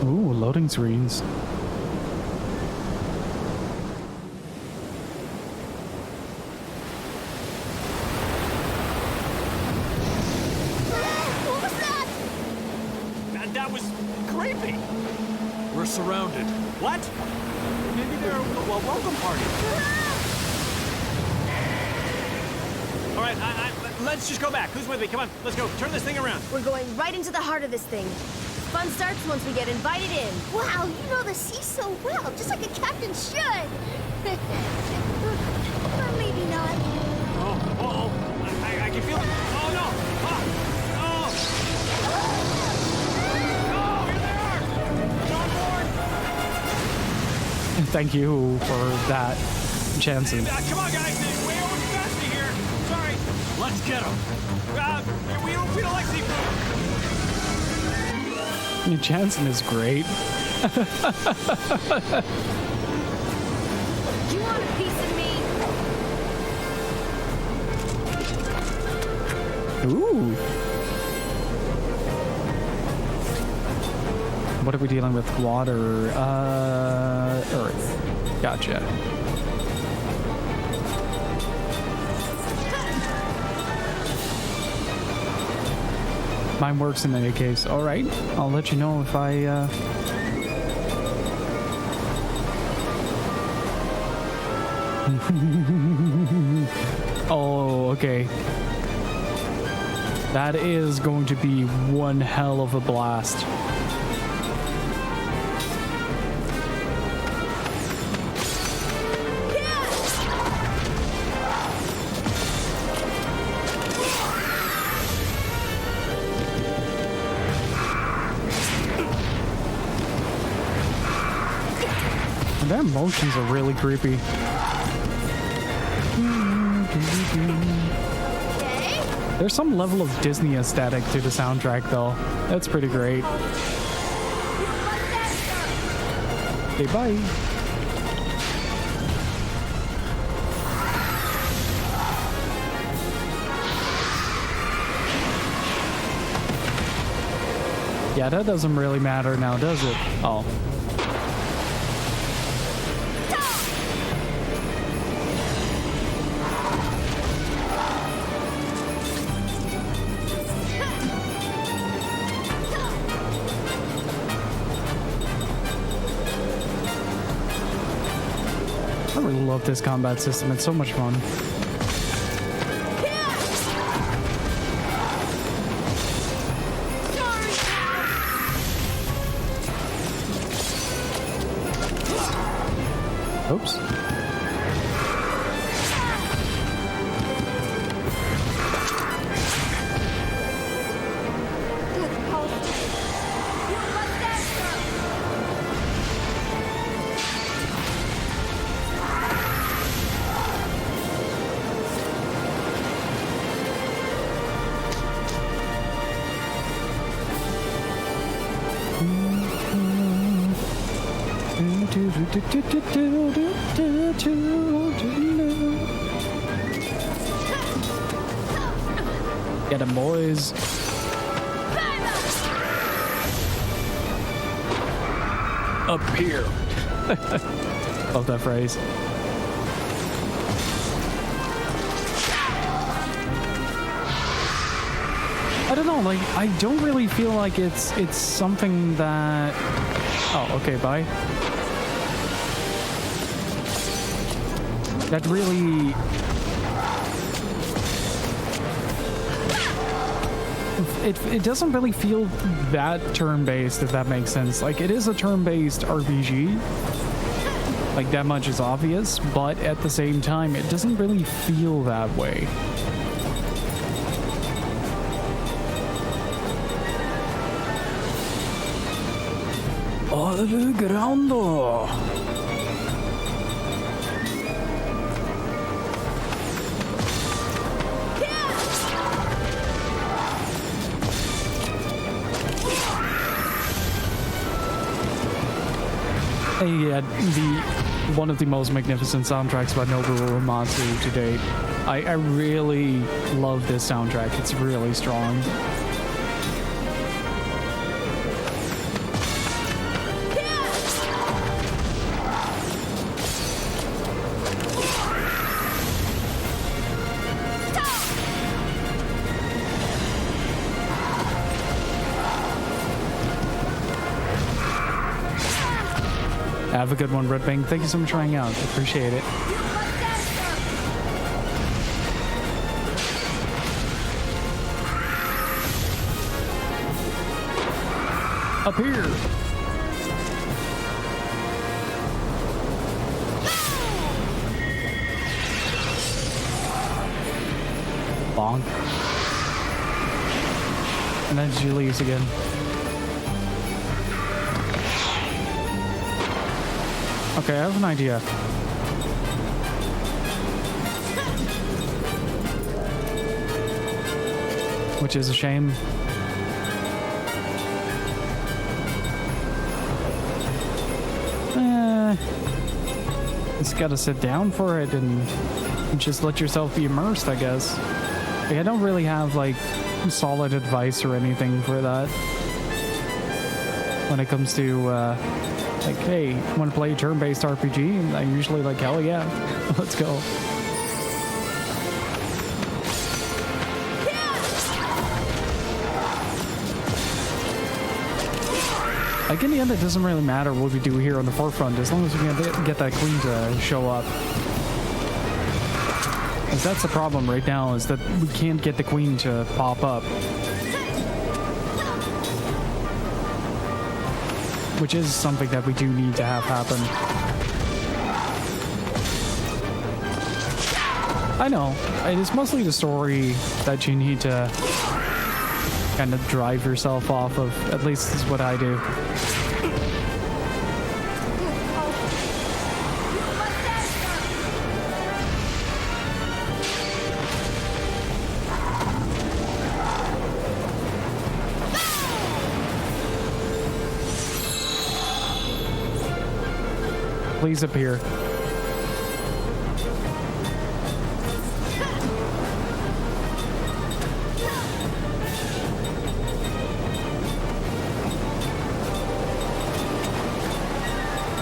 Ooh, loading screens. surrounded. What? Maybe they're a welcome party. All right, let's just go back. Who's with me? Come on, let's go. Turn this thing around. We're going right into the heart of this thing. Fun starts once we get invited in. Wow, you know the sea so well, just like a captain should. Or maybe not. Oh, I can feel it. Oh, no. Oh, here they are. On board. Thank you for that, Jansen. Come on, guys. It's way over capacity here. Sorry. Let's get him. We don't like seafood. Jansen is great. Do you want a piece of me? Ooh. What are we dealing with? Water, earth. Gotcha. Mine works in any case. All right, I'll let you know if I. Oh, okay. That is going to be one hell of a blast. Their motions are really creepy. There's some level of Disney aesthetic to the soundtrack, though. That's pretty great. Okay, bye. Yeah, that doesn't really matter now, does it? Oh. I really love this combat system. It's so much fun. Oops. Get 'em, boys. Up here. Love that phrase. I don't know, like, I don't really feel like it's something that... Oh, okay, bye. That really... It doesn't really feel that turn-based, if that makes sense. Like, it is a turn-based RPG. Like, that much is obvious, but at the same time, it doesn't really feel that way. Grando. Yeah, one of the most magnificent soundtracks by Nobuo Uematsu to date. I really love this soundtrack. It's really strong. have a good one, Red Bang. Thank you so much for hanging out. Appreciate it. Up here. Bonk. And then she leaves again. Okay, I have an idea. Which is a shame. Just gotta sit down for it and just let yourself be immersed, I guess. Like, I don't really have like solid advice or anything for that. When it comes to like, hey, want to play a turn-based RPG? I'm usually like, hell yeah, let's go. Like, in the end, it doesn't really matter what we do here on the forefront, as long as we can get that queen to show up. Because that's the problem right now, is that we can't get the queen to pop up. Which is something that we do need to have happen. I know, it is mostly the story that you need to kind of drive yourself off of. At least is what I do. Please appear.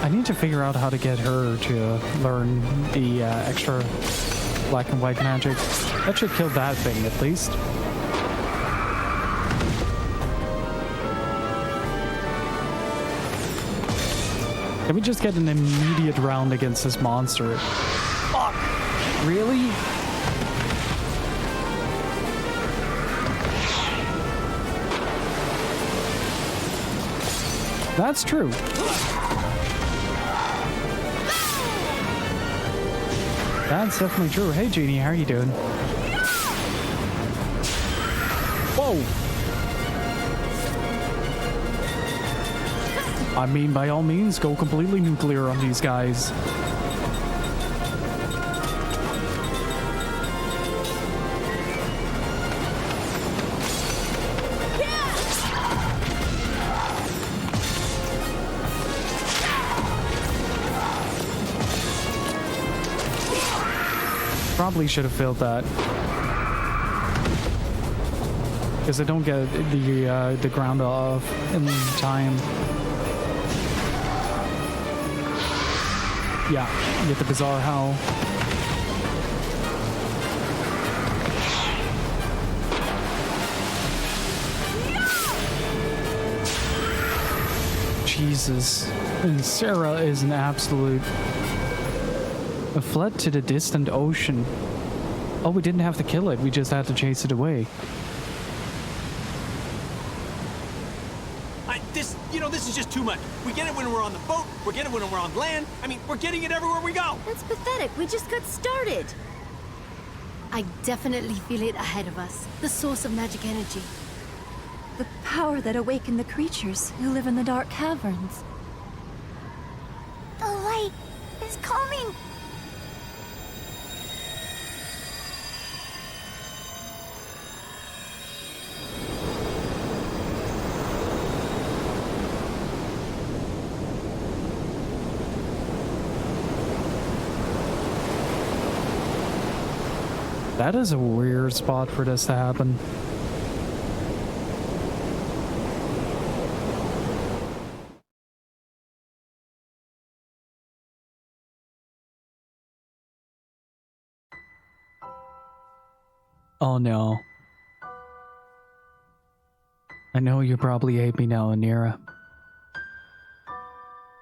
I need to figure out how to get her to learn the extra black and white magic. That should kill that thing at least. Can we just get an immediate round against this monster? Fuck! Really? That's true. That's definitely true. Hey, Jeannie, how are you doing? Whoa! I mean, by all means, go completely nuclear on these guys. Probably should have filled that. Because I don't get the ground off in time. Yeah, get the bizarre howl. Jesus. And Sarah is an absolute... It fled to the distant ocean. Oh, we didn't have to kill it. We just had to chase it away. This is just too much. We get it when we're on the boat, we get it when we're on land. I mean, we're getting it everywhere we go. That's pathetic. We just got started. I definitely feel it ahead of us. The source of magic energy. The power that awakened the creatures who live in the dark caverns. The light is coming. That is a weird spot for this to happen. Oh no. I know you probably hate me now, Anira.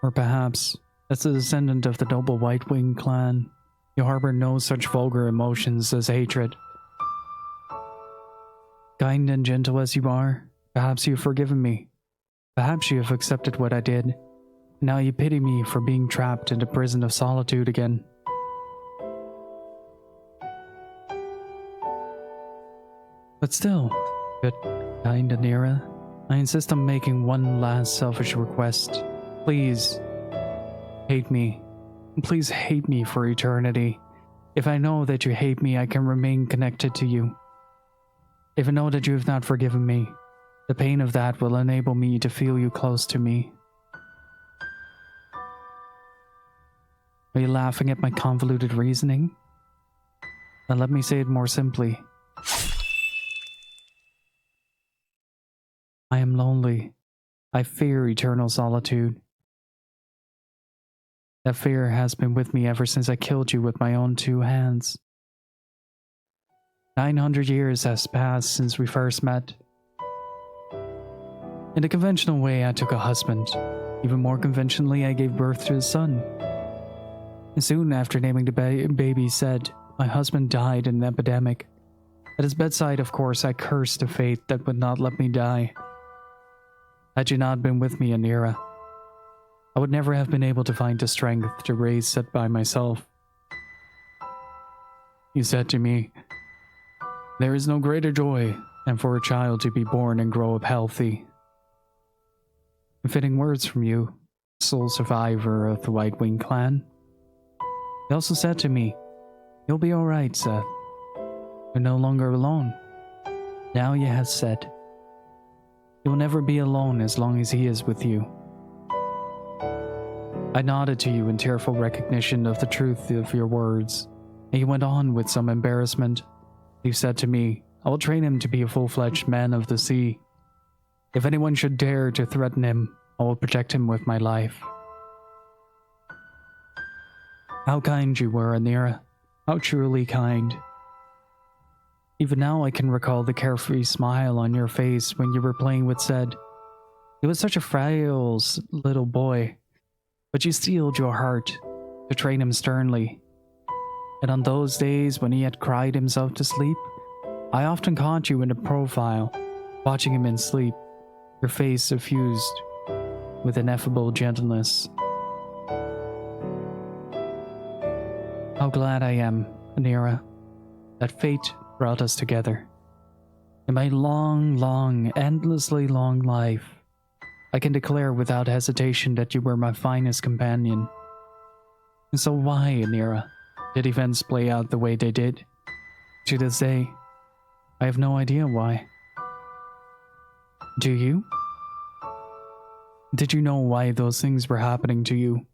Or perhaps As a descendant of the noble White Wing clan, you harbor no such vulgar emotions as hatred. Kind and gentle as you are, perhaps you have forgiven me. Perhaps you have accepted what I did. Now you pity me for being trapped in a prison of solitude again. But still, good, kind Anira, I insist on making one last selfish request. Please, hate me. Please hate me for eternity. If I know that you hate me, I can remain connected to you. If I know that you have not forgiven me, the pain of that will enable me to feel you close to me. Are you laughing at my convoluted reasoning? Then let me say it more simply. I am lonely. I fear eternal solitude. That fear has been with me ever since I killed you with my own 2 hands. 900 years has passed since we first met. In a conventional way, I took a husband. Even more conventionally, I gave birth to a son. And soon after naming the baby said, my husband died in an epidemic. At his bedside, of course, I cursed the fate that would not let me die. Had you not been with me, Anira, I would never have been able to find the strength to raise Set by myself. You said to me, there is no greater joy than for a child to be born and grow up healthy. Fitting words from you, sole survivor of the White Wing clan. You also said to me, you'll be alright, Seth. You're no longer alone. Now you have said, you'll never be alone as long as he is with you. I nodded to you in tearful recognition of the truth of your words, and you went on with some embarrassment. You said to me, I will train him to be a full-fledged man of the sea. If anyone should dare to threaten him, I will protect him with my life. How kind you were, Anira. How truly kind. Even now I can recall the carefree smile on your face when you were playing with Zed. He was such a frail little boy, but you steeled your heart to train him sternly. And on those days when he had cried himself to sleep, I often caught you in a profile, watching him in sleep, your face suffused with ineffable gentleness. How glad I am, Anira, that fate brought us together. In my long, endlessly long life, I can declare without hesitation that you were my finest companion. And so why, Anira, did events play out the way they did? To this day, I have no idea why. Do you? Did you know why those things were happening to you?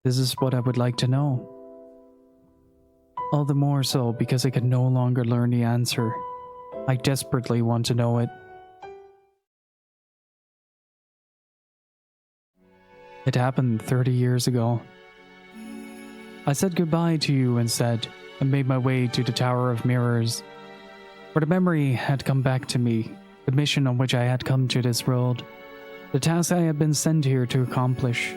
This is what I would like to know. All the more so because I could no longer learn the answer. I desperately want to know it. It happened 30 years ago. I said goodbye to you instead, and made my way to the Tower of Mirrors, where the memory had come back to me, the mission on which I had come to this world, the task I had been sent here to accomplish,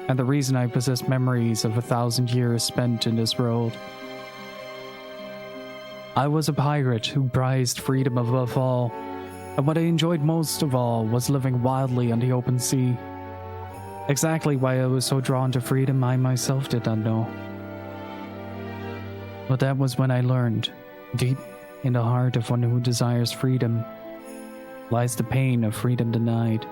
and the reason I possess memories of 1,000 years spent in this world. I was a pirate who prized freedom above all, and what I enjoyed most of all was living wildly on the open sea. Exactly why I was so drawn to freedom I myself did not know. But that was when I learned, deep in the heart of one who desires freedom, lies the pain of freedom denied.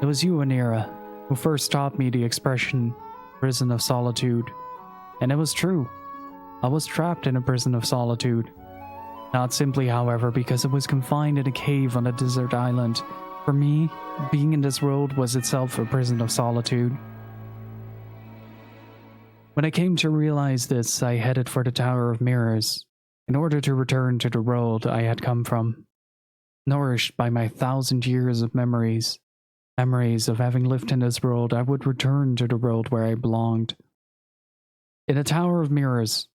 It was you, Anira, who first taught me the expression, prison of solitude. And it was true. I was trapped in a prison of solitude. Not simply, however, because it was confined in a cave on a desert island. For me, being in this world was itself a prison of solitude. When I came to realize this, I headed for the Tower of Mirrors, in order to return to the world I had come from. Nourished by my 1,000 years of memories of having lived in this world, I would return to the world where I belonged. In the Tower of Mirrors,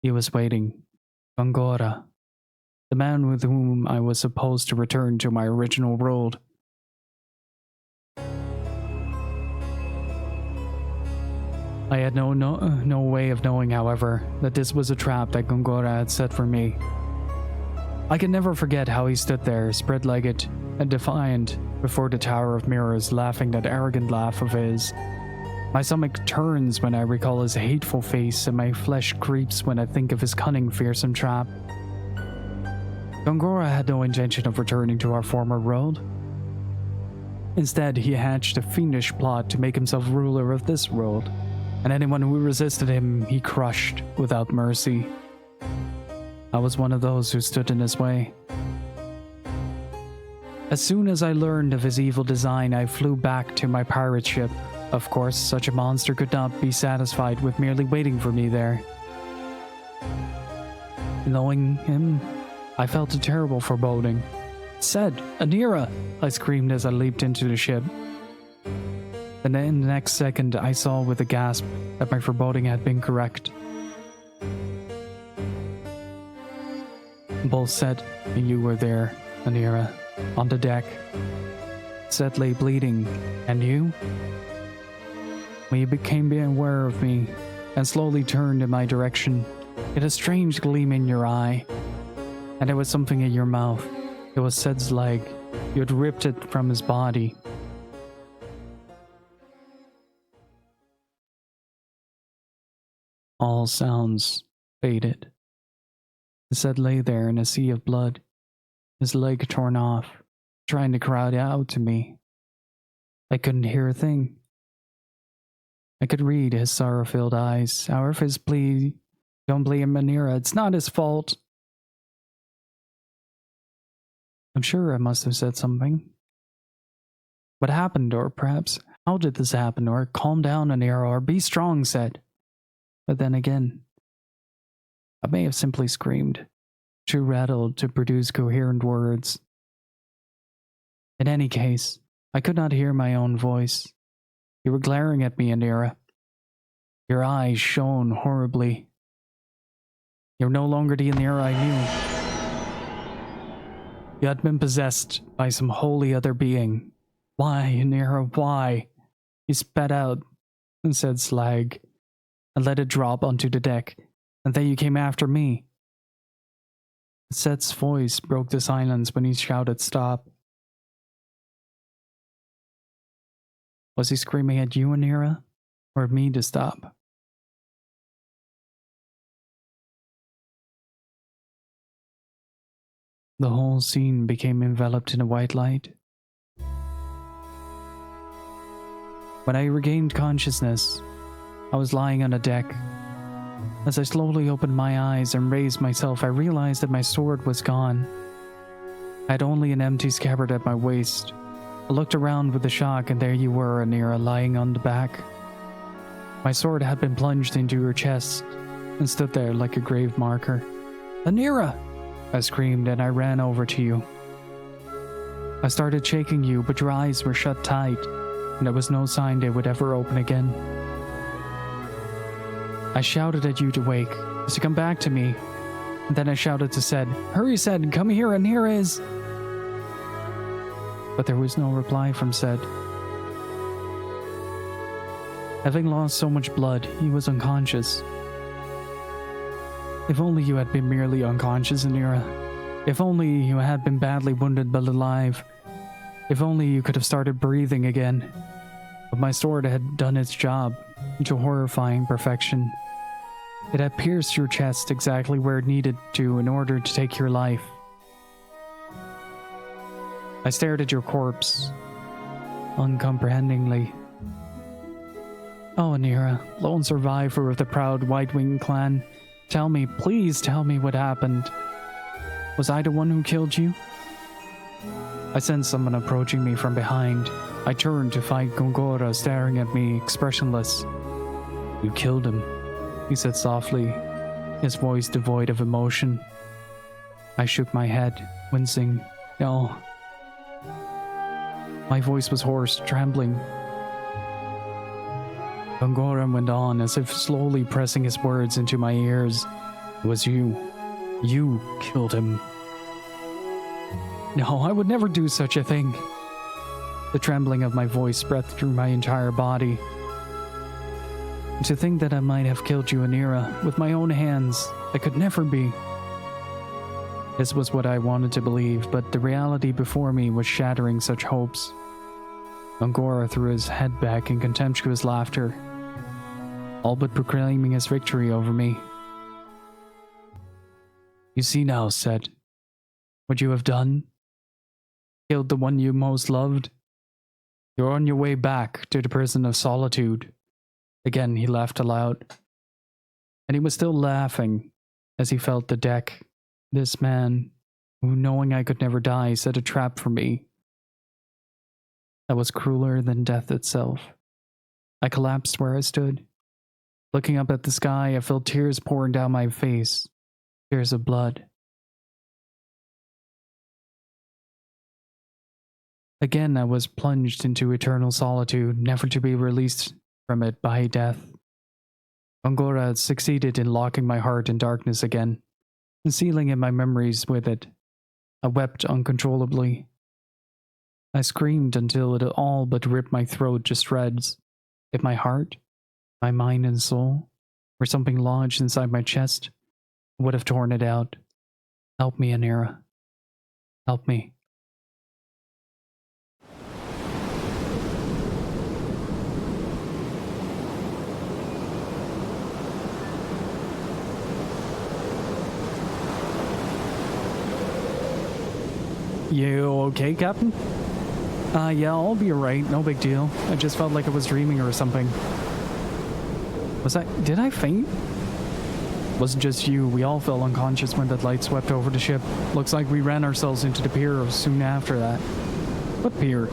he was waiting, Gongora, the man with whom I was supposed to return to my original world. I had no way of knowing, however, that this was a trap that Gongora had set for me. I can never forget how he stood there, spread-legged and defiant, before the Tower of Mirrors, laughing that arrogant laugh of his. My stomach turns when I recall his hateful face, and my flesh creeps when I think of his cunning, fearsome trap. Gongora had no intention of returning to our former world. Instead, he hatched a fiendish plot to make himself ruler of this world, and anyone who resisted him he crushed without mercy. I was one of those who stood in his way. As soon as I learned of his evil design, I flew back to my pirate ship. Of course, such a monster could not be satisfied with merely waiting for me there. Knowing him, I felt a terrible foreboding. "Said, Anira!" I screamed as I leaped into the ship. And then the next second, I saw with a gasp that my foreboding had been correct. Both Set and you were there, Anira, on the deck. Set lay bleeding, and you? When you became aware of me and slowly turned in my direction, you had a strange gleam in your eye, and there was something in your mouth. It was Set's leg. You had ripped it from his body. All sounds faded. Set lay there in a sea of blood, his leg torn off, trying to cry out to me. I couldn't hear a thing. I could read his sorrow-filled eyes. However, his plea, "Don't blame Manira, it's not his fault." I'm sure I must have said something. What happened, or perhaps, how did this happen, or calm down, Anira, or be strong, Set. But then again, I may have simply screamed, too rattled to produce coherent words. In any case, I could not hear my own voice. You were glaring at me, Anira. Your eyes shone horribly. You're no longer the Anira I knew. You had been possessed by some holy other being. Why, Anira, why? He spat out and said slag, and let it drop onto the deck, and then you came after me. Set's voice broke the silence when he shouted stop. Was he screaming at you, Anira, or at me to stop? The whole scene became enveloped in a white light. When I regained consciousness, I was lying on a deck. As I slowly opened my eyes and raised myself, I realized that my sword was gone. I had only an empty scabbard at my waist. I looked around with a shock, and there you were, Anira, lying on the back. My sword had been plunged into your chest and stood there like a grave marker. Anira! I screamed, and I ran over to you. I started shaking you, but your eyes were shut tight, and there was no sign they would ever open again. I shouted at you to wake, to come back to me, and then I shouted to Sed, "Hurry, Sed, come here, Anira is..." But there was no reply from Sed. Having lost so much blood, he was unconscious. If only you had been merely unconscious, Anira. If only you had been badly wounded but alive. If only you could have started breathing again. But my sword had done its job, to horrifying perfection. It had pierced your chest exactly where it needed to in order to take your life. I stared at your corpse, uncomprehendingly. Oh, Anira, lone survivor of the proud White-Winged clan, tell me, please tell me what happened. Was I the one who killed you? I sensed someone approaching me from behind. I turned to find Gongora staring at me, expressionless. You killed him, he said softly, his voice devoid of emotion. I shook my head, wincing. No. My voice was hoarse, trembling. Gongora went on, as if slowly pressing his words into my ears. It was you. You killed him. No, I would never do such a thing. The trembling of my voice spread through my entire body. To think that I might have killed you, Anira, with my own hands. I could never be. This was what I wanted to believe, but the reality before me was shattering such hopes. Gongora threw his head back in contemptuous laughter, all but proclaiming his victory over me. You see now, Set, what you have done? Killed the one you most loved? You're on your way back to the prison of solitude. Again, he laughed aloud. And he was still laughing as he felt the deck. This man, who knowing I could never die, set a trap for me. That was crueler than death itself. I collapsed where I stood. Looking up at the sky, I felt tears pouring down my face. Tears of blood. Again, I was plunged into eternal solitude, never to be released from it by death. Gongora had succeeded in locking my heart in darkness again, and sealing in my memories with it. I wept uncontrollably. I screamed until it all but ripped my throat to shreds. If my heart, my mind and soul, were something lodged inside my chest, I would have torn it out. Help me, Anira. Help me. You okay, Captain? Yeah, I'll be alright, no big deal. I just felt like I was dreaming or something. Did I faint? Wasn't just you, we all fell unconscious when that light swept over the ship. Looks like we ran ourselves into the pier soon after that. What pier?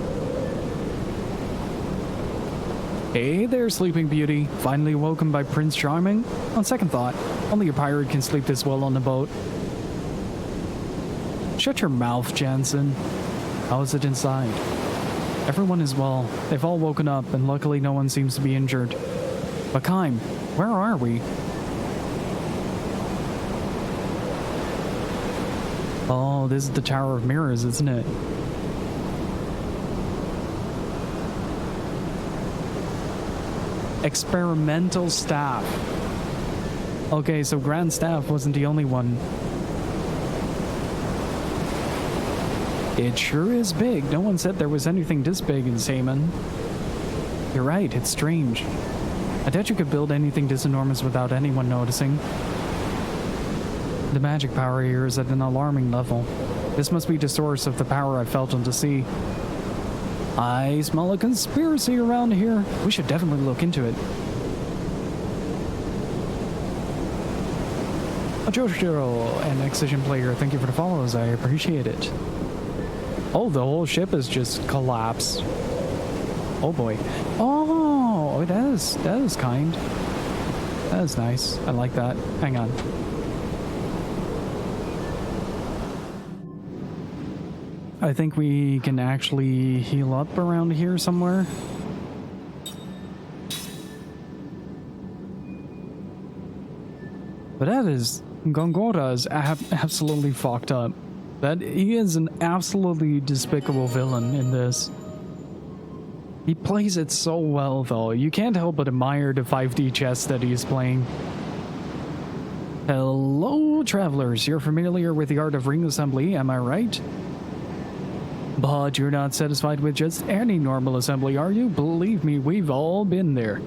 Hey there, Sleeping Beauty. Finally woken by Prince Charming? On second thought, only a pirate can sleep this well on the boat. Shut your mouth, Jansen. How is it inside? Everyone is well. They've all woken up, and luckily no one seems to be injured. But Kaim, where are we? Oh, this is the Tower of Mirrors, isn't it? Experimental staff. Okay, so Grand Staff wasn't the only one. It sure is big. No one said there was anything this big in Saman. You're right, it's strange. I doubt you could build anything this enormous without anyone noticing. The magic power here is at an alarming level. This must be the source of the power I felt on the sea. I smell a conspiracy around here. We should definitely look into it. Joshiro, an Excision player, thank you for the follows. I appreciate it. Oh, the whole ship has just collapsed. Oh boy. Oh, that is kind. That is nice. I like that. Hang on. I think we can actually heal up around here somewhere. But that is... Gongora is absolutely fucked up. That he is an absolutely despicable villain in this. He plays it so well, though. You can't help but admire the 5D chess that he's playing. Hello, travelers. You're familiar with the art of ring assembly, am I right? But you're not satisfied with just any normal assembly, are you? Believe me, we've all been there.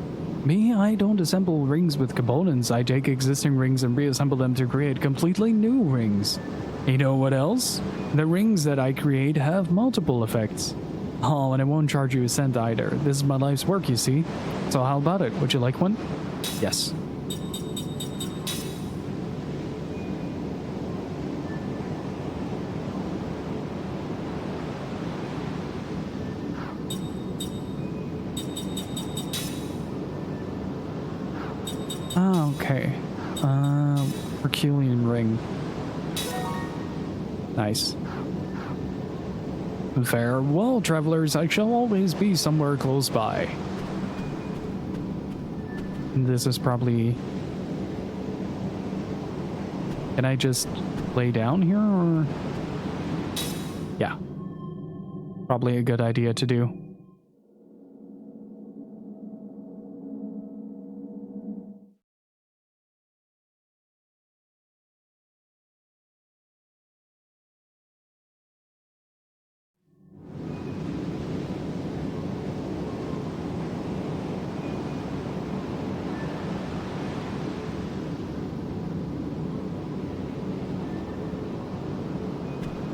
Me, I don't assemble rings with components. I take existing rings and reassemble them to create completely new rings. You know what else? The rings that I create have multiple effects. Oh, and I won't charge you a cent either. This is my life's work, you see. So how about it? Would you like one? Yes. Okay. Herculean ring. Nice. Farewell, travelers. I shall always be somewhere close by. This is probably... Can I just lay down here, or... Yeah. Probably a good idea to do.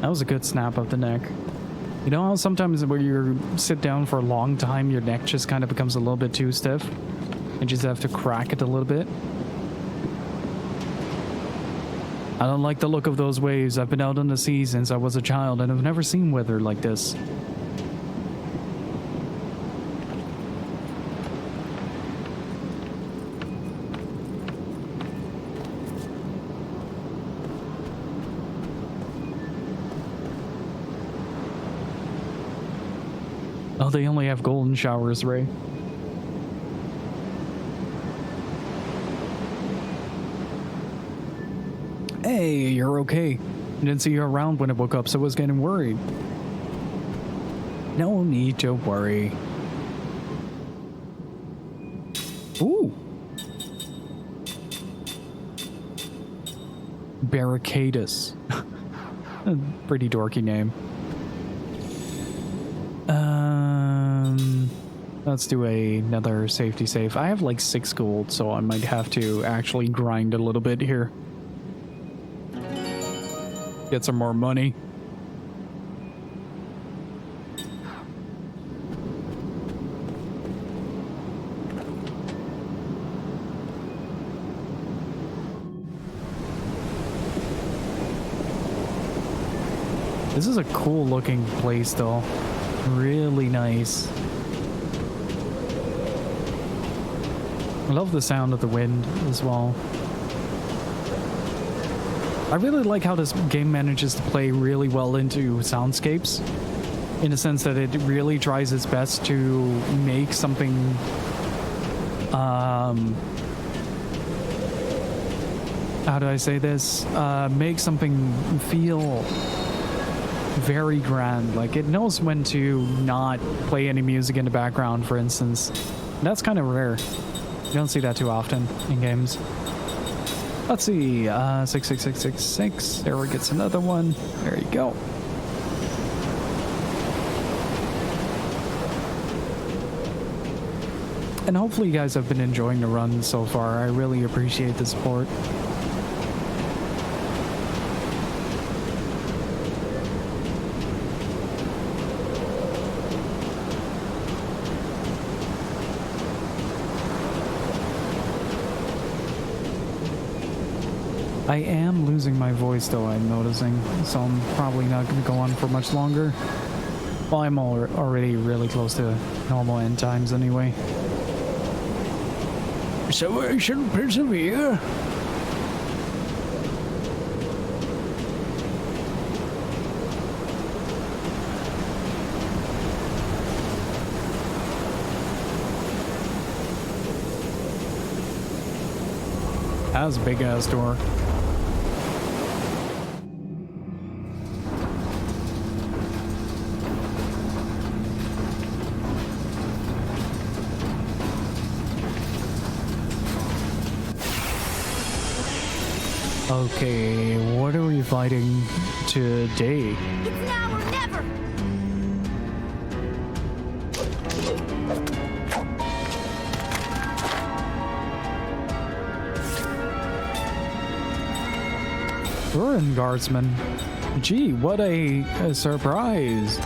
That was a good snap of the neck. You know how sometimes when you sit down for a long time, your neck just kind of becomes a little bit too stiff? You just have to crack it a little bit. I don't like the look of those waves. I've been out on the sea since I was a child and I've never seen weather like this. Oh, they only have golden showers, Ray. Hey, you're okay. I didn't see you around when I woke up, so I was getting worried. No need to worry. Ooh. Barricadus. A pretty dorky name. Let's do another safety save. I have like 6 gold, so I might have to actually grind a little bit here. Get some more money. This is a cool looking place though. Really nice. I love the sound of the wind as well. I really like how this game manages to play really well into soundscapes, in the sense that it really tries its best to make something how do I say this? Make something feel very grand. Like it knows when to not play any music in the background, for instance. That's kind of rare. You don't see that too often in games. Let's see, 66666. Sarah gets another one. There you go. And hopefully you guys have been enjoying the run so far. I really appreciate the support. I am losing my voice though, I'm noticing, so I'm probably not going to go on for much longer. Well, I'm already really close to normal end times anyway. So I should persevere. That's a big ass door. Okay, what are we fighting today? It's now or never! Ruin Guardsman. Gee, what a surprise.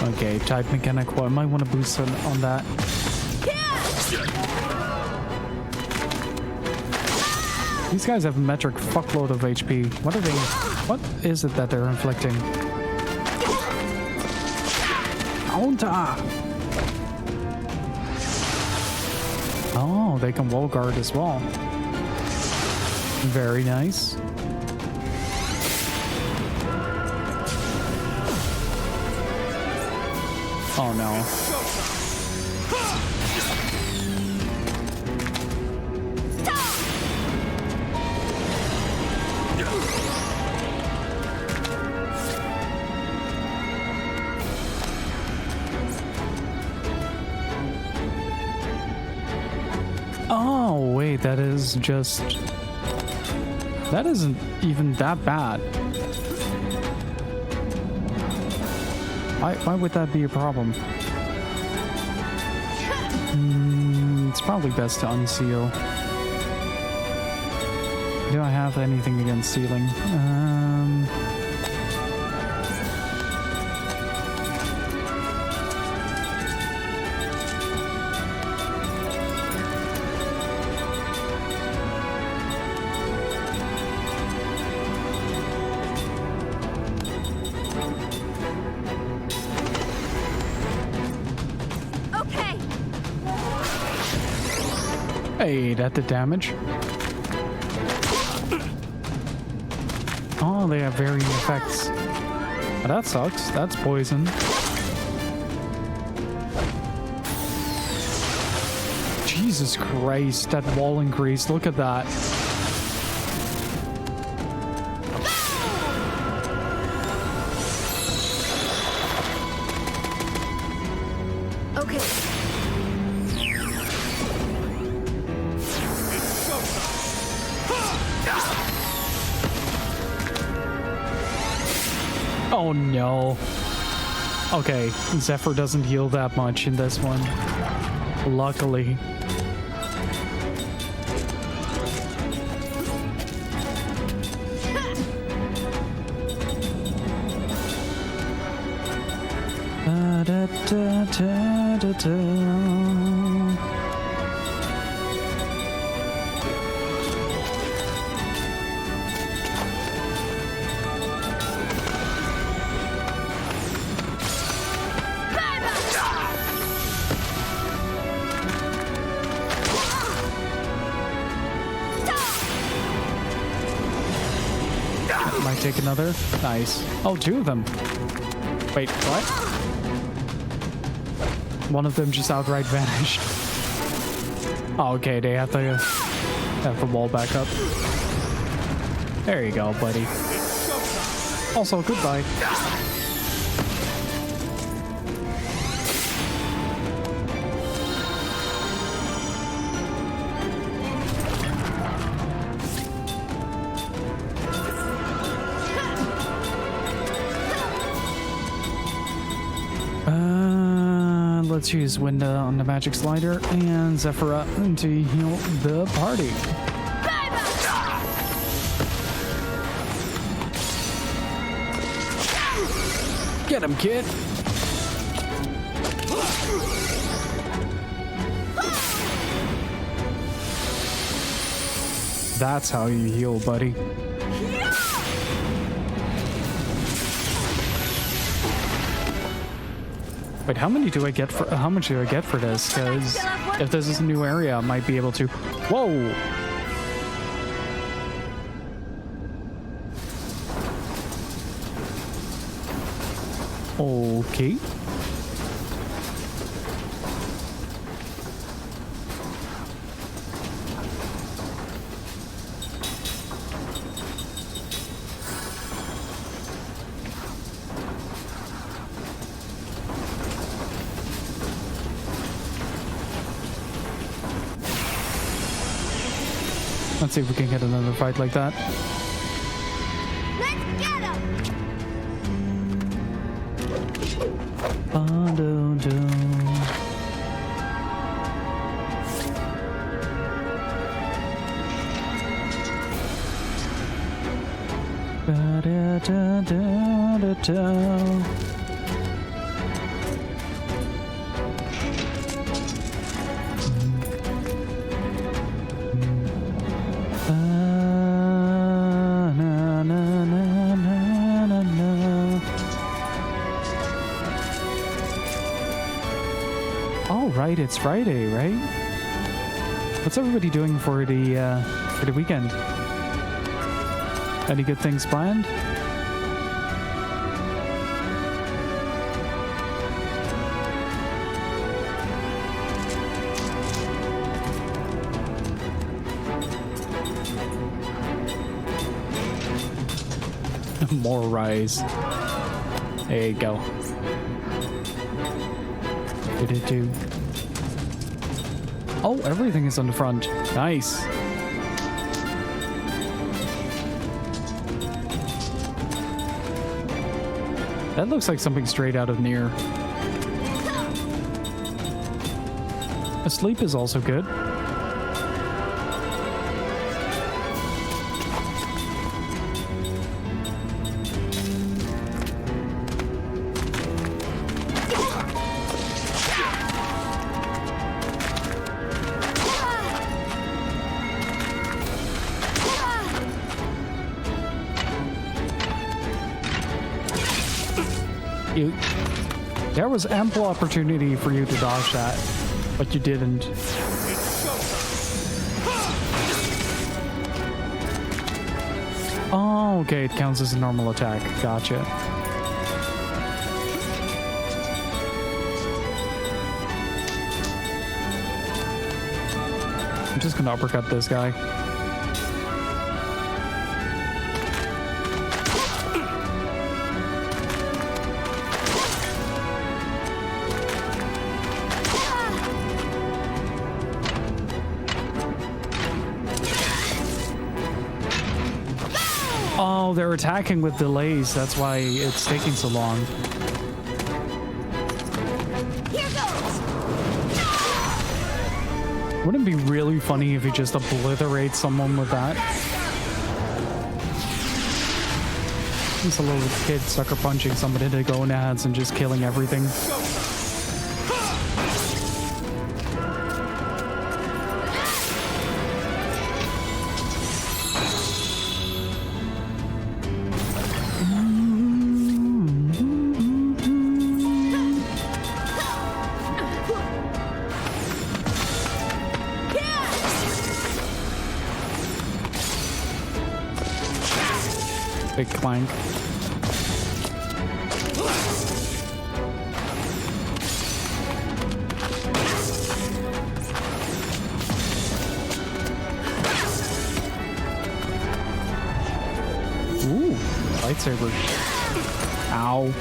Okay, type mechanic. Well, I might want to boost on that. These guys have a metric fuckload of HP. What are they? What is it that they're inflicting? Counter! Oh, they can wall guard as well. Very nice. Oh no. Oh, wait, that is just... That isn't even that bad. Why would that be a problem? It's probably best to unseal. Do I have anything against sealing? Hey, that did damage. Oh, they have varying effects. Oh, that sucks. That's poison. Jesus Christ, that wall increase. Look at that. Okay. Oh no. Okay, Zephyr doesn't heal that much in this one. Luckily. Might take another. Nice. Oh, two of them. Wait, what? One of them just outright vanished. Oh, okay, they have the wall back up. There you go, buddy. Also, goodbye. Let's use Winda on the magic slider and Zephyra to heal the party. Get him, kid! That's how you heal, buddy. Wait, how much do I get for this? Because if this is a new area, I might be able to. Whoa! Okay. Let's see if we can get another fight like that. Let's get him! Right, it's Friday, right? What's everybody doing for the weekend? Any good things planned? More rise. There you go. Oh, everything is on the front. Nice. That looks like something straight out of Nier. Asleep is also good. There was ample opportunity for you to dodge that, but you didn't. Oh, okay, it counts as a normal attack. Gotcha. I'm just gonna uppercut this guy. Oh, they're attacking with delays. That's why it's taking so long. Here goes. Wouldn't it be really funny if you just obliterate someone with that? Just a little kid sucker punching somebody in the gonads and just killing everything. Big clank. Ooh, lightsaber. Ow.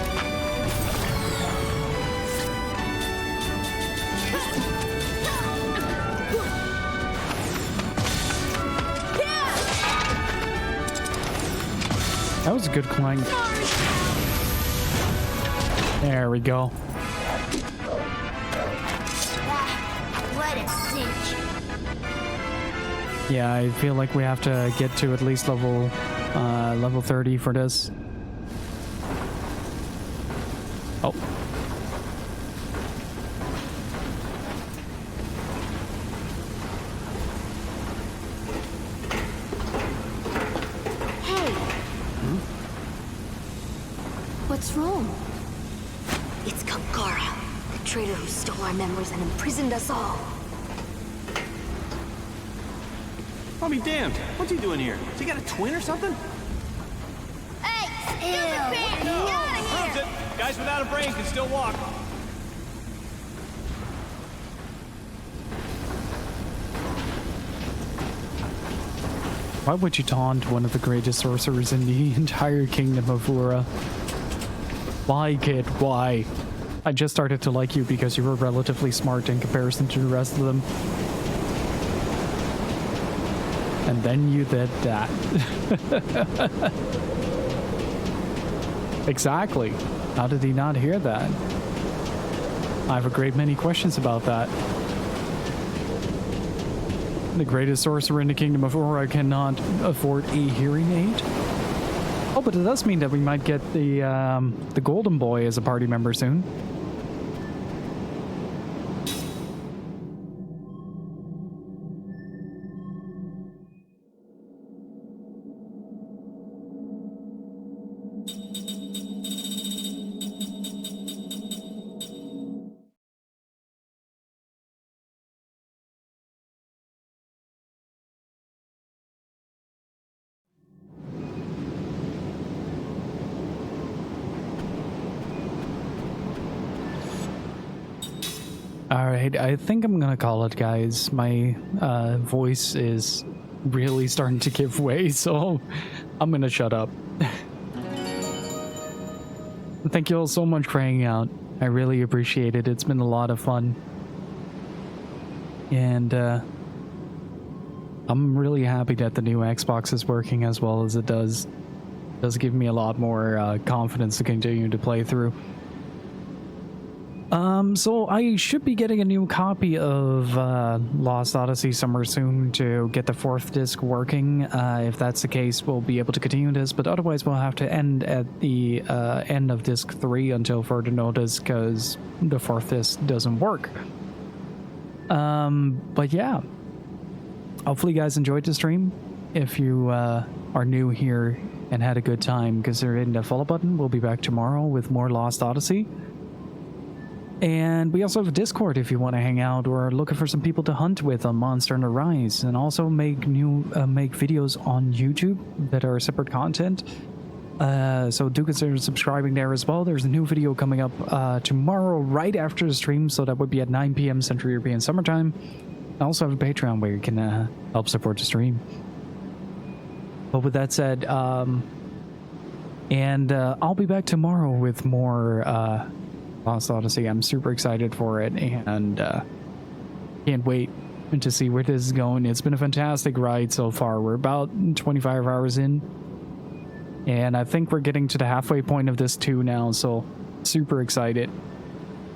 That was a good clank. There we go. Let it cinch. Yeah, I feel like we have to get to at least level 30 for this. Oh. What's wrong? It's Gongara, the traitor who stole our memories and imprisoned us all. I'll be damned. What's he doing here? Has he got a twin or something? Hey, stupid pig! Get out of Proves here! it. Guys without a brain can still walk. Why would you taunt one of the greatest sorcerers in the entire kingdom of Ura? Why, kid? Why? I just started to like you because you were relatively smart in comparison to the rest of them. And then you did that. Exactly. How did he not hear that? I have a great many questions about that. The greatest sorcerer in the kingdom of Ura cannot afford a hearing aid? Oh, but it does mean that we might get the golden boy as a party member soon. Alright, I think I'm gonna call it, guys. My voice is really starting to give way, so I'm gonna shut up. Thank you all so much for hanging out. I really appreciate it. It's been a lot of fun. And I'm really happy that the new Xbox is working as well as it does. It does give me a lot more confidence to continue to play through. So I should be getting a new copy of Lost Odyssey somewhere soon to get the 4th disc working. If that's the case, we'll be able to continue this, but otherwise we'll have to end at the end of disc 3 until further notice, because the 4th disc doesn't work. But yeah, hopefully you guys enjoyed the stream. If you are new here and had a good time, consider hitting the follow button. We'll be back tomorrow with more Lost Odyssey. And we also have a Discord if you want to hang out or looking for some people to hunt with on Monster Hunter Rise, and also make videos on YouTube that are separate content. So do consider subscribing there as well. There's a new video coming up tomorrow right after the stream, so that would be at 9 p.m. Central European Summertime. I also have a Patreon where you can help support the stream. But with that said, I'll be back tomorrow with more Lost Odyssey. I'm super excited for it, and can't wait to see where this is going. It's been a fantastic ride so far. We're about 25 hours in, and I think we're getting to the halfway point of this too now, so super excited.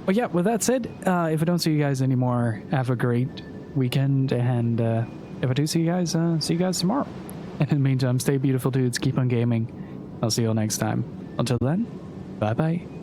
But yeah, with that said, if I don't see you guys anymore, have a great weekend, and if I do see you guys tomorrow. And in the meantime, stay beautiful dudes, keep on gaming. I'll see you all next time. Until then, bye bye.